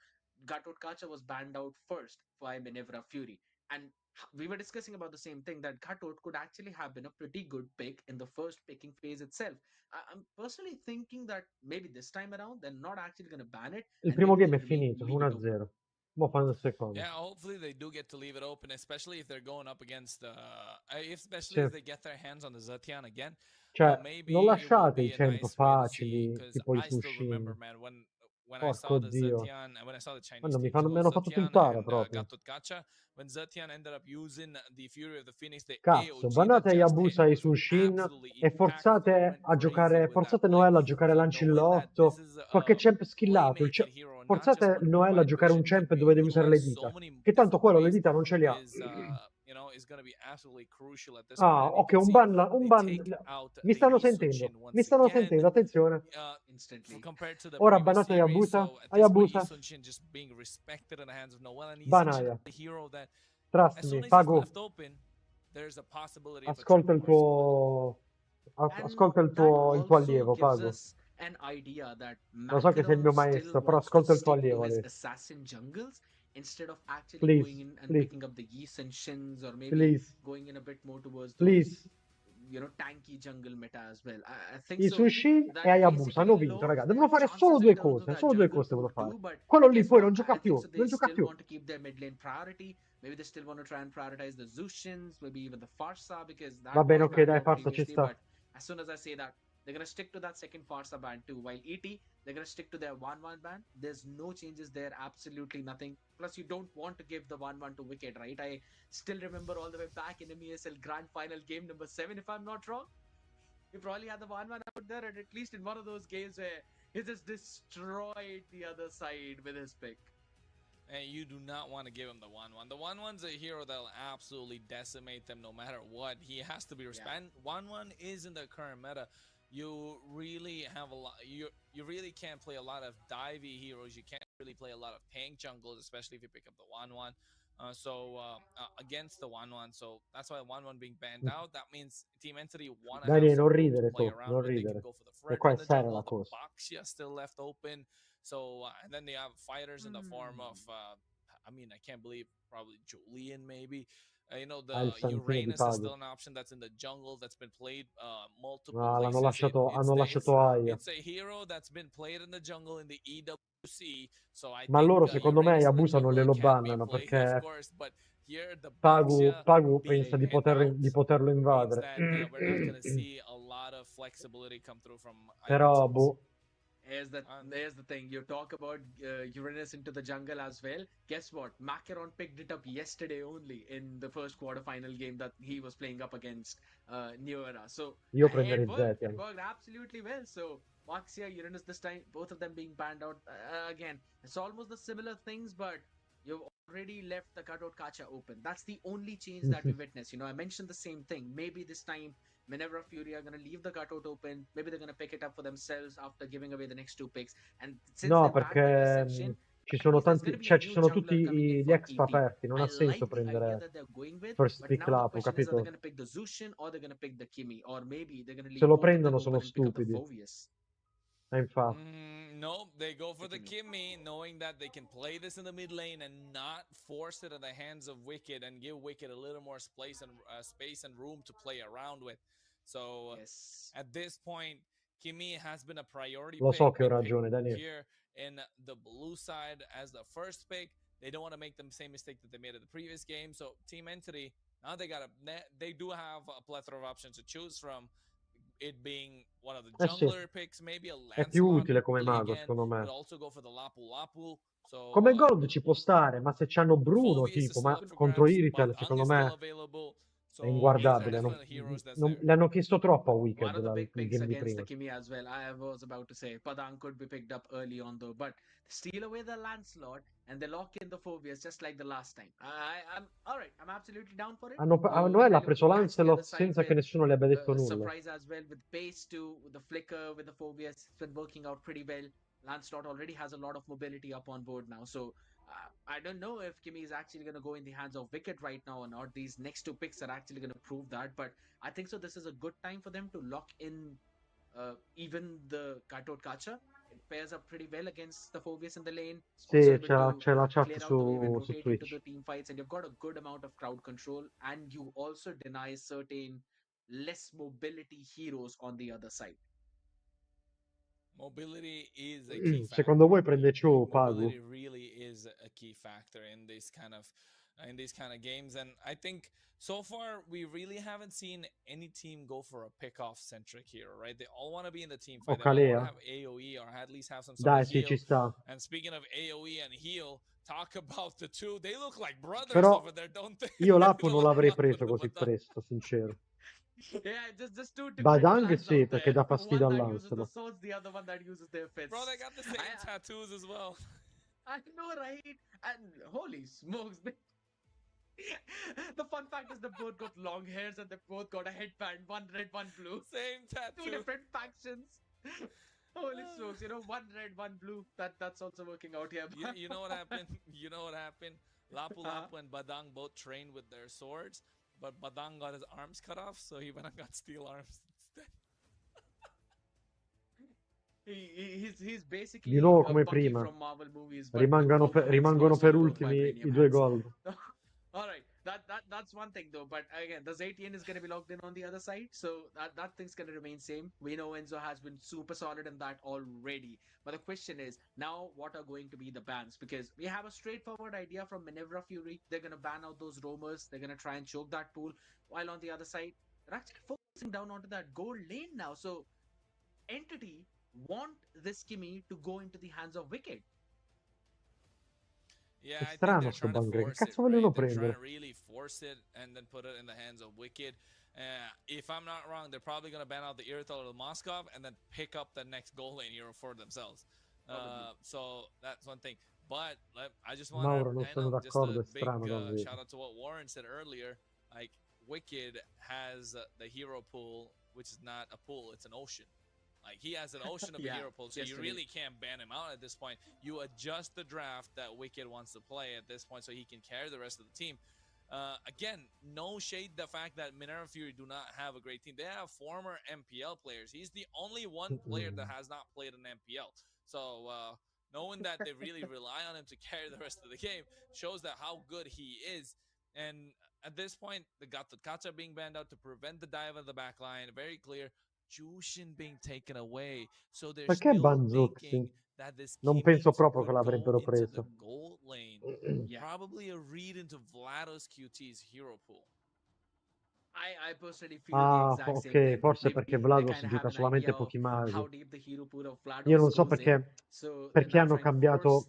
Gatot Kacha was banned out first by Minerva Fury. And we were discussing about the same thing, that Gatot could actually have been a pretty good pick in the first picking phase itself. I'm personally thinking that maybe this time around they're not actually going to ban it, Il and primo maybe game they'll è finito, leave it open. 1-0. Mo fanno il secondo. Yeah, hopefully they do get to leave it open, especially if they're going up against, especially Sì. if they get their hands on the Zetian again. Cioè, non Maybe it would lasciate i be a champ nice way to see, facili, because tipo I still remember, Isushin. man, when I saw Porco the Dio. Zetian, when I saw the Ma Chinese non mi teams, mi hanno fatto Zetian tiltare and proprio. Gatot Kacha, when Zetian ended up using the Fury of the Phoenix, the Cazzo, AOG that bannate just hit Yabusa e was Isushin absolutely e impactful. Went crazy with that forzate play. Noella a giocare So knowing that this Lancillotto, is qualche a champ skillato. playmaker hero, not just Forzate one Noella a provide giocare un vision, champ could be dove devi usare le utilized so dita. many Che tanto different quello le ways, dita non ce li ha. is is going to be absolutely crucial at this point. Ah, And you ok, can un see ban, un they ban. take out Mi the stanno Yi sentendo, Sun-shin mi once stanno again, sentendo, attenzione. Instantly. compared to the Ora previous bannate series. Yabusa, So at this point, Yi Hayabusa, Sun-shin just being respected in the hands of Noel, and Yi Sun-shin Banaya. is a hero that Trust as me, soon as he's Pago, left open, there's a possibility of a ascolta triple il versus one. tuo... And Ascolta that il tuo also allievo, gives Pago. us an idea that Lo so che sei il Macro mio still maestro, però wants to ascolta il tuo stick to allievo his adesso. assassin jungles instead of actually going Please, in and please, picking up the Yi and Shins, or maybe please, going in a bit more towards those, please. tanky jungle meta as well. I think so Isushin e that Hayabusa hanno basically vinto, lowers raga. their Devono fare chances in terms of solo that due jungle cose pool devono fare. too. But Quello lì guess poi what? non gioca I think più, so they non gioca still più. want to keep their mid lane priority. Maybe they still want to try and prioritize the Zushins, maybe even the Farsa, because Va that bene, was ok, banned dai, out Farsa, ci previously. sta. But as soon as I say that, they're going to stick to that second Farsa ban too. While ET, they're going to stick to their 1-1 ban. There's no changes there, absolutely nothing. Plus, you don't want to give the 1-1 to Wicked, right? I still remember all the way back in MESL Grand Final game number 7, if I'm not wrong. He probably had the 1-1 out there, and at least in one of those games where he just destroyed the other side with his pick. And you do not want to give him the 1-1. The 1-1's a hero that'll absolutely decimate them no matter what. He has to be respected. 1-1 is in the current meta. You really have a lot. You really can't play a lot of divey heroes. You can't really play a lot of tank jungles, especially if you pick up the 1-1. Against the 1-1. So that's why 1-1 being banned out. That means Team Entity want to have Daniele, some non room to ridere play tu, around non with. They can ridere. go for the E Fred qua in è the seria jungle. la The cosa. Baxia still left open. So and then they have fighters in the form of I mean, I can't believe probably Julian maybe. Ha The il santino di Uranus is Pago. still an option that's in the jungle that's been played multiple Ah, places. hanno lasciato Aya. It's a hero that's been played in the jungle in the EWC. So I Ma think loro secondo me Uranus in the abusano e jungle lo can be bannano played, of perché course. But here the Pagu, Baxia Pagu pensa being di, hit out di poterlo means invadere. that we're not gonna see a lot of flexibility come through from Però, IPGs. boh. Here's the thing. You talk about Uranus into the jungle as well. Guess what? Macaron picked it up yesterday only in the first quarterfinal game that he was playing up against New Era. So Io it prenderei worked. Zetian. It worked absolutely well. So Maxia, Uranus this time, both of them being banned out. Again, it's almost the similar things, but you've already left the cutout Kacha open. That's the only change that we witnessed. I mentioned the same thing. Maybe this time Minerva Fury are going to leave the cutout open. Maybe they're going to pick it up for themselves after giving away the next two picks. And since No, they banned the perché Lee Shin, ci that sono means there's going tanti, to be a cioè ci new sono tutti jungler coming in gli for expa TP. aperti, non ha I senso like the idea prendere that they're going with, first but pick now the Lapu, question is, are they capito? going to pick the Zushin or they're going to pick the Kimi? Or maybe they're going to Se leave lo both of them prendono sono open and pick up the stupidi. Phoveus. Infatti. No, they go for the Kimmy, knowing that they can play this in the mid lane and not force it in the hands of Wicked and give Wicked a little more space and room to play around with. So at this point, Kimmy has been a priority Lo pick. so che ho Been ragione, picked Daniele. here in the blue side as the first pick. They don't want to make the same mistake that they made at the previous game. So Team Entity, now they do have a plethora of options to choose from. It being one of the Sì, jungler picks, maybe a è più Lancelot utile come early mago, again. secondo me. Could also go for the Lapu Lapu. So Come gold ci può stare, ma se c'hanno Bruno, Phoveus is tipo, still ma up for contro grabs. Iritel, Badang secondo is still me available. è So these are inguardabile. definitely heroes that's Non, there. le hanno chiesto troppo a One Wicked of the big il picks game di against the prima. Kimi as well. I was about to say Padang could be picked up early on though, but steal away the Lancelot and they lock in the Phoveus just like the last time. I'm all right. I'm absolutely down for it. Noel ha Kind of preso catch the other Lancelot side senza che with nessuno le abbia detto nulla. surprise as well with base 2 with the flicker with the Phoveus. It's been working out pretty well. Lancelot already has a lot of mobility up on board now, so I don't know if Kimi is actually going to go in the hands of Wicked right now or not. These next two picks are actually going to prove that, but I think so. This is a good time for them to lock in even the Katot Kacha. It pairs up pretty well against the Phoveus in the lane. It's also Sì, able to c'è la chat clear out the wave and su rotate into Twitch. the team fights, and you've got a good amount of crowd control, and you also deny certain less mobility heroes on the other side. Mobility is a key factor. Secondo voi prende Cho Mobility Pagu? really is a key factor in these kind of games, and I think so far we really haven't seen any team go for a pick-off centric hero, right? They all want to be in the team fight. They all want to have AOE or at least have some sort Dai, of sì, heal. ci sta. And speaking of AOE and heal, talk about the two. They look like brothers Però over there, don't they? io Lapu non l'avrei preso così presto, sincero. Yeah, just two different Badang clans sì, out perché there. dà fastidio One that uses the all'Lancelot. swords, the other one that uses their fists. Bro, they got the same tattoos as well. I know, right? And holy smokes. The fun fact is they both got long hairs and they both got a headband, one red, one blue. Same tattoo. Two different factions. Holy smokes, one red, one blue. That's also working out here. You know what happened? You know what happened? Lapu Lapu and Badang both trained with their swords, but Badang got his arms cut off, so he went and got steel arms instead. He's basically Di nuovo a come Bucky prima. from Marvel movies, but Rimangono with rimangono per explosive ultimi vibranium i due hands. gold. All right, that's one thing though. But again, the Zatian is going to be locked in on the other side, so that thing's going to remain same. We know Enzo has been super solid in that already. But the question is now, what are going to be the bans? Because we have a straightforward idea from Minerva Fury. They're going to ban out those roamers. They're going to try and choke that pool. While on the other side, they're actually focusing down onto that gold lane now. So Entity want this Kimmy to go into the hands of Wicked. Yeah, È I think strano they're sto trying to Bangre, che force it, cazzo vogliono right? They're trying prendere? to really force it and then put it in the hands of Wicked. If I'm not wrong, they're probably going to ban out the Irithel or the Moskov and then pick up the next goal lane hero for themselves. So that's one thing. But I just want Mauro, non to sono just d'accordo, a è big strano davvero. shout out to what Warren said earlier. Like, Wicked has the hero pool, which is not a pool, it's an ocean. Like, he has an ocean of a hero pool, so you really can't ban him out at this point. You adjust the draft that Wicked wants to play at this point so he can carry the rest of the team. Again, no shade the fact that Minerva Fury do not have a great team. They have former MPL players. He's the only one player that has not played an MPL. So knowing that they really rely on him to carry the rest of the game, shows that how good he is. And at this point, the Gato being banned out to prevent the dive of the back line, very clear. Jushin being taken away. So they're Perché still Banzuxi? thinking that this Non Kimmich penso proprio che could go l'avrebbero into the preso. gold lane. Yeah. Probably a read into Vlados QT's hero pool. I personally feel the Ah, exact same ok, thing. forse perché Maybe they Vlado kind si of have gioca an idea solamente of pochi magi. how deep the hero pool of Io Vlados non so goes in. perché, So they're perché now hanno trying to force cambiato,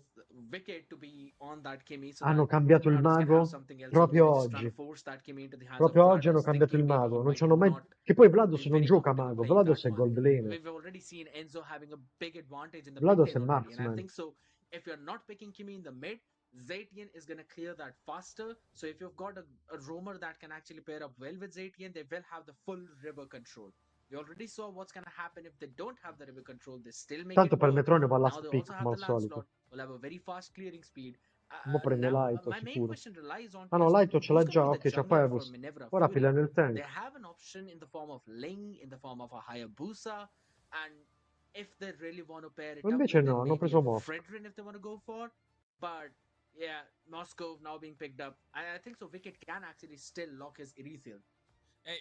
Wicked to be on that Kimmy so hanno that cambiato il Vlados can have mago something else. So proprio maybe just trying to oggi. force that Kimmy into the hands of Proprio oggi hanno Vlados, cambiato il thinking maybe he mago. Non might ci hanno mai... not Che poi Vlados be non very gioca comfortable mago, playing that Vlados è one. gold laner. We've already seen Enzo having a big advantage in the mid Vlados lane è already. And I marksman. think so if you're not picking Kimmy in the mid, Zaytian is going to clear that faster. So if you've got a roamer that can actually pair up well with Zaytian, they will have the full river control. We already saw what's going to happen if they don't have the river control. They still make Tanto it per work. Metrone va Now last they pick also have come the al Lancelot. solito. Will have a very fast clearing speed. Mo prende Now, Laito my main sicuro. question relies on Ah no, is Laito ce who's l'ha going to già, be the ok, c'ha jungler for Pavos. Minerva Ora piglia Fury? nel They tank. have an option in the form of Ling, in the form of a Hayabusa, and if they really want to pair it Ma up invece with, no, then hanno maybe preso a Mosca. Fredrin if they want to go for. But yeah, Moscow now being picked up. I think so. Wicked can actually still lock his Erythiel. Hey,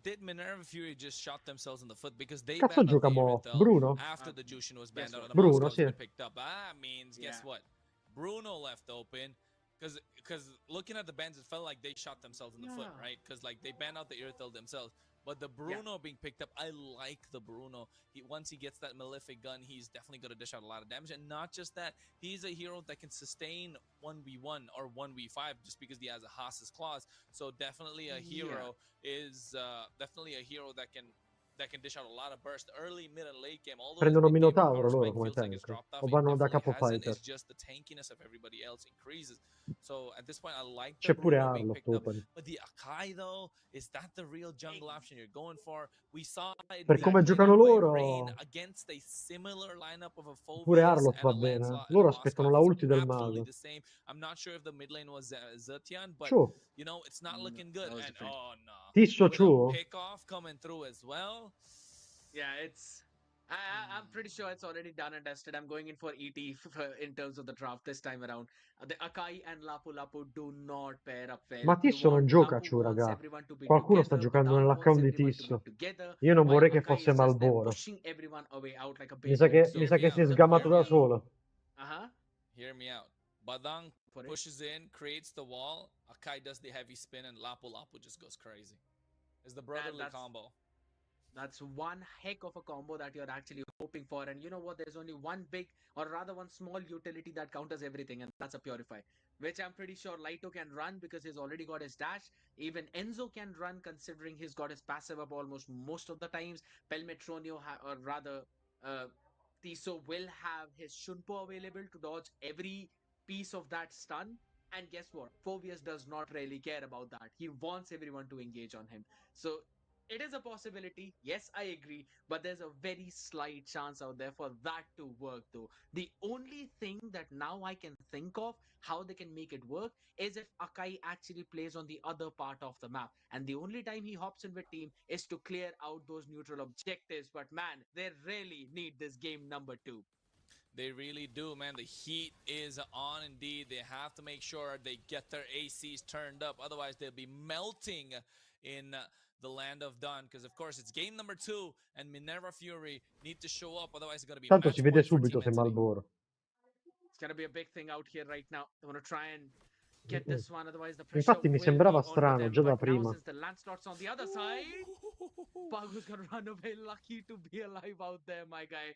did Minerva Fury just shot themselves in the foot because they Cazzo banned out the gioca Mo? Irithel Bruno? after the Jushin was Guess banned out what? and the Bruno, Moscow's sì. been picked up? That means, guess what? Bruno left open because looking at the bans, it felt like they shot themselves in the foot, right? Because like they banned out the Irithel themselves. But the Bruno being picked up, I like the Bruno. Once he gets that Malefic gun, he's definitely going to dish out a lot of damage. And not just that, he's a hero that can sustain 1v1 or 1v5 just because he has a Haas's Claws. So definitely a hero is definitely a hero that can dish out a lot of burst early, mid, and late game. Although his Prendono mid game Minotauro power loro spike come feels like it's tank? dropped off, O it vanno da definitely capo hasn't. fighter? It's just the tankiness of everybody else increases. So at this point, I like the C'è pure Bruno being Arlo picked up. open. But the Akai, though, is that the real jungle option you're going for? We saw it Per being come played giocano out by Rain loro, against a similar lineup of a pure Phoveus Arlott and va a bene. Lancelot and a Loro aspettano Moskov. la It's ulti del absolutely mago. the same. I'm not sure if the mid lane was Zetian, but Ciu. you know, it's not looking good. That was And different. oh no, Tisso with a Ciu? pick off coming through as well. Yeah, it's. I'm pretty sure it's already done and dusted. I'm going in for ET in terms of the draft this time around. The Akai and Lapu Lapu do not pair up well. Ma You Tisso non want gioca Lapu Ciu, wants raga. everyone to be Qualcuno sta together. giocando Badang wants nell'account di everyone to be Tisso. together. Io non While vorrei che Akai fosse is just there Malboro. pushing everyone away out like a Mi sa baby. che, So mi sa che si è out. sgamato Hear me da out. solo. Hear me out. Badang For it. pushes in, creates the wall. Akai does the heavy spin, and Lapu Lapu just goes crazy. It's the brotherly combo. That's one heck of a combo that you're actually hoping for. And you know what? There's only one big, or rather one small utility that counters everything, and that's a Purify, which I'm pretty sure Laito can run because he's already got his dash. Even Enzo can run considering he's got his passive up almost most of the times. Pelmetronio, or rather, uh, Tiso will have his Shunpo available to dodge every piece of that stun. And guess what? Phobius does not really care about that. He wants everyone to engage on him. So it is a possibility. Yes, I agree. But there's a very slight chance out there for that to work, though. The only thing that now I can think of how they can make it work is if Akai actually plays on the other part of the map. And the only time he hops in with team is to clear out those neutral objectives. But man, they really need this game number 2. They really do, man. The heat is on indeed. They have to make sure they get their ACs turned up. Otherwise, they'll be melting in the land of Dawn. Because, of course, it's game number 2, and Minerva Fury need to show up. Otherwise, it's going to be Tanto si match vede point for subito Team se è Entity. Malboro. It's going to be a big thing out here right now. They want to try and get this one. Otherwise, the pressure Infatti mi will sembrava be onto strano them. già da But now, prima. since the Lancelot's on the other side, Pago's going to run away. Lucky to be alive out there, my guy.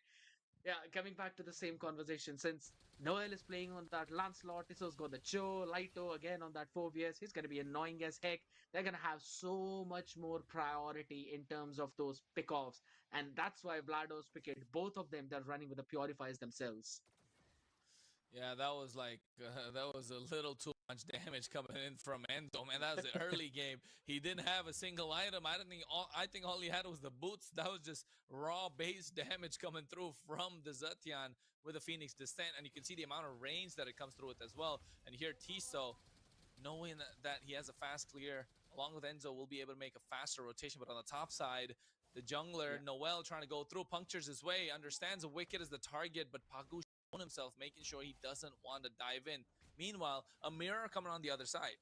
Yeah, coming back to the same conversation, since Noel is playing on that Lancelot, Tisso's got the Cho, Laito again on that Phobius, he's going to be annoying as heck. They're going to have so much more priority in terms of those pickoffs. And that's why Vlados picked both of them, they're running with the Purifiers themselves. Yeah, that was like that was a little too much damage coming in from Enzo, man. That was the early game. He didn't have a single item. I think all he had was the boots. That was just raw base damage coming through from the Zetian with the Phoenix Descent, and you can see the amount of range that it comes through with as well. And here Tiso, knowing that he has a fast clear, along with Enzo, will be able to make a faster rotation. But on the top side, the jungler Noel trying to go through, punctures his way, understands the Wicked is the target, but Pagu himself, making sure he doesn't want to dive in. Meanwhile, a mirror coming on the other side.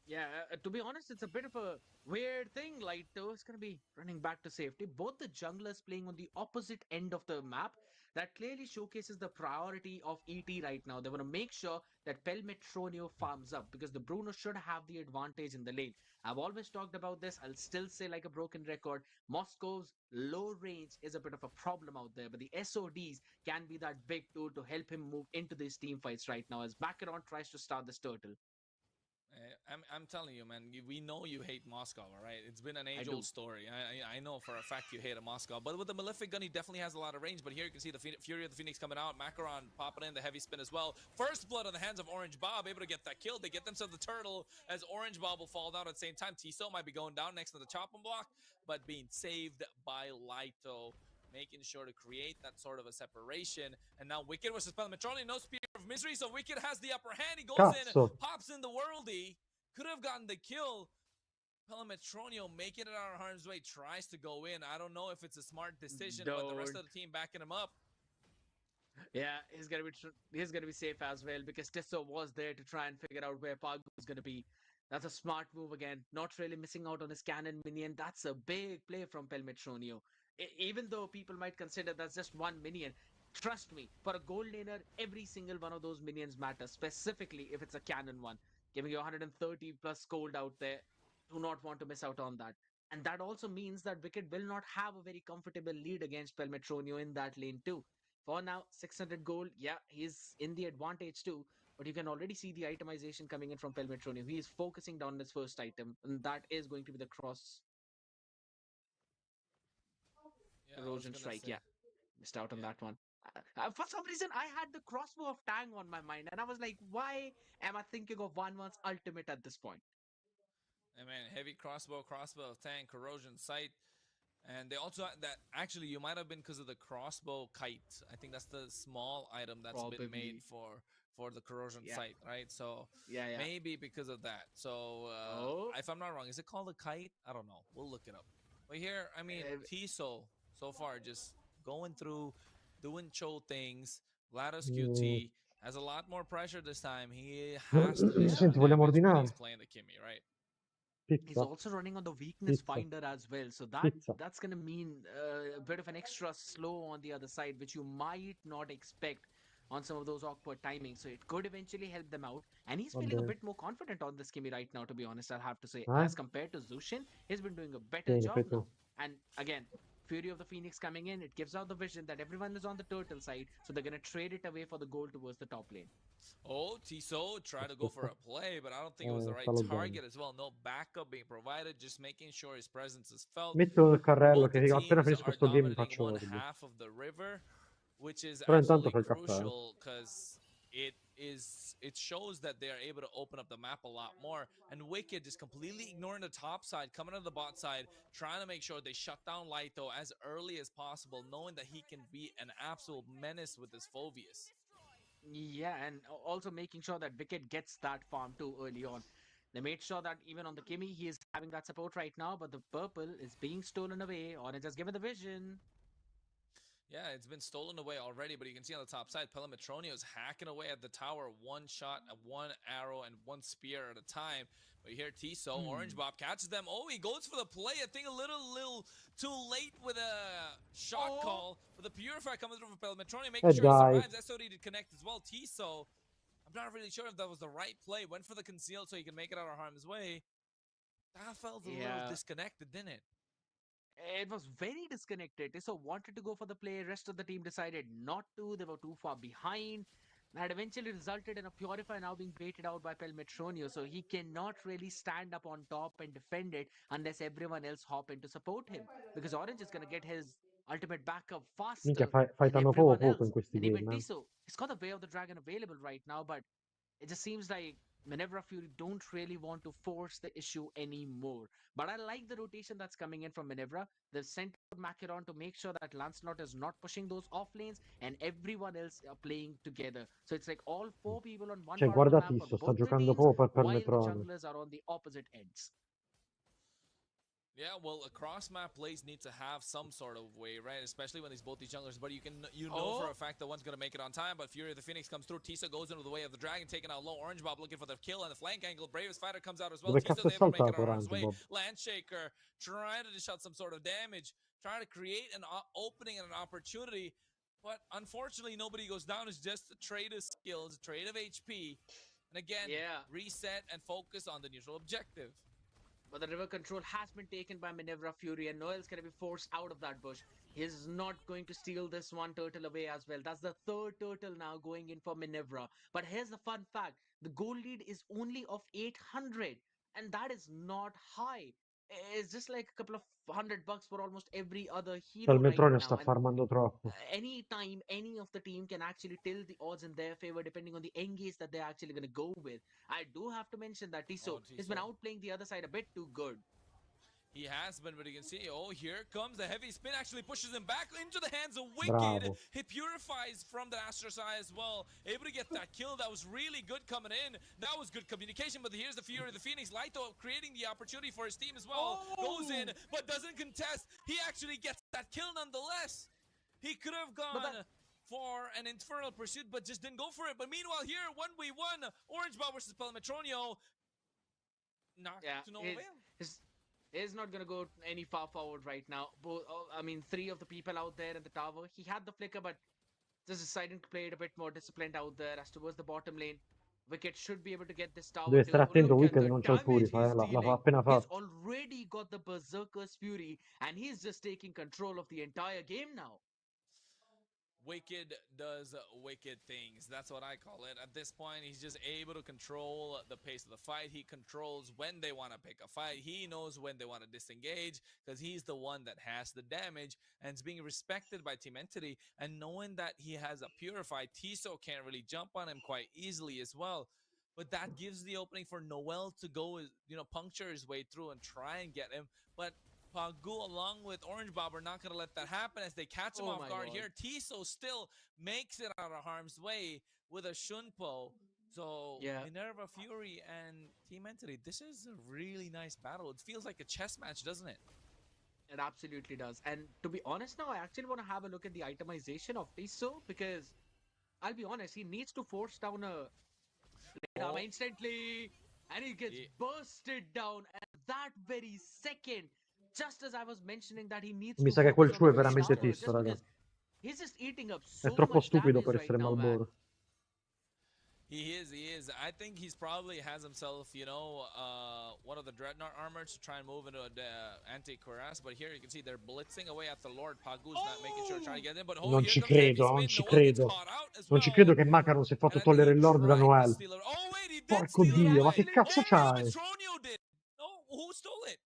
Yeah, to be honest, it's a bit of a weird thing. Lighto is going to be running back to safety. Both the junglers playing on the opposite end of the map. That clearly showcases the priority of ET right now. They want to make sure that Pelmetronio farms up because the Bruno should have the advantage in the lane. I've always talked about this. I'll still say, like a broken record, Moscow's low range is a bit of a problem out there, but the SODs can be that big tool to help him move into these team fights right now as Baccaron tries to start this turtle. I'm telling you, man. We know you hate Moscow, all right? It's been an I do. age-old story. I know for a fact you hate a Moscow. But with the Malefic gun, he definitely has a lot of range. But here you can see the Fury of the Phoenix coming out. Macaron popping in the heavy spin as well. First blood on the hands of Orange Bob, able to get that kill. They get themselves the turtle as Orange Bob will fall down at the same time. Tiso might be going down next to the chopping block, but being saved by Lito, making sure to create that sort of a separation. And now Wicked versus Pelmetroni, no Spear of Misery, so Wicked has the upper hand. He goes in, Cazzo. pops in the worldie. Could have gotten the kill. Pelametronio making it out of harm's way, tries to go in. I don't know if it's a smart decision, but the rest Don't. of the team backing him up. Yeah, he's gonna be safe as well because Tesso was there to try and figure out where Pago is gonna be. That's a smart move again. Not really missing out on his cannon minion. That's a big play from Pelmetronio. Even though people might consider that's just one minion, trust me, for a gold laner, every single one of those minions matters. Specifically, if it's a cannon one, giving you 130 plus gold out there. Do not want to miss out on that. And that also means that Wicked will not have a very comfortable lead against Pelmetronio in that lane too. For now, 600 gold. Yeah, he's in the advantage too. But you can already see the itemization coming in from Pelmetronio. He is focusing down his first item, and that is going to be the cross Yeah, I was erosion gonna strike. say. Yeah, missed out on Yeah. that one. For some reason, I had the crossbow of Tang on my mind, and I was like, why am I thinking of 1-1's ultimate at this point? And man, heavy crossbow of tank, corrosion sight. And they also that actually you might have been because of the crossbow kite. I think that's the small item that's been made Probably. for the corrosion Yeah. sight, right? So Yeah, yeah. maybe because of that. So Oh. if I'm not wrong, is it called a kite? I don't know. We'll look it up. But here, I mean, Uh, Tiso so far just going through, doing Cho things. Lados Mm. QT has a lot more pressure this time. He has to dish out the Senti, vogliamo damage when he's ordinare? playing the Kimmy, right? He's Pizza. also running on the weakness Pizza. finder as well, so Pizza. that's gonna mean a bit of an extra slow on the other side, which you might not expect on some of those awkward timings. So it could eventually help them out. And he's Va feeling a bene. bit more confident on this Kimmy right now, to be honest. I'll have to say, Eh? as compared to Zushin, he's been doing a better Tieni, job fai tu. now. And again, Fury of the Phoenix coming in, it gives out the vision that everyone is on the turtle side, so they're gonna trade it away for the goal towards the top lane. Oh, Tiso tried to go for Aspetta. a play, but I don't think it was the right Fallo bene. target as well. No backup being provided, just making sure his presence is felt. Mettilo nel carrello Both che the appena teams finisco are sto game dominating faccio one orbi. half of the river, which is Però intanto absolutely fai il caffè. crucial because it shows that they are able to open up the map a lot more. And Wicked just completely ignoring the top side, coming to the bot side, trying to make sure they shut down Lito as early as possible, knowing that he can be an absolute menace with his Phobius. Yeah, and also making sure that Wicket gets that farm too early on. They made sure that even on the Kimmy, he is having that support right now, but the purple is being stolen away. Orange has given the vision. Yeah, it's been stolen away already, but you can see on the top side, Pelametronio is hacking away at the tower, one shot, one arrow, and one spear at a time. But here, Tiso, Orange Bob catches them. Oh, he goes for the play. I think a little too late with a shot call. But the Purifier coming through for Pelametronio, making sure he dai. survives. SOD to connect as well. Tiso, I'm not really sure if that was the right play. Went for the conceal so he can make it out of harm's way. That felt a little Yeah, disconnected, didn't it? it was very disconnected. So wanted to go for the play. Rest of the team decided not to. They were too far behind. That eventually resulted in a Purifier now being baited out by Pelmetronio. So he cannot really stand up on top and defend it unless everyone else hop in to support him. Because Orange is going to get his ultimate backup Minchia, faster fai than tanto everyone poco in else. questi And even game, Tiso, he's got the Way of the Dragon available right now, but it just seems like whenever Fury don't really want to force the issue anymore. But I like the rotation that's coming in from Manevra. They've sent out Macaron to make sure that Lancelot is not pushing those off lanes and everyone else are playing together. So it's like all four people on one Cioè, part of the guarda map for Tisso, sta both the giocando lanes, proprio per while the Metrone. junglers are on the opposite ends. Yeah, well, across map plays need to have some sort of way, right? Especially when both these junglers. But you know for a fact that one's gonna make it on time. But Fury of the Phoenix comes through. Tisa goes into the way of the dragon, taking out low. Orange Bob looking for the kill on the flank angle. Bravest Fighter comes out as well. Dove cazzo è Tisa's able to make it saltato on his Orange way. Bob? Landshaker trying to dish out some sort of damage, trying to create an opening and an opportunity. But unfortunately, nobody goes down. It's just a trade of skills, a trade of HP, and again, Yeah. reset and focus on the neutral objective. But the river control has been taken by Minerva Fury, and Noel's going to be forced out of that bush. He's not going to steal this one turtle away as well. That's the third turtle now going in for Minerva. But here's the fun fact, the goal lead is only of 800, and that is not high. It's just like a couple of $100 for almost every other Cioè, il hero right Metronio sta now. And farmando troppo. anytime any of the team can actually tilt the odds in their favor depending on the engage that they're actually going to go with. I do have to mention that Tiso has been outplaying the other side a bit too good. He has been, but you can see, oh, here comes the heavy spin, actually pushes him back into the hands of Wicked. Bravo. He purifies from the Astra's Eye as well, able to get that kill. That was really good coming in. That was good communication, but here's the Fury of the Phoenix. Laito creating the opportunity for his team as well. Goes in, but doesn't contest. He actually gets that kill nonetheless. He could have gone for an Infernal Pursuit, but just didn't go for it. But meanwhile, here, 1v1, Orange Bob versus Pelimetronio. Not to no avail. Is not gonna go any far forward right now. I mean, three of the people out there in the tower. He had the flicker, but just deciding to play it a bit more disciplined out there. As towards the bottom lane, Wicked should be able to get this tower. Deve stare attento, Look at Wicked the non c'ha il damage Purify, he's l'ha dealing. appena He's fatto. already got the Berserker's Fury, and he's just taking control of the entire game now. Wicked does wicked things. That's what I call it. At this point, he's just able to control the pace of the fight. He controls when they want to pick a fight. He knows when they want to disengage because he's the one that has the damage and is being respected by Team Entity. And knowing that he has a Purify, Tiso can't really jump on him quite easily as well. But that gives the opening for Noel to go, puncture his way through and try and get him. But Pagu along with Orange Bob are not going to let that happen as they catch him off guard here. Tiso still makes it out of harm's way with a Shunpo. So Minerva Fury and Team Entity, this is a really nice battle. It feels like a chess match, doesn't it? It absolutely does. And to be honest now, I actually want to have a look at the itemization of Tiso because I'll be honest, he needs to force down a instantly and he gets bursted down at that very second. Just as I was mentioning that he needs Mi to sa che quel focus suo è on the veramente tower, tisto, just raga. because he's just eating up È so troppo much stupido damage per right essere now, man. Malboro. He is. I think he's probably has himself, one of the Dreadnought armors to try and move into an anti-cuirass. But here you can see they're blitzing away at the Lord. Pagu's not making sure to try to get in. But Non here ci comes the heavy credo, spin. non ci Noel gets credo. caught out as Non ci credo che Macaron si è fatto togliere il Lord da Noel. Porco Dio, ma che cazzo c'hai? Who stole it?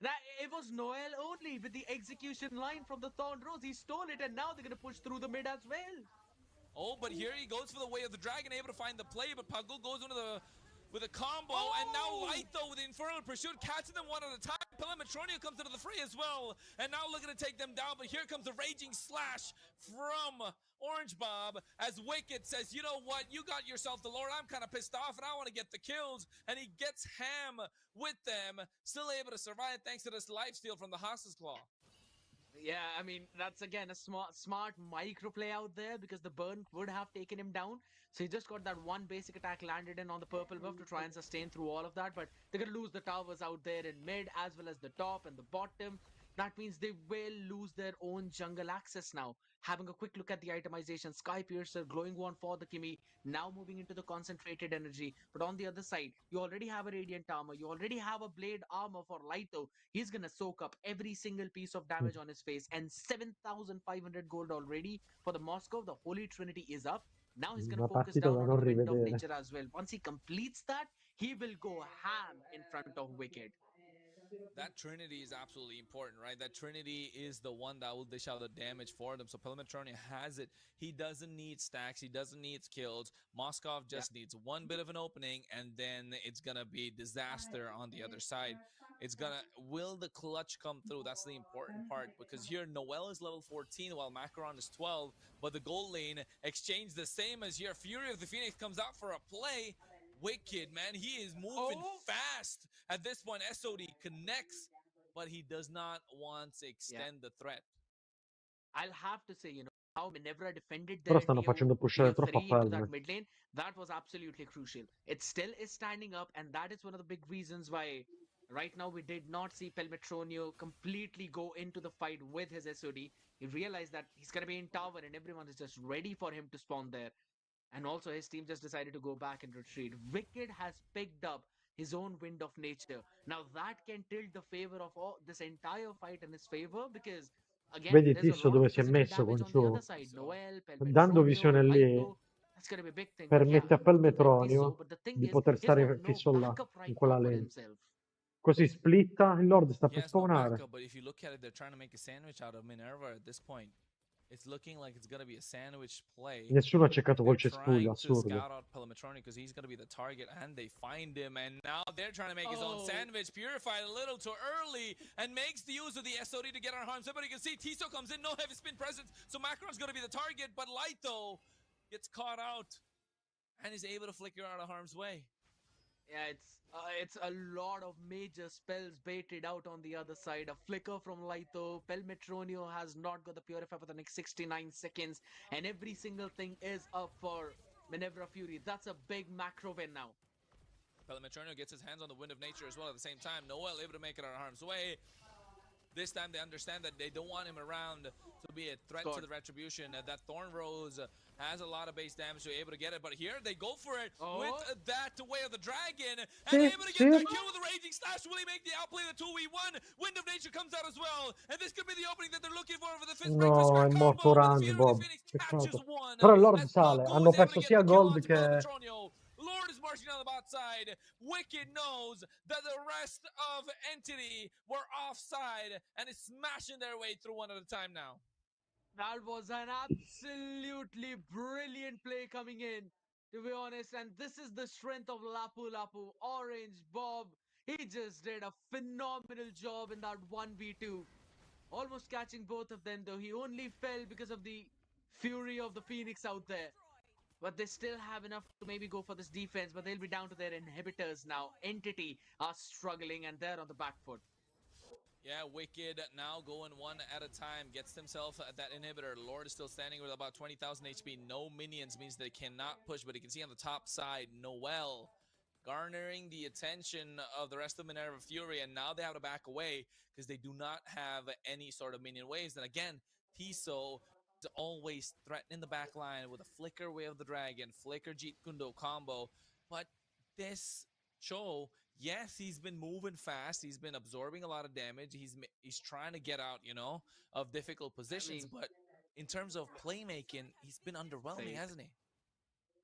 That it was Noel only with the execution line from the Thorn Rose. He stole it, and now they're gonna push through the mid as well. Oh, but here he goes for the way of the dragon, able to find the play, but Pagu goes with a combo, and now Laito with the Infernal Pursuit, catching them one at a time. Pelimetronio comes into the fray as well, and now looking to take them down, but here comes the Raging Slash from Orange Bob, as Wicked says, you know what, you got yourself the Lord, I'm kind of pissed off, and I want to get the kills, and he gets ham with them, still able to survive thanks to this lifesteal from the Haas's Claw. Yeah, I mean, that's again a smart micro play out there because the burn would have taken him down. So he just got that one basic attack landed in on the purple buff to try and sustain through all of that. But they're going to lose the towers out there in mid as well as the top and the bottom. That means they will lose their own jungle access now. Having a quick look at the itemization, Sky Piercer, Glowing Wand for the Kimi, now moving into the concentrated energy. But on the other side, you already have a Radiant Armor, you already have a Blade Armor for Laito. He's gonna soak up every single piece of damage on his face, and 7,500 gold already for the Moscow. The Holy Trinity is up. Now he's gonna Una focus partita down da on non the Wind of rivedere. Nature as well. Once he completes that, he will go ham in front of Wicked. That Trinity is absolutely important, right? That Trinity is the one that will dish out the damage for them. So Pelimetronio has it. He doesn't need stacks. He doesn't need kills. Moskov just needs one bit of an opening, and then it's going to be disaster on the other side. Will the clutch come through? That's the important part, because here Noel is level 14 while Macaron is 12, but the gold lane exchange the same as here. Fury of the Phoenix comes out for a play. Wicked, man, he is moving fast at this point. SOD connects but he does not want to extend the threat. I'll have to say, how Minerva defended Però their stanno facendo pushare tier troppo a 3 into that Pelme. mid lane. That was absolutely crucial. It still is standing up, and that is one of the big reasons why right now we did not see Pelmetronio completely go into the fight with his SOD. He realized that he's going to be in tower, and everyone is just ready for him to spawn there. And also, his team just decided to go back and retreat. Wicked has picked up his own wind of nature. Now, that can tilt the favor of this entire fight in his favor because, again, Vedi there's a Tisso lot of dove si è physical messo damage con on the other ciò? side. Noel, Dando Pelmetronio, visione lì, Lito. That's going to be a big thing. But yeah, permette a good to them, Tisso. Pelmetronio But the thing di is, poter he's got stare no fisso là, backup in right quella now for lane. himself. Così splitta, il Lord sta He per has no spawnare. backup, but if you look at it, they're trying to make a sandwich out of Minerva at this point. It's looking like it's gonna be a sandwich play. Nessuno ha ceccato col They're cespuglio, trying to assurdo. scout out Pelmetroni because he's gonna be the target, and they find him, and now they're trying to make his own sandwich. Purified a little too early, and makes the use of the SOD to get on harm. Somebody can see Tiso comes in, no heavy spin presence, so Macron's gonna be the target, but Lito gets caught out and is able to flicker out of harm's way. Yeah, it's a lot of major spells baited out on the other side. A flicker from Lito. Pelmetronio has not got the Purify for the next 69 seconds. And every single thing is up for Minerva Fury. That's a big macro win now. Pelmetronio gets his hands on the Wind of Nature as well at the same time. Noel able to make it out of harm's way. This time they understand that they don't want him around to be a threat to the retribution. That Thorn Rose has a lot of base damage, so able to get it. But here they go for it with that Way of the Dragon, and able to get that kill with the Raging Slash. Will he make the outplay the 2v1? Wind of Nature comes out as well, and this could be the opening that they're looking for the fifth break. No, è morto Randy, Bob. Peccato. Però il Lord sale. Hanno perso sia gold che... Lord is marching down the bot side. Wicked knows that the rest of Entity were offside and is smashing their way through one at a time now. That was an absolutely brilliant play coming in, to be honest. And this is the strength of Lapu Lapu. Orange, Bob, he just did a phenomenal job in that 1v2. Almost catching both of them, though. He only fell because of the fury of the Phoenix out there. But they still have enough to maybe go for this defense, but they'll be down to their inhibitors now. Entity are struggling, and they're on the back foot. Yeah, Wicked now going one at a time. Gets himself that inhibitor. Lord is still standing with about 20,000 HP. No minions means they cannot push, but you can see on the top side, Noel garnering the attention of the rest of Minerva Fury, and now they have to back away because they do not have any sort of minion waves. And again, Tiso is always threatening the back line with a flicker Way of the Dragon, flicker Jeet Kundo combo. But this Cho, yes, he's been moving fast. He's been absorbing a lot of damage. He's trying to get out, of difficult positions. But in terms of playmaking, he's been underwhelming, hasn't he?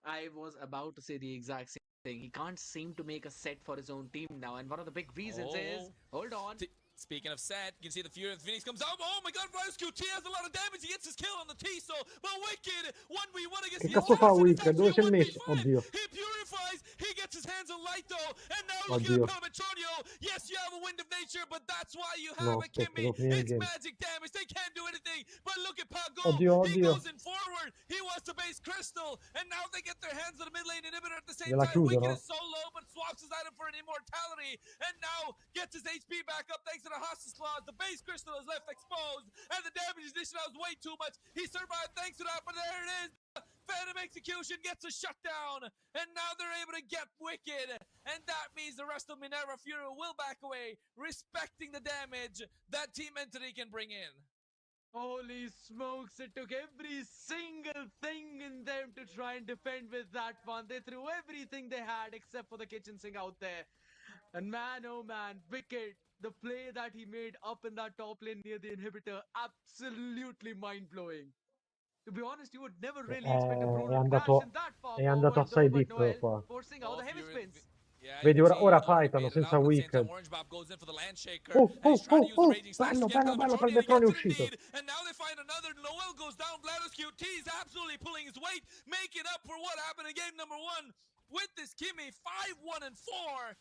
I was about to say the exact same thing. He can't seem to make a set for his own team now. And one of the big reasons is... Hold on. Speaking of set, you can see the Fury of the Phoenix comes out. Oh my god, Virus QT has a lot of damage. He gets his kill on the Tiso. But Wicked, 1v1 against Che cazzo fa Wicked? Dove si è messo? Oddio. He purifies, he gets his hands on Lito, and now looking at Pelmetronio. Yes, you have a Wind of Nature, but that's why you have a Kimmy. It's magic damage. They can't do anything. But look at Pago. He goes in forward. He wants to base Crystal, and now they get their hands on the mid lane inhibitor at the same time. Wicked is so low, but swaps his item for an immortality, and now gets his HP back up thanks to the hostage clause. The base crystal is left exposed, and the damage addition was way too much. He survived thanks to that, but there it is. Phantom Execution gets a shutdown, and now they're able to get Wicked, and that means the rest of Minerva Fury will back away, respecting the damage that Team Entity can bring in. Holy smokes, it took every single thing in them to try and defend with that one. They threw everything they had except for the kitchen sink out there. And man, oh man, Wicked, the play that he made up in that top lane near the inhibitor, absolutely mind-blowing. To be honest, you would never really expect a Bruno to crash in that far andato forward, though, assai but deep Noel qua. forcing out the heavy spins. Vedi, ora fightano senza Wicked. Bello, Pelmetronio è uscito. And now they find another. Noel goes down. Bladus QT is absolutely pulling his weight, making up for what happened in game number 1 with this Kimmy. 5-1-4.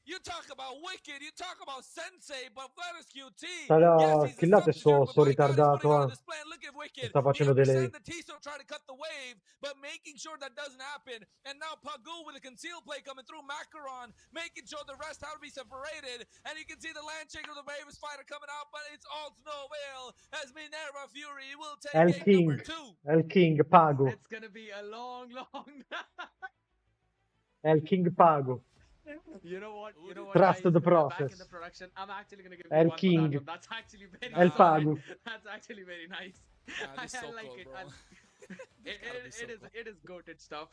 You talk about Wicked, you talk about Sensei, but Flatus QT, yes, Allora, he's a killate substitute, but sto my God, he's putting ritardato, on a display. And look at che Wicked. sta He facendo understands delay. the Tiso trying to cut the wave, but making sure that doesn't happen. And now Pagu with a concealed play coming through, Macaron making sure the rest how to be separated. And you can see the land shaker of the Ravens fighter coming out, but it's all to no avail as Minerva Fury will È take il game number King, 2. è il King Pago, It's gonna be a long, long. è il King Pago. You know what? You know what, Trust guys? the Back in the process. production, I'm actually gonna give È you il one for that King, one. That's actually very è il Nah, solid. Pago. That's actually very nice. nah, this is so I like cool, it. bro. And This gotta be so cool. it is goated stuff.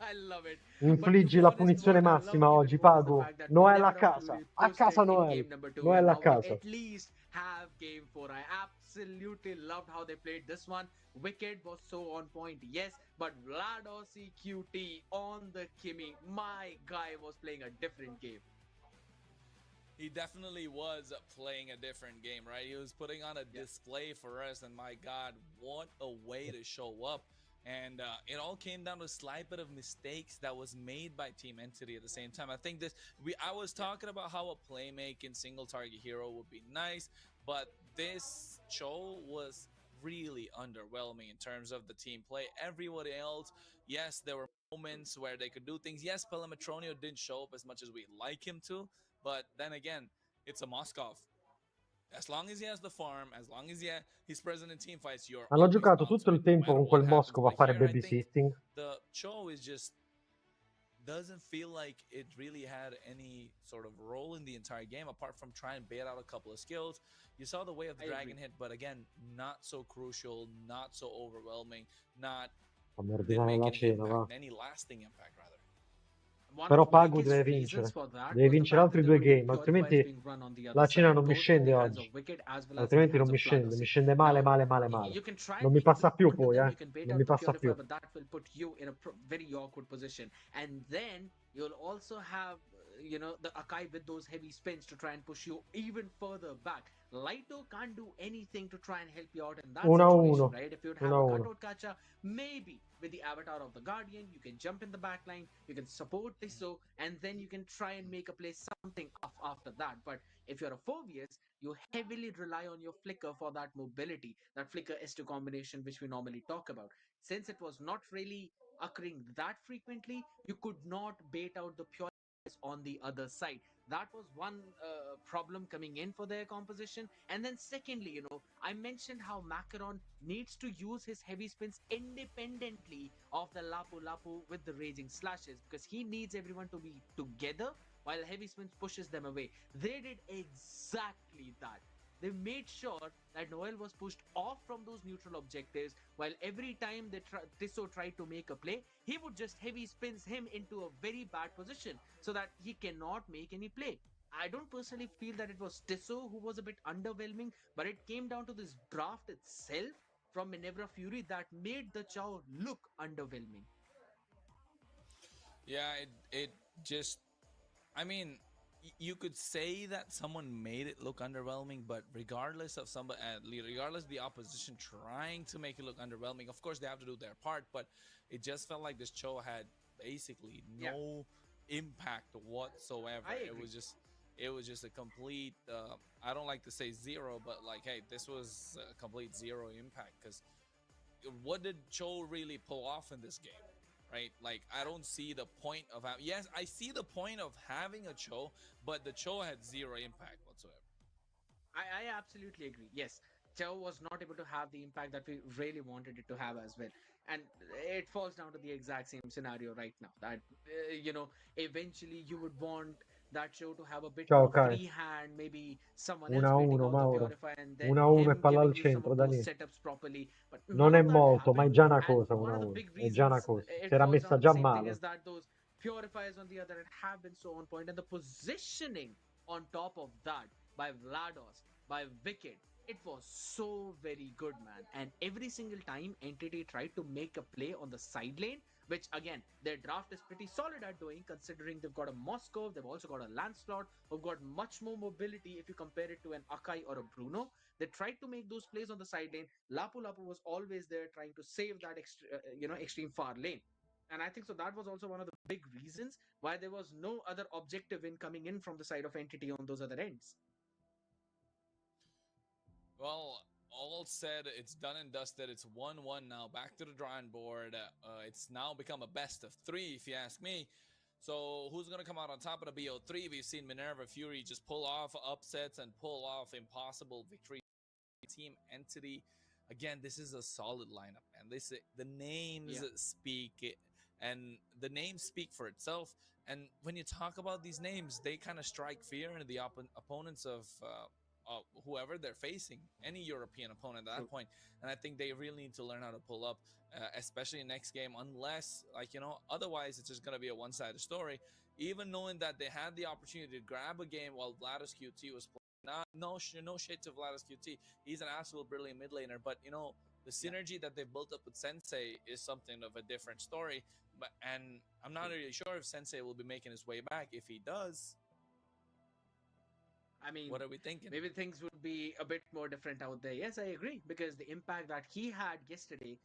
I love it. But to Infliggi be la honest, punizione what I love massima even oggi, more is the Pago. fact that Noel a Minerva casa. Fury A pushed casa it in Noel. game number 2, and Noel a now we casa. at least have game 4. I absolutely loved how they played this one. Wicked was so on point, yes, but Vlado CQT on the Kimi, my guy was playing a different game. He definitely was playing a different game, right? He was putting on a display for us, and my God, what a way to show up. And it all came down to a slight bit of mistakes that was made by Team Entity at the same time. I think I was talking about how a playmaking single target hero would be nice, but this show was really underwhelming in terms of the team play. Everybody else, yes, there were moments where they could do things. Yes, Pelemetronio didn't show up as much as we'd like him to, but then again, it's a Moskov. As long as he has the farm, as long as he's present in team fights, you're Hanno always giocato bound to tutto il win, no tempo matter con what quel happens. Moscow a But fare here, I think babysitting. the show is just doesn't feel like it really had any sort of role in the entire game apart from try and bait out a couple of skills. You saw the way of the dragon hit, but again, not so crucial, not so overwhelming, Fammi didn't ordinare make la any cena, va. impact, any lasting impact rather. One of Però the Pago biggest deve reasons vincere. for that Deve was the vincere fact that altri there due were two game, purifiers altrimenti being run on the other la cena side, non mi both in scende the hands of oggi. Wicked as well as in the Altrimenti hands non of mi scende, mi Fladosi. scende male, Now, male, male, male. you can try Non and mi make a passa play più open with poi, them, you can bait Non out mi the passa più. purifier, but that will put you in a very awkward position. And then you'll also have the Akai with those heavy spins to try and push you even further back. Lighto can't do anything to try and help you out in that 1-1. situation, right? If you'd have a 1-1. cutout catcher, maybe with the avatar of the Guardian, you can jump in the backline, you can support Tiso, and then you can try and make a play something after that. But if you're a Phobius, you heavily rely on your flicker for that mobility, that flicker S2 combination which we normally talk about. Since it was not really occurring that frequently, you could not bait out the pure on the other side. That was one problem coming in for their composition. And then secondly, I mentioned how Macaron needs to use his heavy spins independently of the Lapu Lapu with the raging slashes, because he needs everyone to be together while heavy spins pushes them away. They did exactly that. They made sure that Noel was pushed off from those neutral objectives, while every time Tiso tried to make a play, he would just heavy spins him into a very bad position so that he cannot make any play. I don't personally feel that it was Tiso who was a bit underwhelming, but it came down to this draft itself from Minerva Fury that made the Chow look underwhelming. Yeah, it just, I mean, you could say that someone made it look underwhelming, but regardless of somebody, regardless of the opposition trying to make it look underwhelming, of course they have to do their part. But it just felt like this show had basically no impact whatsoever. It was just a complete. I don't like to say zero, but like, hey, this was a complete zero impact, because what did Cho really pull off in this game? Right? Like, I don't see the point of yes, I see the point of having a Cho, but the Cho had zero impact whatsoever. I absolutely agree. Yes, Chow was not able to have the impact that we really wanted it to have as well. And it falls down to the exact same scenario right now. That, eventually you would want that show to have a bit Ciao more Kai. free hand, maybe someone else baiting 1-1 out the Mauro. Purifier and then 1-1 e him palla giving al you some centro, of those Dani. setups properly. But Non none è of that molto, ma è happened. già una And cosa one of the 1-1. big È già una reasons cosa. Si it era falls messa down to the già same thing is male. that those Purifiers on the other hand have been so on point, and the positioning on top of that by Vlados, by Wicked, it was so very good, man. And every single time Entity tried to make a play on the side lane, which again, their draft is pretty solid at doing, considering they've got a Moscow, they've also got a Lancelot, who've got much more mobility if you compare it to an Akai or a Bruno. They tried to make those plays on the side lane. Lapu Lapu was always there trying to save that extreme far lane. And I think so that was also one of the big reasons why there was no other objective in coming in from the side of entity on those other ends. Well, all said, it's done and dusted. It's 1-1 now. Back to the drawing board. It's now become a best of three, if you ask me. So who's going to come out on top of the BO3? We've seen Minerva Fury just pull off upsets and pull off impossible victories. Team Entity, again, this is a solid lineup, and the names speak and the names speak for itself. And when you talk about these names, they kind of strike fear into the opponents of whoever they're facing, any European opponent at that point. And I think they really need to learn how to pull up, especially in next game, unless, like, otherwise it's just going to be a one-sided story. Even knowing that they had the opportunity to grab a game while Vladis QT was playing. No shade to Vladis QT. He's an absolute brilliant mid laner, but the synergy that they've built up with Sensei is something of a different story. And I'm not really sure if Sensei will be making his way back. If he does, I mean, what are we thinking? maybe things would be a bit more different out there. Yes, I agree, because the impact that he had yesterday,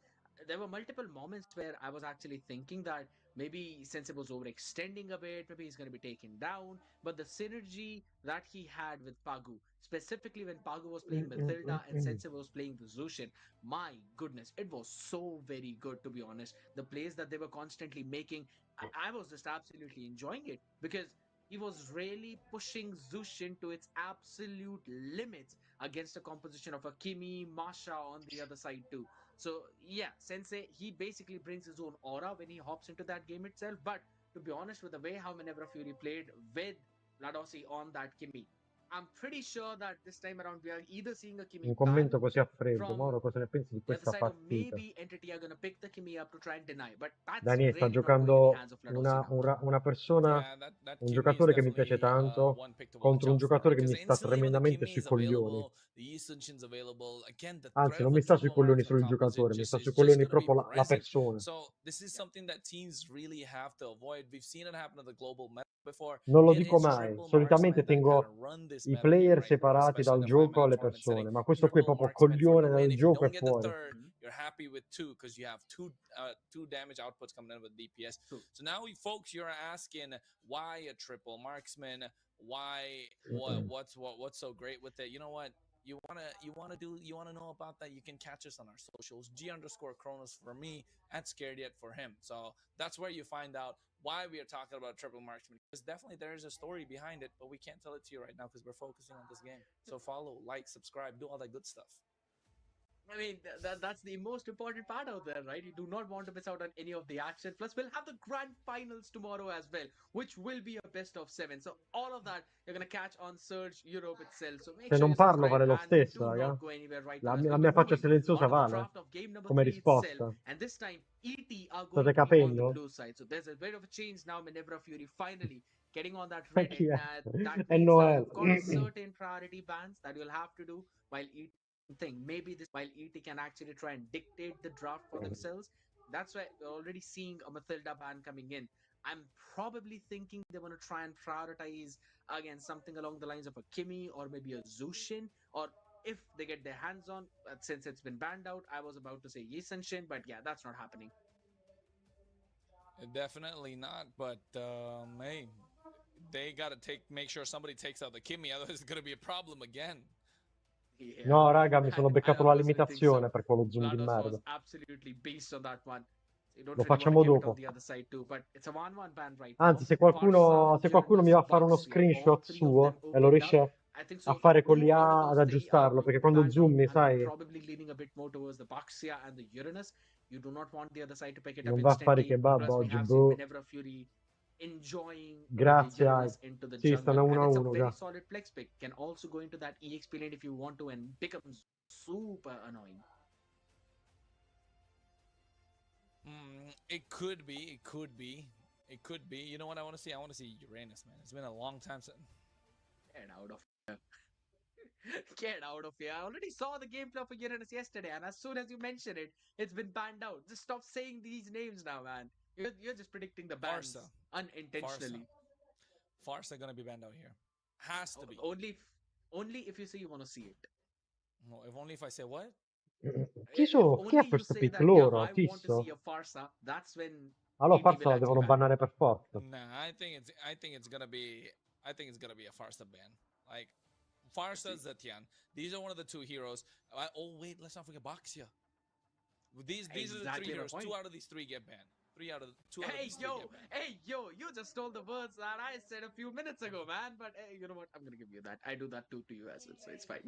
there were multiple moments where I was actually thinking that maybe Sensei was overextending a bit, maybe he's going to be taken down. But the synergy that he had with Pagu, specifically when Pagu was playing Matilda and Sensei was playing the Zushin, my goodness, it was so very good, to be honest. The plays that they were constantly making, I was just absolutely enjoying it, because he was really pushing Zushin to its absolute limits against a composition of a Kimi, Masha on the other side too. So yeah, Sensei, he basically brings his own aura when he hops into that game itself. But to be honest, with the way how Manevra Fury played with Ladossi on that Kimi, I'm pretty sure that this time around we are either seeing a Kimi Un ban commento così a freddo. from Mauro, cosa ne pensi di the other questa side, or partita? maybe Entity are gonna pick the Kimi up to try and deny. But that's Daniele, sta really not going in the giocando hands of Ladossi now. una persona, Yeah, that un Kimi is giocatore che mi piace definitely tanto, one pick to watch contro un out for. giocatore che Because mi sta instantly when the tremendamente Kimi sui is coglioni. available, the Yi available, again, the Anzi, threat non of mi a sta sui triple coglioni marksman solo il composite giocatore, mi sta is sui just coglioni going to be proprio la present. persona. So this is something that teams really have to avoid. We've seen it happen to the global meta before. Non lo It dico is mai. triple Solitamente marksman that kind of tengo run this i meta game player right now, separati especially dal in a gioco five-man alle tournament setting. persone, ma questo qui è Triple proprio marksman for coglione the win. dal If you gioco e don't get the fuori. third, you're happy with two because you have two damage outputs coming in with DPS. True. So now, folks, you're asking why a triple marksman? Why what's so great with it? You know what? You wanna know about that? You can catch us on our socials. G_Kronos for me, and Scared Yet for him. So that's where you find out why we are talking about triple marksman. Because definitely there is a story behind it, but we can't tell it to you right now because we're focusing on this game. So follow, like, subscribe, do all that good stuff. I mean, that's the most important part out there, right? You do not want to miss out on any of the action. Plus, we'll have the grand finals tomorrow as well, which will be a best of seven. So all of that you're gonna catch on Surge Europe itself. So make Se sure non you parlo subscribe vale lo and stesso, do raga. not go anywhere right La now, as mia, we'll la be mia faccia moving silenziosa on to the vale draft of game number come 3 itself. risposta. And this time, ET are going State to be on the capendo? blue side. So there's a bit of a change now. Manevra Fury finally getting on that Ma red chi end. è? That È means that Noel. you've got certain priority bans that you'll have to do, while thing. Maybe this while ET can actually try and dictate the draft for themselves. That's why we're already seeing a Matilda ban coming in. I'm probably thinking they want to try and prioritize again something along the lines of a Kimi or maybe a Zushin, or if they get their hands on, since it's been banned out, I was about to say Shin, but yeah, that's not happening. Definitely not. But hey, they gotta make sure somebody takes out the Kimi, otherwise it's gonna be a problem again. Yeah, No, raga, mi sono I beccato la personally think so. limitazione per quello zoom di Glados merda. was absolutely beast on that one. So you don't Lo really want to facciamo give it on dopo. the other side too, but it's a 1-1 ban right Anzi, now. se Farsa, qualcuno mi Uranus, va a fare uno Baxia, all screenshot three of them suo e lo opened up. riesce I think a so. fare con 2 out of l'IA ad those 3 are aggiustarlo, going perché to be quando banned out. zoomi, I'm sai, probably leaning a bit more towards the Baxia and the Uranus. You do not want the other side to pick it up non va a fare instantly. kebab Plus, we oggi, have seen boh. Manevra Fury enjoying the Grazie, ai. Uranus into the Sì, jungle. stanno And it's a 1-1 very già. solid flex pick. Can also go into that EXP lane if you want to and becomes super annoying. It could be. It could be. It could be. You know what I want to see? I want to see Uranus, man. It's been a long time since. Get out of here. Get out of here. I already saw the gameplay for Uranus yesterday, and as soon as you mention it, it's been banned out. Just stop saying these names now, man. You're just predicting the bans Farsa. unintentionally. Farsa gonna be banned out here. Has to be. Only if you say you want to see it. No, if only if I say what? Chi If è only you questo say pick? that, yeah, Loro, I want to see fisso? a Farsa, that's when Allora ET forse will la actually devono ban it. bannare per forza. Nah, I think it's gonna be a Farsa ban. Like Farsa, Zetian. These are one of the two heroes. Oh wait, let's not forget Baxia. These are the three Exactly my heroes. point. Two out of these three get banned. Two out of these three get banned. Hey, yo, you just stole the words that I said a few minutes ago, man. But hey, you know what? I'm gonna give you that. I do that too to you as well, so it's fine.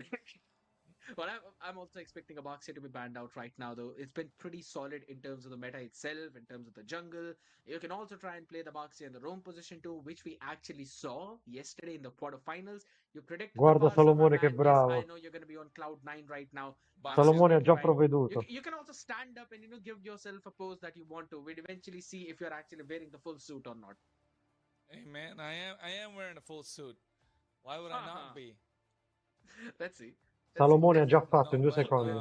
But I'm also expecting a Boxer to be banned out right now, though. It's been pretty solid in terms of the meta itself, in terms of the jungle. You can also try and play the Boxer in the roam position too, which we actually saw yesterday in the quarterfinals. You predicted the Guarda Farsa, my Salomone che man. Yes, I bravo. know you're going to be on cloud 9 right now. Salomone ha Absolutely già fine. provveduto. You can also stand up and, give yourself a pose that you want to. We'd eventually see if you're actually wearing the full suit or not. Hey man, I am wearing a full suit. Why would I not be? Let's see. Salomone ha già fatto No, in 2 but secondi.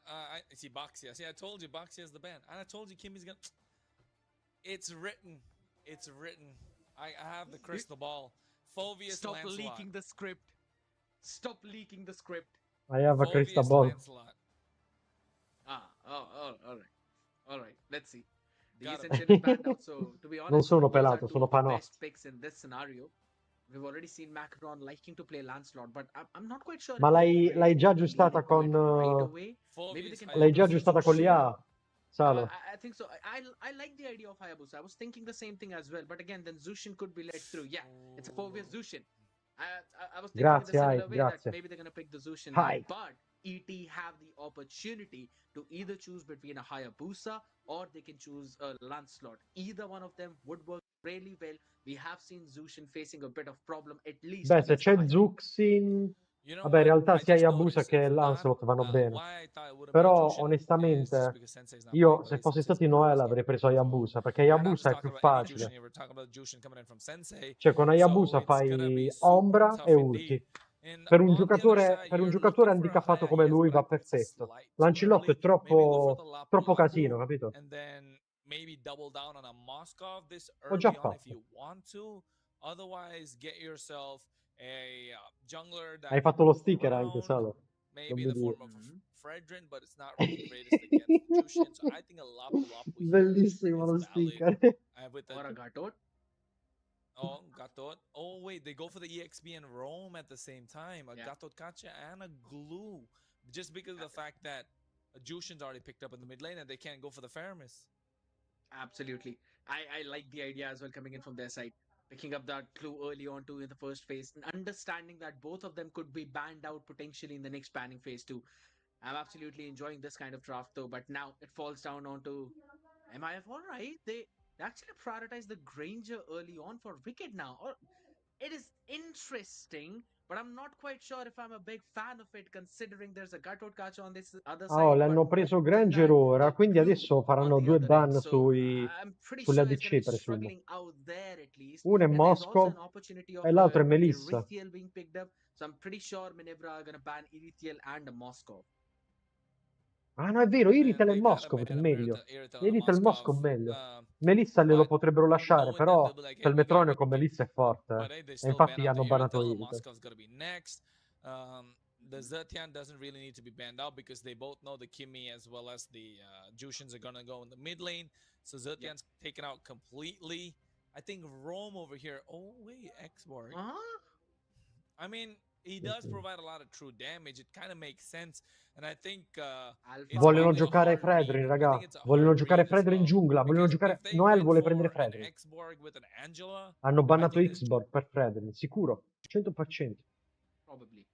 I see Baxia. See, I told you Baxia is the ban, and I told you Kimmy's gonna. It's written. It's written. I have the crystal ball. Fovius Stop Lancelot. leaking the script. Stop leaking the script. I have a crystal Fovius ball. Lancelot. All right. Let's see. The Gotta Ascension be. is banned out, so to be honest, Non sono those are pelato, two sono of the panotto. best picks in this scenario. We've already seen Macron liking to play Lancelot, but I'm not quite sure Ma if ET will l'hai già lean aggiustata into it right con... away. Maybe they can L'hai go già for aggiustata con Zushi. l'IA, Salo? I think so. I like the idea of Hayabusa. I was thinking the same thing as well, but again, then Zushin could be let through. Yeah, it's a 4-vs Zushin. I was thinking in the Grazie, similar Hype, way that grazie. maybe they're gonna pick the Zushin now, Hype. but ET have the opportunity to either choose between a Hayabusa or they can choose a Lancelot. Either one of them would work really well. We have seen Zushin facing a bit of problem, at least Beh, se against the c'è Hayabusa. Zuxin... You know Vabbè, in what? realtà I sia just Hayabusa noticed che it's not. Lancelot vanno bene. Why I thought it wouldn't be a Però, Jushin is just onestamente, because Sensei's not io playing with se Ace fossi and stato in Sensei's Noel playing avrei preso Discord. Hayabusa, perché We're not Hayabusa just è più talking about any facile. Jushin here. We're talking about Jushin coming in from Sensei. Cioè, con So Hayabusa it's gonna be fai super ombra tough e indeed. ulti. And Per un on the other side, giocatore you're looking for a handicappato Haya, come yes, lui but I va think it's a perfetto. slight too L'ancillotto è early. Maybe go for the troppo Lapu casino, Lapu, capito? and then maybe double down on a Moskov this L'ho già early on if fatto. you want to. Otherwise, get yourself a jungler that Hai can fatto lo move sticker anche, around, Salo. Non maybe mi in the dire. form of a Fredrin, but it's not really the greatest against the Jushin. So I think a Lapu Lapu here Bellissimo lo is valid. sticker. With the Or a Gatot. Oh, Gatot. Oh, wait, they go for the EXP and Rome at the same time. A Yeah. Gatot Kacha and a Glue. Just because of the fact that Jushin's already picked up in the mid lane and they can't go for the Faramis. Absolutely. I like the idea as well coming in from their side. Picking up that clue early on too in the first phase and understanding that both of them could be banned out potentially in the next banning phase too. I'm absolutely enjoying this kind of draft though, but now it falls down onto MIF. All right, they actually prioritize the Granger early on for Wicked now. Or it is interesting, but I'm not quite sure if I'm a big fan of it considering there's a Gatot Kacha on this other Ah, oh, side. le But hanno preso other than Granger that, ora, quindi Clue adesso on faranno the 2 other end. ban So I'm pretty sulle sure it's going to ADC, be presumo. struggling out there at least. Uno è And there's also an Moscow opportunity e of l'altro è a Melissa. Erithiel being picked up. So I'm pretty sure Minebra are going to ban Erithiel and a Moscow. Ah, no, è vero, Iritel e They gotta Moscow ban è him, meglio. Irrital and a Iritel e Moscow Moskov. è meglio. Melissa glielo But potrebbero lasciare, knowing them, però they'll be like, hey, per we got Metrone con Wicked. Melissa è forte. But hey, they E still infatti ban out the hanno bannato Irrital. Iritel. Moskov's gonna be next. The Zetian doesn't really need to be banned out because they both know the Kimmy as well as the Jushins are gonna go in the mid lane. So Zetian's taken out completely. I think Rome over here. Oh wait, Xborg. I mean, he does provide a lot of true damage. It kind of makes sense, and I think it's Vogliono probably a giocare hard Fredrin, read. I raga. think it's a Vogliono hard giocare read as Fredrin in well. giungla. Vogliono Because giocare... if they Noel went vuole for prendere an Fredrin. Xborg with an Angela, Hanno I bannato think this Xborg per Fredrin, sicuro. 100%. Probably.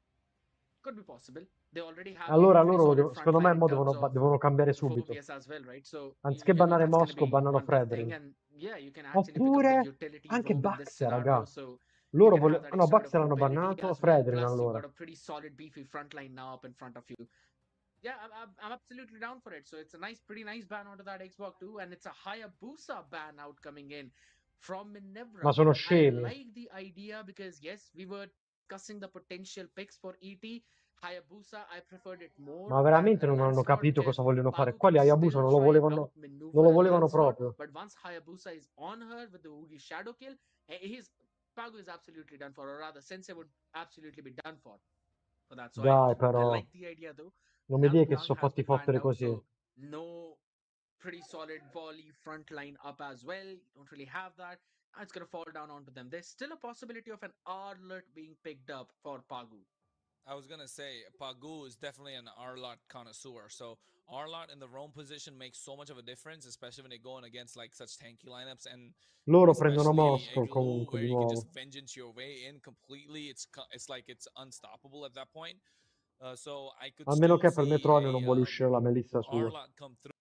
Could be possible. They already have Allora a pretty loro, solid front secondo me, line in mo terms of devono cambiare the subito. 4VS as well, right? So, Anziché you know, bannare that's going to Moscow, be bannano one big thing. Fredrin. And yeah, you can actually pick up the Oppure utility anche roam in this Baxter, scenario. raga. So you Loro can have vogliono... that Ah no, extra bit of Baxter hanno mobility bannato, as well. Fredrin Plus, you've allora. got a pretty solid, beefy front line now up in front of you. Yeah, I'm absolutely down for it. So it's a pretty nice ban out of that Xbox too, and it's a Hayabusa ban out coming in from Minebra. Ma sono I scemi. like the idea because yes, we were discussing the potential picks for ET. Hayabusa, I preferred it more Ma than veramente a non hanno Lancelot capito because cosa vogliono fare. Pago Qua can gli Hayabusa still try and non outmaneuver lo a volevano Lancelot, proprio. but once Hayabusa is on her with the Oogie Shadow Kill, his Pago is absolutely done for, or rather, Sensei would absolutely be done for that. So Dai, I però. like the idea though. Non mi Now the dire che Blanc sono has fatti been banned fottere out, così. so no pretty solid volley front line up as well. You don't really have that. It's going to fall down onto them. There's still a possibility of an Arlet being picked up for Pagu. I was gonna say Pagu is definitely an Arlot connoisseur. So Arlot in the roam position makes so much of a difference, especially when they're going against like such tanky lineups, and Loro prendono especially Moscow Igloo, comunque where di you can just nuovo. vengeance your way in completely. It's like it's unstoppable at that point. So I could A meno still che per see Metronio non vuole uscire la Melissa a sua. Arlot come through.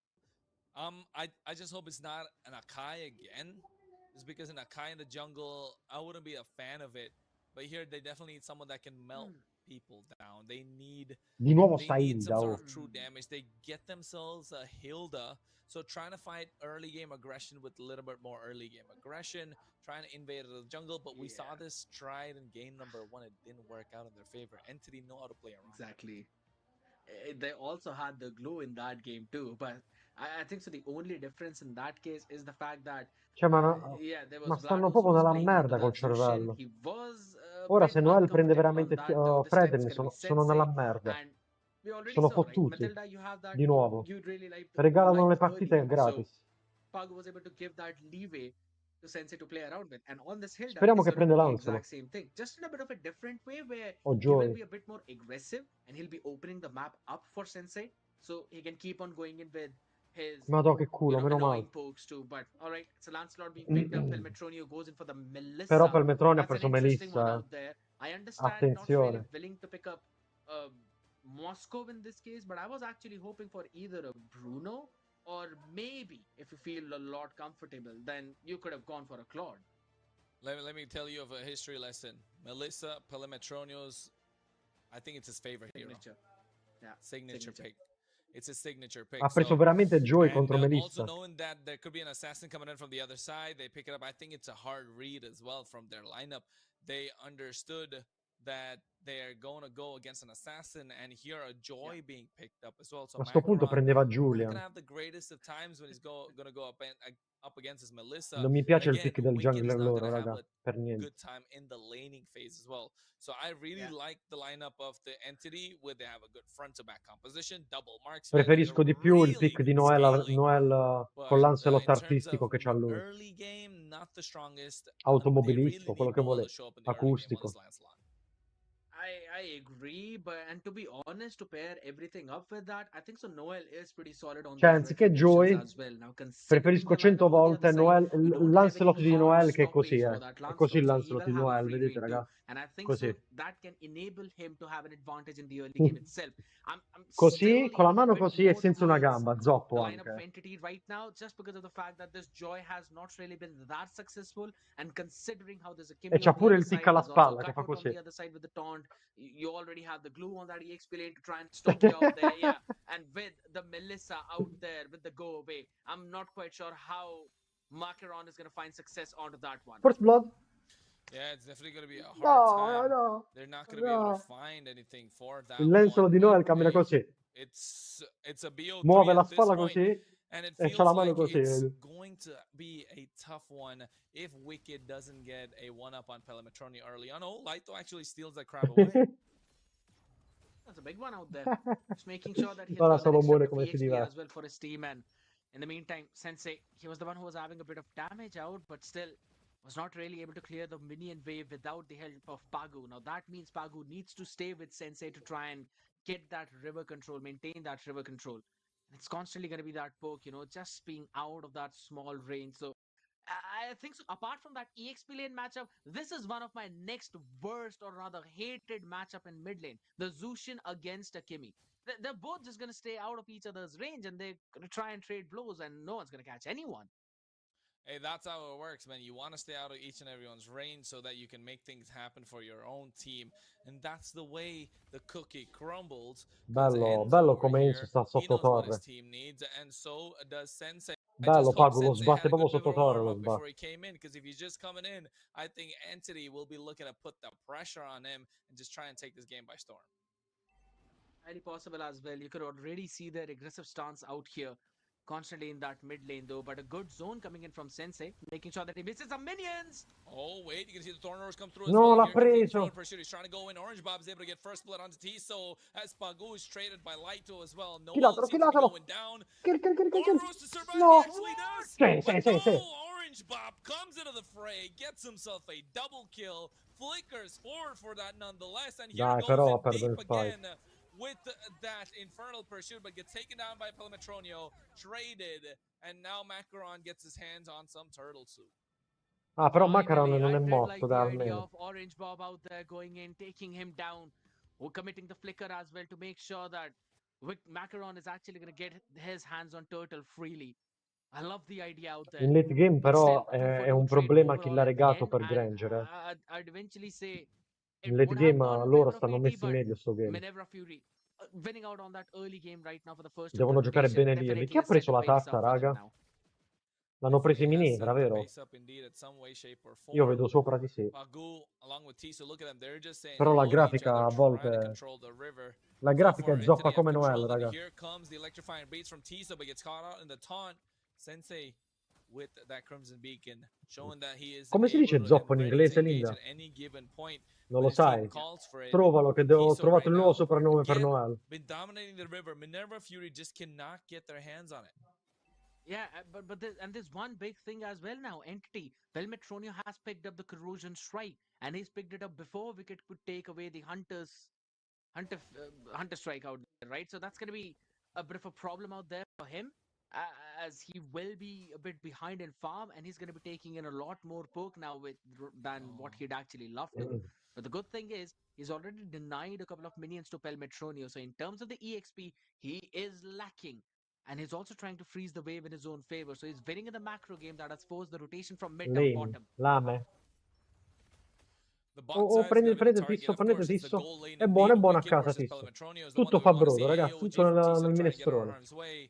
I just hope it's not an Akai again, just because an Akai in the jungle, I wouldn't be a fan of it. But here they definitely need someone that can melt people down. Di nuovo They sta need some Hilda, sort oh. of true damage. They get themselves a Hilda. So trying to fight early game aggression with a little bit more early game aggression, trying to invade the jungle. But we saw this tried in game number 1. It didn't work out in their favor. Entity know how to play around. Exactly. They also had the glue in that game too, but I think so. The only difference in that case is the fact that, Cioè, yeah, there ma was stanno Vlados who proprio was nella playing into merda col that Zushin. cervello. He was a Ora bit se Noel prende uncomfortable on veramente that, though. This time it's Fredden going to be sono nella Sensei, merda. and we already Sono saw, right? fottuti. Matilda, you have that. Di nuovo. You'd really like Regalano le liked partite early, so gratis. Pagu was able to give that leeway to Sensei to play around with. And on this Hilda, Speriamo it's che going to prende be the Lancelot. exact same thing, just in a bit of a different way where O he will Joy. be a bit more aggressive and he'll be opening the map up for Sensei so he can keep on going in with his, Madò che culo, meno annoying male. pokes too. But all right, it's a Lancelot being picked up. Pelmetronio goes in for the Però Melissa. per Metronio ha That's an preso interesting one Melissa. out there. I understand not really Attenzione. willing to pick up Moscow in this case, but I was actually hoping for either a Bruno or maybe if you feel a lot comfortable, then you could have gone for a Claude. Let me tell you of a history lesson. Melissa Pelemetronio's, I think it's his favorite Signature. hero. Yeah. Signature pick. It's his signature pick. Ha preso So, veramente Joy and contro also Melissa. knowing that there could be an assassin coming in from the other side, they pick it up. I think it's a hard read as well from their lineup. They understood that they're going to go against an assassin, and here a Joy being picked up as well. So A sto punto Macaron prendeva not Julian. gonna have the greatest of times when he's going to go up against his Melissa. Non mi piace il Again, pick del Wicked jungler is not loro, going to have raga. a Per niente. good time in the laning phase as well. So I really like the lineup of the Entity, where they have a good front to back composition, double marksman. Preferisco di più il pick di Noel, con Lancelot in terms artistico of che c'ha lui. early game, not the strongest. They Automobilistico, really quello need che Noel vuole. to show up in the early game. One Acustico. is Lancelot. I agree, but and to be honest, to pair everything up with that, I think so. Noel is pretty solid on Cioè, those anziché retributions Joy, as well. Now, considering preferisco the 100 lineup on the volte other side, Noel, you don't have any Lancelot di hard Noel che è così, stoppage for that È così il Lancelot, so he Lancelot will di have a Noel, free vedete, reign too. raga? And I think Così. so that can enable him to have an advantage in the early game itself. I'm Così, still con la leaning a mano bit così e more senza una towards gamba, the zoppo lineup of anche. Entity right now, just because of the fact that this Joy has not really been that successful, and considering how there's a E Kimmy c'ha on the pure other il pick side, alla there's also a spalla che fa cutout on così. the other side with the taunt. You already have the glue on that EXP lane to try and stop you out there, yeah. And with the Melissa out there with the go away, I'm not quite sure how Macaron is going to find success onto that one. First Blood? Yeah, it's definitely going to be a hard No, time. no, They're not going to be able to find anything for that Il Lancelot one. di Noel cammina Hey, così. it's a BO3 Muove la at this spalla point, così and it e c'ha la feels mano like così. it's going to be a tough one if Wicked doesn't get a one-up on Pelemetroni early on. Oh, Laito actually steals that crab away. That's a big one out there. Just making sure that he's Ora got that solo extra muore bit of come si EXP diverte. as well for his team. And in the meantime, Sensei, he was the one who was having a bit of damage out, but still was not really able to clear the minion wave without the help of Pagu. Now that means Pagu needs to stay with Sensei to try and get that river control, maintain that river control. And it's constantly going to be that poke, just being out of that small range. So I think so. Apart from that EXP lane matchup, this is one of my next worst or rather hated matchup in mid lane. The Zushin against a Kimi. They're both just going to stay out of each other's range and they're going to try and trade blows and no one's going to catch anyone. Hey, that's how it works, man. You want to stay out of each and everyone's range so that you can make things happen for your own team. And that's the way the cookie crumbles. Bello come Enzo sta sotto torre. Team needs, and so does Sensei. Bello, Pagu, lo Sensei sbatte had a proprio good bit sotto of torre, lo warm-up before sbatte. he came in, because if he's just coming in, I think Entity will be looking to put the pressure on him and just try and take this game by storm. Highly possible as well. You could already see their aggressive stance out here. constantly in that mid lane though, but a good zone coming in from Sensei, making sure that he misses some minions. Oh, wait, you can see the Thorners come through as No, well. l'ha Here comes the Infernal preso. Pursuit. He's trying to go in. Orange Bob is able to get first blood onto Tiso as Pagu is traded by Laito as well. Noel Killatelo, seems to be killatelo. going down. Kill, kill, kill, kill, kill. Orros to survive, he No. actually does. Sì, But sì, no, sì, sì. Orange Bob comes into the fray, gets himself a double kill, flickers forward for that nonetheless, and here Dai, goes però in ha perso deep il fight. again with that Infernal Pursuit, but gets taken down by Pelmetronio, traded, and now Macaron gets his hands on some turtle soup. Ah, però Macaron Finally, non I è did morto, like the dai, idea almeno. of Orange Bob out there going in, taking him down, or committing the flicker as well to make sure that Macaron is actually going to get his hands on Turtle freely. I love the idea out there. In late game But però still, 2 for è 2 un trade problema overall at the killaregato end, per and Granger. I'd eventually say In it late would have game gone in loro favor of stanno AT, messi but meglio sto game. Minerva Fury winning out on that early game right now for the first Devono total giocare rotation bene lì. Chi definitely ha is set preso to la pay this tappa, out for them raga? now. L'hanno preso i Definitely has Minevra, set the vero? pace up indeed in some way, shape, or Io form. vedo sopra di sé. Pagu along with Tiso, look at them. They're just saying Però la hello to each grafica other, a trying to volte... control the river. La So grafica far, è zoppa Entity have come Noel, controlled it. raga. Here comes the electrifying beats from Tiso, but gets caught out in the taunt. Sensei with that Crimson Beacon, showing that he is Come si able dice to zoppo and in ready to inglese, engage Linda? at any given point Non when lo his team sai? calls for it. Trovalo, che ho Tiso trovato right il nuovo now, soprannome per again, Noel. been dominating the river. Minerva Fury just cannot get their hands on it. Yeah, but there's one big thing as well now. Entity Pelmetronio has picked up the Corrosion Strike, and he's picked it up before Wicked could take away the Hunter Strike out there, right? So that's going to be a bit of a problem out there for him, as he will be a bit behind in farm, and he's going to be taking in a lot more poke now than what he'd actually love to. But the good thing is he's already denied a couple of minions to Pelmetronio, so in terms of the EXP, he is lacking. And he's also trying to freeze the wave in his own favor. So he's winning in the macro game that has forced the rotation from mid down Lane, bottom. lame. The bot side is prendete, going to be the prendete target. Tisso, Of prendete course, it's the Tisso. goal lane È indeed. buono a Wicked casa versus Tisso. Pelmetronio is the one Tutto that we want to fa see. brodo, ragazzi, AOG tutto from Tiso nel trying to get out of minestrone. harm's way.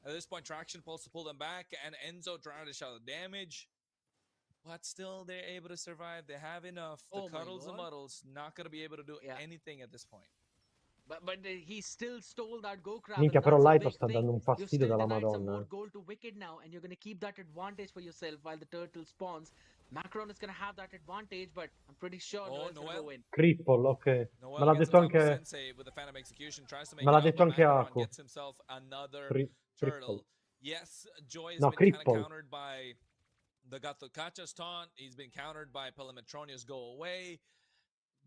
At this point, Traction pulls to pull them back, and Enzo trying to shout the damage. But still, they're able to survive. They have enough. The Cuddles and Muddles not going to be able to do anything at this point. But he still stole that go crab. Minchia, And però that's a Laito big sta thing. dando un You've fastidio still dalla denied some Madonna. more gold to Wicked now, and you're going to keep that advantage for yourself while the turtle spawns. Macron is going to have that advantage, but I'm pretty sure Noel's going to go in. Cripple, ok. Me Noel l'ha gets detto on top of anche... Sensei with the Phantom Execution, tries to make Me it l'ha out, detto but anche Macaron Aku. gets himself another Triple. turtle. Yes, Joy has No, been kind of cripple. countered by the Gato Cacha's taunt. He's been countered by Pelmetronio's go away.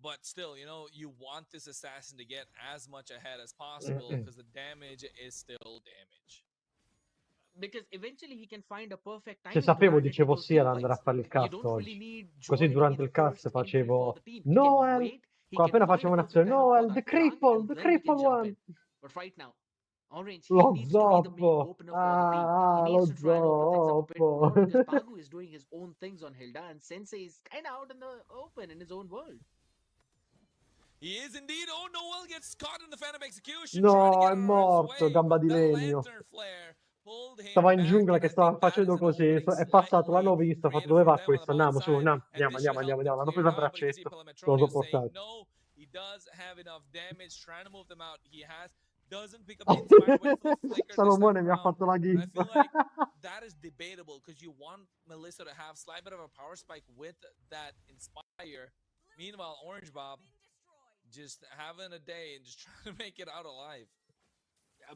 But still, you know, you want this assassin to get as much ahead as possible because the damage is still damage. Because eventually he can find a perfect Se timing to sapevo, land it dicevo into sì ad andare a teamfights. fare il You cast don't really oggi. need Così Joy to be durante the il cast first entry for the facevo team. He can Noel! wait, he Qua can appena find facevo a perfect un'azione, timing for Noel, the that flank, cripple, and the then he can cripple jump one! in. But right now, Orange, he Lo needs to be the main zoppo! opener for the team. He needs Lo to try and open things up a bit zoppo! more because Pagu is doing his own things on Hilda, and Sensei is kind of out in the open in his own world. He is indeed. Oh, Noel gets caught in the Phantom Execution, trying to No, get è out of his morto, way. gamba di The legno. Lantern Flare pulled him Stava in back, giungla and che I stava think that is facendo an così, opening è passato, l'hanno slightly visto, ha fatto created dove for va them on the questo? bot Andiamo su, side, andiamo, and andiamo, this should andiamo, help them andiamo. L'hanno clear preso it a out, but you can see braccetto, l'ho Pelmetronio saying sopportato. no. He does have enough damage, trying to move them out. He doesn't pick up the Inspire, went for the flicker this time Salomone mi ha around. fatto la And I gif. feel like that is debatable because you want Melissa to have slight bit of a power spike with that Inspire. Meanwhile, Orange Bob just having a day and just trying to make it out alive.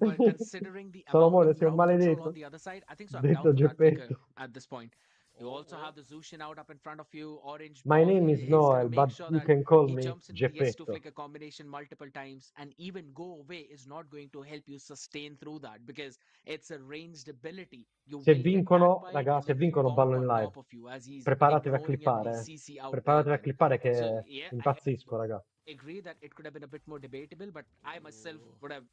But considering the amount Salomone, of sei un crowd control maledetto. on the other side, I think so. I'm Detto down for that flicker Geppetto. at this point. You also have the Zushin out up in front of you. Orange My Bob name is is going Noel, to make but sure you that can call he me jumps in with the S2 Geppetto. flicker combination multiple times, and even go away is not going to help you sustain through that because it's a ranged ability. You Se will get tagged vincono, by it, raga, and se then he'll vincono ballo bonk in on live. top of you as he's Preparatevi a ignoring every clippare. CC out there Preparatevi a again. clippare So che yeah, impazzisco, raga. I agree that it could have been a bit more debatable, but I myself would have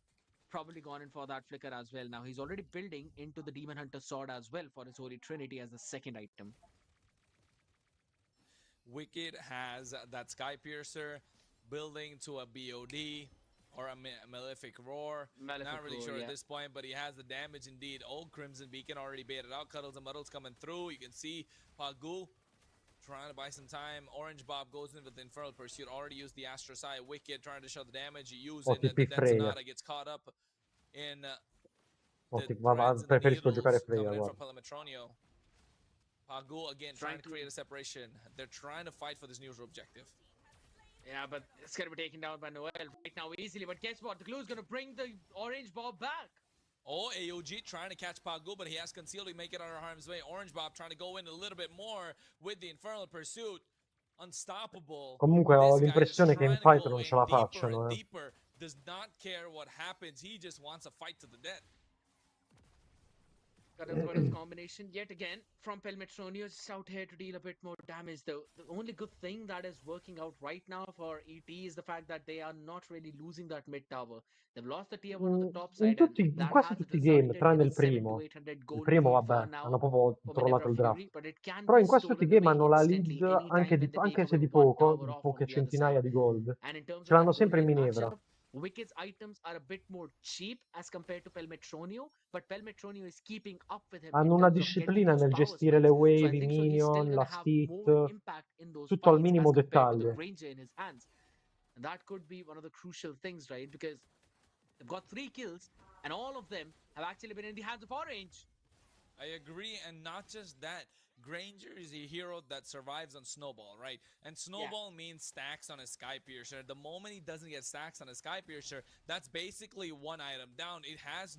probably gone in for that flicker as well. Now he's already building into the Demon Hunter sword as well for his Holy Trinity as the second item. Wicked has that Sky Piercer building to a BOD or a Malefic Roar. Malefic Not really Roar, sure yeah. at this point, but he has the damage indeed. Old Crimson Beacon already baited out. Cuddles and Muddles coming through. You can see Pagu trying to buy some time. Orange Bob goes in with the Infernal Pursuit. Already used the Astros Eye. Wicked trying to show the damage. Using OTP the Freya. Dentonata gets caught up in preferisco giocare Freya, coming in guarda. from Pelemetronio. Pagu again trying to create a separation. They're trying to fight for this neutral objective. Yeah, but it's gonna be taken down by Noel right now easily. But guess what? The glue is gonna bring the orange ball back. Oh, AOG trying to catch Pagu, but he has concealed to make it out of harm's way. Orange Bob trying to go in a little bit more with the Infernal Pursuit. Unstoppable. Comunque ho This guy is l'impressione che in trying to fight go non in ce la deeper facciano, and eh. deeper. Does not care what happens. He just wants a fight to the death. Got a bit of combination yet again from Pelmetronio. Just out here to deal a bit more damage though. The only good thing that is working out right now for ET is the fact that they are not really losing that mid tower. They've lost the tier 1 on the top side and In that quasi has tutti i game, resulted tranne in a il 7 to primo. 800 Il gold primo, lead for vabbè, now hanno proprio for trollato Manevra il draft. Fury, but it can Però be in quasi tutti i stolen game away hanno la instantly lead anytime when they take anche se away di one poco, tower off from poche the other centinaia side. di gold. And in terms Ce of l'hanno that gold sempre lead Minevra. matchup, Wicked's items are a bit more cheap as compared to Pelmetronio, but Pelmetronio is keeping up with him in Hanno una terms of getting disciplina those nel power gestire le spikes. So I wave, i think so he's still minion, gonna la have stit, more impact in those tutto al fights minimo as compared to the dettaglio. Granger in his hands. And that could be one of the crucial things, right? Because they've got 3 kills, and all of them have actually been in the hands of Orange. I agree, and not just that. Granger is a hero that survives on Snowball, right? And Snowball means stacks on a Sky Piercer. The moment he doesn't get stacks on a Sky Piercer, that's basically one item down. It has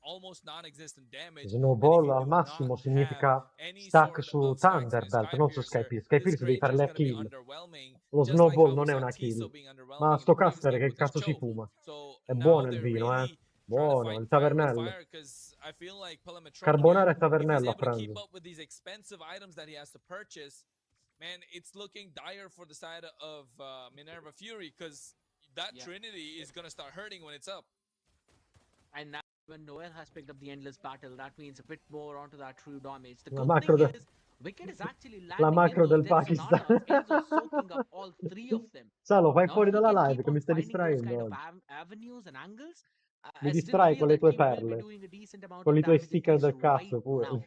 almost non-existent damage. Snowball al massimo significa stack su Thunderbelt, non su Skypiece. Skypiece devi fare le kill. Lo Snowball non è una kill. Ma sto caster che cazzo si fuma? È buono il vino, eh? Buono, il tavernello. I feel like Carbonara e Pelemetronio, if he's tavernello a able to keep pranzo. up with these expensive items that he has to purchase, man, it's looking dire for the side of Minerva Fury, because that Trinity is going to start hurting when it's up. And now when Noel has picked up the Endless Battle, that means a bit more onto that true damage. The La good macro thing del- is, Wicked is actually La landing macro in del those dead Pakistan. sonatas. Enzo soaking up all 3 of them. Salo, vai Now fuori he dalla can live keep che mi on stai finding those distraendo kind of oggi. avenues and angles. Mi I still distrai feel con le that tue he will be perle. doing a decent amount Con of i tuoi damage at sticker least del right cazzo pure. now.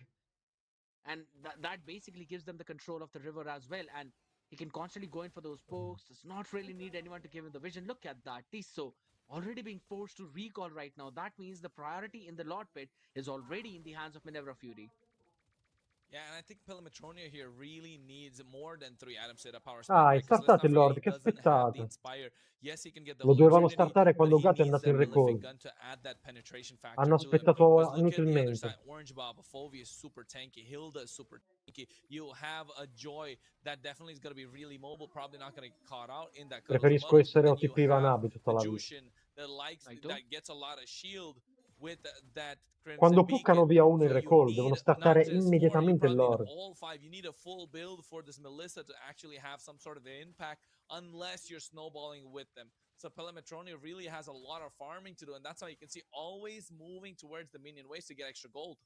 And that basically gives them the control of the river as well. And he can constantly go in for those pokes. Does not really need anyone to give him the vision. Look at that. Tiso already being forced to recall right now. That means the priority in the Lord Pit is already in the hands of Minerva Fury. Yeah, and I think Pelemetronio here really needs more than 3 items to hit a power spike. Ah, è Right? Because let's startato not il forget, Lord, he che doesn't have the aspettate? Inspire. Yes, he can get the Lo Holy dovevano Trinity, startare but quando he Gato è needs andato that in recall. Malefic Gun to add that penetration factor Hanno to him. aspettato Because look at the other side. inutilmente. Orange Bob, Fovi is super tanky. Hilda is super tanky. You'll have a Joy that definitely is going to be really mobile, probably not going to get caught out in that Cuddles and Preferisco Muddles. essere And then you OTP have Vanabi tutta a la vita. Jushin that likes, that gets a lot of shield with that Crimson Quando Beacon. puccano via uno in So you recall, devono need startare not just 4, you immediatamente il probably need Lord. all 5. You need a full build for this Melissa to actually have some sort of an impact, unless you're snowballing with them. So Pelemetronio really has a lot of farming to do, and that's how you can see always moving towards the minion waves to get extra gold.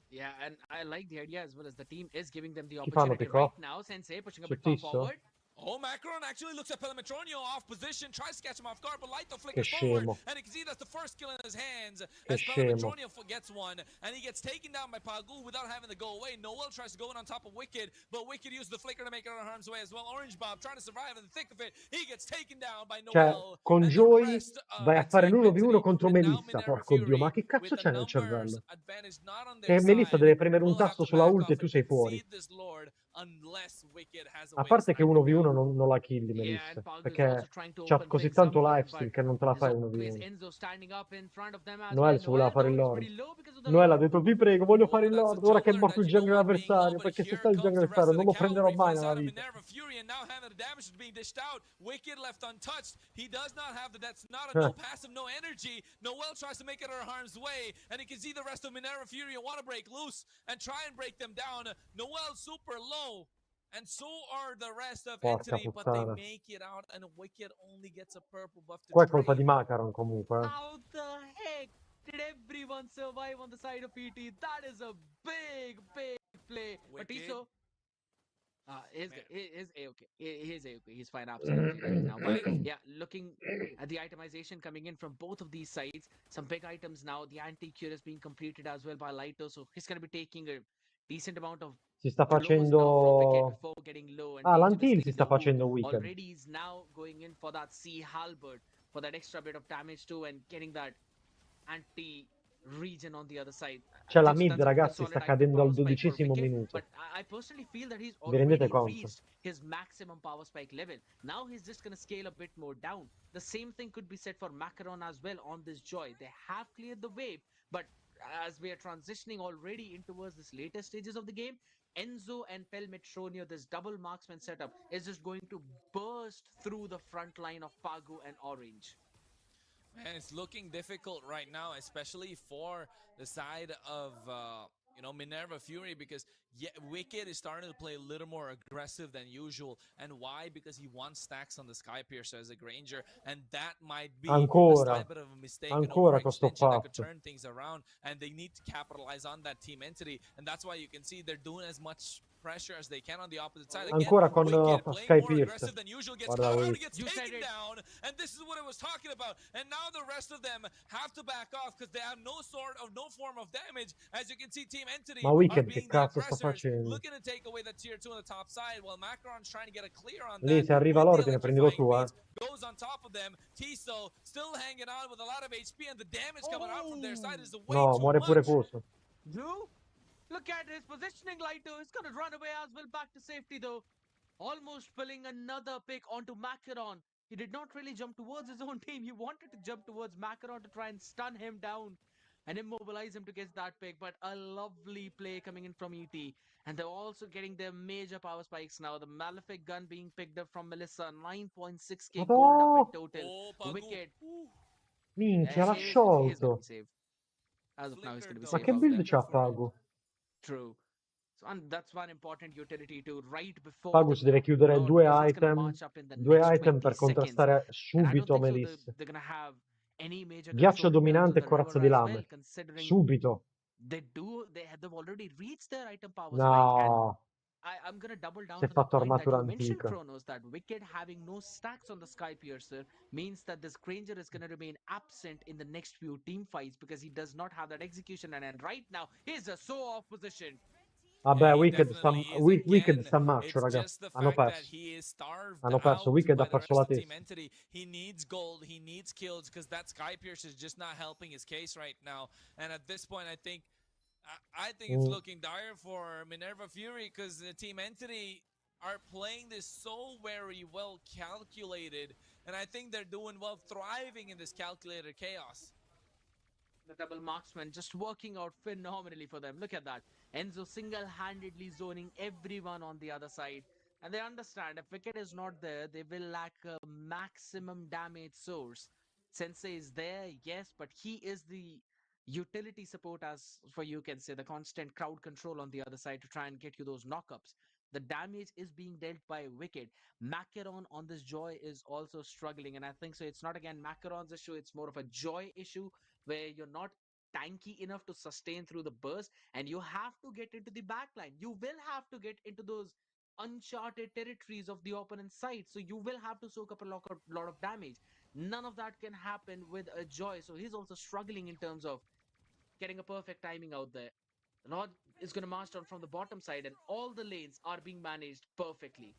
Yeah, and I like the idea as well as the team is giving them the Chi fanno opportunity pick right off? now. Sensei pushing a C'è bit far Tisso? forward. Oh, Macron actually looks at Pelemetronio off position, tries to catch him off guard, but Lighto Che flickers forward, scemo. and you can see that's the first kill in his hands Che as scemo. Pelemetronio gets one, and he gets taken down by Pagu without having to go away. Noel tries to go in on top of Wicked, but Wicked used the flicker to make it out of harm's way as well. Orange Bob trying to survive in the thick of it. He gets taken down by Cioè, Noel, con and the Joy rest vai a fare team l'1v1 contro and now Melissa. Minerva Porco dio, ma Fury che cazzo with a c'è nel numbers cervello? advantage not on their Che Melissa side. deve premere un Will have tasto to sulla back ulti e off tu and sei fuori. concede this Lord unless Wicked has a A way to parte che snipe him down. 1v1 non la killi Yeah, Melissa, and Pagu is perché also trying to c'ha open così things up tanto for him, lifesteal but che non te la there's fai always 1v1. Enzo standing up in front of them as Noel well. si voleva Noel fare though il is Lord. pretty low because of the Noel ha Lord. detto vi prego, voglio fare il That's Lord, a ora che è jungler morto that il you know jungler what being low, avversario, but perché se here sta il comes jungler the rest avversario of non the lo prenderò cavalry mai from the nella side of vita. Minerva Fury, and now having the damage is being dished out. Wicked left untouched. He does not have the, that's not a no passive, no energy. Noel tries to make it out of harm's way, and you can see the rest of Minerva Fury want to break loose and try and break them down. Noel super low. And so are the rest of Porca Entity, but they puttana. make it out, and Wicked only gets a purple buff to Qua è colpa di trade. Macaron comunque. How the heck did everyone survive on the side of ET? That is a big play. But Tiso, his A-okay. His A-okay. He's fine absolutely right now. But yeah, looking at the itemization coming in from both of these sides, some big items now. The anti-cure is being completed as well by Lighto, so he's going to be taking a decent amount of Si sta blows now from Wicked facendo... before getting low and Ah, l'Antil dangerously si sta low. facendo Wicked. Already is now going in for that Sea Halberd for that extra bit of damage too and getting that anti region on the other side. Cioè la I think so. mid, That's a ragazzi, sta solid item cadendo al power spike for 12° Wicked, minuto. but I personally feel that he's Vi rendete already conto? reached his maximum power spike level. Now he's just going to scale a bit more down. The same thing could be said for Macaron as well on this Joy. They have cleared the wave, but as we are transitioning already in towards this later stages of the game, Enzo and Pel Metronio, this double marksman setup, is just going to burst through the front line of Pagu and Orange. Man, it's looking difficult right now, especially for the side of Minerva Fury, because Wicked is starting to play a little more aggressive than usual. And why? Because he wants stacks on the Skypiercer as a Granger, and that might be a Ancora. slight bit of a mistake, an Ancora con sto overextension that could fatto. turn things around, and they need to capitalize on that team entity, and that's why you can see they're doing as much pressure as they can on the opposite side. Again, Ancora con Wicked playing more Skypiercer. aggressive than usual, gets Guarda caught out, questo. gets taken down, and this is what I was talking about. And now the rest of them have to back off because they have no form of damage. As you can see, Team Entity Ma are Wicked che being the cazzo sta aggressors, facendo? looking to take away the tier 2 on the top side, while Macaron's trying to get a clear on Lì that se arriva with the l'ordine prendilo electrifying tu, beats. Goes on top of them. Tiso still hanging on with a lot of HP, and the damage coming out from their side is way No, too muore pure much. Coso. Do look at his positioning, Lighto. He's gonna run away as well back to safety though. Almost pulling another pick onto Macaron. He did not really jump towards his own team. He wanted to jump towards Macaron to try and stun him down and immobilize him to get that pick. But a lovely play coming in from ET. And they're also getting their major power spikes now. The Malefic gun being picked up from Melissa. 9.6k gold up in total. Wicked. Minchia, l'ha He's gonna be sciolto. safe. As of now, he's gonna be Ma safe che out build there. c'ha Pago? True. So, and that's one important utility too. Right before Pagus deve chiudere Lord Boss is gonna item, march up in the due next item 20 per seconds. contrastare And I don't subito think so Melissa. they're gonna have any major Ghiaccio control in terms of dominante e the corazza river di as lame. well, considering Subito. they've already reached their item power spike. And No. I'm gonna double down Si è to the fatto point that armatura you mentioned, antica. Kronos, that Wicked having no stacks on the Skypiercer means that this Granger is gonna remain absent in the next few team fights because he does not have that execution. And right now, he's just so off position. Vabbè, He Wicked sta, definitely is. Wicked Again, sta a marcio, it's raga. just the Hanno fact that perso. he is starved Hanno perso. out Wicked by ha the perso rest la of Team testa. Entity. He needs gold. He needs kills because that Skypiercer is just not helping his case right now. And at this point, I think it's looking dire for Minerva Fury because the Team Entity are playing this so very well calculated, and I think they're doing well, thriving in this calculated chaos. The double marksman just working out phenomenally for them. Look at that. Enzo single-handedly zoning everyone on the other side. And they understand if Wicked is not there, they will lack a maximum damage source. Sensei is there, yes, but he is the utility support, as for you can say, the constant crowd control on the other side to try and get you those knockups. The damage is being dealt by Wicked. Macaron on this Joy is also struggling, and I think so. It's not again Macaron's issue, it's more of a Joy issue where you're not tanky enough to sustain through the burst, and you have to get into the backline. You will have to get into those uncharted territories of the opponent's side, so you will have to soak up a lot of damage. None of that can happen with a Joy, so he's also struggling in terms of getting a perfect timing out there. The Lord is going to march down from the bottom side, and all the lanes are being managed perfectly.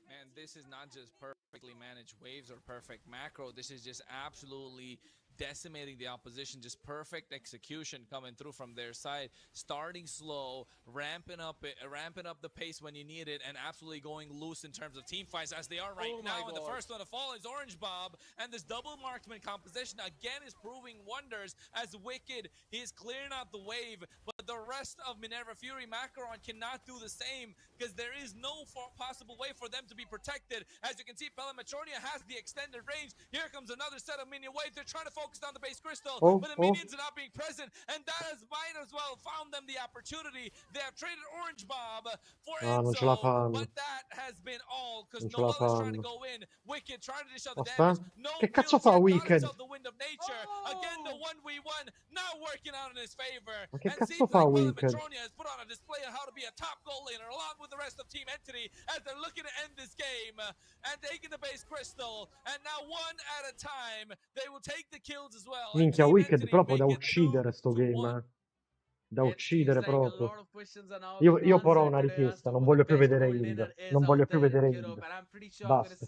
Man, this is not just perfectly managed waves or perfect macro. This is just absolutely decimating the opposition. Just perfect execution coming through from their side. Starting slow, ramping up the pace when you need it, and absolutely going loose in terms of team fights as they are right now. And the first one to fall is Orange Bob, and this double marksman composition again is proving wonders as Wicked. He is clearing out the wave, but the rest of Minerva Fury Macaron cannot do the same because there is no possible way for them to be protected. As you can see, Pelamatronia has the extended range. Here comes another set of minion waves. They're trying to focus on the base crystal, but the minions are not being present, and that has might as well found them the opportunity. They have traded Orange Bob for Enzo, but that has been all because no one's trying to go in. Wicked trying to dish out the damage. No Che cazzo kills fa yet, got Wicked? himself the wind of nature. Again, the 1v1 not working out in his favor. Ma che And cazzo seems fa like Wicked? Pelamatronia has put on a display of how to be a top goal laner along with the rest of Team Entity as they're looking to end this game and taking the base crystal. And now one at a time, they will take the kills as well. Minchia, Wicked proprio da uccidere sto game, eh. Da uccidere proprio. Io però ho una richiesta, non voglio più vedere Hild. Non voglio più vedere Hild. Basta.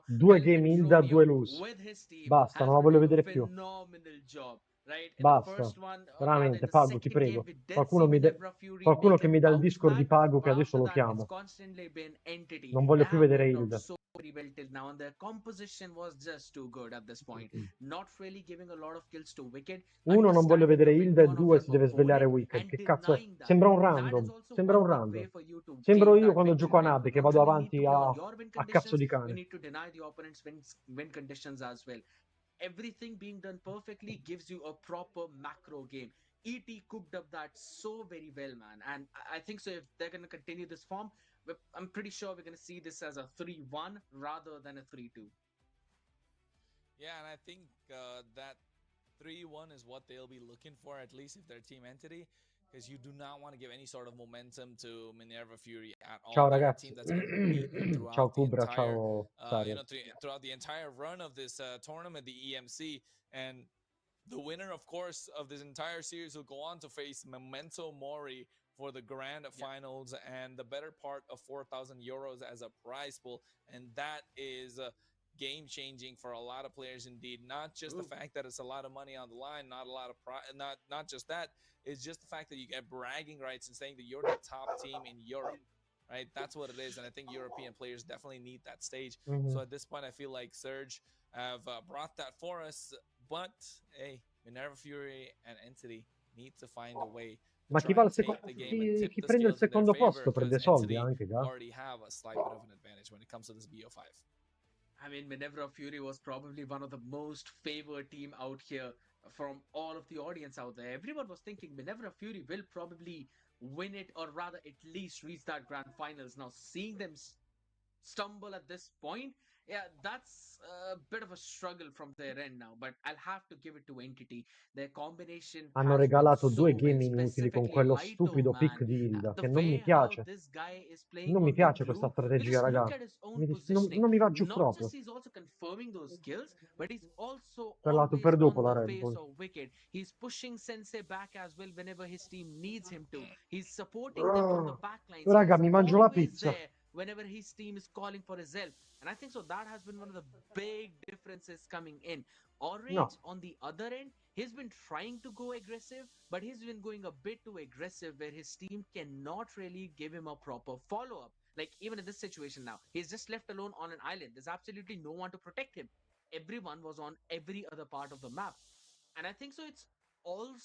2 game Hilda, 2 lose. Basta, non la voglio vedere più. Phenomenal job. right? In the Basta. first one, or rather in Veramente, the Pago, ti second game, prego. we did Qualcuno see mi, Minerva Fury qualcuno make che a mi dà il bounce Discord di back, Pago che but adesso after lo that, it's chiamo. constantly been Entity. Non They voglio più have vedere worked out Hilda. so very well till now, and their composition was just too good at this point. Not really giving a lot of kills to Wicked, Uno, non voglio understanding the vedere weak Hilda e point of due, your si deve svegliare opponent, Wicked. and Che cazzo è? denying that. Sembra un That is random. also Sembra one un big way random. for you to Sembro gain io that quando victory, gioco a right? Nabi, You che don't vado really need to avanti play on your win a cazzo conditions, di you cane. need to deny the opponent's win conditions as well. Everything being done perfectly gives you a proper macro game. ET cooked up that so very well, man. And I think so. If they're going to continue this form, I'm pretty sure we're going to see this as a 3-1 rather than a 3-2. Yeah, and I think that 3-1 is what they'll be looking for, at least if they're Team Entity, because you do not want to give any sort of momentum to Minerva Fury at all. Ciao They're a ragazzi. team that's been beaten Ciao throughout the Kubra, entire, ciao Saria. throughout the entire run of this tournament, the EMC, and the winner, of course, of this entire series will go on to face Memento Mori for the grand finals and the better part of 4,000 euros as a prize pool. And that is game changing for a lot of players indeed. Not just the fact that it's a lot of money on the line, not a lot of not just that. It's just the fact that you get bragging rights and saying that you're the top team in Europe. Right, that's what it is, and I think European players definitely need that stage. So at this point, I feel like Surge have brought that for us. But hey, Minerva Fury and Entity need to find a way to Ma chi, try va and al take the game and tip chi the prende il scales in their secondo favor, posto because prende soldi Entity anche, già. already have a slight bit of an advantage when it comes to this BO5. I mean, Minerva Fury was probably one of the most favored team out here from all of the audience out there. Everyone was thinking Minerva Fury will probably win it, or rather at least reach that grand finals. Now, seeing them stumble at this point, yeah, that's a bit of a struggle from their end now. But I'll have to give it to Entity. Their combination Hanno has been regalato so due well, game inutili con specifically quello Lighto, stupido pick man. di Hilda, The che non mi way how piace. this guy is playing Non mi on the piace questa blue, you strategia, just look raga. at his own Non, positioning. non mi va giù Not proprio. just he's also confirming those kills, but he's also Parlato always per dopo on la the Red face Bull. of Wicked. He's pushing Sensei back as well whenever his team needs him to. He's supporting them from the backlines. Raga, He's mi mangio la always pizza. there whenever his team is calling for his help. And I think so that has been one of the big differences coming in. Orange, No. on the other end, he's been trying to go aggressive, but he's been going a bit too aggressive where his team cannot really give him a proper follow up. Like, even in this situation now, he's just left alone on an island. There's absolutely no one to protect him. Everyone was on every other part of the map. And I think so it's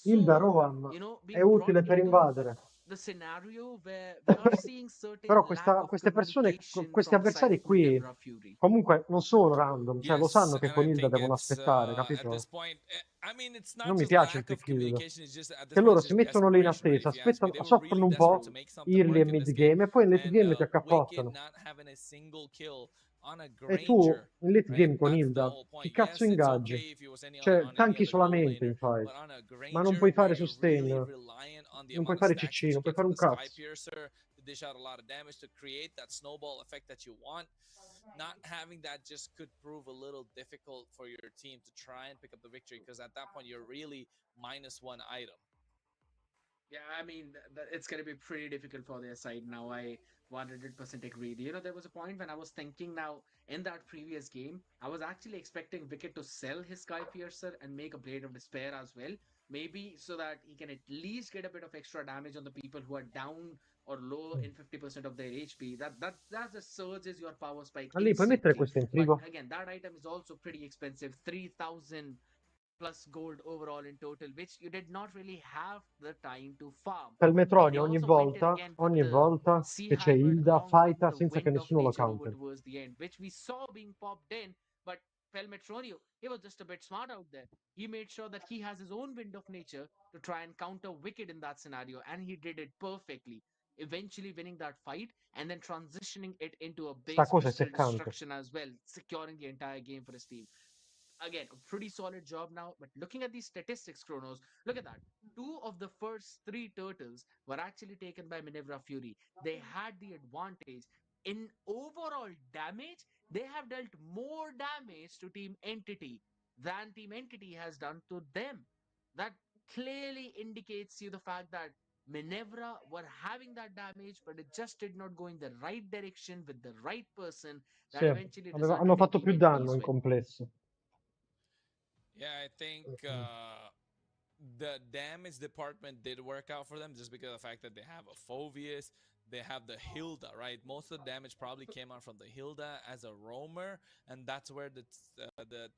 Hilda also, Rohan è being brought utile per into invadere. the scenario where we are seeing certain Però lack of queste persone, communication questi from the side of avversari qui, Minerva Fury. comunque non sono random, cioè lo Yes, sanno che and con I Hilda think devono it's aspettare, at this capito? point. I mean, it's Non not mi just piace il lack of pick Hilda. communication. It's just at this Che point, loro it's si just mettono lì in desperation, right? attesa, If you ask me, aspettano, they were soffrono really un desperate to po', make something early e work in mid this game, game, e poi in late and game ti Wicked accappottano. not having a single kill on a E tu Granger, in late right? game con That's the Hilda, whole chi point. cazzo Yes, it's ingaggi? okay if he was Cioè, on any tanchi other gold solamente laner, in fight, but on a ma non Granger puoi where fare you're sustain, really reliant on the non puoi amount of fare stacks that CC, you non puoi get fare from un the Sky cazzo. Piercer to dish out a lot of damage to create that snowball effect that you want. Not having that just could prove a little difficult for your team to try and pick up the victory, because at that point you're really -1 item. Yeah, I mean, it's going to be pretty difficult for their side now. I 100% agree. There was a point when I was thinking now in that previous game, I was actually expecting Wicket to sell his Sky Piercer and make a Blade of Despair as well. Maybe so that he can at least get a bit of extra damage on the people who are down or low in 50% of their HP. That just surges your power spike Ah, lì puoi mettere instantly. questo in But frigo? again, that item is also pretty expensive. 3,000 plus gold overall in total, which you did not really have the time to farm. Per He Metronia also went in again with ogni the volta Sea che c'è Hybrid Hilda, along with fighta the senza che Wind of nessuno lo Nature over counter. towards the end, which we saw being popped in, but Pelmetronio, he was just a bit smart out there. He made sure that he has his own Wind of Nature to try and counter Wicked in that scenario, and he did it perfectly. Eventually winning that fight and then transitioning it into a Sta base cosa è crystal seccante. destruction as well, securing the entire game for his team. Again, a pretty solid job now. But looking at these statistics, Chronos, look at that. Two of the first three turtles were actually taken by Minerva Fury. They had the advantage. In overall damage, they have dealt more damage to Team Entity than Team Entity has done to them. That clearly indicates you the fact that Minerva were having that damage, but it just did not go in the right direction with the right person Sì, that eventually hanno resulted in fatto Team più danno Entity's in win. complesso. Yeah, I think the damage department did work out for them just because of the fact that they have a Phoveus, they have the Hilda, right? Most of the damage probably came out from the Hilda as a roamer, and that's where the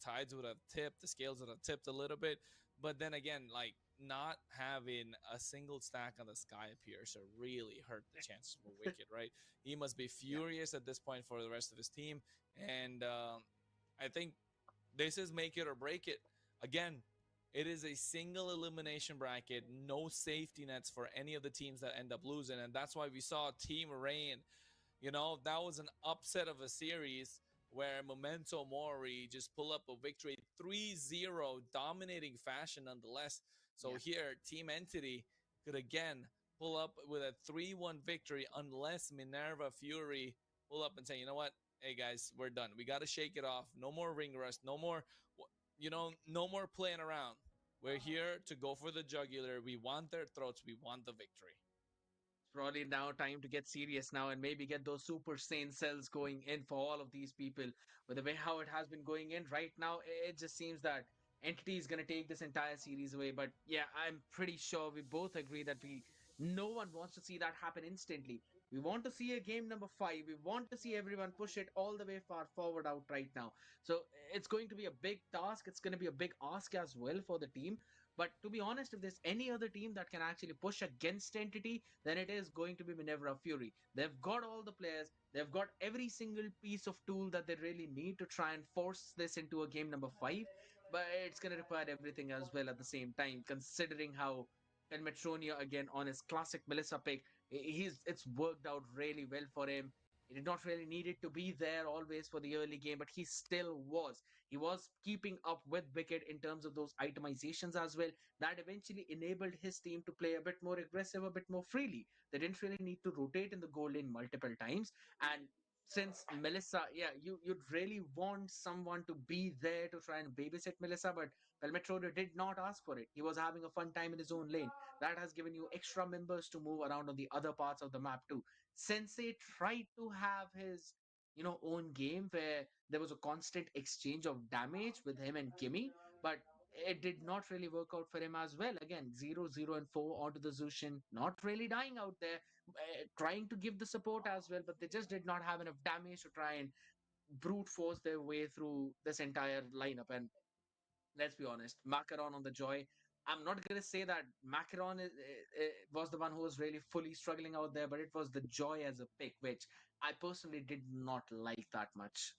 tides would have tipped, the scales would have tipped a little bit. But then again, like not having a single stack on the Sky Piercer really hurt the chances for Wicked, right? He must be Yeah. furious at this point for the rest of his team, and I think this is make it or break it. Again, it is a single elimination bracket, no safety nets for any of the teams that end up losing. And that's why we saw Team Rain. You know, that was an upset of a series where Memento Mori just pull up a victory 3-0, dominating fashion nonetheless. So Yeah. here, Team Entity could again pull up with a 3-1 victory unless Minerva Fury pull up and say, you know what? Hey guys, we're done. We got to shake it off. No more ring rust. No more, no more playing around. We're here to go for the jugular. We want their throats. We want the victory. It's probably now time to get serious now and maybe get those super sane cells going in for all of these people. With the way how it has been going in right now, it just seems that Entity is going to take this entire series away. But yeah, I'm pretty sure we both agree that no one wants to see that happen instantly. We want to see a game number 5. We want to see everyone push it all the way far forward out right now. So it's going to be a big task. It's going to be a big ask as well for the team. But to be honest, if there's any other team that can actually push against Entity, then it is going to be Minerva Fury. They've got all the players, they've got every single piece of tool that they really need to try and force this into a game number 5. But it's going to require everything as well at the same time, considering how Metronia again on his classic Melissa pick, it's worked out really well for him. He did not really need it to be there always for the early game, but he still was. He was keeping up with Wicket in terms of those itemizations as well. That eventually enabled his team to play a bit more aggressive, a bit more freely. They didn't really need to rotate in the goal lane multiple times. And since Melissa, yeah, you'd really want someone to be there to try and babysit Melissa, but Pelmetrodo did not ask for it. He was having a fun time in his own lane. That has given you extra members to move around on the other parts of the map too. Sensei tried to have his own game where there was a constant exchange of damage with him and Kimmy, but it did not really work out for him as well. Again, 0, 0, and 4 onto the Zushin, not really dying out there, trying to give the support as well, but they just did not have enough damage to try and brute force their way through this entire lineup. And let's be honest, Macaron on the Joy. I'm not going to say that Macaron was the one who was really fully struggling out there, but it was the Joy as a pick, which I personally did not like that much.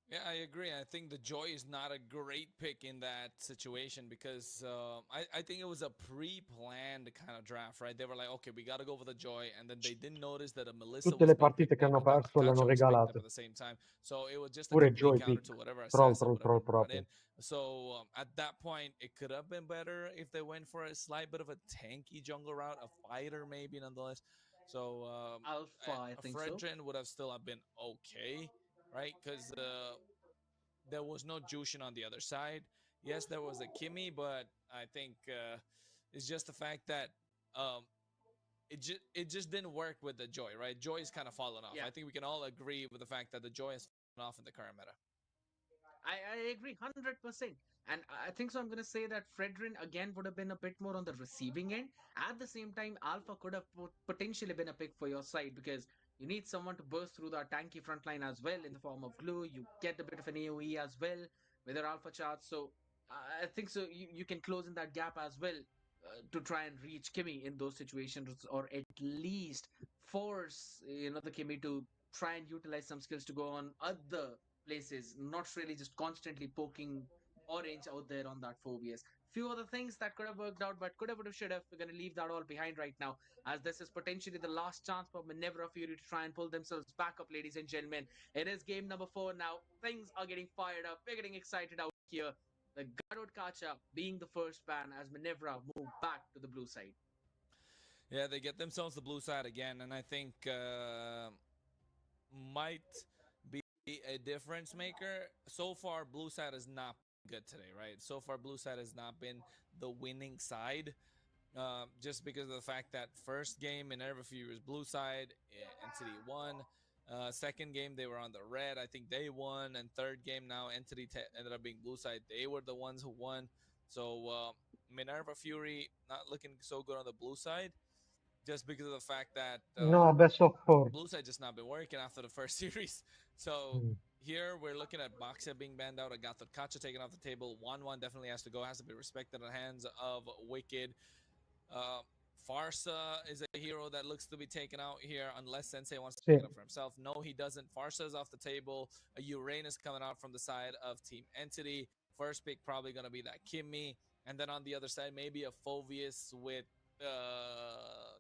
Yeah, I agree. I think the Joy is not a great pick in that situation because I think it was a pre-planned kind of draft, right? They were like, okay, we got to go for the Joy, and then they didn't notice that a Melissa Tutte was le being partite picked che up hanno and that perso le hanno Akacha was picked up regalate. at the same time. So it was just a Pure complete Joy counter pick. to whatever Troll, assassin troll, would have troll been brought proprio. in. So at that point, it could have been better if they went for a slight bit of a tanky jungle route, a fighter maybe nonetheless. So Alpha, I think so. Fredrin would have still have been okay, right? Because there was no Jushin on the other side. Yes, there was a Kimmy, but I think it's just the fact that um, it just didn't work with the Joy, right? Joy is kind of fallen off. Yeah, I think we can all agree with the fact that the Joy has fallen off in the current meta. I agree 100%. And I think so. I'm going to say that Fredrin again would have been a bit more on the receiving end. At the same time, Alpha could have potentially been a pick for your side because you need someone to burst through that tanky front line as well in the form of glue. You get a bit of an AoE as well with your Alpha charts. So I think so. You can close in that gap as well to try and reach Kimmy in those situations, or at least force the Kimmy to try and utilize some skills to go on other places, not really just constantly poking orange out there on that Phobias. Few other things that could have worked out, but could have, would have, should have. We're going to leave that all behind right now, as this is potentially the last chance for Minerva Fury to try and pull themselves back up, ladies and gentlemen. It is game number 4 now. Things are getting fired up. We're getting excited out here. The Garod Kacha being the first ban as Minerva move back to the blue side. Yeah, they get themselves the blue side again, and I think might be a difference maker. So far, blue side has not been good today, right? So far, blue side has not been the winning side. Just because of the fact that first game Minerva Fury's blue side, Entity won. Second game they were on the red, I think they won, and third game now Entity ended up being blue side. They were the ones who won. So Minerva Fury not looking so good on the blue side, just because of the fact that No, best of 4. blue side just not been working after the first series. So Mm. here we're looking at Boxia being banned out, Agatha Kacha taken off the table. 1-1 definitely has to go, has to be respected at the hands of Wicked. Uh, Farsa is a hero that looks to be taken out here unless Sensei wants to Sì. pick it up for himself. No, he doesn't. Farsa is off the table. A Uranus coming out from the side of Team Entity. First pick probably going to be that Kimmy. And then on the other side, maybe a Phoveus with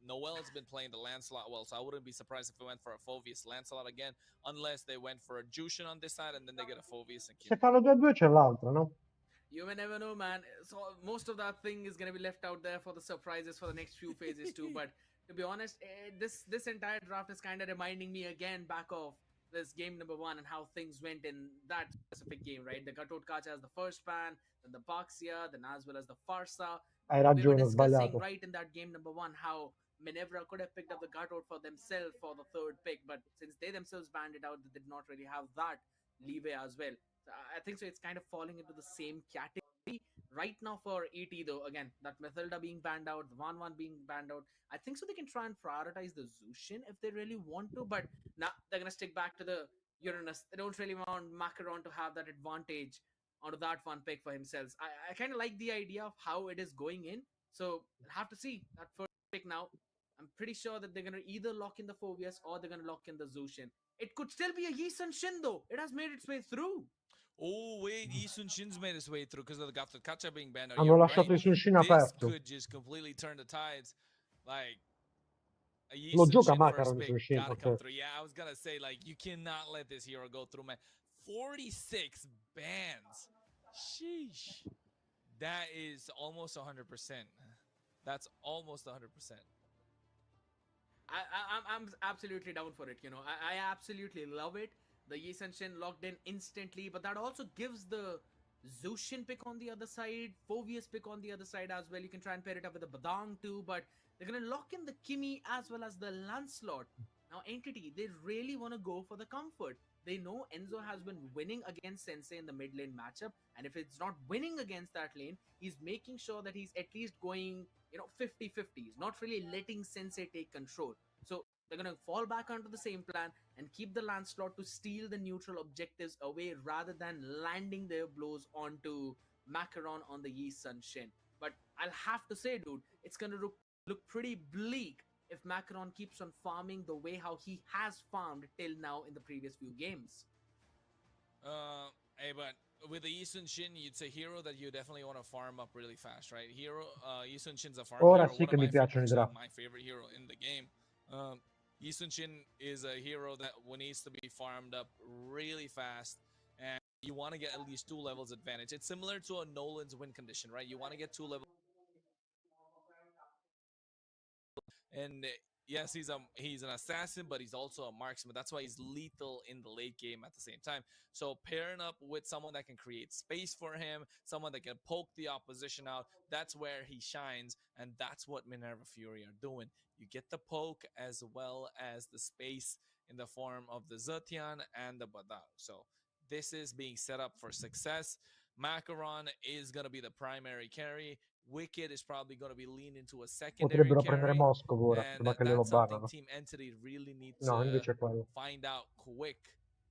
Noel's been playing the Lancelot well, so I wouldn't be surprised if it went for a Phoveus Lancelot again, unless they went for a Jushin on this side and then they get a Phoveus and Se Kimmy. fanno 2-2 c'è l'altro, no? You may never know, man. So most of that thing is gonna be left out there for the surprises for the next few phases too. But to be honest, this entire draft is kind of reminding me again back of this game number 1 and how things went in that specific game, right? The Gatot Kacha as the first ban, then the Baxia, then as well as the Farsa. Hai We were ragione, ho discussing sbagliato. right in that game number 1 how Minerva could have picked up the Gatot for themselves for the third pick, but since they themselves banned it out, they did not really have that leeway as well. So I think so. It's kind of falling into the same category right now for ET though. Again, that Mathilda being banned out, the One being banned out. I think so. They can try and prioritize the Zushin if they really want to, but nah, they're gonna stick back to the Uranus. They don't really want Macaron to have that advantage onto that one pick for himself. I kind of like the idea of how it is going in. So I'll have to see that first pick now. I'm pretty sure that they're gonna either lock in the Phobias or they're gonna lock in the Zushin. It could still be a Yisun Shin though. It has made its way through. Oh, wait, Isun Shin's made his way through because of the Gato Kacha being banned. Hanno You're lasciato right. il Sunshin This aperto. could just completely turn the tides. Like, a Lo Yisun gioca Shin first Macaron il pick Sunshin, gotta come ok. through. Yeah, I was gonna say, like, you cannot let this hero go through, man. 46 bans. Sheesh. That is almost 100%. That's almost 100%. I'm absolutely down for it. You know, I absolutely love it. The Yisun Shin locked in instantly, but that also gives the Zushin pick on the other side, Phobius pick on the other side as well. You can try and pair it up with the Badang too, but they're gonna lock in the Kimi as well as the Lancelot. Now, Entity, they really want to go for the comfort. They know Enzo has been winning against Sensei in the mid lane matchup, and if it's not winning against that lane, he's making sure that he's at least going, 50-50s, not really letting Sensei take control. So they're going to fall back onto the same plan and keep the Lancelot to steal the neutral objectives away rather than landing their blows onto Macaron on the Yi Sun Shin. But I'll have to say, dude, it's going to look pretty bleak if Macaron keeps on farming the way how he has farmed till now in the previous few games. Hey, but with the Yisun Shin, it's a hero that you definitely want to farm up really fast, right? Yisun Shin's a farm Ora hero, sì one che of mi my piacciono i actually draft. my favorite hero in the game. Yisun Shin is a hero that needs to be farmed up really fast, and you want to get at least 2 levels advantage. It's similar to a Nolan's win condition, right? You want to get 2 levels. And yes, he's an assassin, but he's also a marksman. That's why he's lethal in the late game at the same time. So pairing up with someone that can create space for him, someone that can poke the opposition out, that's where he shines, and that's what Minerva Fury are doing. You get the poke as well as the space in the form of the Zetian and the Badao. So this is being set up for success. Macaron is going to be the primary carry. Wicked is probably going to be leaned into a secondary Potrebbero prendere carry, Moscow ora, and prima che glielo that's something bannano. Team Entity really need No, to invece è quello. find out quick.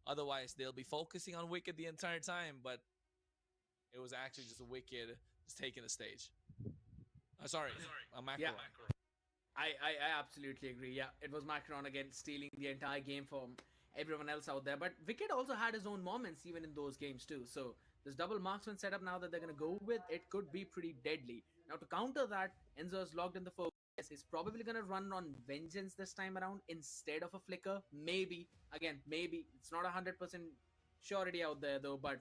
Otherwise, they'll be focusing on Wicked the entire time, but it was actually just Wicked just taking the stage. Sorry, Macaron. Yeah. I absolutely agree. Yeah, it was Macaron again stealing the entire game from everyone else out there. But Wicked also had his own moments even in those games too. So this double marksman setup now that they're going to go with, it could be pretty deadly. Now to counter that, Enzo is locked in the focus. He's probably going to run on Vengeance this time around instead of a Flicker. Maybe. Again, maybe. It's not 100% surety out there though, but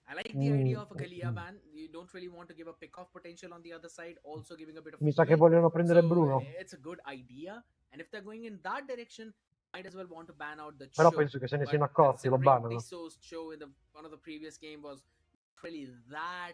I like the idea of a Kalia ban. You don't really want to give a pick-off potential on the other side, also giving a bit of Mi sa che heal. vogliono prendere So Bruno. it's a good idea. And if they're going in that direction, might as well want to ban out the Però Cho. penso che se ne But siano accorti, lo considering bannano. Tisso's Cho in one of the previous game was really that,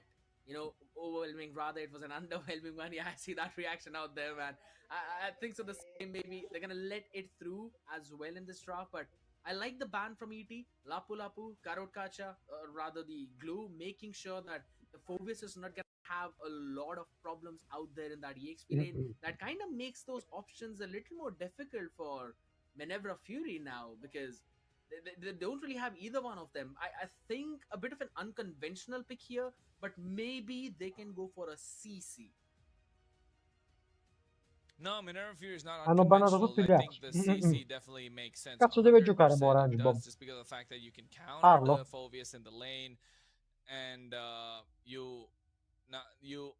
overwhelming. Rather, it was an underwhelming one. Yeah, I see that reaction out there, man. I think so. The same, maybe they're gonna let it through as well in this draft, but I like the ban from ET, Lapu Lapu, Karot Kacha, or rather the glue, making sure that the Phobius is not gonna have a lot of problems out there in that EXP lane. That kind of makes those options a little more difficult for Manevra Fury now, because they don't really have either one of them. I think a bit of an unconventional pick here, but maybe they can go for a CC. No, Minerva Fury is not Hanno bannato unconventional. tutti I gli think Hatch. the CC definitely makes sense. Cazzo deve giocare 100% it Orange Bob? does, just because of the fact that you can counter the Arlo? Phobius in the lane, and you not you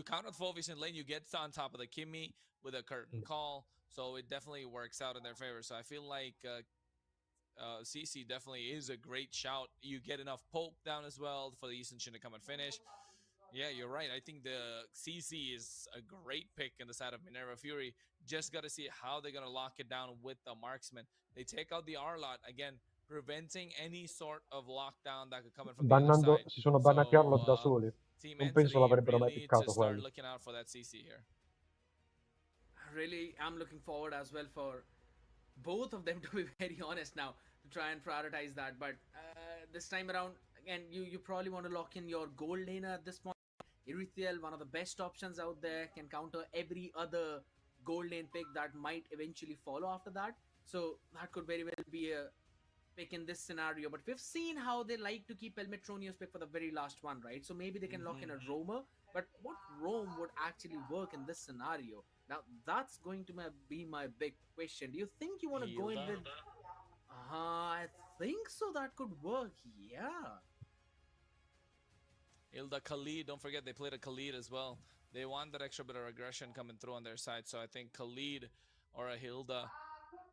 counter the Phobius in lane, you get on top of the Kimmy with a curtain call, so it definitely works out in their favor. So I feel like CC definitely is a great shout. You get enough poke down as well for the Eastern Shin to come and finish. Yeah, you're right. I think the CC is a great pick in the side of Minerva Fury. Just got to see how they're going to lock it down with the marksman. They take out the R-Lot, again, preventing any sort of lockdown that could come in from the other Bannando, side. si sono bannati Arlo da So, soli. Team Non penso Entity l'avrebbero mai really need to piccato start quello. looking out for that CC here. Really, I'm looking forward as well for both of them, to be very honest now, to try and prioritize that. But this time around, again, you probably want to lock in your gold laner at this point. Erithiel, one of the best options out there, can counter every other gold lane pick that might eventually follow after that. So that could very well be a pick in this scenario. But we've seen how they like to keep Elmetronio's pick for the very last one, right? So maybe they can lock in a roamer. But what roam would actually work in this scenario? Now that's going to be my big question. Do you think you want to go in with? I think so. That could work. Yeah. Hilda, Khalid, don't forget they played a Khalid as well. They want that extra bit of aggression coming through on their side. So I think Khalid or a Hilda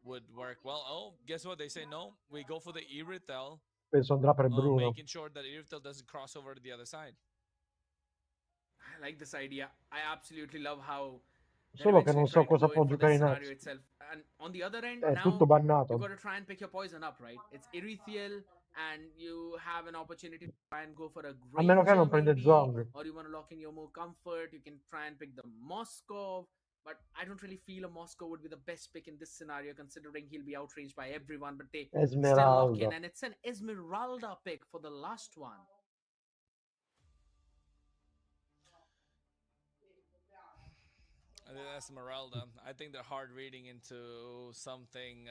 would work well. Oh, guess what? They say no. We go for the Irithel. Penso andrà per Bruno. Making sure that Irithel doesn't cross over to the other side. I like this idea. I absolutely love how Solo che non so cosa può giocare in Hatch. itself. And on the other end, È now tutto bannato. you got to try and pick your poison up, right? It's Erithiel, and you have an opportunity to try and go for a A meno che non prende maybe, Zong. or you want to lock in your more comfort. You can try and pick the Moskov, but I don't really feel a Moscow would be the best pick in this scenario, considering he'll be outranged by everyone. But they still lock in, and it's an Esmeralda pick for the last one. Esmeralda. I think they're hard reading into something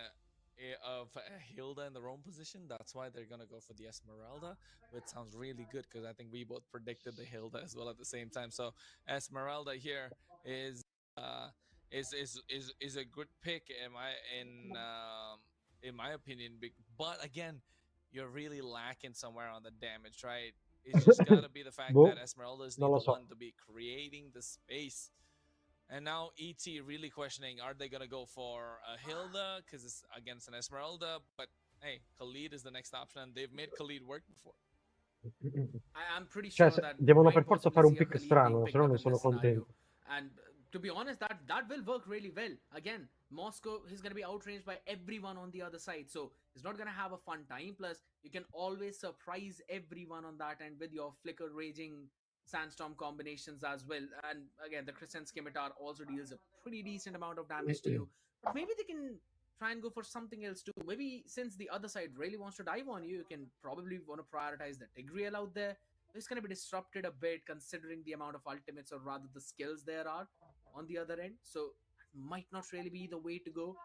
of Hilda in the roam position. That's why they're gonna go for the Esmeralda, which sounds really good because I think we both predicted the Hilda as well at the same time. So Esmeralda here is a good pick in my opinion. But again, you're really lacking somewhere on the damage, right? It's just gotta be the fact that Esmeralda's need the one to be creating the space. And now ET really questioning, are they going to go for a Hilda because it's against an Esmeralda? But hey, Khalid is the next option, and they've made Khalid work before. I'm pretty sure that devono per forza fare un pick strano, se no ne sono contento. And to be honest, that will work really well. Again, Moscow, he's going to be outranged by everyone on the other side, so he's not going to have a fun time. Plus, you can always surprise everyone on that end with your Flicker Raging Sandstorm combinations as well. And again, the Crescent Scimitar also deals a pretty decent amount of damage to you. But maybe they can try and go for something else too. Maybe since the other side really wants to dive on you, you can probably want to prioritize the Tigreal out there. It's going to be disrupted a bit considering the amount of ultimates, or rather the skills there are on the other end. So it might not really be the way to go.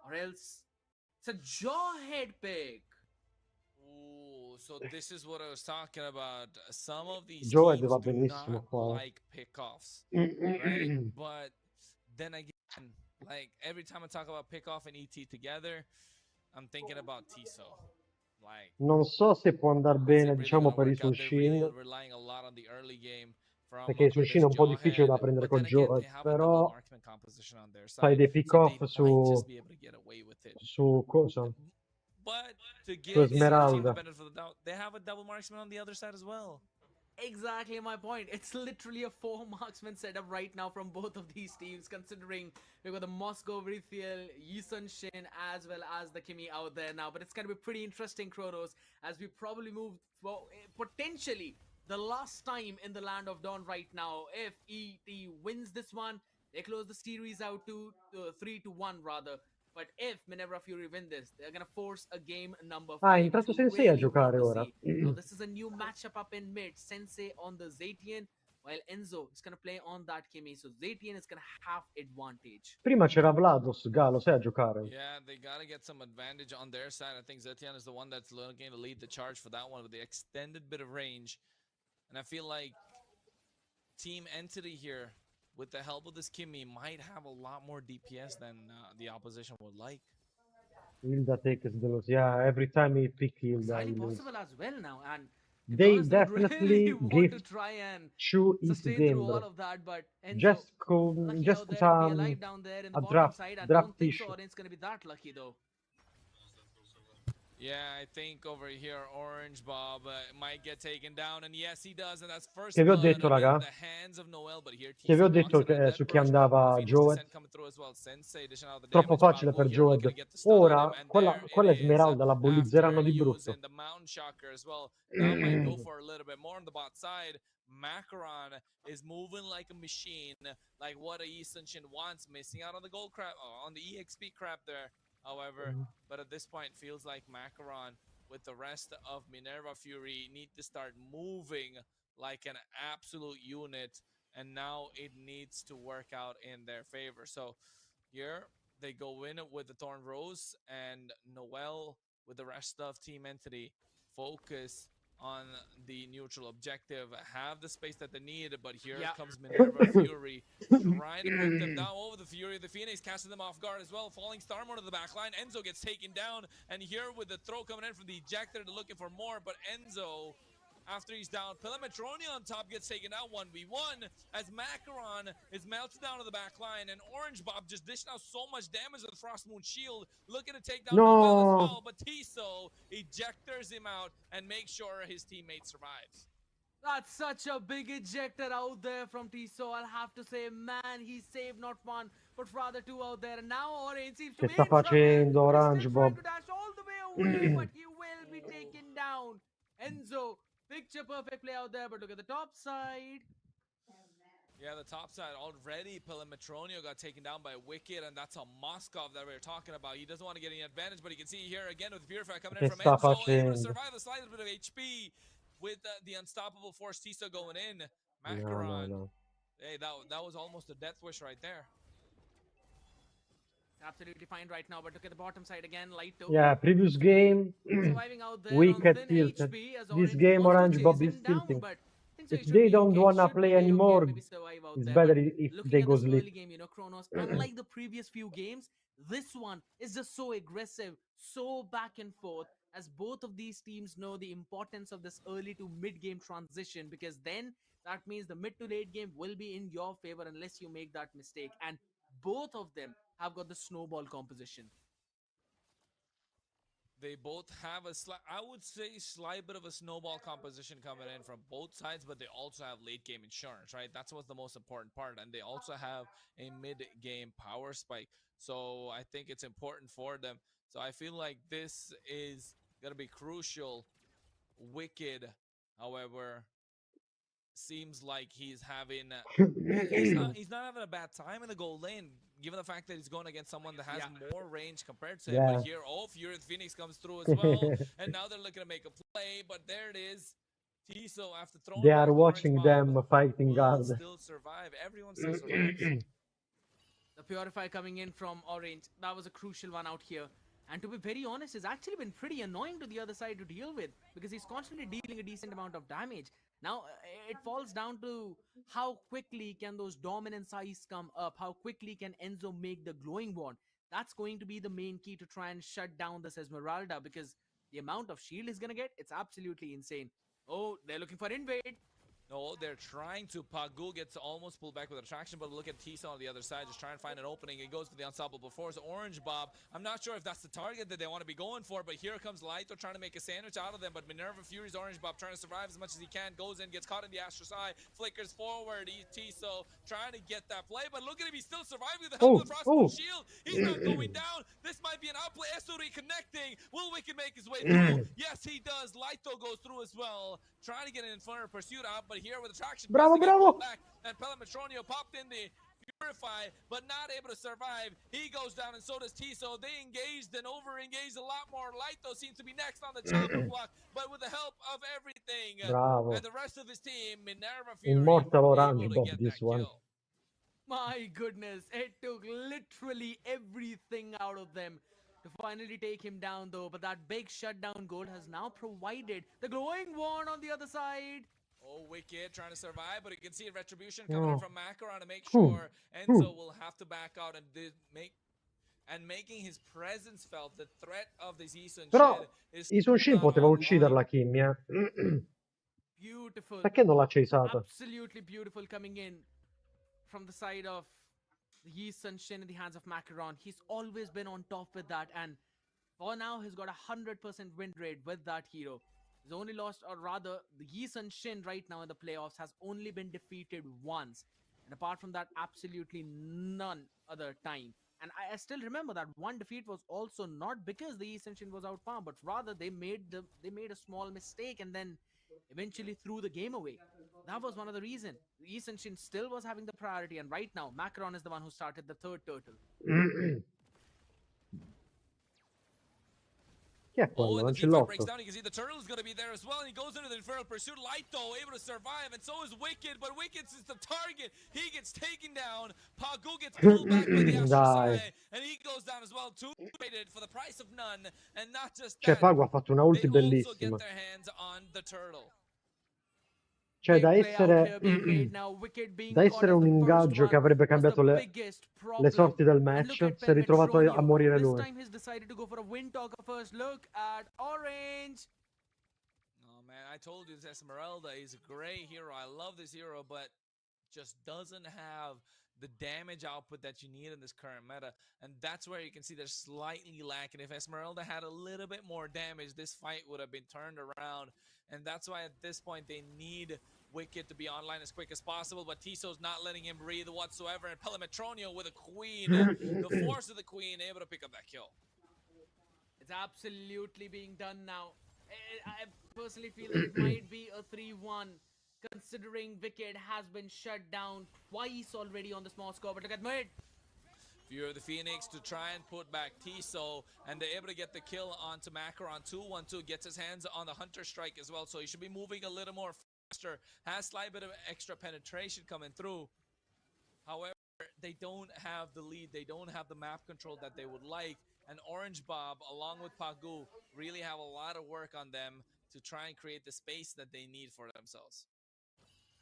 Or else it's a Jawhead pick. Ooh, so this is what I was talking about. Some of these Joe teams va do benissimo not qua. like pickoffs, right? But then again, like every time I talk about pickoff and ET together, I'm thinking about Tiso. Like, non so se può andare bene, diciamo, per i Sunshin, perché i Sunshin è un po' difficile da prendere con Joe, però fai dei pick-off su cosa? But to give Esmeralda. the benefit of the doubt, they have a double marksman on the other side as well. Exactly my point. It's literally a 4 marksman setup right now from both of these teams, considering we've got the Moscow Rithiel, Yisun Shin, as well as the Kimi out there now. But it's going to be pretty interesting, Kronos, as we probably move for potentially the last time in the Land of Dawn right now. If ET wins this one, they close the series out to 3-1 rather. But if Minerva Fury win this, they're going to force a game number 5. Ah, è entrato Sensei a giocare ora. So this is a new matchup up in mid. Sensei on the Zatian. while Enzo is going to play on that Kimi. So Zetian is going to have advantage. Prima c'era Vlados, Galo, sai a giocare. Yeah, they gotta get some advantage on their side. I think Zetian is the one that's looking to lead the charge for that one with the extended bit of range. And I feel like Team Entity here, with the help of this Kimmy, might have a lot more DPS than the opposition would like. Hilda takes the loss. Yeah, every time he pick It's Hilda, highly he lose. possible as well now. And to be They honest, they would really definitely want to gift try and Chu is sustain through all Dembro. of that. But Enzo, Just lucky just out there to be some alive down there in the a bottom draft side. I draft don't think so. issue. Orange's going to be that lucky though. Yeah, I think over here Orange Bob might get taken down, and yes, he does, and that's first Che vi ho blood detto, in raga? the hands of Noel. But here Che vi ho TC knocks detto him in a dead su chi brush. andava Phoenix Joed? Descent coming through as well. Sensei dishing out the Troppo damage. facile per Pagu here looking Joed. to get the stun on him, Ora, and quella, there it quella is. Esmeralda la bullizzeranno After di brutto. using the Mountain Shocker as well, now might go for a little bit more on the bot side. Macaron is moving like a machine, like what a Eastern Shin wants, missing out on the gold crap, on the EXP crap there. However, but at this point, feels like Macaron with the rest of Minerva Fury need to start moving like an absolute unit, and now it needs to work out in their favor. So here they go in with the Thorn Rose, and Noel with the rest of Team Entity focus on the neutral objective, have the space that they need, but here comes Minerva Fury trying to put them down. Over the Fury of the Phoenix, casting them off guard as well. Falling Star Mode to the back line. Enzo gets taken down, and here with the throw coming in from the ejector, they're looking for more, but Enzo, after he's down, Pelemetroni on top gets taken out 1v1 as Macaron is melted down to the back line, and Orange Bob just dishing out so much damage with the Frost Moon shield, looking to take down Noel as well, but Tiso ejectors him out and makes sure his teammate survives. That's such a big ejector out there from Tiso. I'll have to say, man, he saved not one, but rather two out there. And now Orange seems to Che be sta in trouble. facendo Orange He's still Bob? trying to dash all the way away, but he will be taken down. Enzo, picture perfect play out there, but look at the top side. Yeah, the top side already. Pelemetronio got taken down by Wicked, and that's a Moskov that we were talking about. He doesn't want to get any advantage, but you can see here again with Purify coming in from Enzo, able to survive the slightest bit of HP with the unstoppable force Tiso going in. Macaron. No. Hey, that was almost a death wish right there. Absolutely fine right now, but look at the bottom side again. Lighto. Yeah, previous game, surviving out there Wicked tilted. This game Orange Bob is tilting. If they don't wanna play anymore, it's better if they go sleep. Early game, Kronos, unlike the previous few games, this one is just so aggressive, so back and forth, as both of these teams know the importance of this early to mid game transition, because then that means the mid to late game will be in your favor unless you make that mistake. And both of them have got the snowball composition. They both have I would say, slight bit of a snowball composition coming in from both sides, but they also have late game insurance, right? That's what's the most important part. And they also have a mid game power spike. So I think it's important for them. So I feel like this is going to be crucial. Wicked, however, seems like he's having he's not having a bad time in the goal lane, given the fact that he's going against someone that has more range compared to him. But here, Fury Phoenix comes through as well, and now they're looking to make a play, but there it is. Tiso, after throwing They are watching them fighting hard. Still survive. Everyone still survives. The Purify coming in from Orange, that was a crucial one out here. And to be very honest, it's actually been pretty annoying to the other side to deal with, because he's constantly dealing a decent amount of damage. Now, it falls down to how quickly can those dominance eyes come up, how quickly can Enzo make the glowing wand. That's going to be the main key to try and shut down this Esmeralda, because the amount of shield he's going to get, it's absolutely insane. Oh, they're looking for invade. No, they're trying to. Pagu gets almost pulled back with attraction, but look at Tiso on the other side, just trying to find an opening. He goes for the unstoppable force. Orange Bob, I'm not sure if that's the target that they want to be going for, but here comes Laito trying to make a sandwich out of them, but Minerva Fury's Orange Bob trying to survive as much as he can, goes in, gets caught in the Astra's eye, flickers forward. Tiso trying to get that play, but look at him, he's still surviving with the help of the Frostmoon shield. He's not going down. This might be an outplay. Esuri connecting. Will Wicked make his way through? Yes, he does. Laito goes through as well, trying to get an Inferno Pursuit out, but here with attraction. Bravo. Back, and Pelemetronio popped in the Purify, but not able to survive. He goes down, and so does Tiso. They engaged and over-engaged a lot more. Laito seems to be next on the chopping block, but with the help of everything, Bravo. And the rest of his team, Minerva Fury, Immortal Orange able to Bob, get this that one. kill. My goodness, it took literally everything out of them to finally take him down, though. But that big shutdown goal has now provided the glowing one on the other side. Oh, Wicked trying to survive, but you can see a retribution coming in Oh. from Macaron to make Whew. sure Whew. Enzo will have to back out and making his presence felt. The threat of this Isun Però Shin is Isun Shin not poteva online. ucciderla Kimmy, Beautiful. Perché non l'ha chaseata? Absolutely beautiful coming in from the side of the Yi Sun Shin in the hands of Macaron. He's always been on top with that, and for now, he's got 100% win rate with that hero. He's only lost, or rather, the Yi Sun Shin right now in the playoffs has only been defeated once. And apart from that, absolutely none other time. And I still remember that one defeat was also not because the Yi Sun Shin was outfarmed, but rather they made a small mistake and then eventually threw the game away. That was one of the reasons. Yi Sun Shin still was having the priority, and right now, Macaron is the one who started the third turtle. Chi è Oh, quello? and the team fight breaks L'ancellotto? down. You can see the turtle is going to be there as well. And he goes into the Infernal Pursuit. Light, though, able to survive. And so is Wicked. But Wicked is the target. He gets taken down. Pagu gets pulled back by the Astro Dai. Sai. And he goes down as well. Two traded for the price of none. And not just Cioè, that, Pago ha fatto una they ulti also bellissima. get their hands on the turtle. Cioè, Big play out here being made now. Wicked being da caught essere as un the first ingaggio che one avrebbe was the cambiato biggest le problem. sorti del And look match, at si è ritrovato a Pelmetronio. morire This lui. time he's decided to go for a wind talker first. Look at Orange. Oh, man, I told you this Esmeralda is a great hero. I love this hero, but just doesn't have the damage output that you need in this current meta. And that's where you can see they're slightly lacking. If Esmeralda had a little bit more damage, this fight would have been turned around. And that's why at this point they need Wicked to be online as quick as possible. But Tiso's not letting him breathe whatsoever. And Pelimetronio with a queen, the force of the queen, able to pick up that kill. It's absolutely being done now. I personally feel that it might be a 3-1, considering Wicked has been shut down twice already on the small score. But look at mid. Fear of the Phoenix to try and put back Tiso, and they're able to get the kill onto Macaron. 2-1-2, gets his hands on the Hunter Strike as well, so he should be moving a little more faster. Has slight bit of extra penetration coming through. However, they don't have the lead. They don't have the map control that they would like. And Orange Bob, along with Pagu, really have a lot of work on them to try and create the space that they need for themselves.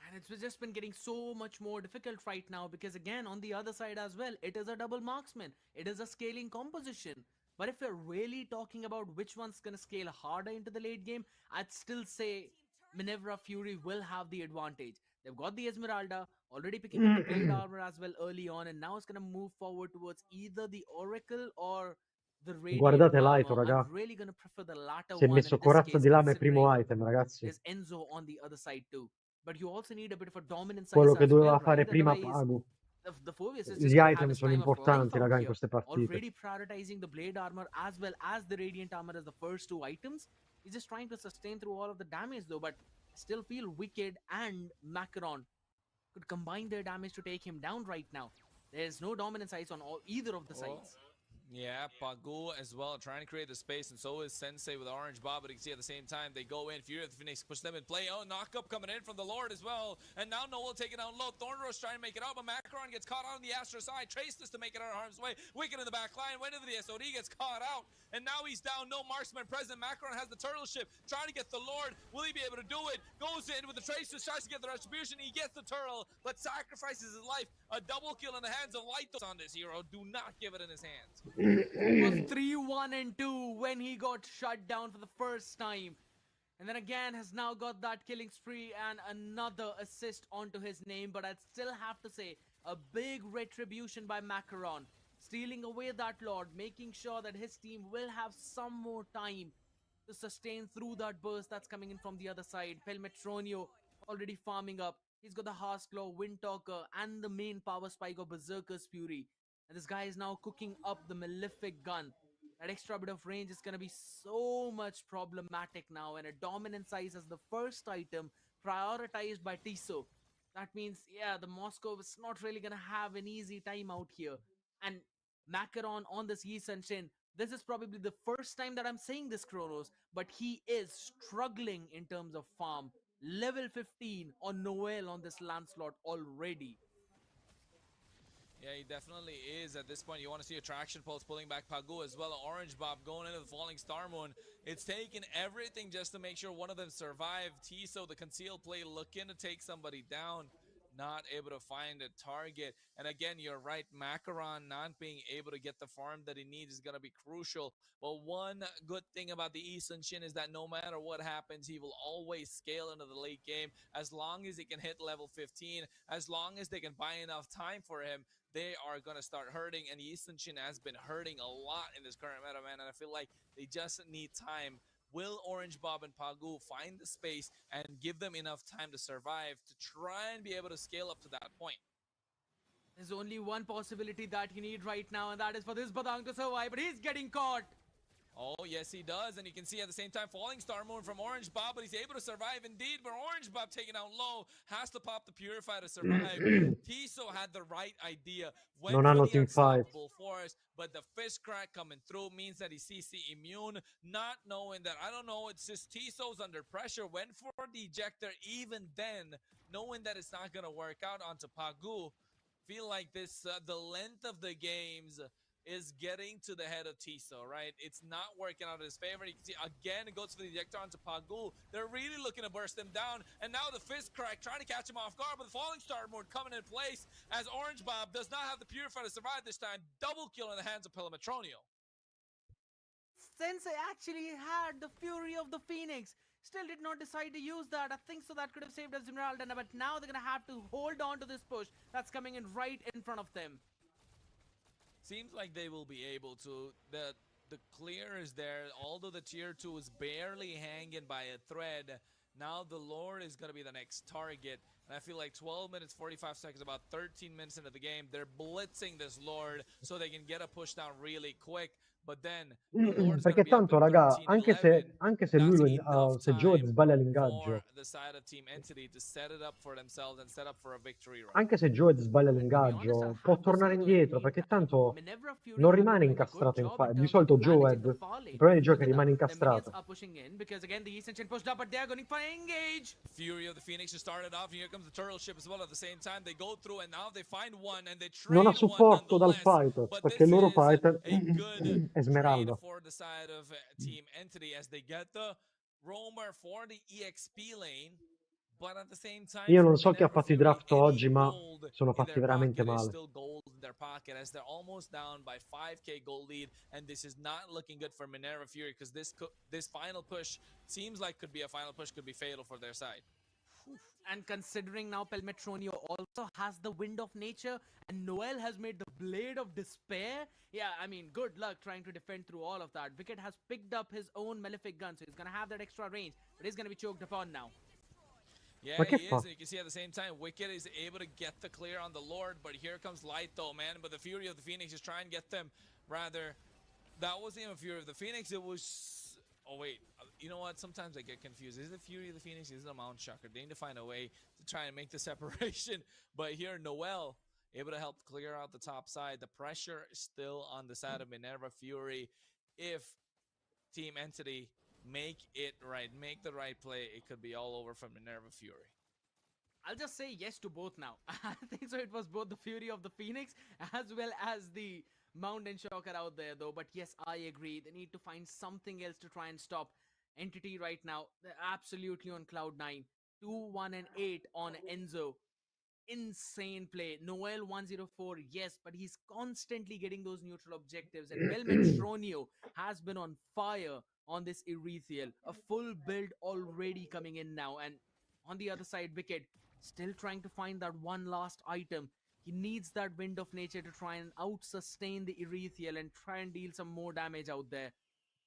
And it's just been getting so much more difficult right now because, again, on the other side as well, it is a double marksman. It is a scaling composition. But if we're really talking about which one's going to scale harder into the late game, I'd still say Minerva Fury will have the advantage. They've got the Esmeralda, already picking up the Blade Armor as well early on, and now it's going to move forward towards either the Oracle or the Radiant Guardate l'item, Armor. raga. I'm really going to prefer the latter Si è one messo in this corazza case, di lame primo considering item, ragazzi. there's Enzo on the other side too. But you also need a bit of a dominant size Quello che as well, doveva fare right? prima Otherwise, Pago. the Phobius is Gli just going to have item his sono time of life importanti, out raga, in here. queste partite. Already prioritizing the Blade Armor as well as the Radiant Armor as the first two items. He's just trying to sustain through all of the damage though, but I still feel Wicked and Macaron could combine their damage to take him down right now. There's no dominant size on either of the sides. Yeah, Pagu as well, trying to create the space, and so is Sensei with Orange Bob, but you can see at the same time, they go in, Fury of the Phoenix, push them in play. Oh, knock-up coming in from the Lord as well, and now Noel taking down low. Thornrose trying to make it out, but Macaron gets caught on the Astro side. Traceless to make it out of harm's way. Wicked in the back line, went into the SOD, gets caught out, and now he's down, no marksman present. Macaron has the turtle ship, trying to get the Lord. Will he be able to do it? Goes in with the Traceless, tries to get the retribution, he gets the turtle, but sacrifices his life. A double kill in the hands of Lightos on this hero. Do not give it in his hands. It was 3-1 and 2 when he got shut down for the first time. And then again has now got that killing spree and another assist onto his name. But I'd still have to say a big retribution by Macaron. Stealing away that Lord, making sure that his team will have some more time to sustain through that burst that's coming in from the other side. Pelmetronio already farming up. He's got the Hearthclaw, Windtalker, and the main power spike of Berserker's Fury. And this guy is now cooking up the Malefic gun. That extra bit of range is going to be so much problematic now. And a dominant size as the first item prioritized by Tiso. That means, yeah, the Moscow is not really going to have an easy time out here. And Macaron on this Yi Sun Shin This is probably the first time that I'm saying this, Kronos, but he is struggling in terms of farm. Level 15 on Noel on this Lancelot already. Yeah, he definitely is. At this point, you want to see Attraction Pulse pulling back Pagu as well. Orange Bob going into the Falling Star Moon. It's taken everything just to make sure one of them survive. Tiso, the concealed play, looking to take somebody down. Not able to find a target. And again, you're right. Macaron not being able to get the farm that he needs is going to be crucial. But one good thing about the Eastern Shin is that no matter what happens, he will always scale into the late game. As long as he can hit level 15, as long as they can buy enough time for him, they are going to start hurting. And Easton Shin has been hurting a lot in this current meta, man. And I feel like they just need time. Will Orange Bob and Pagu find the space and give them enough time to survive to try and be able to scale up to that point? There's only one possibility that he needs right now, and that is for this Badang to survive, but he's getting caught. Oh, yes, he does. And you can see at the same time, Falling Star Moon from Orange Bob, but he's able to survive indeed. But Orange Bob taken out low, has to pop the Purify to survive. Tiso had the right idea, went Non for hanno the team fight. Unstoppable Force, but the Fist Crack coming through means that he's CC immune, not knowing that, I don't know, it's just Tiso's under pressure, went for the Ejector even then, knowing that it's not going to work out onto Pagu. Feel like this, the length of the games is getting to the head of Tiso, right? It's not working out in his favor. You can see again, it goes for the ejector onto Pagu. They're really looking to burst him down. And now the Fist Crack trying to catch him off guard, but the Falling Star Mode coming in place as Orange Bob does not have the Purify to survive this time. Double kill in the hands of Pelimetronio. Sensei actually had the Fury of the Phoenix. Still did not decide to use that. I think so that could have saved Esmeralda, but now they're going to have to hold on to this push that's coming in right in front of them. Seems like they will be able to. The clear is there, although the tier 2 is barely hanging by a thread. Now the Lord is going to be the next target. And I feel like 12 minutes, 45 seconds, about 13 minutes into the game, they're blitzing this Lord so they can get a push down really quick. But then the Lord is going to Perché be up tanto, in raga, 13-11. anche se lui That's lo, enough se Joe time sbaglia for l'ingaggio, the side of Team Entity to set it up for themselves and set up for a victory run. anche se Joe sbaglia And to be honest, l'ingaggio, I'll può have to tornare say though, in the indietro, perché meantime, tanto Minerva Fury non have been rimane doing a good incastrato in job fight. in Di terms of solito managing Joe, the il far lane. problema di Joe è Look che at rimane that. The minions incastrato. are pushing in because again the Eastern Shin pushed up, but they're going for engage. Fury of the Phoenix just started off, and here comes the turtle ship as well. At the same time, they go through, and now they find one, and they Non ha trade one supporto dal nonetheless. fighter, But perché this il loro is fighter a good trade Esmeralda. for the side of Team Entity as they get the roamer for the EXP lane. But at the same time, Io for non so chi ha Minerva fatto i Fury, draft any oggi, ma gold sono in fatti their veramente pocket is male. still gold in their pocket as they're almost down by 5k gold lead, and this is not looking good for Minerva Fury because this final push seems like could be a final push, could be fatal for their side. And considering now Pelmetronio also has the Wind of Nature and Noel has made the Blade of Despair, yeah, I mean, good luck trying to defend through all of that. Wicked has picked up his own Malefic gun, so he's going to have that extra range, but he's going to be choked upon now. Yeah, he is, and you can see at the same time, Wicked is able to get the clear on the Lord, but here comes Light though, man. But the Fury of the Phoenix is trying to get them, rather, that wasn't even Fury of the Phoenix, it was... Oh, wait. You know what? Sometimes I get confused. Is it Fury of the Phoenix? Is it a Mount Shocker? They need to find a way to try and make the separation. But here, Noel able to help clear out the top side. The pressure is still on the side of Minerva Fury. If Team Entity make it right, make the right play, it could be all over from Minerva Fury. I'll just say yes to both now. I think so. It was both the Fury of the Phoenix as well as the Mountain Shocker out there, though. But yes, I agree. They need to find something else to try and stop Entity right now. They're absolutely on cloud 9. 2-1-8 on Enzo. Insane play. Noel 104, yes, but he's constantly getting those neutral objectives. And Pelmetronio has been on fire on this Erethiel. A full build already coming in now. And on the other side, Wicked still trying to find that one last item. He needs that Wind of Nature to try and out-sustain the Erethiel and try and deal some more damage out there.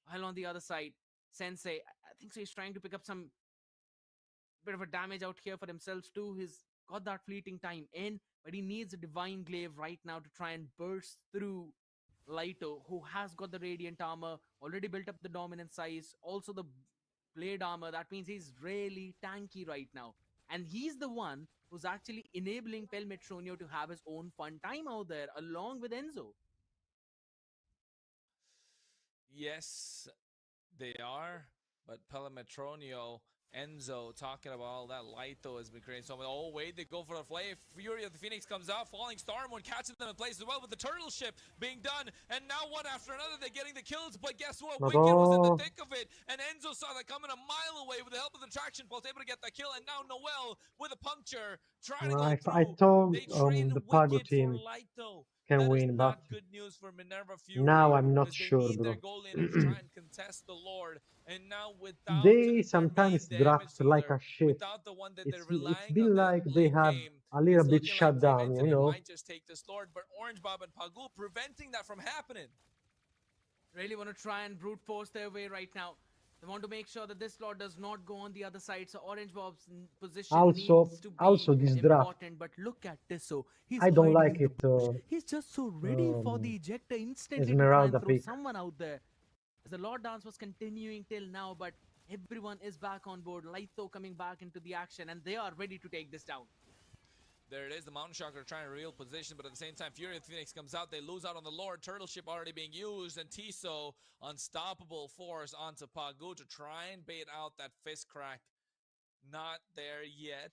While on the other side, Sensei, I think so he's trying to pick up some bit of a damage out here for themselves too. He's got that fleeting time in, but he needs a Divine Glaive right now to try and burst through Laito, who has got the Radiant Armor, already built up the Dominant Size, also the Blade Armor. That means he's really tanky right now. And he's the one who's actually enabling Pelmetronio to have his own fun time out there, along with Enzo. Yes, they are. But Pelametronio, Enzo talking about all that. Lito has been creating so much. Oh, wait, they go for the flay. Fury of the Phoenix comes out. Falling Starmoon catches them in place as well with the turtle ship being done. And now one after another, they're getting the kills. But guess what? Wicked was in the Madò. thick of it. And Enzo saw that coming a mile away with the help of the traction pulse, able to get that kill. And now Noel with a puncture, trying to go I through. thought They trade the Pago Wicked for team Lito. can That is win, but not good news for Minerva now Fury I'm not because they sure, need their bro. goal laner to try and contest the Lord. And now without They their main sometimes damage draft like dealer, a shit. without the one that they're It's relying on been the like they late have game, a little it's bit looking shut like Team down, you Entity know? might just take this Lord. But Orange Bob and Pagu preventing that from happening. Really want to try and brute force their way right now. They want to make sure that this Lord does not go on the other side. So Orange Bob's position needs to be Also this draft, important. But look at Tisso. He's I don't hiding like in the it. bush. He's just so ready for the Um, ejector instantly to try and Esmeralda throw pick. someone out there. As the Lord dance was continuing till now, but everyone is back on board. Lito coming back into the action, and they are ready to take this down. There it is, the Mountain Shocker trying to real position, but at the same time, Fury of the Phoenix comes out. They lose out on the Lord. Turtle Ship already being used, and Tiso, unstoppable force onto Pagu to try and bait out that fist crack. Not there yet.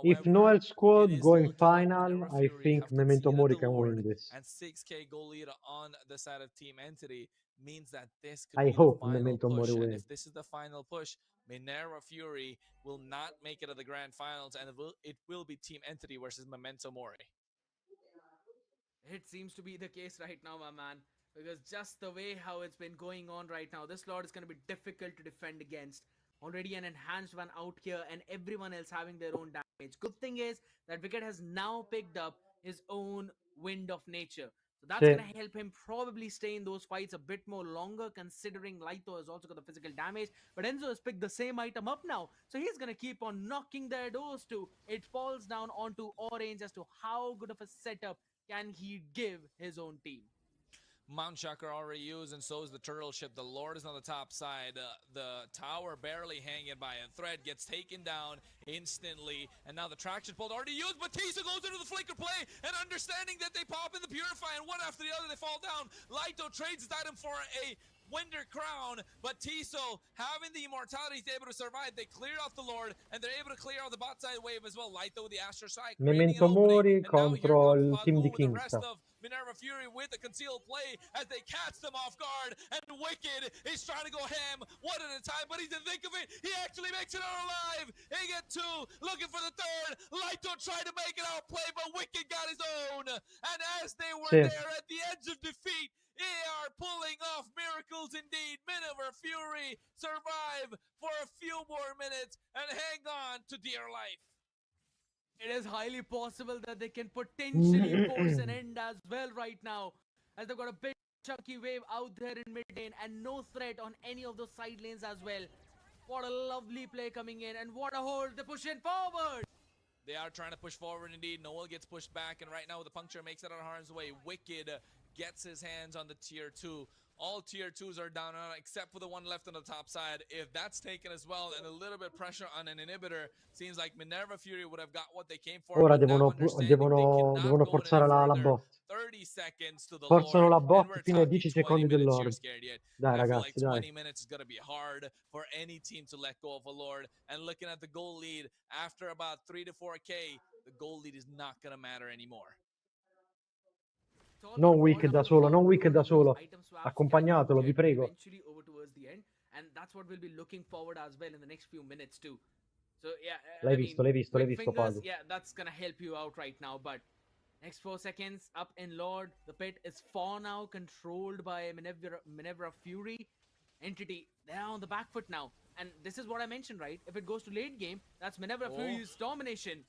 If However, Noel it squad is going looking like final, Minerva I Fury think have Memento conceded Mori the can win Lord, this. and 6k goal lead on the side of Team Entity means that this could I be the hope final Memento Mori push. And win. if this is the final push, Minerva Fury will not make it to the grand finals, and it will be Team Entity versus Memento Mori. It seems to be the case right now, my man. Because just the way how it's been going on right now, this Lord is going to be difficult to defend against. Already an enhanced one out here, and everyone else having their own damage. Good thing is that Wicked has now picked up his own Wind of Nature. So that's Sì. going to help him probably stay in those fights a bit more longer, considering Lito has also got the physical damage. But Enzo has picked the same item up now. So he's going to keep on knocking their doors too. It falls down onto Orange as to how good of a setup can he give his own team. Mount Shocker already used, and so is the turtle ship. The Lord is on the top side. The tower barely hanging by a thread gets taken down instantly, and now the traction pole already used, but Tisa goes into the flicker play, and understanding that they pop in the Purify, and one after the other they fall down. Lito trades his item for a Winder Crown, but Tiso, having the immortality, is able to survive. They clear off the Lord, and they're able to clear out the bot side wave as well. Lito with the Astro Strike, creating an Memento opening, Mori and now here contro comes il team Pagu di with the rest Kingsta. of Minerva Fury with the concealed play as they catch them off guard, and Wicked is trying to go ham one at a time, but he's in the thick of it. He actually makes it out alive. He get two, looking for the third. Lito tried to make it out play, but Wicked got his own. And as they were Sì. there at the edge of defeat, they are pulling off miracles indeed. Minerva Fury survive for a few more minutes and hang on to dear life. It is highly possible that they can potentially force an end as well right now, as they've got a big chunky wave out there in mid lane and no threat on any of those side lanes as well. What a lovely play coming in, and what a hold, they're pushing forward! They are trying to push forward indeed. Noel gets pushed back, and right now with the puncture makes it out of harm's way. Wicked gets his hands on the tier 2. All tier 2s are down except for the one left on the top side. If that's taken as well, and a little bit pressure on an inhibitor, seems like Minerva Fury would have got what they came for. Ora But now devono, understanding they cannot devono go in any forzare la further. bot. 30 seconds to the Forzano Lord, la and bot we're fino ai talking 10 20 secondi minutes here, dell'Lord. Scared Yet. Dai And I feel like ragazzi, dai. 20 minutes is going to be hard for any team to let go of a Lord. And looking at the goal lead, after about 3 to 4K, the goal lead is not going to matter anymore. Non Wicked da solo, non Wicked da solo. Accompagnatelo, vi prego. Eventually over towards the end, and that's what we'll be looking forward as well in the next few minutes too. So yeah, L'hai visto, l'hai visto, l'hai quick visto, fingers, Pago. yeah, that's gonna help you out right now. But next 4 seconds up in Lord, the pit is for now controlled by Minerva Fury. Entity, they're on the back foot now, and this is what I mentioned, right? If it goes to late game, that's Minerva Fury's domination.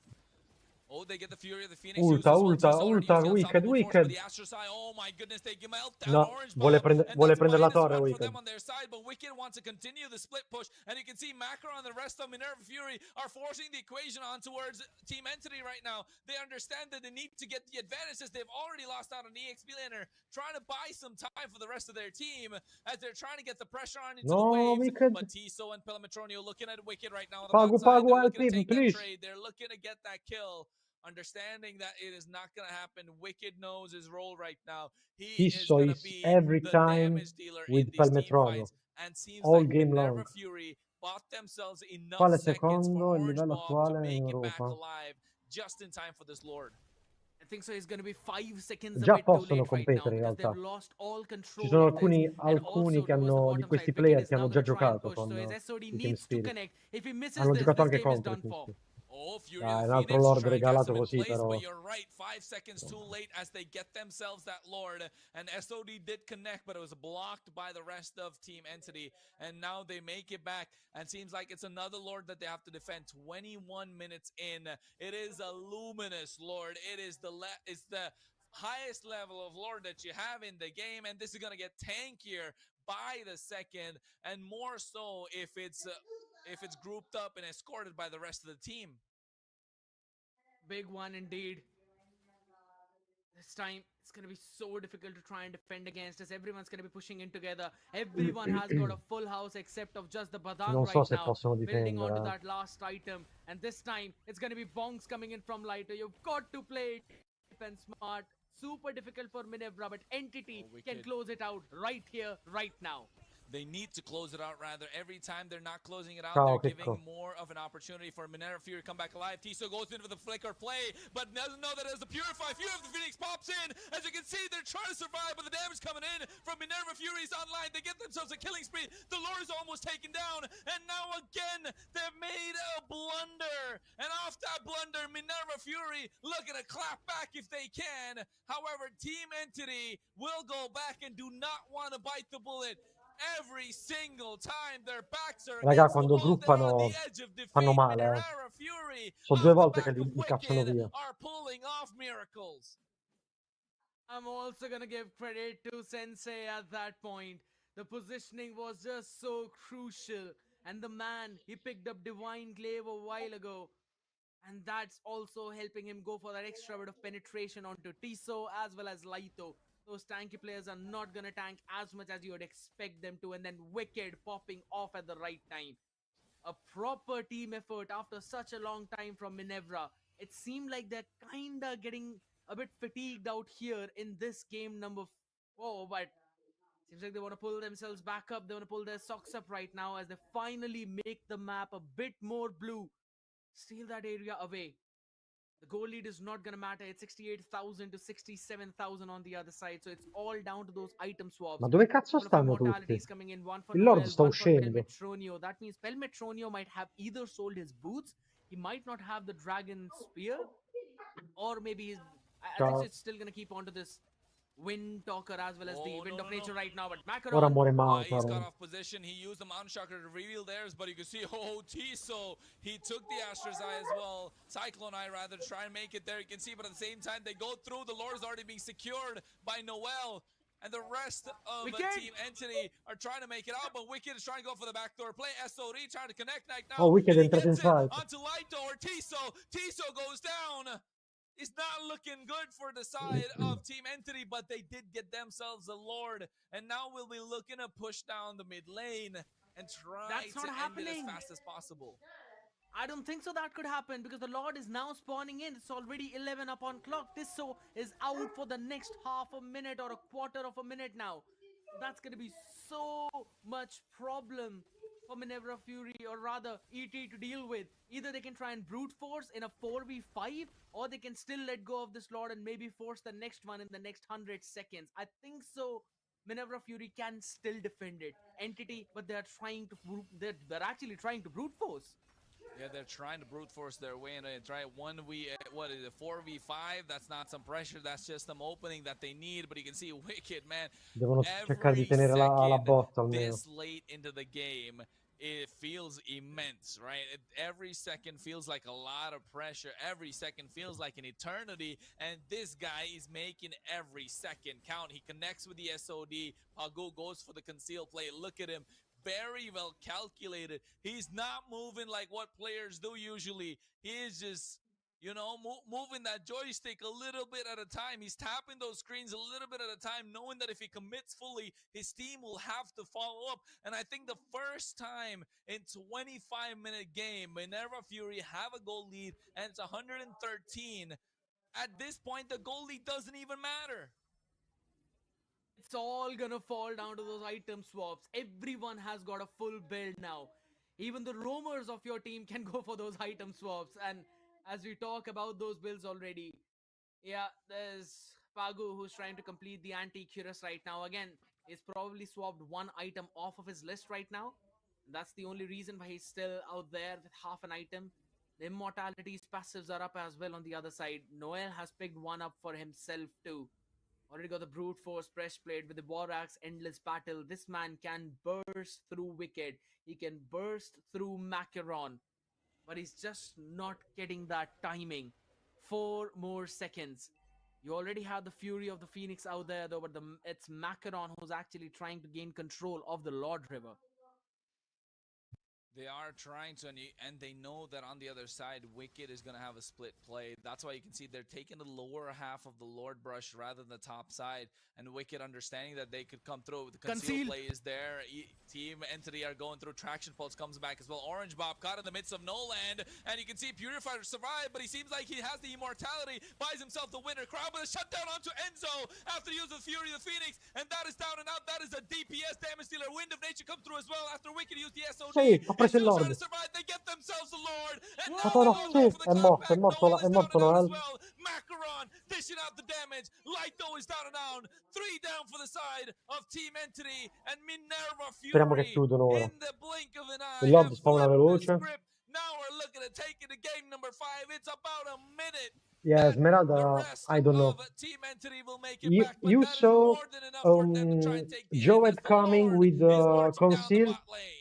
Oh, they get the Fury of the Phoenix used Ulta, as well. ulta, Tiso already ulta, used the Wicked, unstoppable force, but Wicked. the Astro Side, oh my goodness, they meltdown No, Orange vuole, Bob, and vuole that's prendere la -1 torre, for Wicked. them on their side, but Wicked wants to continue the split push, and you can see Macro and the rest of Minerva Fury are forcing the equation on towards Team Entity right now. They understand that they need to get the advantages. They've already lost out on the EXP laner, trying to buy some time for the rest of their team as they're trying to get the pressure on into the No, waves. Wicked. But Tiso and Pelametronio looking at Wicked right now on the Pago, bot side. Pago, They're help looking to him, take that please. trade. They're looking to get that kill. understanding that it is not going to happen. Wicked knows his role right now. He is Tisso going to is be every the time damage dealer in with these team Palmetrono, fights, and seems all like game long. Minerva Fury bought themselves enough Quale seconds for secondo il Orange livello Bomb to attuale in make it back Europa? alive just in time for this Lord. I think so. He's going to be 5 seconds a Già bit too possono late right now competere in because they've realtà. lost all Ci control sono of this. And alcuni also che towards the hanno, di bottom questi side, Wicked player is che now hanno going già to try and giocato push. con So his SOD i Team needs to Spirit. connect. If he misses Hanno this, giocato this anche game is contro i done Team for. Spirit. Oh, Fury of Dai, the un altro Phoenix Lord trying to gas regalato him in così place, però. but you're right, 5 seconds too late as they get themselves that Lord. And SOD did connect, but it was blocked by the rest of Team Entity. And now they make it back, and seems like it's another Lord that they have to defend. 21 minutes in, it is a luminous Lord. It is it's the highest level of Lord that you have in the game, and this is gonna get tankier by the second, and more so if it's grouped up and escorted by the rest of the team. Big one indeed. This time, it's going to be so difficult to try and defend against us. Everyone's going to be pushing in together. Everyone has got a full house except of just the Badang Non so right se now, possono building onto difendere. that last item. And this time, it's going to be bonks coming in from Lighter. You've got to play defense smart. Super difficult for Minerva, but Entity can Wicked. close it out right here, right now. They need to close it out rather. Every time they're not closing it out, Ciao, they're giving Checco. more of an opportunity for Minerva Fury to come back alive. Tiso goes into the flicker play, but doesn't know that as the Purify. Fury of the Phoenix pops in. As you can see, they're trying to survive, but the damage coming in from Minerva Fury's online. They get themselves a killing spree. The Lord is almost taken down, and now again, they've made a blunder. And off that blunder, Minerva Fury looking to clap back if they can. However, Team Entity will go back and do not want to bite the bullet. Every single time their backs are Raga, against the quando wall, they're on the gruppano edge of fanno defeat. male. Minerva Fury, Sono due off the volte che back of li cacciano Wicked, via. are pulling off miracles. I'm also gonna give credit to Sensei at that point. The positioning was just so crucial. And the man, he picked up Divine Glaive a while ago. And that's also helping him go for that extra bit of penetration onto Tiso as well as Laito. Those tanky players are not gonna tank as much as you would expect them to. And then Wicked popping off at the right time. A proper team effort after such a long time from Minerva. It seemed like they're kinda getting a bit fatigued out here in this game number 4, but seems like they want to pull themselves back up. They want to pull their socks up right now as they finally make the map a bit more blue. Steal that area away. The goal lead is not going to matter. It's 68,000 to 67,000 on the other side. So it's all down to those item swaps. Ma dove cazzo Couple of stanno tutti? immortalities coming in. One for Il Lord Noel, sta one for uscendo. Pelmetronio. That means Pelmetronio might have either sold his boots. He might not have the dragon spear. Or maybe he's... I think Ciao. it's still going to keep on to this Wind Talker as well as the Wind of Nature right now. But Ora Macaron... muore He's got Macaron. off position. He used the Mountain Shocker to reveal theirs, but you can see, Tiso, he took the Astra's Eye as well. Cyclone Eye, rather, to try and make it there. You can see, but at the same time, they go through. The Lord is already being secured by Noel. And the rest of Team Entity are trying to make it out, but Wicked is trying to go for the backdoor play. SOD trying to connect right now. Oh, Wicked and he entrato in gets it fight. onto Lighto or Tiso. Tiso goes down. It's not looking good for the side of Team Entity, but they did get themselves a Lord. And now we'll be looking to push down the mid lane and try That's not to end it as happening. fast as possible. I don't think so that could happen because the Lord is now spawning in. It's already 11 up on clock. Tiso is out for the next half a minute or a quarter of a minute now. That's going to be so much problem for Minerva Fury, or rather ET, to deal with. Either they can try and brute force in a 4v5, or they can still let go of this Lord and maybe force the next one in the next 100 seconds. I think so. Minerva Fury can still defend it. Entity, but they're trying to they're actually trying to brute force. Yeah, they're trying to brute force their way into it. Try 4v5. That's not some pressure. That's just some opening that they need. But you can see Wicked, man. Devono cercare di Every tenere la second botta almeno. this late into the game, it feels immense, right? Every second feels like a lot of pressure. Every second feels like an eternity. And this guy is making every second count. He connects with the SOD. Pagu goes for the concealed play. Look at him. Very well calculated. He's not moving like what players do usually. He is just, You know, moving that joystick a little bit at a time. He's tapping those screens a little bit at a time, knowing that if he commits fully, his team will have to follow up. And I think the first time in 25-minute game, Minerva Fury have a goal lead and it's 113. At this point, the goal lead doesn't even matter. It's all gonna fall down to those item swaps. Everyone has got a full build now. Even the roamers of your team can go for those item swaps. And as we talk about those builds already, yeah, there's Pagu who's trying to complete the anti-Curious right now. Again, he's probably swapped one item off of his list right now. That's the only reason why he's still out there with half an item. The Immortality's passives are up as well on the other side. Noel has picked one up for himself too. Already got the Brute Force Breastplate with the Borax Endless Battle. This man can burst through Wicked. He can burst through Macaron. But he's just not getting that timing. 4 more seconds. You already have the Fury of the Phoenix out there though, but it's Macaron who's actually trying to gain control of the Lord River. They are trying to, and they know that on the other side, Wicked is going to have a split play. That's why you can see they're taking the lower half of the Lord Brush rather than the top side. And Wicked understanding that they could come through. The conceal play is there. Team Entity are going through. Traction Pulse comes back as well. Orange Bob caught in the midst of no land. And you can see Purifier survive, but he seems like he has the immortality. Buys himself the winner. Crowd with a shutdown onto Enzo after he uses Fury of the Phoenix. And that is down and out. That is a DPS damage dealer. Wind of Nature comes through as well after Wicked used the SOD. Sì, ha preso il Lord. They get themselves a Lord, and now Madonna, they go sì, for the è morto, è comeback. morto, Noel è is down morto and out as Noel. well. Macaron dishing out the damage. Lighto is down and out. 3 down for the side of Team Entity, and Minerva Speriamo che Fury chiudono ora. in the blink of an Il eye Lord have spawna flipped the veloce. script. Now we're looking at taking the game number 5. It's about a minute. Yeah, Esmeralda, I don't know. You saw Joe had coming with conceal.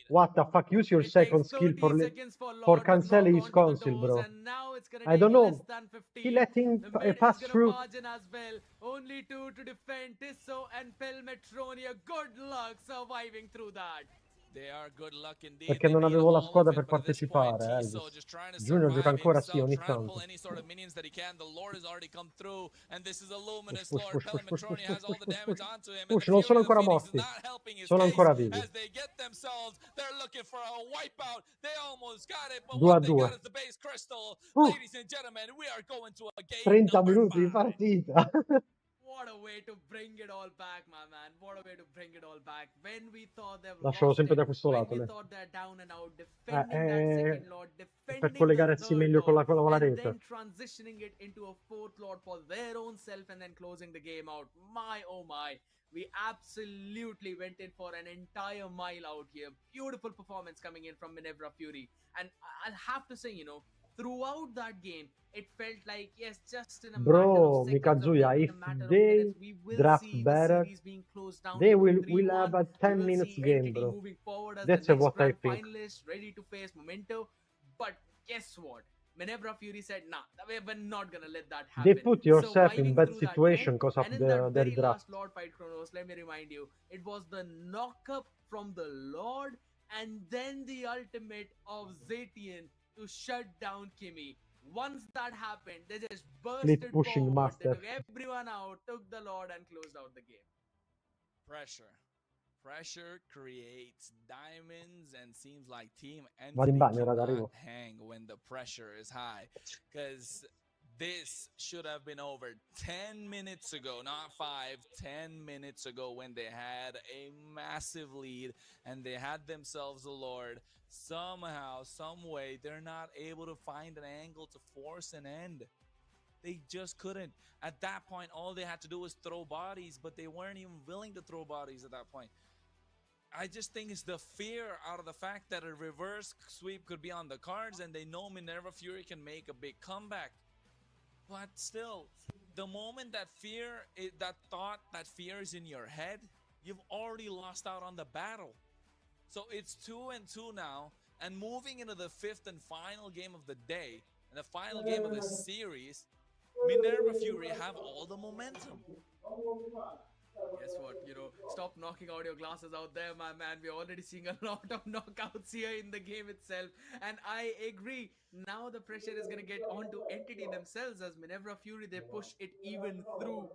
What the fuck? Use your second skill for cancel his conceal, bro. I don't know. He let him pass through. As well. Only 2 to defend. Tisso and Pelmetronia. Good luck surviving through that. They are good luck indeed. Perché non avevo la squadra per partecipare, Elvis. Junior gioca ancora sì, ogni tanto. Any sort of minions that he can. The Lord has already come through, and this is a luminous Push, Lord. push, push, push, Pelmetronia push, has all push, the push, damage push. onto him, and Push, the non sono Fury of the ancora Phoenix morti. is not helping his Sono case ancora vivi. as they get themselves. They're looking for a wipeout. They almost got it, but 2 a what they 2. got is the base crystal. Ladies and gentlemen, we are going to a game 30 number minuti di 5. partita. What a way to bring it all back, my man. What a way to bring it all back. When we thought they've Lascialo lost sempre it, da questo when lato. we Lei. thought they're down and out, defending that second Lord, Per defending the collegarsi third meglio con Lord, con la and rete. then transitioning it into a fourth Lord for their own self and then closing the game out. My, oh my. We absolutely went in for an entire mile out here. Beautiful performance coming in from Minerva Fury. And I'll have to say, you know, throughout that game, it felt like, yes, just in a matter of seconds, or Mikazuya, maybe in if a matter of they minutes, we will draft see better, the series being closed down they to will 3-1. have a We 10 will minutes see game, Entity bro. moving forward as That's the next what I grand think. finalist, ready to face Memento. But guess what? Minerva Fury said, nah, we're not gonna let that happen. They put yourself in Surviving bad through that situation game, because of and in their that very draft. last Lord fight, Chronos, let me remind you, it was the knock-up from the Lord and then the ultimate of Zetian to shut down Kimi. Once that happened, they just bursted pushing forward, master. they took everyone out, took the Lord and closed out the game. Pressure. Pressure creates diamonds, and seems like Team Vado in Entity bagno, raga, cannot arrivo. hang when the pressure is high. Because this should have been over 10 minutes ago, not 5, 10 minutes ago, when they had a massive lead and they had themselves a Lord. Somehow, some way, they're not able to find an angle to force an end. They just couldn't. At that point, all they had to do was throw bodies, but they weren't even willing to throw bodies at that point. I just think it's the fear out of the fact that a reverse sweep could be on the cards, and they know Minerva Fury can make a big comeback. But still, the moment that fear is in your head, you've already lost out on the battle. So it's 2-2 now, and moving into the 5th and final game of the day, and the final game of the series, Minerva Fury have all the momentum. Guess what? Stop knocking out your glasses out there, my man. We're already seeing a lot of knockouts here in the game itself. And I agree. Now the pressure is going to get onto Entity themselves as Minerva Fury, they push it even through.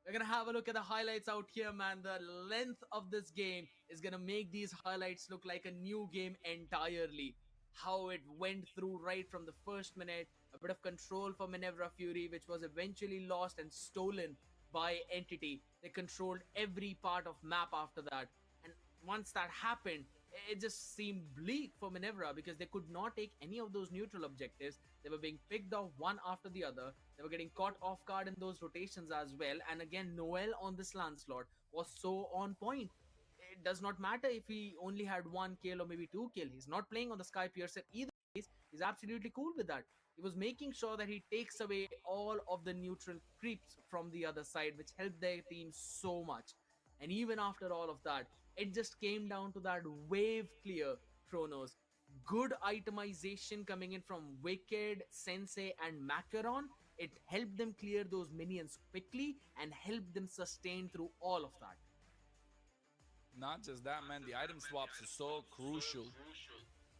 We're going to have a look at the highlights out here, man. The length of this game is going to make these highlights look like a new game entirely. How it went through right from the first minute, a bit of control for Minerva Fury, which was eventually lost and stolen by Entity. They controlled every part of map after that. And once that happened, it just seemed bleak for Minerva because they could not take any of those neutral objectives. They were being picked off one after the other. They were getting caught off guard in those rotations as well. And again, Noel on this Lancelot was so on point. It does not matter if he only had 1 kill or maybe 2 kill. He's not playing on the Sky Piercer either. He's absolutely cool with that. He was making sure that he takes away all of the neutral creeps from the other side, which helped their team so much. And even after all of that, it just came down to that wave clear Chronos. Good itemization coming in from Wicked, Sensei, and Macaron. It helped them clear those minions quickly and helped them sustain through all of that. Not just that, man. The item swaps are so crucial.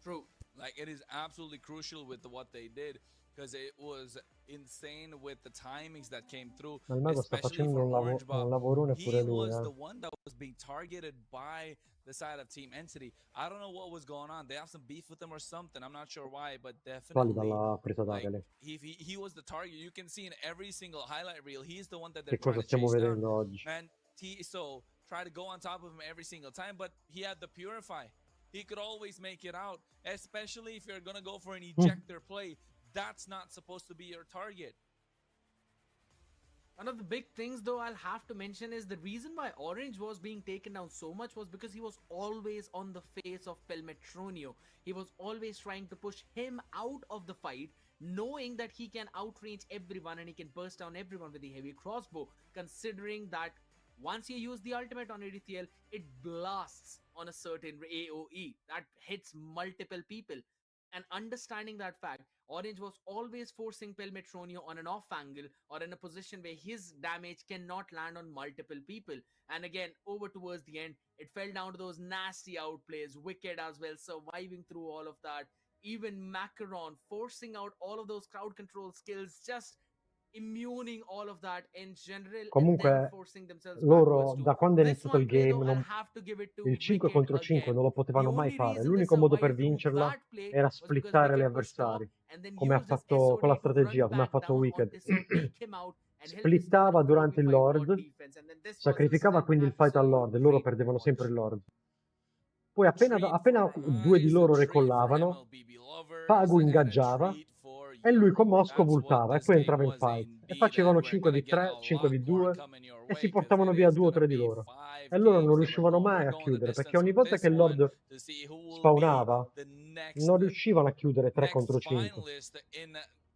True. Like, it is absolutely crucial with what they did because it was insane with the timings that came through, Ma il mago sta especially facendo for un Orange Bob. lavorone He pure lui, was the one that was being targeted by the side of Team Entity. I don't know what was going on. They have some beef with him or something. I'm not sure why, but definitely dalla presa like, d'aria lì. he was the target. You can see in every single highlight reel, he's the one that Che they're trying cosa to stiamo chase down. vedendo oggi? Man, so try to go on top of him every single time, but he had the Purify. He could always make it out, especially if you're going to go for an ejector play. That's not supposed to be your target. One of the big things though I'll have to mention is the reason why Orange was being taken down so much was because he was always on the face of Pelmetronio. He was always trying to push him out of the fight, knowing that he can outrange everyone and he can burst down everyone with the heavy crossbow, considering that once you use the ultimate on Erithiel, it blasts on a certain AoE that hits multiple people. And understanding that fact, Orange was always forcing Pelmetronio on an off angle or in a position where his damage cannot land on multiple people. And again, over towards the end, it fell down to those nasty outplays, Wicked as well, surviving through all of that. Even Macaron forcing out all of those crowd control skills, just immuning all of that in general, and then Comunque forcing themselves loro backwards too. da quando è This iniziato il one play game though, I'll have to give it to il 5 Wicked contro 5 again. non lo The potevano mai only fare. reason they L'unico modo per survived through vincerla that play era was because splittare gli Wicked pushed off avversari, and then come ha used his fatto con la SOD to strategia, run come ha back fatto down on Wicked. this and take him out and help his team Splittava in a durante il 4v5 Lord, bot defense. And then this was just sacrificava an quindi il fight al Lord absolute e loro treat to perdevano watch. sempre il Lord. Poi appena Treat appena for due di eyes, a loro treat for recollavano, MLBB lovers, Pagu and a ingaggiava treat for e lui con Yuri. Mosco That's what ultava e this poi game entrava in was fight e indeed, and facevano we're gonna get a 5v3, lot more 5v2 coming your e way si because portavano it via is 2 o gonna 3 di be loro. 5 E loro non games that riuscivano mai we're a going the chiudere perché distance ogni with volta this che il one Lord to see who will be spawnava the next non riuscivano a chiudere 3 contro 5. finalist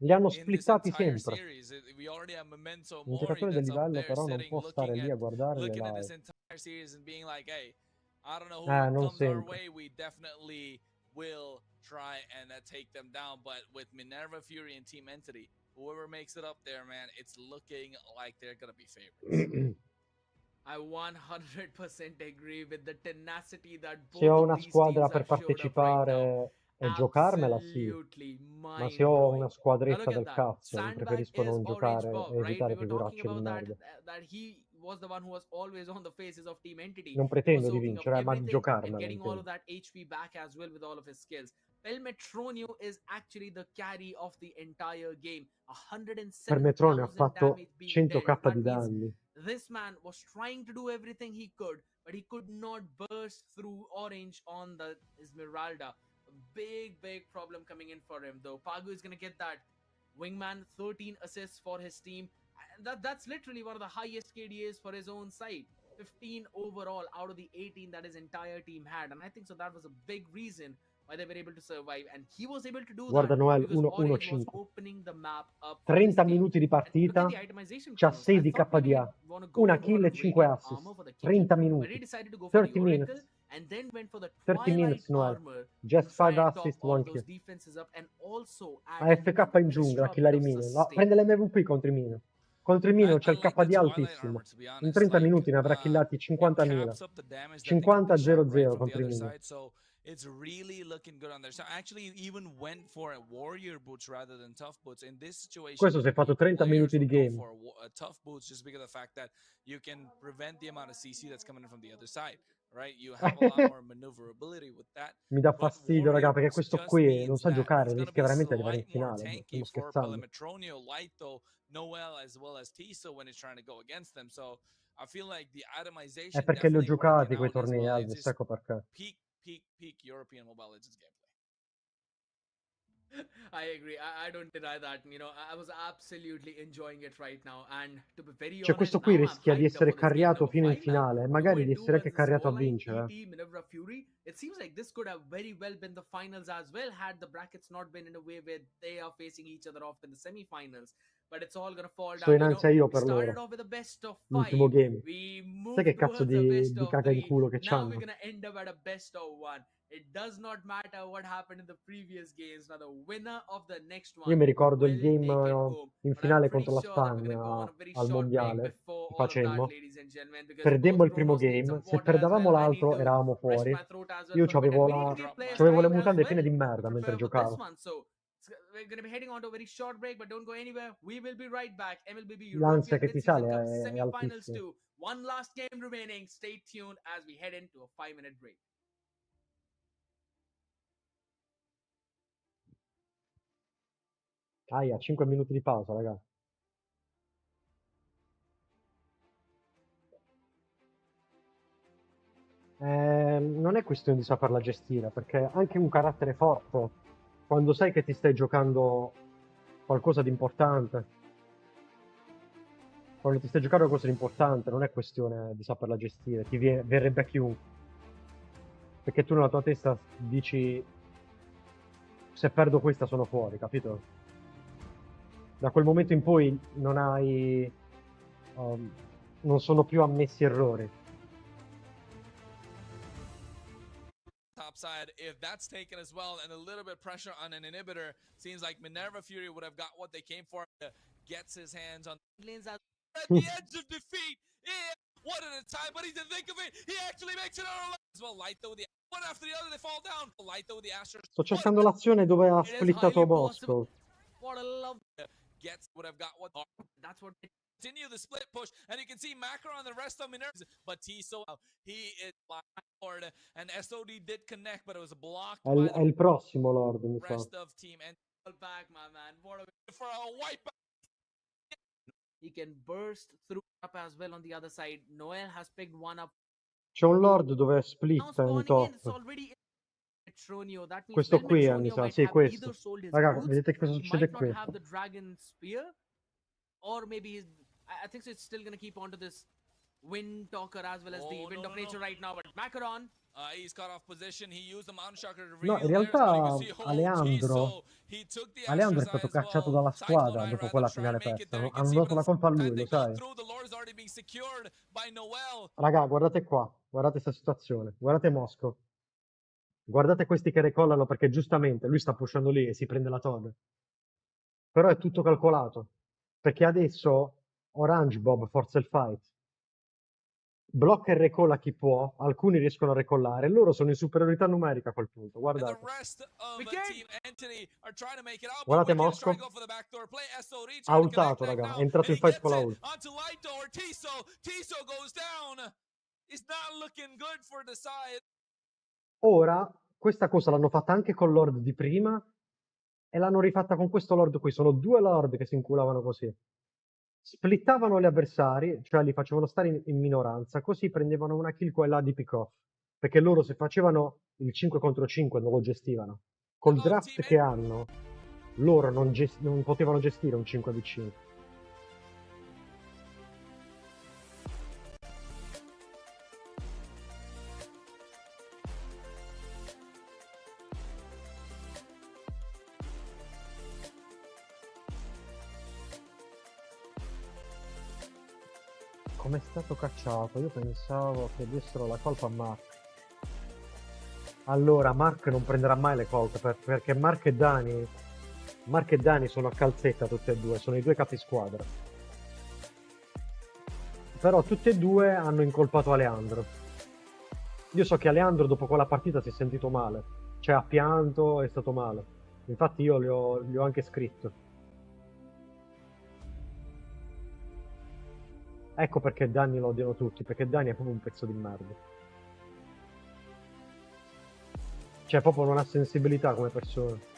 Li hanno in this splittati entire sempre. series. We already have Memento Un Mori giocatore del that's up livello there però non sitting può stare lì a guardare le looking at this live. entire series and being like, hey, I don't know who Non comes our sempre. way. We definitely will try and take them down. But with Minerva Fury and Team Entity, whoever makes it up there, man, it's looking like they're gonna be favorites. I 100% agree with the tenacity that Se ho both of una these squadra teams per have showed up right now. partecipare e giocarmela, sì. Absolutely Ma se ho mind-blowing. una Now squadretta look at del that. cazzo, Sandbag preferisco is non Orange giocare Bob, e right? evitare We were talking figuracce di about merda. that he was the one who was always on the faces of Team Entity. Non He was pretendo di soaking up vincere, ma di everything and giocarmela, getting all intendo. of that HP back as well with all of his skills. Pelmetronio is actually the carry of the entire game. Per Metrone ha 107,000 fatto damage being 100k dealt. That di means danni. this man was trying to do everything he could, but he could not burst through Orange on the Esmeralda. A big problem coming in for him though. Pagu is gonna get that wingman, 13 assists for his team. And that's literally one of the highest KDAs for his own side. 15 overall out of the 18 that his entire team had. And I think so that was a big reason why they were able to survive. And he was able to do Guarda that Noel, because Orange was 1-5. opening the map up for 30 his team. minuti di And look at partita, the itemization c'ha Chronos. 6 I di thought maybe KDA, he'd want to go una in for kill a e 5 radiant assist. armor for the 30 Kimmy, but he minuti. decided to go for 30 the Oracle minutes. and then went for the 30 Twilight minutes, Noel. armor Just to try 5 and top assist, all 1 of those kill. defenses up and also A add FK in an giungla, extra killare bit i of mine. No, sustain. prende l'MVP contro i mine. Contro il Mino c'è il Unlike KD the Twilight altissimo. armor, to be In honest, 30 like minuti ne avrà killati it 50.000. caps up the damage that they can dish out 50-0-0 right from the contro il other Mino. side. So it's really looking good on there. So actually even went for a warrior boots rather than tough boots. In this situation, Questo si è fatto 30 players minuti di will go game. for tough boots just because of the fact that you can prevent the amount of CC that's coming in from the other side, right? You have a lot more maneuverability with that. Mi dà But fastidio, raga, warrior perché boots questo just qui non means sa that giocare, he's going to rischia be veramente di arrivare in slight more finale. tanky Stiamo for scherzando. Pelemetronio, Lighto, Noel, as well as Tiso when he's trying to go against them. So I feel like the È itemization perché li ho definitely giocati working quei out as tornei, well. Alves, It's just ecco perché. peak European Mobile Legends gameplay. I agree. I don't deny that. You know, I was absolutely enjoying it right now. And to be very Cioè, honest, questo qui now I'm rischia di hyped up essere for this game carriato number fino in 5 now. finale, e magari di 2-2 essere anche versus carriato a scoreline, vincere. TT, Minerva Fury. It seems like this could have very well been the finals as well had the brackets not been in a way where they are facing each other off in the semifinals. But it's all gonna fall Sto in down. You know, ansia io we per started loro. off with a best of L'ultimo 5. game. We Sai che moved cazzo towards a best di of caca in 3. culo che Now we're c'hanno? gonna end up at a best of 1. It does not matter what happened in the previous games. Now the winner of the next Io one mi ricordo il will game take it home. in But I'm finale pretty contro la sure that we're gonna go on Spagna a very al short break mondiale before che all of that, facemmo. ladies and gentlemen, because Perdemmo both il primo Chronos need game, some se water as perdevamo well. I need l'altro to eravamo rest fuori. my throat as well Io for a minute. c'avevo We need to give players c'avevo le time as mutande well piene di to merda mentre prepare for this giocavo. one. So we're gonna be heading on to a very short break, but don't go anywhere. We will be right back. MLBB L'ansia European che ti Mid-Season sale Cup è Semi-Finals altissima. 2. One last game remaining. Stay tuned as we head into a 5-minute break. Aia, 5 minuti di pausa, raga. Non è questione di saperla gestire, perché anche un carattere forte, quando sai che ti stai giocando qualcosa di importante, quando ti stai giocando qualcosa di importante, non è questione di saperla gestire, verrebbe a chiunque. Perché tu nella tua testa dici, se perdo questa sono fuori, capito? Da quel momento in poi non hai, non sono più ammessi errori. Topside, if that's taken as well, and a little bit of pressure on an inhibitor, seems like Minerva Fury would have got what they came for. Gets his hands on lanes at the edge of defeat. Yeah, one at a time, but he didn't think of it. He actually makes it out as well. Light though, the one after the other, they fall down. Light though, the Astros. Sto cercando l'azione dove ha It is splittato highly possible. Bosco. What a love. Gets would have got what. That's what. Continue the split push, and you can see Macro on the rest of Minerva, but Tiso, he is Lord, and SOD did connect, but it was blocked by È il prossimo Lord, mi the sa. rest of team. And back, my man. What a for a wipe. He can burst through up as well on the other side. Noel has picked one up. C'è un Lord dove Now splitta in spawning in, it's top. already Metronio. That means Questo well, qui, mi Metronio sa, might sì, have questo. either sold his Raga, boots, vedete cosa he succede might not qui? have the Dragon Spear, or maybe he's, I think so it's still gonna keep on to this Wind Talker as well as the Wind of Nature right now, but Macaron. He's cut off position. He used the Mountain Shocker to No, reveal in layers, but you can realtà see Aleandro, he took the Aleandro è Asher's Eye stato as cacciato well. dalla Cyclone squadra Eye dopo rather quella to try and finale make it there. persa. You can Hanno see, dato but la colpa a lui, time lo they got sai? through, the Lord is already being secured by Noel. Raga, guardate qua, guardate questa situazione, guardate Mosco. Guardate questi che recollano perché giustamente lui sta pushando lì e si prende la torre. Però è tutto calcolato, perché adesso Orange Bob forza il fight. Blocca e recolla chi può, alcuni riescono a recollare, loro sono in superiorità numerica a quel punto, And the guardate. rest of Team Entity are trying to make it out, but Guardate Wicked is trying to Mosco. go for the backdoor play. SOD Ha trying to connect ultato, raga, now, è entrato and in he fight gets con la it ult. onto Lighto or Tiso. Tiso goes down. It's not looking good for the side. Ora, questa cosa l'hanno fatta anche con Lord di prima e l'hanno rifatta con questo Lord qui. Sono due Lord che si inculavano così. Splittavano gli avversari, cioè li facevano stare in minoranza, così prendevano una kill qua e là di pick-off. Perché loro se facevano il 5 contro 5 non lo gestivano. Col draft che hanno, loro non potevano gestire un 5v5. Come è stato cacciato? Io pensavo che dessero la colpa a Mark. Allora, Mark non prenderà mai le colpe perché Mark e Dani sono a calzetta tutti e due, sono i due capi squadra. Però tutte e due hanno incolpato Aleandro. Io so che Aleandro dopo quella partita si è sentito male, cioè ha pianto, è stato male. Infatti io gli ho anche scritto. Ecco perché Danny lo odiano tutti, perché Danny è proprio un pezzo di merda. Cioè proprio non ha sensibilità come persona.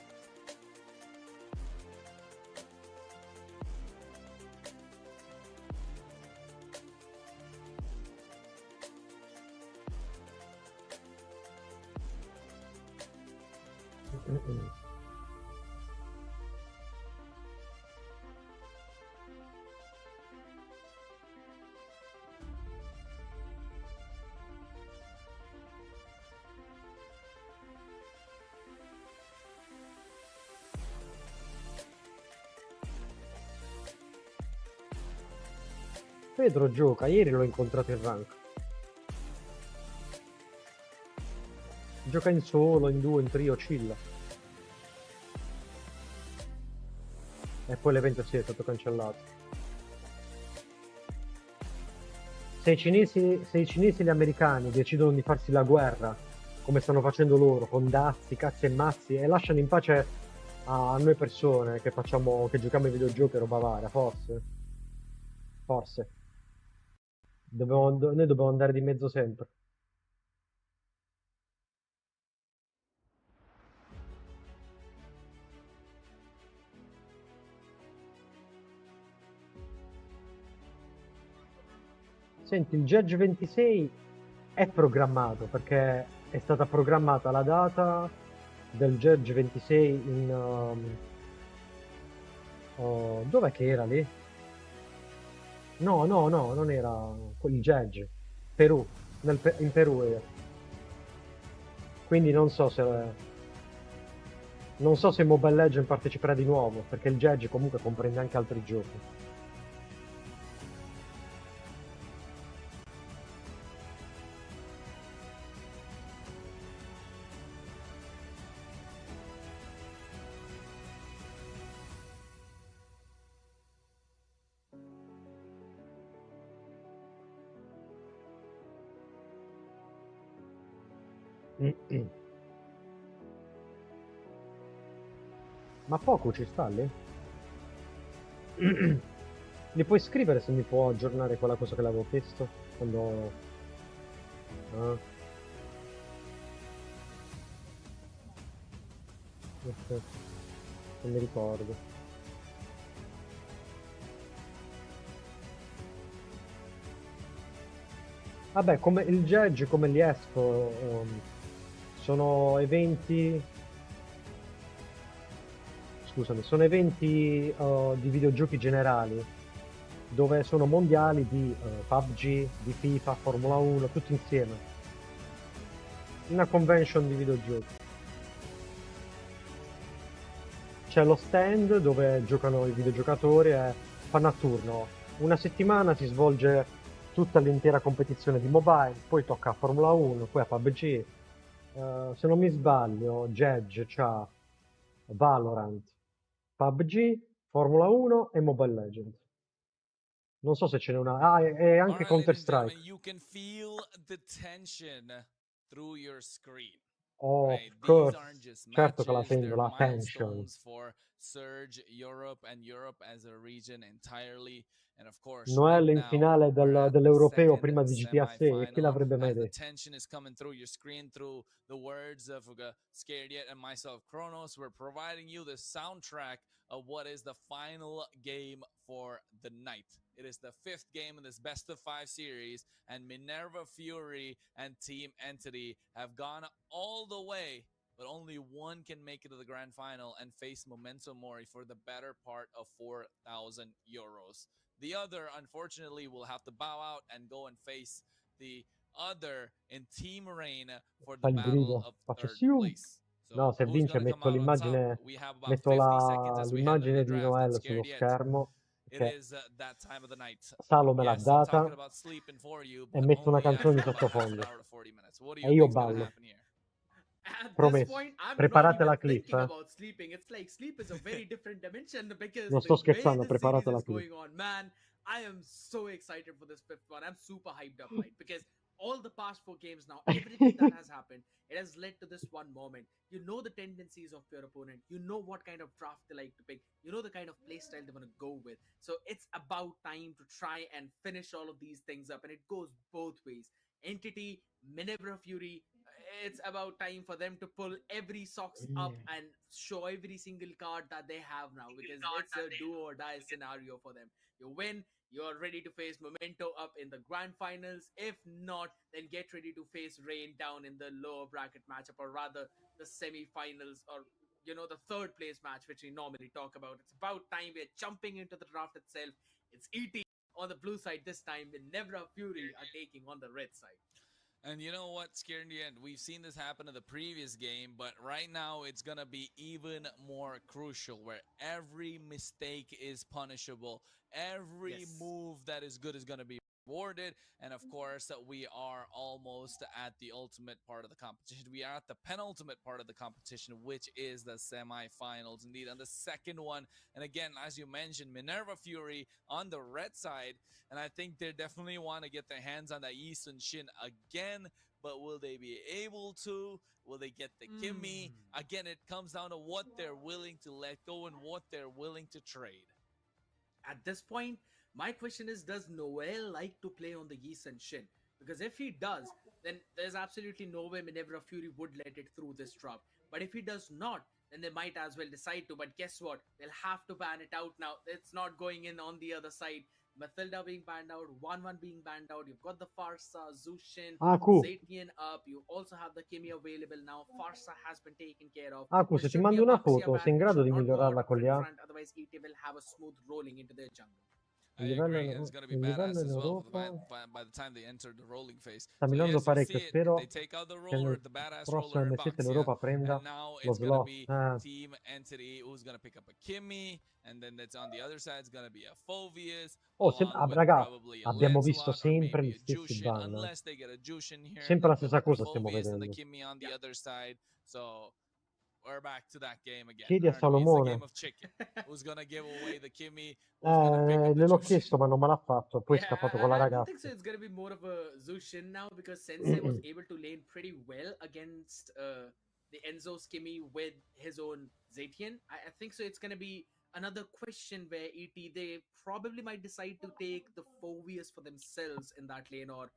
Pedro gioca, ieri l'ho incontrato in rank. Gioca in solo, in duo, in trio, chilla. E poi l'evento sì, è stato cancellato. Se i cinesi e gli americani decidono di farsi la guerra, come stanno facendo loro, con dazi, cazzi e mazzi, e lasciano in pace a noi persone che che giochiamo ai videogiochi e roba varia, forse. Forse. Noi dobbiamo andare di mezzo sempre. Senti, il Judge 26 è programmato perché è stata programmata la data del Judge 26 dov'è che era lì? No, no, no, non era il Judge. Perù, in Perù era. Quindi non so se Mobile Legends parteciperà di nuovo, perché il Judge comunque comprende anche altri giochi. Ma poco ci sta lì? Mi puoi scrivere se mi può aggiornare quella cosa che l'avevo chiesto? Quando... Ah. Ok. Non mi ricordo. Vabbè, come il Judge, come gli Expo, sono eventi... Scusami, sono eventi di videogiochi generali, dove sono mondiali di PUBG, di FIFA, Formula 1, tutti insieme. Una convention di videogiochi. C'è lo stand dove giocano i videogiocatori e fanno a turno. Una settimana si svolge tutta l'intera competizione di mobile, poi tocca a Formula 1, poi a PUBG. Se non mi sbaglio, Judge c'ha Valorant, PUBG, Formula 1 e Mobile Legends. Non so se ce n'è una. Ah, e anche Counter-Strike. You can feel the tension through your screen. Oh, Right? of These course. aren't just Certo che la matches, sento, they're la tension. milestones for Surge Europe and Europe as a region entirely. And of course, right Noelle in now, finale we're at the dell'Europeo second prima di GTA 6, e chi semifinal l'avrebbe mai as the detto? tension is coming through your screen through the words of Scared Yet and myself, Kronos. We're providing you the soundtrack of what is the final game for the night. It is the fifth game in this best of 5 series, and Minerva Fury and Team Entity have gone all the way, but only one can make it to the grand final and face Memento Mori for the better part of 4,000 euros. The other, unfortunately, will have to bow out and go and face the other in Team Rain for Fa the il battle grido, of faccio third siu. place. No, So se who's vince gonna come metto out on top? l'immagine, We have about metto 50 seconds as we head into the l'immagine di draft and Noelle sullo Scared Yet. schermo, It perché is that time of the night. Salo me l'ha Yes, I'm talking data, about sleeping for you, e but metto una only canzone di after about half an sottofondo. hour to 40 minutes. What do E you io think's gonna ballo. happen here? At this Promesso. point, I'm not Preparate la even clip, thinking about sleeping. It's like sleep is a very different dimension because Non the sto way scherzando, this preparate series la is clip. going on, man. I am so excited for this fifth one. I'm super hyped up, right? Because all the past 4 games now, everything that has happened, it has led to this one moment. You know the tendencies of your opponent. You know what kind of draft they like to pick. You know the kind of play style they want to go with. So it's about time to try and finish all of these things up. And it goes both ways. Entity, Minerva Fury, it's about time for them to pull every socks up and show every single card that they have now, because it's a do or die scenario for them. You win, you're ready to face Memento up in the grand finals. If not, then get ready to face Rain down in the lower bracket matchup, or rather the semi-finals, or the third place match, which we normally talk about. It's about time we're jumping into the draft itself. It's ET on the blue side this time, with Nevra Fury are taking on the red side. And you know what, Scare in the end, we've seen this happen in the previous game, but right now it's going to be even more crucial, where every mistake is punishable. Every move that is good is going to be rewarded. And of course, we are almost at the ultimate part of the competition. We are at the penultimate part of the competition, which is the semifinals. Indeed, on the second one. And again, as you mentioned, Minerva Fury on the red side. And I think they definitely want to get their hands on that Yi Sun-shin again. But will they be able to? Will they get the Kimmy? Again, it comes down to what they're willing to let go and what they're willing to trade. At this point, my question is, does Noel like to play on the Yi Sun-shin? Because if he does, then there's absolutely no way Minerva Fury would let it through this drop. But if he does not, then they might as well decide to. But guess what? They'll have to ban it out now. It's not going in on the other side. Mathilda being banned out, 1-1 being banned out. You've got the Farsa, Zushin, Aku, Zatian up. You also have the Kimi available now. Farsa has been taken care of. Aku, There se ti should be mando a una Baxia foto, ban. sei in It grado should di not go out migliorarla of con gli A? front. Otherwise, ET will have a smooth rolling into their jungle. I agree. And it's going to be Il livello badass in as well for Europa by the time they enter the rolling phase. sta So migliorando yes, you see parecchio. it. They Spero take out the che roller, nel the badass prossimo roller in M7 Baxia. l'Europa prenda And now lo it's going to slot. be Team Entity who's going to pick up a Kimmy. And then that's on the other side, it's going to be a Phoveus, along with Raga, probably a abbiamo visto Lancelot or sempre maybe gli a stessi Jushin, ban. unless they get a Jushin here, and Sempre la then stessa with the cosa stiamo Phoveus and the vedendo. Kimmy on the other side. So we're back to that game again, Chiedi a aren't we? It's the game Salomone. of chicken. Who's going to give away the Kimmy? Who's going to pick up the Gliel'ho Jushin? chiesto, ma non me l'ha fatto. Poi è Yeah, scappato con la I do think so. ragazza. It's gonna be more of a Zushin now, because Sensei was able to lane pretty well against the Enzo Skimmy with his own Zatian. I think so. It's gonna be another question where they probably might decide to take the Phoveus for themselves in that lane, or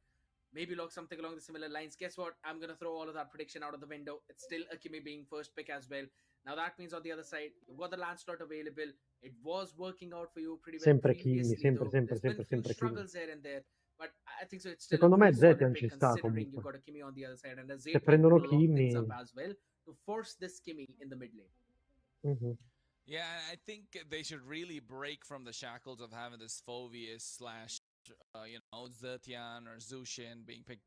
maybe lock something along the similar lines. Guess what? I'm gonna throw all of that prediction out of the window. It's still Akimi being first pick as well. Now that means on the other side, you've got the Lancelot available. It was working out for you pretty well Sempre Kimmy, previously, sempre, though. sempre, There's been sempre, a few sempre Kimmy. struggles here and there, but I think so. It's still Secondo a me pretty solid Zetian pick, ci sta considering you've comunque. got a Kimmy on the other side, and a Se Zatian prendono to lock things up Kimmy... as well to force this Kimmy in the mid lane. Yeah, I think they should really break from the shackles of having this Phoveus slash, Zetian or Zushin being picked.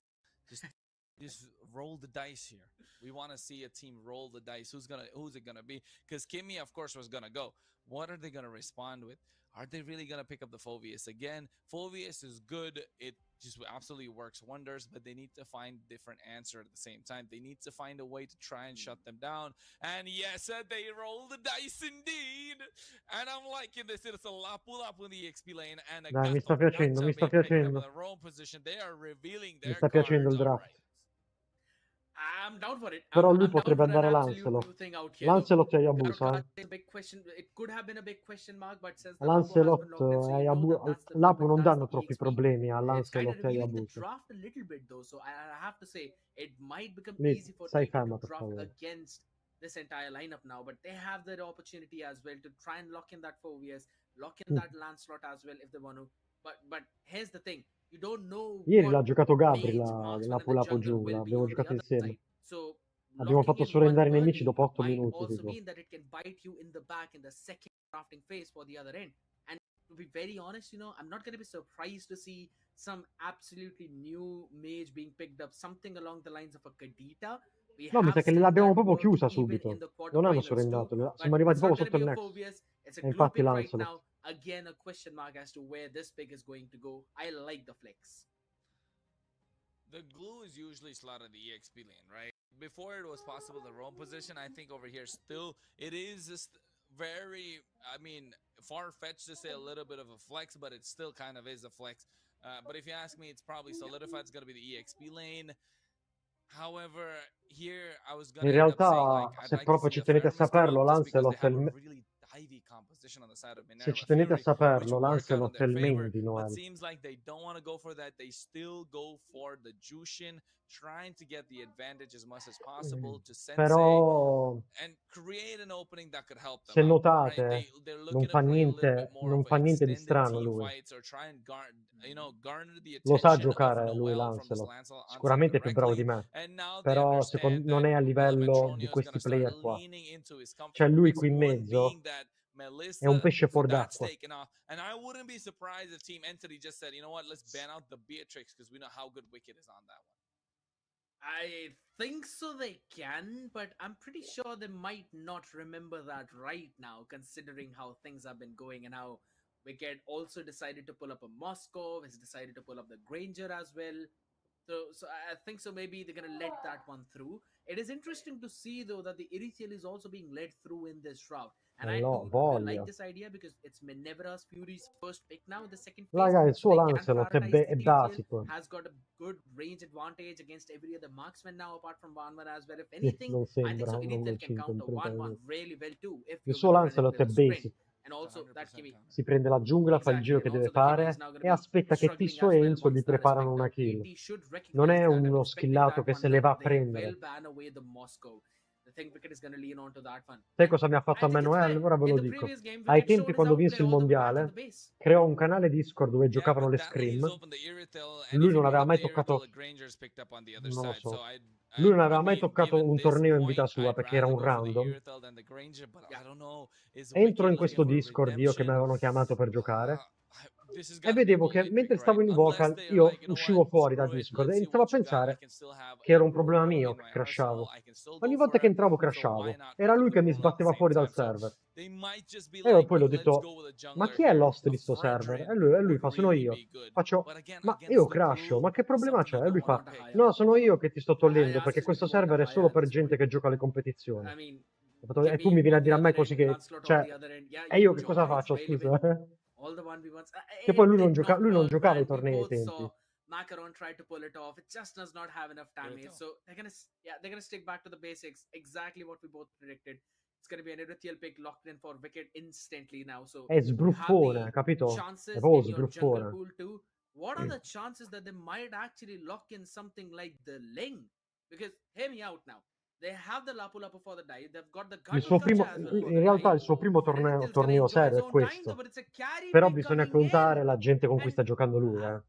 Just roll the dice here. We want to see a team roll the dice. Who's it gonna be? Because Kimmy, of course, was gonna go. What are they gonna respond with? Are they really gonna pick up the Phoveus again? Phoveus is good. It just absolutely works wonders, but they need to find a different answer at the same time. They need to find a way to try and shut them down. And yes, they roll the dice indeed. And I'm liking this. It's a lapu in the EXP lane, and a Dai, mi sta Gato piacendo, Gacha mi sta being picked up in piacendo. the wrong position. They are revealing Mi their sta piacendo cards. il All draft. right. I'm down for it. Però lui I'm down potrebbe for an andare absolute Lancelot. new thing out here, though. Lancelot è Gato Yabusa. Gacha is a big question. It could have been a big question mark, but since the Lapu has Lancelot been locked in, so e you know Yabusa. that that's the Lapu limit, non that's danno the troppi EXP. problemi a It's kind of Lancelot e revealing the Yabusa. draft a little bit, though, so I have to say it might become Lì, easy for stai ET ferma to per draft favore. against this entire lineup now, but they have that opportunity as well to try and lock in that Phoveus, lock in that Lancelot as well if they want to. But here's the thing: you don't know Ieri what l'ha giocato Gabri, mage la marksman in Lapu the Lapu jungle giungla, will be abbiamo on the giocato other insieme. side. So Abbiamo locking fatto in one surrendare i nemici early dopo 8 might minuti, also tipo. mean that it can bite you in the back in the second drafting phase for the other end. And to be very honest, I'm not going to be surprised to see some absolutely new mage being picked up, something along the lines of a Kadita. We No, mi have sa che seen l'abbiamo that proprio work chiusa even in subito. the Non hanno quarterfinals too, surrendato, but siamo arrivati it's proprio not going to sotto be il a Nexus. Phoveus. It's a E glue infatti pick right Lancelot. now. Again, a question mark as to where this pick is going to go. I like the flex. The glue is usually slotted the EXP lane, right? Before it was possible the roam position, I think over here still it is just very, far-fetched to say a little bit of a flex, but it still kind of is a flex. But if you ask me, it's probably solidified. It's going to be the EXP lane. However, here I was going In to end up saying, realtà, like, I'd se like to proprio see ci the tenete a Theranos team saperlo, up just because they Lancelot è have a il... really divey composition on the side of Se ci Minerva tenete a Fury, which saperlo, will work out in Lancelot è their il main favor. di But Noel. seems like they don't want to go for that. They still go for the Jushin, trying to get the advantage as much as possible to Sensei Però, and create an opening that could help them se out, right? notate, They're non looking fa to play a little bit niente, more non of fa niente di extended strano team lui. fights or try and garner the Lo sa attention of giocare lui, Noel from his Lancelot. Lancelot onto him Sicuramente è più bravo directly. di me. And now they Però understand non that è a livello di Metronio is going questi to start player qua. leaning into his Cioè comfort lui picks, qui in one being mezzo that è un Melissa, pesce so fuor that's d'acqua. taken off. And I wouldn't be surprised if Team Entity just said, you know what, let's ban out the Beatrix because we know how good Wicked is on that one. I think so they can, but I'm pretty sure they might not remember that right now, considering how things have been going and how Wicked also decided to pull up a Moscow, has decided to pull up the Granger as well. So I think so maybe they're gonna let that one through. It is interesting to see though that the Erithiel is also being led through in this route. And I do like Voglia. this idea because it's Minerva's Fury's first pick now in the second phase. Raga, il So suo they can Lancelot prioritize è Erithiel, basico. has got a good range advantage against every other marksman now apart from 1-1 as well. If anything, Non I think sembra so un Erithiel can 1-5 in counter 30 1-1 minuti. really well too if Il you're suo gonna run it Lancelot with è a sprint. basic. And also that Kimmy Si prende la giungla, fa il giro che and deve also the Kimmy is fare now going to e be aspetta che struggling Tisso as e well Enzo once gli that is preparano picked una up. kill. AT should Non recognize è that and uno respecting skillato that che one se le that va a they prendere. will ban away the Moscow. I think Wicked is going to lean onto that one. Sai cosa mi ha fatto I a me think it's Noel? fair. Ora ve In lo the dico. previous game, Ai Wicked tempi showed his quando outplay vinse il all the way back in the mondiale, base. creò un canale Discord dove Yeah, giocavano but le that leaves scrim. open the Irithel, and Lui if you non bring aveva up mai the Irithel, toccato, the Granger's picked up on the other non lo side. So so. I Lui non aveva mai maybe toccato given un this torneo in vita point, sua I'd perché era rather un go for the random. Irithel than the Granger, but I don't know. Is Entro Wicked in looking questo for Discord io che mi redemption? avevano chiamato per giocare This has e got to be a vedevo goal che lead pick, mentre stavo right? in Unless vocal they are io like, you know what, uscivo fuori da screw it, Discord let's e see iniziavo a what you got. I pensare can still have che a era un problema Robo mio in che my arsenal. crashavo. I can still Ogni go volta for che it. entravo So why crashavo. not Era pick up lui the che mi Robo at the sbatteva same fuori dal time? So server. they might just be E io like, poi gli ho let's detto, go with a ma jungler chi è here. l'host A di sto server? Fredrin E lui would fa, sono really io. be good. Faccio, But again, ma io against the crasho, blue, ma che problema something c'è? I E lui don't want fa, to pick. no, sono io che ti sto I togliendo perché asked him questo to go with a server è solo Haya at per this gente point. che gioca alle competizioni. I mean, Ho fatto, e tu Kimmy mi vieni a on the dire a me other così end, che, Lancelot on cioè, the other end. Yeah, e you io che cosa join. It's faccio, really scusa? well. All the 1v1s. Che poi It lui did not lui non work, giocava ai man. We tornei ai both tempi. saw Macaron tried to pull it off. It just does not have enough damage. So they're gonna stick back to the basics. Exactly what we both predicted. It's gonna be an Erithiel pick locked in for Wicked instantly now. So È you have sbruffone, the capito? È chances proprio in your jungle sbruffone. pool too. What are the chances that they might actually lock in something like the Ling? Because hear me out now. They have the Lapu Lapu for the dive. They've got the Il Gadu suo Kacha primo, as well for in the realtà dive. il suo primo And Erithiel's gonna torneo enjoy his serio è own time though, questo. but it's a carry Però pick bisogna coming contare in. la gente con cui And sta giocando lui, eh.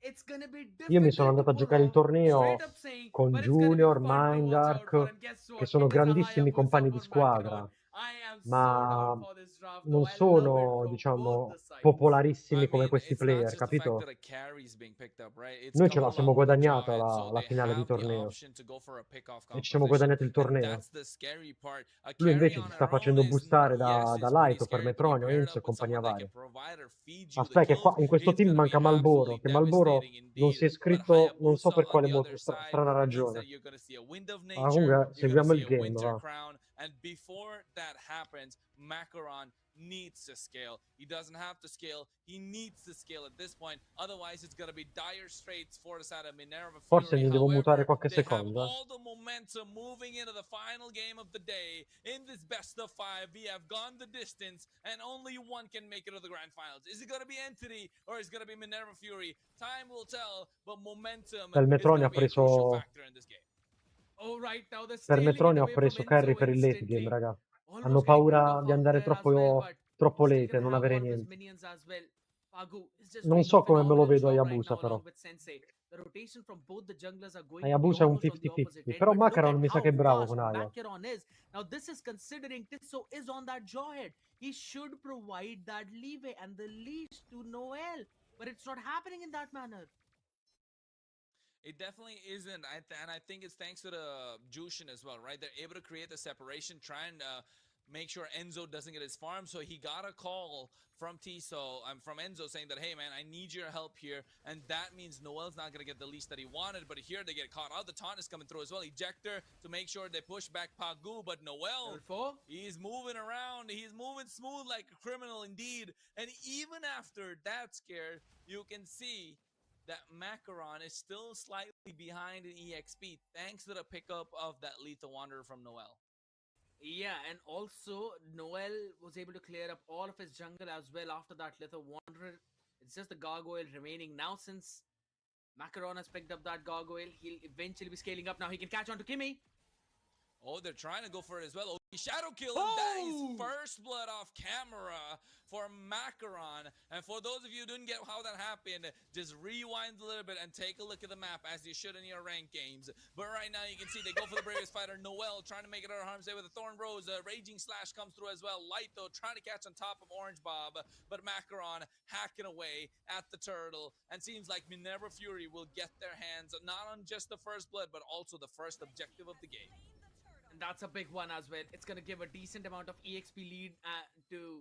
it's gonna be Io mi sono difficult to andato a pull giocare il off. torneo Straight up saying, con but it's gonna be Junior, fun to watch out for. Mindark, And guess che what? sono It is a grandissimi Hayabusa compagni di for Macaron. squadra, I am so down ma for this draft non though. I love it sono, from both diciamo, the sides. popolarissimi I come mean, questi it's not player, just the fact that capito? a carry is being picked up, right? It's Noi ce coming la siamo along with a guadagnata Jawhead, so la they finale di have the torneo. option to go for a pick-off E ci siamo composition, guadagnati il and torneo. that's the scary part. A Lui carry invece si on sta her own facendo is, boostare yes, da is pretty Laito per scary, but you Metronio, pair it Enzo e up with compagnia someone that can varia. provide or feed you the Aspetta, che kills, qua, in questo it's team gonna be manca Malboro, absolutely che Malboro devastating non si è indeed. But iscritto, non so per Hayabusa on quale the other side strana means that ragione. you're gonna see a Wind of Ma Nature, comunque you're gonna seguiamo see il a game, Winter va. Crown, and before that happens, Macaron needs to scale. He doesn't have to scale. He needs to scale at this point. Otherwise, it's going to be dire straits for the side of Minerva Forse Fury. mi devo mutare However, qualche they have secondo. all the momentum moving into the final game of the day. In this best of 5, we have gone the distance, and only one can make it to the grand finals. Is it going to be Entity, or is it going to be Minerva Fury? Time will tell, but momentum Per is going Metronio to ha be a crucial preso... factor in this game. Oh, right now they're Per stealing it Metronio ha away from preso carry Enzo per il late game, instantly. raga. Hanno Almost getting picked paura off di out andare there as well, but troppo still late e gonna non have avere one of his niente. minions as well. Pagu is just Non doing so a come me lo phenomenal vedo a job right Hayabusa now però. along with Sensei. The rotation from both the junglers are going to be Hayabusa è un almost on the opposite 50-50, end, però but look Macaron at mi sa how che è bravo fast con Aya. Macaron is. Now this is considering Tisso is on that jawhead. He should provide that leeway and the leash to Noel, but it's not happening in that manner. It definitely isn't, and I think it's thanks to the Jushin as well, right? They're able to create the separation, try and make sure Enzo doesn't get his farm. So he got a call from from Enzo saying that, hey man, I need your help here. And that means Noel's not gonna get the leash that he wanted, but here they get caught out. The taunt is coming through as well. Ejector to make sure they push back Pagu, but Noel, he's moving around. He's moving smooth like a criminal indeed. And even after that scare, you can see that Macaron is still slightly behind in EXP thanks to the pickup of that Lethal Wanderer from Noel. Yeah, and also Noel was able to clear up all of his jungle as well after that Lethal Wanderer. It's just the Gargoyle remaining. Now since Macaron has picked up that Gargoyle, he'll eventually be scaling up. Now he can catch on to Kimmy. Oh, they're trying to go for it as well. Oh, shadow kill, and that is first blood off camera for Macaron. And for those of you who didn't get how that happened, just rewind a little bit and take a look at the map as you should in your ranked games. But right now you can see they go for the bravest fighter, Noel, trying to make it out of harm's way with a Thorn Rose. Raging Slash comes through as well. Light, though, trying to catch on top of Orange Bob. But Macaron hacking away at the turtle. And seems like Minerva Fury will get their hands not on just the first blood, but also the first objective of the game. And that's a big one as well. It's going to give a decent amount of EXP lead to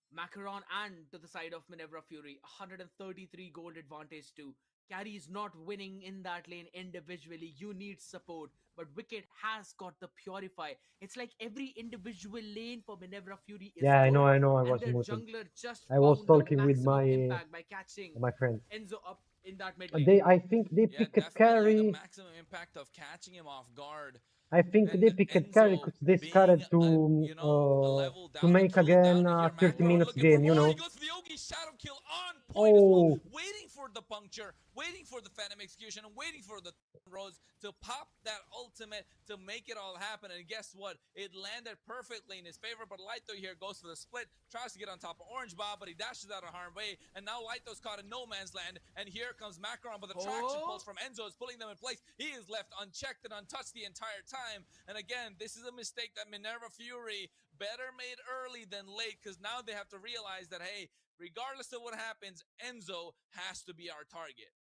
Macaron and to the side of Minerva Fury. 133 gold advantage to Carry is not winning in that lane individually. You need support. But Wicked has got the Purify. It's like every individual lane for Minerva Fury is Yeah, I good. know. I And was their muted. jungler just I was found the talking with maximum my impact by catching friend. Enzo up in that mid lane. I think they Yeah, picked definitely the carry. maximum impact of catching him off guard. I think And they picked carry Enzo because they being started a level to down, a make kill again down. a Here 30 Macaron minutes looking game, for you more. know. He goes for the Yogi shadow kill on point as well. Oh, Waiting for the puncture, waiting for the Phantom Execution, and waiting for the Rose to pop that ultimate to make it all happen. And guess what? It landed perfectly in his favor, but Lighto here goes for the split, tries to get on top of Orange Bob, but he dashes out of harm's way, and now Lighto's caught in no man's land, and here comes Macaron, but the traction pulse from Enzo is pulling them in place. He is left unchecked and untouched the entire time, and again, this is a mistake that Minerva Fury better made early than late, because now they have to realize that, hey, regardless of what happens, Enzo has to be our target.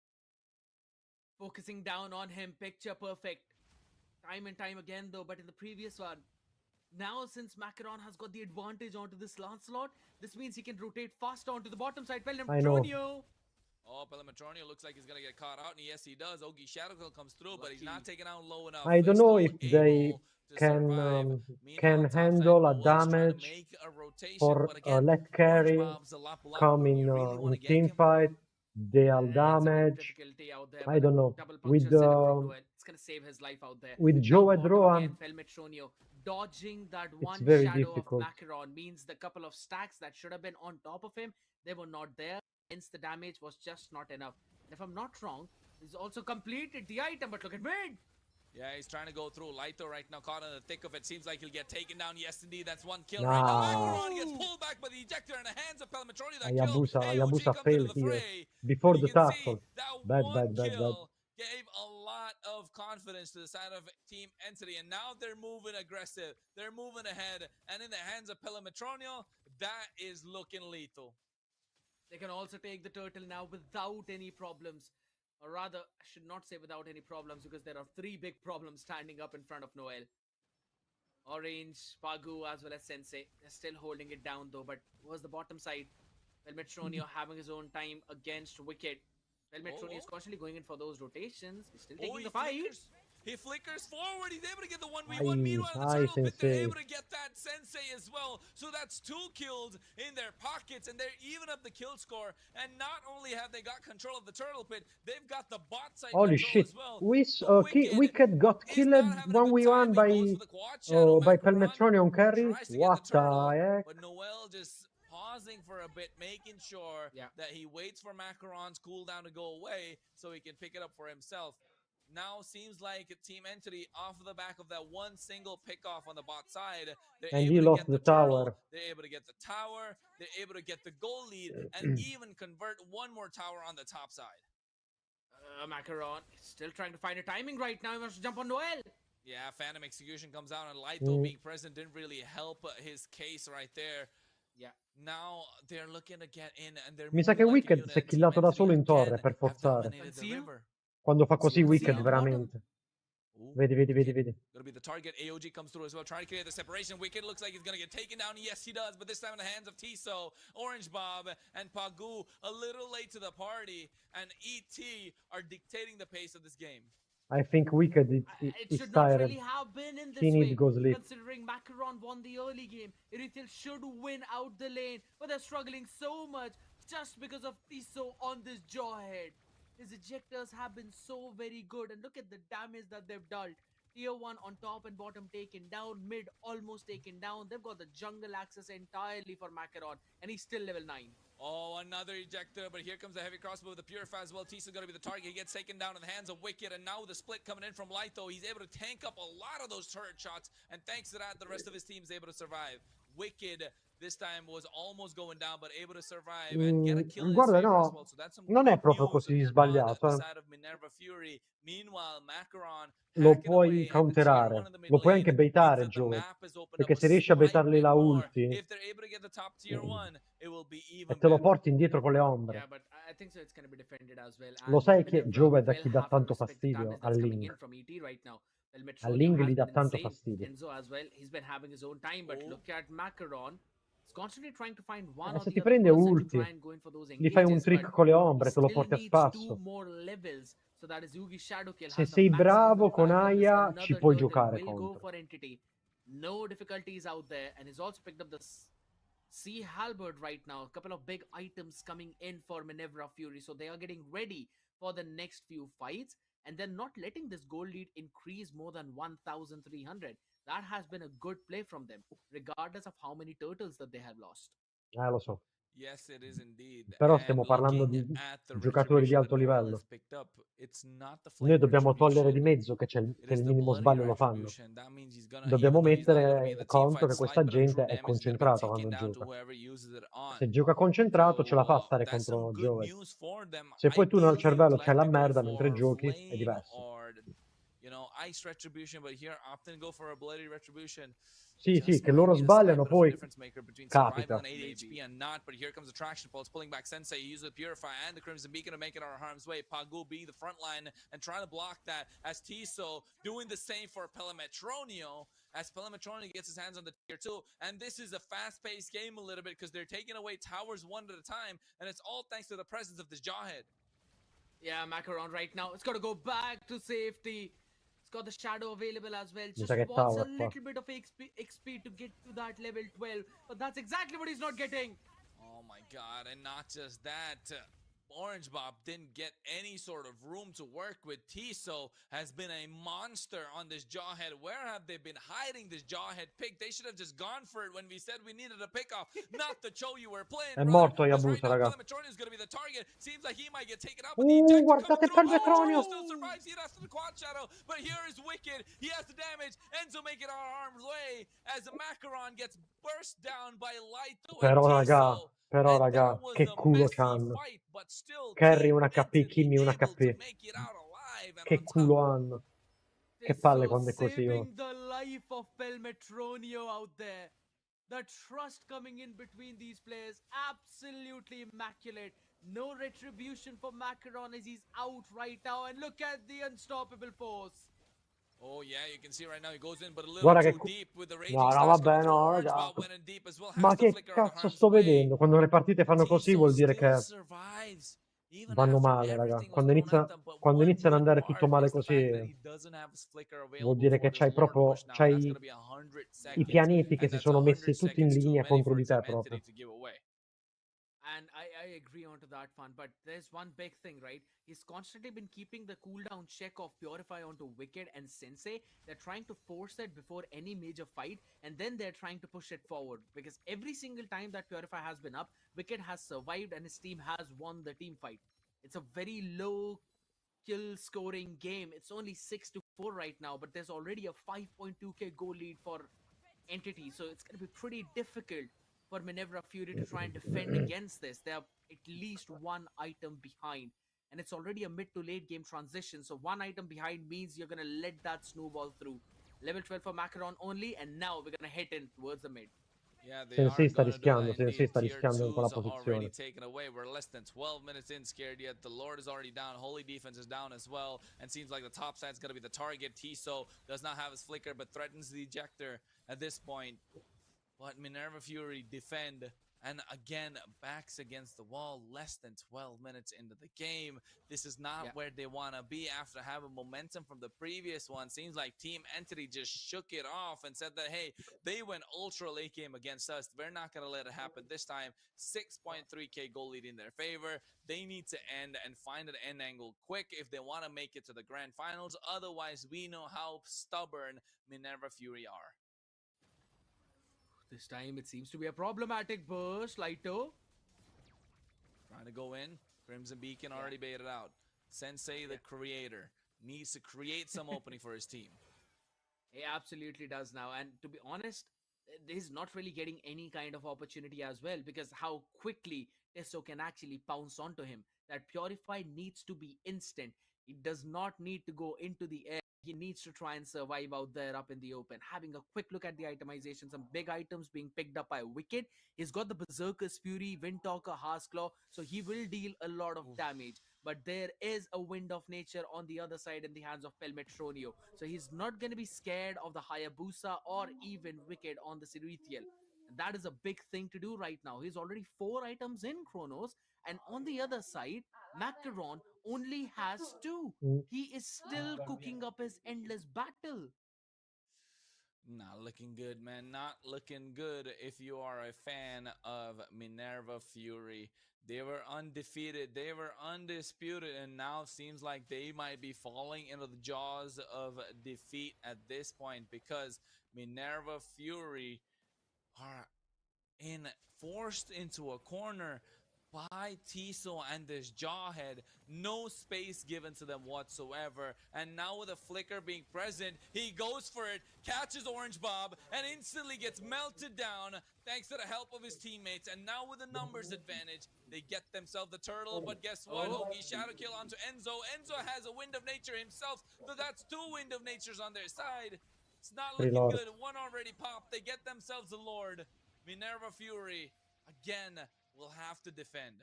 Focusing down on him, picture perfect. Time and time again though, but in the previous one, now since Macaron has got the advantage onto this Lancelot, this means he can rotate fast onto the bottom side. I know. Oh, Pelematronio looks like he's going to get caught out, and yes, he does. Ogi Shadowkill comes through, but he's not taken out low enough. I don't He's know still if they able to survive. can Meanwhile, handle a topside, Noel's trying to damage make a rotation, for but again, let carry Bob's a lot below. come You really in want to get team him? fight. Deal It's a bit damage. difficulty out there, I but don't know. double With puncture setup from Noel. It's gonna save his life out there. with Now Joe bottom Edroan, again, Pelmetronio dodging that one very shadow difficult. of Macaron means the couple of stacks that should have been on top of him, they were not there. Hence the damage was just not enough. And if I'm not wrong, he's also completed the item, but look at mid! Yeah, he's trying to go through. Lighto right now caught in the thick of it. Seems like he'll get taken down. Yes, indeed. That's one kill right now. Macaron gets pulled back by the ejector in the hands of Pelematronio. That kill. Hayabusa comes failed into the here fray. before But the you can see tackle. that Bad, one bad. kill gave a lot of confidence to the side of Team Entity. And now they're moving aggressive. They're moving ahead. And in the hands of Pelematronio, that is looking lethal. They can also take the turtle now without any problems. Or rather, I should not say without any problems, because there are three big problems standing up in front of Noel. Orange, Pagu, as well as Sensei. They're still holding it down though, but was the bottom side. Pelmetronio having his own time against Wicked. Pelmetronio is constantly going in for those rotations. He's still taking the fight. He flickers forward. He's able to get the 1v1. Meanwhile, in the turtle pit, they're able to get that Sensei as well. So that's 2 kills in their pockets, and they're even up the kill score. And not only have they got control of the turtle pit, they've got the bot side Holy control shit! as well. Wicked got killed 1v1 by Pelmetronio on carry. What the heck? But Noel just pausing for a bit, making sure that he waits for Macaron's cooldown to go away so he can pick it up for himself. Now seems like Team Entity, off the back of that one single pickoff on the bot side, they're And able he to lost get the turtle, tower. they're able to get the tower, they're able to get the goal lead, and even convert one more tower on the top side. Macaron is still trying to find a timing right now. He wants to jump on Noel. Yeah, Phantom Execution comes out, and Lighto being present didn't really help his case right there. Yeah. Now they're looking to get in, and they're Mi sa che Wicked si è killato da solo in torre per forzare. Quando fa così Wicked veramente. Ooh, Vedi, vedi, vedi, Wicked vedi. gonna be the target. AOG comes through as well, trying to create the separation. Wicked looks like he's gonna get taken down. Yes, he does, but this time in the hands of Tiso, Orange Bob, and Pagu a little late to the party, and ET are dictating the pace of this game. I think Wicked It is should not tired. really have been in He this needs way. go sleep. Considering Macaron won the early game, Erythel should win out the lane, but they're struggling so much just because of Tiso on this Jawhead. His ejectors have been so very good, and look at the damage that they've dealt. Tier 1 on top and bottom taken down, mid almost taken down. They've got the jungle access entirely for Macaron, and he's still level 9. Oh, another ejector, but here comes the heavy crossbow with the Purify as well. Tisa's going to be the target. He gets taken down in the hands of Wicked, and now with the split coming in from Lytho, he's able to tank up a lot of those turret shots, and thanks to that, the rest of his team is able to survive. Wicked this time was almost going down, but able to survive and get a kill in his Guarda, favor as no, well. So that's some non è good proprio news così on sbagliato. the side of Minerva Fury. Meanwhile, Macaron Lo hacking puoi away at the tier 1 counterare, in the mid lo puoi lane anche means baitare that the Joe, map is opened up perché a se riesci a slight baitarli bit la more. ulti If they're able to get the top tier 1, it will be e even te lo better. porti indietro con le ombre. Yeah, but I think so. It's going to be defended as well. Lo And sai che Minerva Giove è da will chi dà have to tanto respect the fastidio? damage Al that's coming Ling. in from ET right now. Well, Al Metronio Ling has gli dà been tanto insane. fastidio. Enzo as well. He's been having his own time, but look at Macaron. He's constantly trying to find one or Se the ti other prende person to ulti, try and go in for those gli fai un engages, trick but con le he ombre, te lo still porti a needs 2 spasso. more levels so that his Yugi Shadow Kill Se has the sei maximum bravo con impact on this. Aya, ci Another puoi turtle giocare will go contro. for Entity. No difficulties out there, and he's also picked up the Sea Halberd right now. A couple of big items coming in for Minerva Fury, so they are getting ready for the next few fights, and they're not letting this goal lead increase more than 1,300. That has been a good play from them, regardless of how many turtles that they have lost. Lo so. Yes, it is indeed. Però And stiamo parlando looking di at the giocatori di retribution that alto Corel livello. has picked up, it's not the Noi flame dobbiamo togliere di retribution. mezzo che It che is il the minimo bloody sbaglio lo fanno. retribution. That means he's gonna, Dobbiamo even though he's not gonna be in mettere the team conto fight, che slight questa bit of true gente è damage is gonna be concentrata taken quando down to gioca. whoever uses it on. Se gioca concentrato ce la fa a stare That's some contro good Giove. news for them. Se poi tu nel Ideally, I would cervello c'hai like la to go merda mentre for giochi, è flame diverso. or, ice retribution, but here often go for a bloody retribution. Sì, Just che might loro be the slight sbagliano, bit of a poi difference maker between surviving capita. on 8 HP and not. But here comes the traction pulse, pulling back Sensei. He uses the Purify and the Crimson Beacon to make it out of harm's way. Pagu being the front line and trying to block that, as Tiso doing the same for Pelemetronio, as Pelemetronio gets his hands on the tier 2. And this is a fast-paced game a little bit because they're taking away towers one at a time, and it's all thanks to the presence of this Jawhead. Yeah, Macaron right now. It's got to go back to safety. It's got the shadow available as well. Mi Just sa che wants a tower qua. little bit of XP to get to that level 12. But that's exactly what he's not getting. Oh my god, and not just that. Orange Bob didn't get any sort of room to work with. Tiso has been a monster on this Jawhead. Where have they been hiding this Jawhead pick? They should have just gone for it when we said we needed a pick off, not the Cho you were playing. È morto Hayabusa, right now, raga. Pelemetronio is going to be the target. Seems like he might get taken out, but the ejector Guardate coming through. Pelemetronio. Still survives even after the quad shadow, but here is Wicked. He has the damage. Enzo make it our arm's way as the Macaron gets burst down by Lytho and Tiso. Però raga, che culo c'hanno. Carry un HP, Kimmy un HP. Che culo hanno. Che palle quando è così. Saving the life of Pelmetronio out there. The trust coming in between these players, absolutely immaculate. No retribution for Macaron as he's out right now. And look at the unstoppable force. Oh yeah, you can see right now he goes in, but a little Guarda too deep with the raging no, stars vabbè, coming through. no, Orange raga. Bob went in deep as well. Ma Has to che flicker out of cazzo harm's sto way. vedendo? Quando le partite fanno così vuol dire che Survives, even vanno after male, raga. everything was thrown at them, but Quando one iniziano ad good andare tutto part male is the fact that così, he doesn't have his flicker vuol available dire for che this c'hai Lord proprio push now. That's c'hai gonna be 100 i seconds, pianeti che and si that's sono 100 messi tutti in seconds too linea many contro for di te Team proprio. Entity to give away. And I agree onto that one, but there's one big thing, right? He's constantly been keeping the cooldown check of Purify onto Wicked and Sensei. They're trying to force that before any major fight, and then they're trying to push it forward. Because every single time that Purify has been up, Wicked has survived and his team has won the team fight. It's a very low kill scoring game. It's only 6-4 right now, but there's already a 5.2k goal lead for Entity, so it's going to be pretty difficult for Minerva Fury to try and defend against this. They're at least one item behind, and it's already a mid to late game transition, so one item behind means you're going to let that snowball through. Level 12 for Macaron only, and now we're going to head in towards the mid. Yeah, they are Sensei sta gonna do that rischiando, Sensei indeed. sta Tier rischiando in quella 2s are already posizione. taken away. We're less than 12 minutes in, scared yet. The Lord is already down. Holy defense is down as well. And seems like the top side's gonna be the target. Tiso does not have his flicker, but threatens the ejector at this point. But Minerva Fury defend. And again, backs against the wall, less than 12 minutes into the game. This is not where they want to be after having momentum from the previous one. Seems like Team Entity just shook it off and said that, hey, they went ultra late game against us. We're not going to let it happen this time. 6.3k goal lead in their favor. They need to end and find an end angle quick if they want to make it to the grand finals. Otherwise, we know how stubborn Minerva Fury are. This time it seems to be a problematic burst, Laito. Trying to go in. Crimson Beacon already baited out. Sensei, the creator, needs to create some opening for his team. He absolutely does now. And to be honest, he's not really getting any kind of opportunity as well, because how quickly Tesso can actually pounce onto him. That Purify needs to be instant. It does not need to go into the air. He needs to try and survive out there up in the open. Having a quick look at the itemization, some big items being picked up by Wicked. He's got the Berserker's Fury, Windtalker, Claw, so he will deal a lot of damage. But there is a Wind of Nature on the other side in the hands of Pelmetronio. So he's not going to be scared of the Hayabusa or even Wicked on the Cerethiel. And that is a big thing to do right now. He's already 4 items in Chronos. And on the other side, Macaron only has 2. He is still cooking up his endless battle. Not looking good, man. Not looking good if you are a fan of Minerva Fury. They were undefeated. They were undisputed. And now seems like they might be falling into the jaws of defeat at this point, because Minerva Fury are forced into a corner by Tiso and this Jawhead. No space given to them whatsoever. And now with a flicker being present, he goes for it, catches Orange Bob, and instantly gets melted down thanks to the help of his teammates. And now with a numbers advantage, they get themselves the turtle. But guess what? Oki Shadow Kill onto Enzo. Enzo has a Wind of Nature himself, so that's 2 Wind of Natures on their side. It's not looking good. One already popped. They get themselves a Lord. Minerva Fury, again, will have to defend.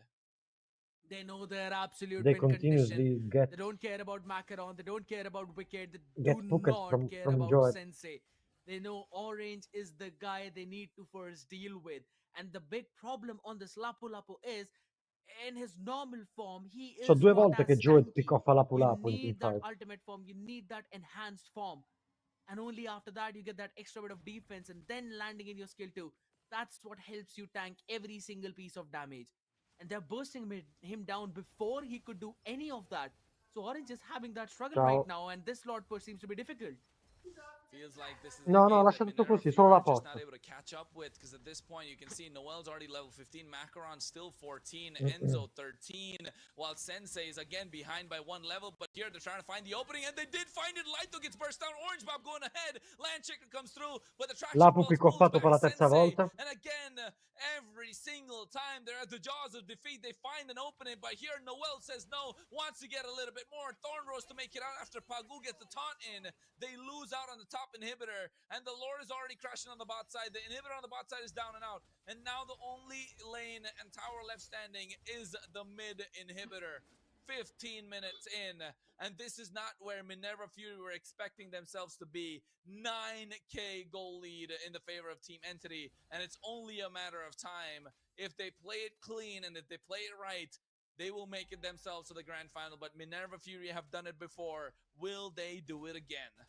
They know their absolute win condition. They don't care about Macaron. They don't care about Wicked. They do not care about Sensei. They know Orange is the guy they need to first deal with. And the big problem on this Lapu Lapu is, in his normal form, he is 2 not volte as che Joe tanky. pick off Lapu You Lapu in need that teamfight. ultimate form. You need that enhanced form. And only after that you get that extra bit of defense, and then landing in your skill 2. That's what helps you tank every single piece of damage. And they're bursting him down before he could do any of that. So Orange is having that struggle right now, and this Lord push seems to be difficult. Feels like this is the game that Minerva Fury are just not able to catch up with, because at this point you can see Noel's already level 15, Macaron still 14, Enzo 13, while Sensei is again behind by 1 level. But here they're trying to find the opening, and they did find it. Lighto gets burst down, Orange Bob going ahead, Land Chicken comes through, but the traction Lapu pulse pick moves offato back per la terza Sensei. volta. And again, every single time they're at the jaws of defeat, they find an opening. But here Noel says no, wants to get a little bit more. Thornrose to make it out after Pagu gets the taunt in. They lose out on the top inhibitor, and the Lord is already crashing on the bot side. The inhibitor on the bot side is down and out, and now the only lane and tower left standing is the mid inhibitor. 15 minutes in, and this is not where Minerva Fury were expecting themselves to be. 9k goal lead in the favor of Team Entity, and it's only a matter of time. If they play it clean and if they play it right, they will make it themselves to the grand final. But Minerva Fury have done it before. Will they do it again?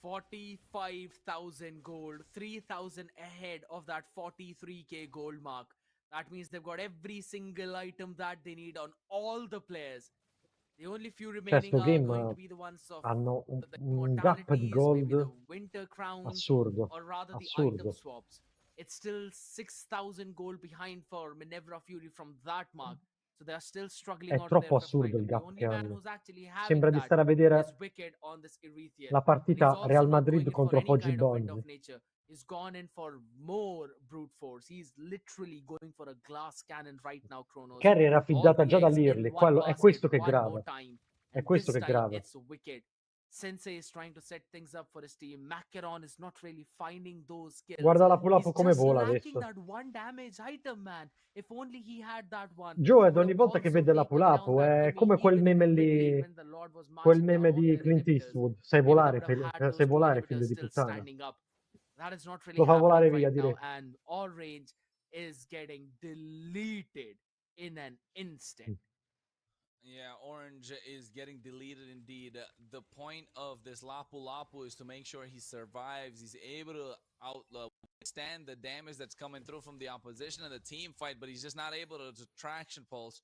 45,000 gold, 3,000 ahead of that 43k gold mark. That means they've got every single item that they need on all the players. The only few remaining are going to be the ones of hanno the un gap di immortalities, gold maybe the winter crowns, assurdo, or rather the assurdo. item swaps. It's still 6,000 gold behind for Minerva Fury from that mark. So they're still struggling È on their troppo 5th assurdo item. il The gap only che man hanno. who's actually having Sembra di that stare a is vedere Wicked on this Erethiel. la And he's partita also Real not Madrid going in for contro any Poggi kind of wind of Bonzi. nature. He's gone in for more brute force. He's literally going for a glass cannon right now, Kronos. Carry era All affidata the già eggs in dall'Early, one è basket questo che è one more grave. time. È And questo this che è time grave. it's Wicked. Sensei is trying to set things up for his team. Macaron is not really finding those skills. Guarda la He's Lapu come just vola lacking adesso. that one damage item, man. If only he had that one. Joed Would ogni have volta che also vede taken down Lapu that è Kimmy come quel even meme in mid lane lì, when the Lord was quel marching down meme all di their Clint inhibitors. Eastwood. David would have had Sai those two volare, inhibitors figlio di still puttana. standing up. That is not really Lo fa volare happening via right now, direi. and Orange is getting deleted in an instant. Yeah, Orange is getting deleted indeed. The point of this Lapu Lapu is to make sure he survives. He's able to withstand the damage that's coming through from the opposition and the team fight, but he's just not able to traction pulse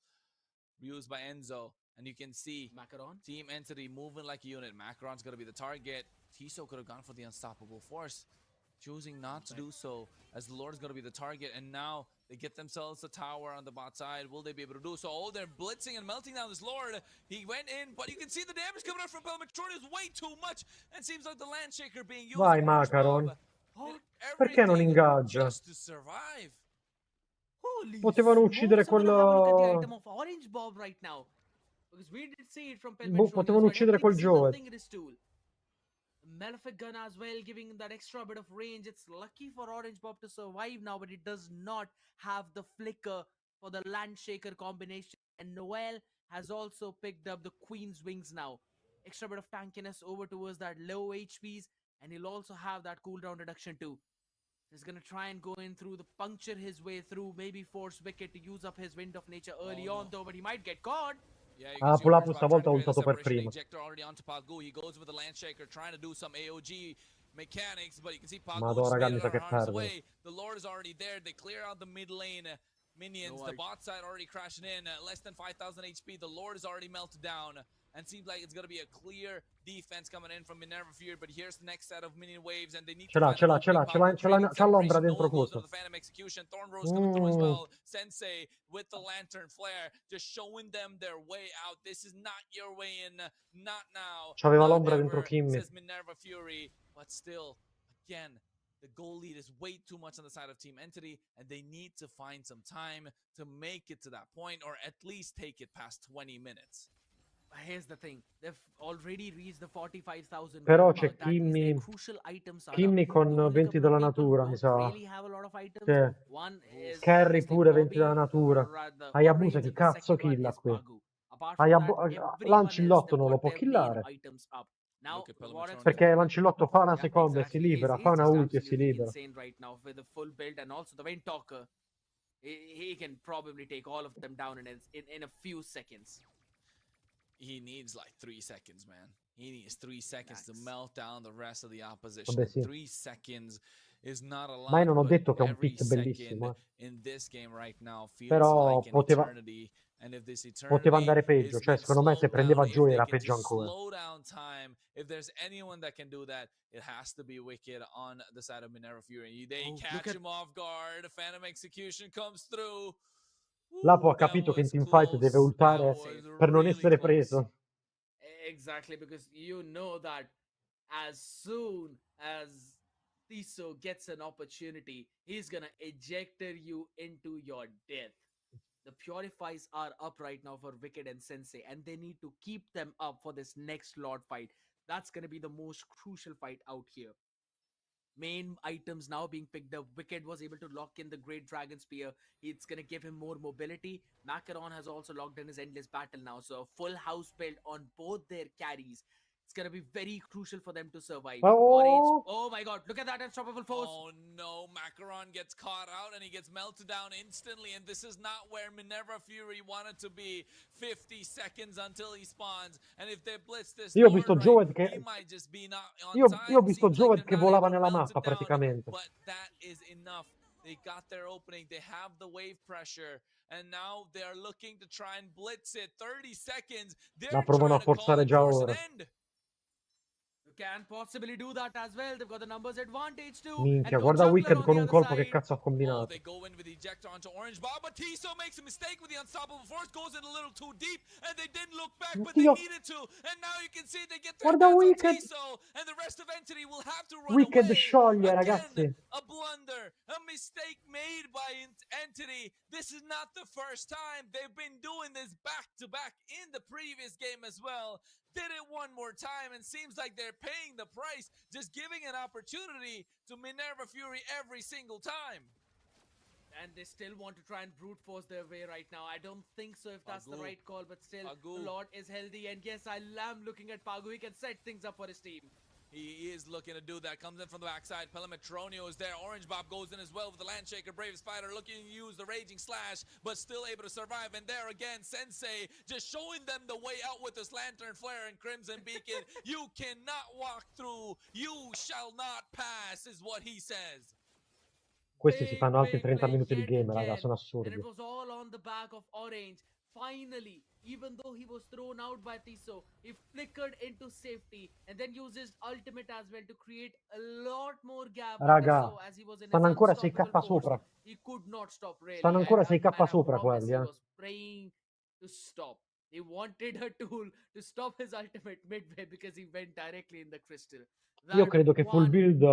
used by Enzo. And you can see Macaron, Team Entity moving like a unit. Macaron's going to be the target. Tiso could have gone for the unstoppable force, choosing not to do so, as the Lord is going to be the target. And now they get themselves a tower on the bot side. Will they be able to do so? Oh, they're blitzing and melting down this Lord. He went in, but you can see the damage coming out from Pelmatrone is way too much. And seems like the Landshaker being used. Vai Orange Macaron. Mob did Perché non everything ingaggia? just to survive. Holy Potevano uccidere smokes, I wanna have a look at the item quello... of Orange Bob right now. Because we did see it from Potevano Pelmetronius, but I don't uccidere think quel this is the Joed. thing in his tool. Malefic gun as well, giving that extra bit of range. It's lucky for Orange Bob to survive now, but it does not have the flicker for the Landshaker combination. And Noel has also picked up the Queen's Wings now. Extra bit of tankiness over towards that low HPs, and he'll also have that cooldown reduction too. He's gonna try and go in through the puncture his way through, maybe force Wicked to use up his Wind of Nature early on though, but he might get caught. Yeah, you can Ah, see Orange Lapu Bob trying stavolta to ha create the ultato per separation prima. ejector already onto Pagu. He goes with the Landshaker trying to do some AOG mechanics, but you can see Pagu Madò, just raga, made mi it sa out che of harm's perdono. way. The Lord is already there. They clear out the mid lane minions. No The worries. bot side already crashing in. Less than 5,000 HP. The Lord is already melted down. And seems like it's going to be a clear defense coming in from Minerva Fury. But here's the next set of minion waves, and they need Ce to l'ha, find ce an l'ha, ce opening. l'ha, ce l'ha, Pagu ce l'ha, creating c'ha l'ombra separation. dentro Noel goes coso. with the Phantom Execution. Thorn Rose coming through as Mm. well. Sensei with the Lantern Flare, just showing them their way out. This is not your way in, not now, C'aveva not l'ombra dentro ever, Kimmy. says Minerva Fury. But still, again, the goal lead is way too much on the side of Team Entity, and they need to find some time to make it to that point, or at least take it past 20 minutes. Here's the thing, they've already reached the 45,000 Però gold c'è mark. That means their Kimmy, crucial items are Kimmy up. The con only 20 couple of della people who natura, mi don't sa. really have a lot of items. Cioè, One is Carry obviously pure 20 Bobby, della natura. rather Hayabusa Orange, chi and the cazzo second one killa is qui? Pagu. Apart from that, everyone else, Lancillotto they've non lo got può their main killare. items up. Now, Look at the Warriors Pelmatrone. Perché Lancillotto fa una yeah, seconda e si exactly. libera, He's fa una just ulti e si absolutely libera. insane right now with the full build and also the Wind Talker. He can probably take all of them down in a few seconds. He needs like 3 seconds, man. He needs 3 seconds to Nice. melt down the rest of the opposition. Vabbè, sì. 3 seconds is not a Ma io lot, non ho but detto che è un every pick bellissimo, second in this game right now feels Però like an poteva, eternity. And if this poteva eternity andare peggio. is Cioè, being secondo me se slowed down, prendeva if Joe they era can peggio just ancora. slow down time, if there's anyone that can do that, it has to be Wicked on the side of Minerva Fury. They catch him off guard. Phantom Execution comes through. Lapo ha That capito che in was teamfight deve close. That ultare was per non really essere close. preso. Exactly, because you know that as soon as Tiso gets an opportunity, he's gonna ejector you into your death. The purifies are up right now for Wicked and Sensei, and they need to keep them up for this next Lord fight. That's gonna be the most crucial fight out here. Main items now being picked up. Wicked was able to lock in the Great Dragon Spear. It's going to give him more mobility. Macaron has also locked in his Endless Battle now. So a full house build on both their carries. It's going to be very crucial for them to survive. Orange, oh my god, look at that unstoppable force. Oh no, Macaron gets caught out and he gets melted down instantly, and this is not where Minerva Fury wanted to be. 50 seconds until he spawns, and if they blitz this Io ho Lord visto right, Joed he che might just be not on io ho time. visto Seems like Joed they're che not volava able to nella melt mappa it down, praticamente. but that is enough. They got their opening. They have the wave pressure, and now they are looking to try and blitz it. 30 seconds. La They're provano a trying to call forzare and già force an ora. end. Can possibly do that as well. They've got the numbers advantage too. Minchia, And no guarda jungler Wicked on con the un other colpo che side. cazzo ha Oh, combinato. they go in with the ejector onto Orange Bob, but Tiso makes a mistake with the unstoppable force, goes in a little too deep, and they didn't look back, but they Oddio. needed to. And now you can see they get their Guarda hands on Wicked. Tiso, and the rest of Entity will have to run Wicked away. scioglie, Again, ragazzi. a blunder, a mistake made by Entity. This is not the first time. They've been doing this back to back in the previous game as well. did it one more time, and seems like they're paying the price, just giving an opportunity to Minerva Fury every single time. And they still want to try and brute force their way right now. I don't think so if that's the right call, but still, the Lord is healthy. And yes, I am looking at Pagu. He can set things up for his team. He is looking to do that. Comes in from the backside. Pelimetronio is there. Orange Bob goes in as well with the Landshaker. Bravest Fighter looking to use the Raging Slash, but still able to survive. And there again, Sensei just showing them the way out with this Lantern Flare and Crimson Beacon. You cannot walk through. You shall not pass, is what he says. Questi si fanno altri 30 minuti di game, raga, sono And assurdi. it was all on the back of Orange. Finally, even though he was thrown out by Tiso, he flickered into safety and then used his ultimate as well to create a lot more gap for Raga, Tiso as he was in his stanno ancora unstoppable 6k force. sopra. He could not stop really. Stanno ancora And 6k I sopra promise quelli, he was praying to stop. He wanted a tool to stop his ultimate midway because he went directly in the crystal. Io credo che full build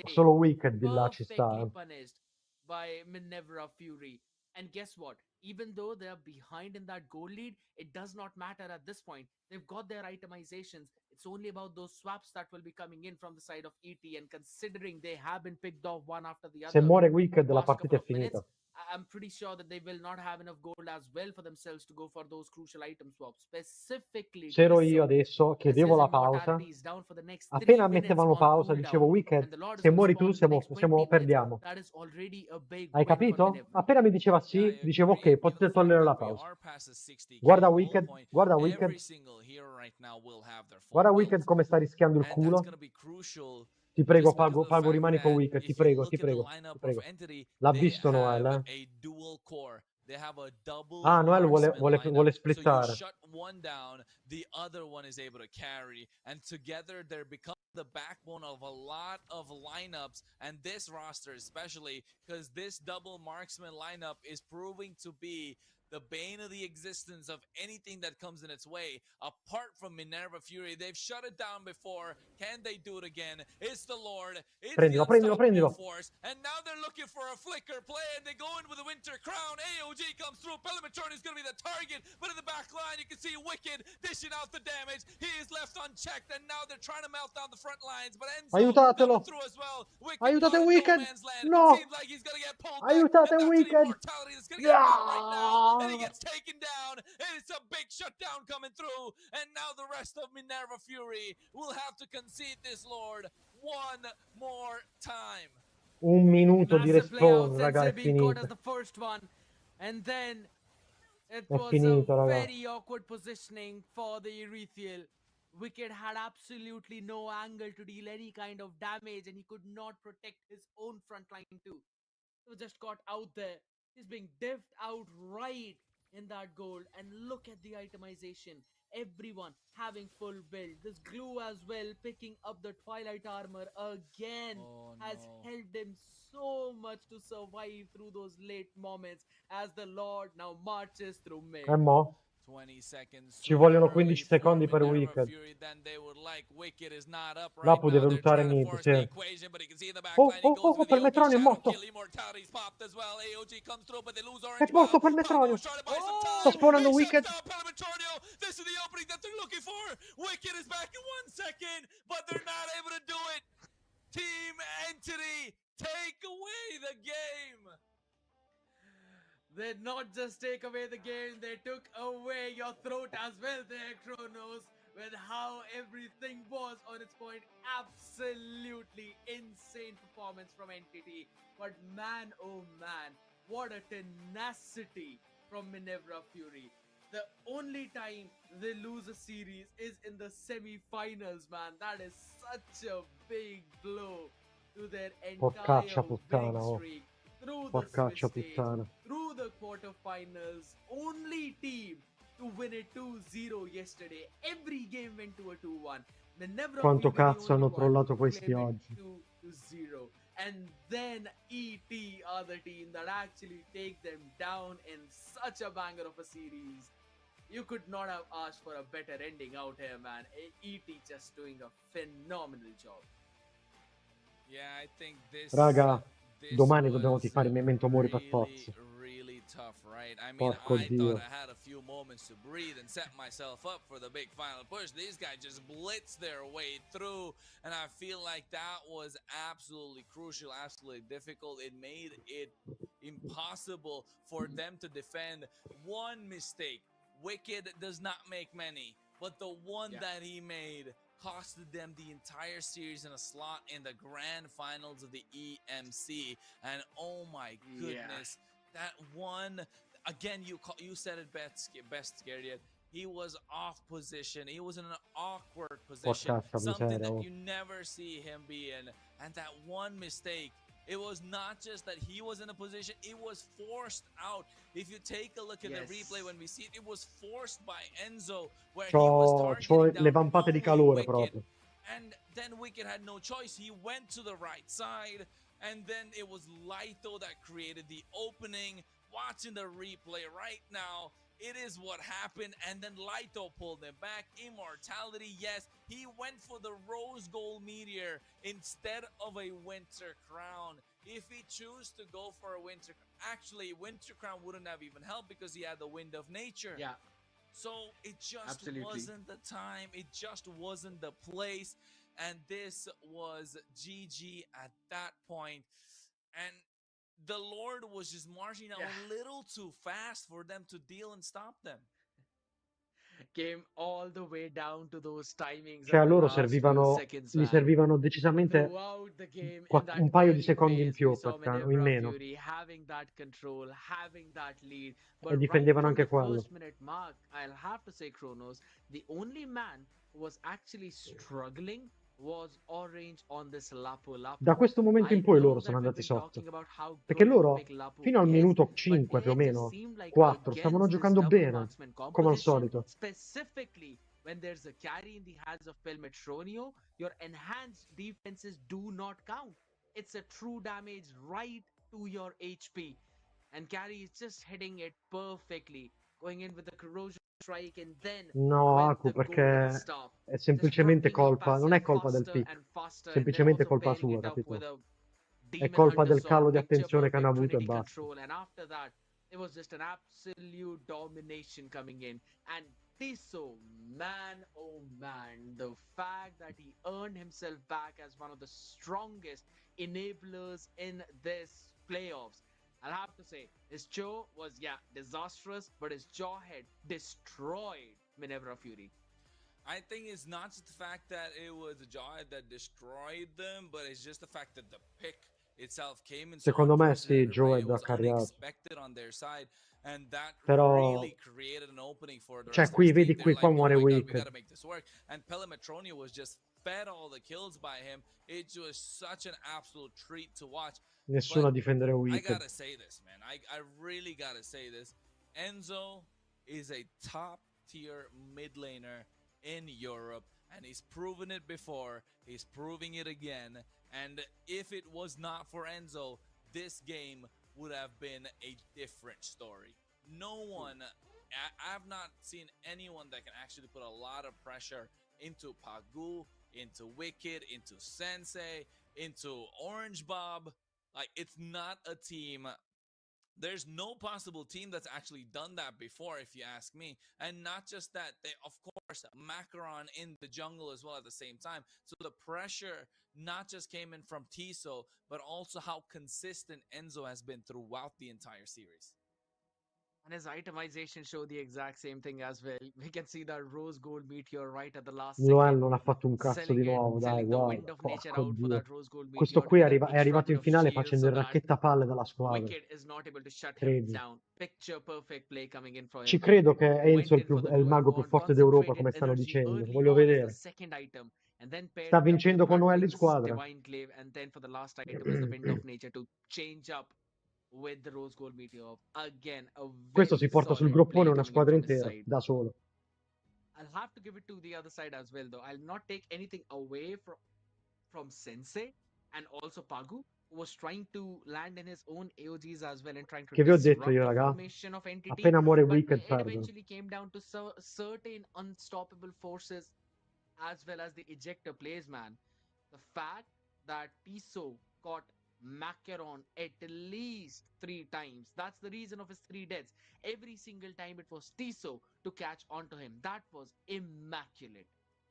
solo Wicked di là ci sta. Perfectly punished by Minerva Fury. And guess what? Even though they are behind in that goal lead, it does not matter at this point. They've got their itemizations. It's only about those swaps that will be coming in from the side of ET. And considering they have been picked off one after the Se other, muore Wicked la past partita couple è of minutes, finita. I'm pretty sure that they will not have enough gold as well for themselves to go for those crucial item swaps. Specifically, C'ero io Tiso, adesso, as chiedevo his la pausa. immortality is down for the next 3 Appena minutes mettevano on pausa cooldown, dicevo Wicked, and the Lord is se going to muori spawn tu in the next 20 minutes. perdiamo. That is already a big Hai win for capito? Minerva. Appena mi diceva sì, dicevo ok, potete togliere la pausa. Guarda Wicked, guarda Wicked. Guarda Wicked come sta rischiando il culo. Ti prego, Pago, rimani con Wicked, ti prego, ti prego, ti prego. L'ha visto Noel, eh? Ah, Noel vuole splittare. So you shut one down, the other one is able to carry, and together they become the backbone of a lot of lineups, and this roster especially, because this double marksman lineup is proving to be the bane of the existence of anything that comes in its way. Apart from Minerva Fury, they've shut it down before. Can they do it again? It's the Lord. It's the unstoppable force. And now they're looking for a flicker play, and they go in with a Winter Crown. AOG comes through. Pelimetron is going to be the target, but in the back line, you can see Wicked dishing out the damage. He is left unchecked, and now they're trying to melt down the front lines. But Enzo Aiutatelo! coming through as well. Aiutate Wicked! No! Seems like he's going to get pulled Aiutate Wicked! and he gets taken down, and it's a big shutdown coming through, and now the rest of Minerva Fury will have to concede this Lord one more time. Un minuto di respawn, raga, è finito. As the first one, and then it È was finito, a raga. very awkward positioning for the Erethiel. Wicked had absolutely no angle to deal any kind of damage, and he could not protect his own front line too. He was just caught out there. He's being diffed out right in that goal, and look at the itemization. Everyone having full build. This glue as well, picking up the Twilight armor again, has helped him so much to survive through those late moments as the Lord now marches through mid. E mo? 20 seconds Ci vogliono 15 secondi per Wicked. Lapu deve lottare mid, sì. Per Metronio è morto! È morto per Metronio! Sta spawnando Wicked! This is the opening that they're looking for. Wicked is back in 1 second, but they're not able to do it. Team Entity, take away the game. They not just take away the game, they took away your throat as well there, Kronos, with how everything was on its point. Absolutely insane performance from Entity. But man, oh man, what a tenacity from Minerva Fury. The only time they lose a series is in the semi-finals, man. That is such a big blow to their entire winning streak. Through the Swiss stage, through the quarterfinals, only team to win it 2-0 yesterday. Every game went to a 2-1. Quanto cazzo hanno trollato questi oggi. 2-0. And then ET are the team that actually take them down in such a banger of a series. You could not have asked for a better ending out here, man. ET just doing a phenomenal job. Yeah, I think this... Raga, domani dobbiamo tifare Memento Mori per forza. Really tough, right? I mean, Porco I Dio. thought I had a few moments moments to breathe and set myself up for the big final push. These guys just blitzed their way through, and I feel like that was absolutely crucial, absolutely difficult. It made it impossible for them to defend. One mistake. Wicked does not make many, but the one that he made costed them the entire series and a slot in the grand finals of the EMC. And oh my goodness, that one again, you said it best, Garriott. He was off position. He was in an awkward position, Porcaccia something miseria, that oh. you never see him be in. And that one mistake, it was not just that he was in a position, it was forced out. If you take a look at the replay when we see it, it was forced by Enzo, where he was C'ho targeting le down vampate di only calore Wicked. proprio. And then Wicked had no choice. He went to the right side, and then it was Laito that created the opening. Watching the replay right now, it is what happened, and then Laito pulled him back. Immortality, yes, he went for the Rose Gold Meteor instead of a Winter Crown. If he chose to go for a Winter Crown wouldn't have even helped because he had the Wind of Nature. Yeah. So it just wasn't the time. It just wasn't the place. And this was GG at that point. And the Lord was just marching out a little too fast for them to deal and stop them. Came all the way down to those timings Cioè a at the loro last few seconds, gli man. servivano decisamente Throughout the game, in that un paio di early secondi in phase, we più saw o in Manevra meno. Fury having that control, having that lead. E But right difendevano from anche the quello. first minute mark, I'll have to say, Kronos, the only man who was actually struggling was Orange on this Lapu Lapu. Da questo momento in I poi loro know sono that we've andati been sotto. talking about how Perché prolific loro Lapu fino al is, minuto but 5 più o it just meno, seemed like 4, stavano against this giocando double bene, marksman come al composition, solito. specifically when there's a carry in the hands of Pelmetronio, your enhanced defenses do not count. It's a true damage right to your HP. And carry is just hitting it perfectly, going in with the corrosion strike and then No, with Aku, the golden perché staff. è Just semplicemente ramping up colpa, as non well è colpa del faster pick, and faster, and then semplicemente also colpa pairing sua, it up with capito? a È demon colpa del undersword, calo di picture attenzione che hanno perfect avuto e Trinity basta. control, and after that it was just an absolute domination coming in. And Tiso, man, oh man, the fact that he earned himself back as one of the strongest enablers in this playoffs. I'll have to say, his show was, disastrous, but his jawhead destroyed Minerva Fury. I think it's not just the fact that it was a jaw that destroyed them, but it's just the fact that the pick itself came in so Secondo me sì, unprecedented Joe way. è It da was carriato. unexpected on their side, and that Però, really created an opening for the cioè rest of his qui, team. vedi They're qui, qua like, oh muore my god, we Wicked. gotta make this work. And Pelemetronia was just fed all the kills by him. It was such an absolute treat to watch. Nessuno a But difendere I Wicked. gotta say this, man. I really gotta say this. Enzo is a top tier mid laner in Europe, and he's proven it before. He's proving it again. And if it was not for Enzo, this game would have been a different story. No one, I've not seen anyone that can actually put a lot of pressure into Pagu, into Wicked, into Sensei, into Orange Bob. Like, it's not a team. There's no possible team that's actually done that before, if you ask me. And not just that, they, of course, Macaron in the jungle as well at the same time. So the pressure not just came in from Tiso, but also how consistent Enzo has been throughout the entire series. And his itemization showed the exact same thing as well. We can see that rose gold meteor right at the last Noel second. non ha fatto un cazzo di nuovo, dai, Selling the guarda, wind of nature porco out for Dio. that rose gold Questo meteor qui with è a arrivato in disruptive finale shield facendo so il that racchettapalle dalla squadra. Wicked is not able to shut him 13. down. Picture perfect play coming in for Ci him. credo che Went Enzo in for the è il dual mago più bond, forte d'Europa, concentrated come stanno energy dicendo. early Voglio on as the vedere. second item, and then paired Sta it up with vincendo con Noel in Magnus, squadra. Divine Glaive, and then for the last item is the Wind of Nature to change up with the Rose Gold Meteor. Again, a Questo si very porta sul solid groppone play una coming in squadra from his intera, side. da solo. I'll have to give it to the other side as well, though. I'll not take anything away from Sensei and also Pagu, who was trying to land in his own AOGs as well and trying to Che vi ho detto disrupt io, the raga? formation of Entity. Appena muore But Wicked it perdono. eventually came down to certain unstoppable forces as well as the ejector plays, man. The fact that Tiso caught Macaron at least 3 times. That's the reason of his 3 deaths. Every single time it was Tiso to catch onto him. That was immaculate.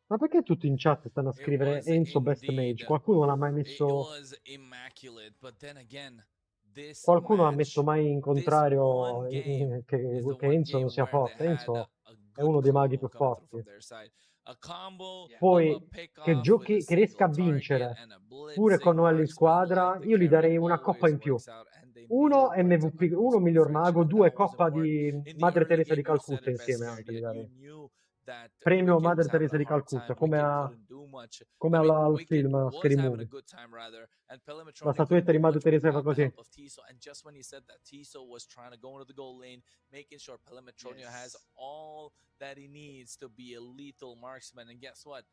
Ma perché tutti in chat stanno a It scrivere was Enzo Best Mage? indeed. Qualcuno non l'ha mai It messo... was immaculate, but then again, this Qualcuno ha messo match, mai in this contrario one game is the che one Enzo non game sia where they forte. had Enzo a è good uno dei maghi combo più coming through forti. from their side. A combo Yeah. of a Poi pick che off with a giochi, che riesca single a target vincere and a pure con blitzing Noelle in marksman like squadra, the io gli carry darei una coppa always in più. works out, and they made Uno it work out MVP, like uno Muscle miglior French, mago, and due that was coppa important. di In the Madre early Teresa di game, you said Calcutta it best, insieme anche gli Scardia. You darei. knew that Premio Wicked Madre was having Teresa a di hard Calcutta, time. come, Wicked couldn't do much. come I mean, al Wicked film was Scary having a Movie. good time rather, and La Pelemetronic couldn't statuetta di do Madre much Teresa fa without the così. help of Tiso. And just when he said that, Tiso was trying to go into the goal lane, making sure Pelemetronio has Yes. all that he needs to be a lethal marksman. And guess what?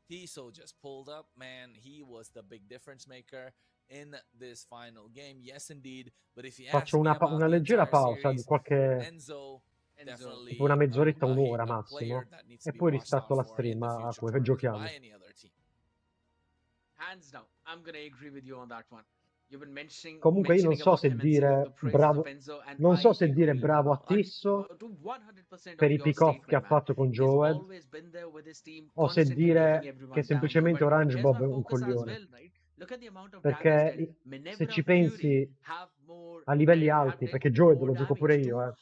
Tiso just pulled up, man. He was the big difference maker in this final game. Yes, indeed. But if you Faccio ask me about una the leggera entire pausa di series, qualche, Enzo Enzo. tipo una definitely mezz'oretta, un'ora a massimo, player that needs to e be poi watched rispetto out la for in stream the a future quello che tournaments giochiamo. by any other team. Hands down. I'm gonna agree with you on that one. You've been Comunque io non mentioning so about se him and singing the dire praises of bravo, Enzo, and non so I se dire agree bravo a Tisso to 100% per of i your pick-off che ha statement, man. fatto con He's Joed, always been there with his team, o se constantly taking dire che everyone down there. semplicemente But Orange here's Bob my è un focus as coglione. well, right? Look at the amount of damage Perché that se ci Manevra Fury pensi have more a livelli have alti, dealt perché Joed more lo gioco pure damage, io,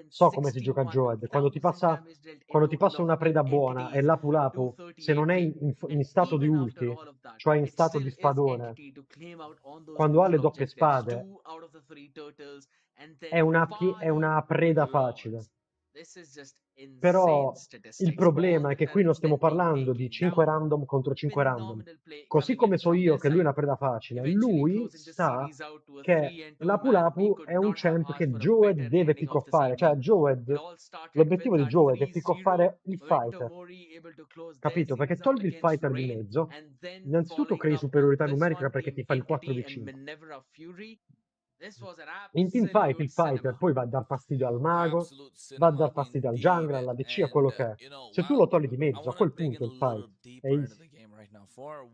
so come si gioca a Joed. 261,000 damage dealt in Quando ti total passa of una preda buona e entities, Lapu Lapu, se non è 238k. in And stato di even after ulti, all of that, cioè in it stato di still is spadone, entity to claim out on those quando ha le crucial doppie objectives. spade, 2 out of the 3 turtles, and è then è 5 una preda facile. claws. This is just insane Però il statistics. All problema è the che qui non turrets stiamo that they parlando make di it 5 down. random contro 5 random. Phenomenal play Così coming come in so from io their che lui è side. una preda facile, Eventually lui closing this sa series out to a che 3-2, Lapu man. We Lapu could è un not have champ asked che for a Joed better deve ending of this pickoffare. Cioè evening. It Joed, all started with l'obiettivo di that Joed è 3-0. pickoffare il Winter fighter. Mori able to close their Capito? Perché series out togli il against fighter di Rain, mezzo, and then innanzitutto following crei up with superiorità this numerica one perché in ti fa il Entity 4v5. and Manevra Fury. This was an In team fight absolute il fighter cinema. poi va a dar fastidio al mago, Absolute va a cinema dar fastidio al indeed. jungler, alla DC, a And quello che è. you know, Se tu lo wow, togli di I mezzo, a want to quel dig in punto a il little fight è deeper into easy. the game right now for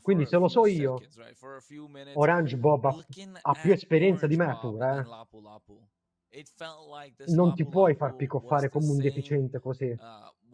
Quindi a se lo few so io, seconds, right? For a few minutes. Orange Bob Looking ha più at esperienza di Orange me Bob pure, and Lapu Lapu, it felt like this non ti Lapu puoi far Lapu was pickoffare the come un same, deficiente così.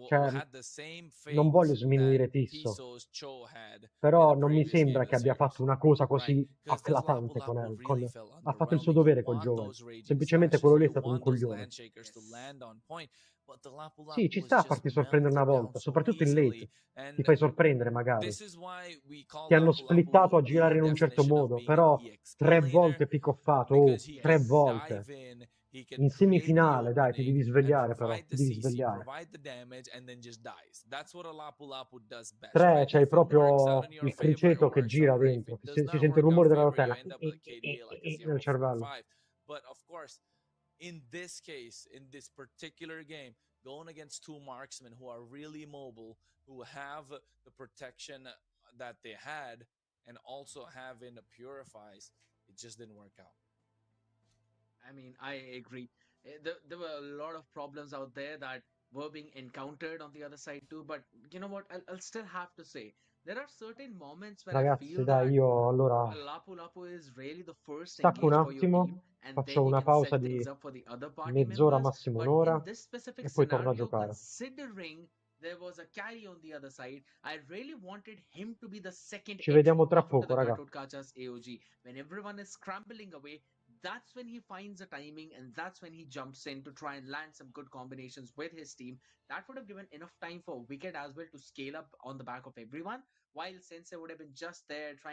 Cioè, had the same non fate voglio that sminuire Tisso, Tiso's Cho had in però the non mi previous game sembra of the che abbia series, fatto una cosa right? così Because this Lapu acclatante con Lapu El. really felt Ha fatto il suo underwhelming. You dovere con want Joel. those raging Semplicemente slashes, quello lì è you stato un want those coglione. land shakers to land on point, but the Lapu Sì, Lapu ci was sta a just farti sorprendere una melted down volta, so soprattutto in easily. late. Ti And fai sorprendere magari. this is why we call Ti hanno Lapu splittato Lapu a girare the in un certo definition of modo, being an però EXP 3 volte laner, pickoffato, because he tre can Yes. dive volte. in, he can In create the semifinale, dai, ti opening devi and svegliare però, provide ti the devi CC, svegliare. provide the damage, and then just dies. That's what a Lapu Lapu does best, 3, right? c'hai If it works out in proprio your il favor, it criceto che works out gira great. If dentro, it does si not sente il work out rumore della favor, you rotella end up with a KDA like a nel cervello. 0.5. But of course, in this case, in this particular game, going against two marksmen who are really mobile, who have the protection that they had, and also having the purifies, it just didn't work out. I mean, I agree. There were a lot of problems out there that were being encountered on the other side too. But you know what? I'll still have to say there are certain moments where I Ragazzi, feel dai, that io allora Lapu Lapu is really the first stacco un engage for your team, attimo, and faccio then you una can pausa set di things up for the other party mezz'ora, members. massimo But in un'ora, this specific e poi torno a scenario, giocare. considering there was a carry on the other side, I really wanted him to be the second Ci vediamo entry tra after poco, the raga. Gatotkacha's AOG. When everyone is scrambling away, that's when he finds a timing, and that's when he jumps in to try and land some good combinations with his team. That would have given enough time for Wicked as well to scale up on the back of everyone, while Sensei would have been just there trying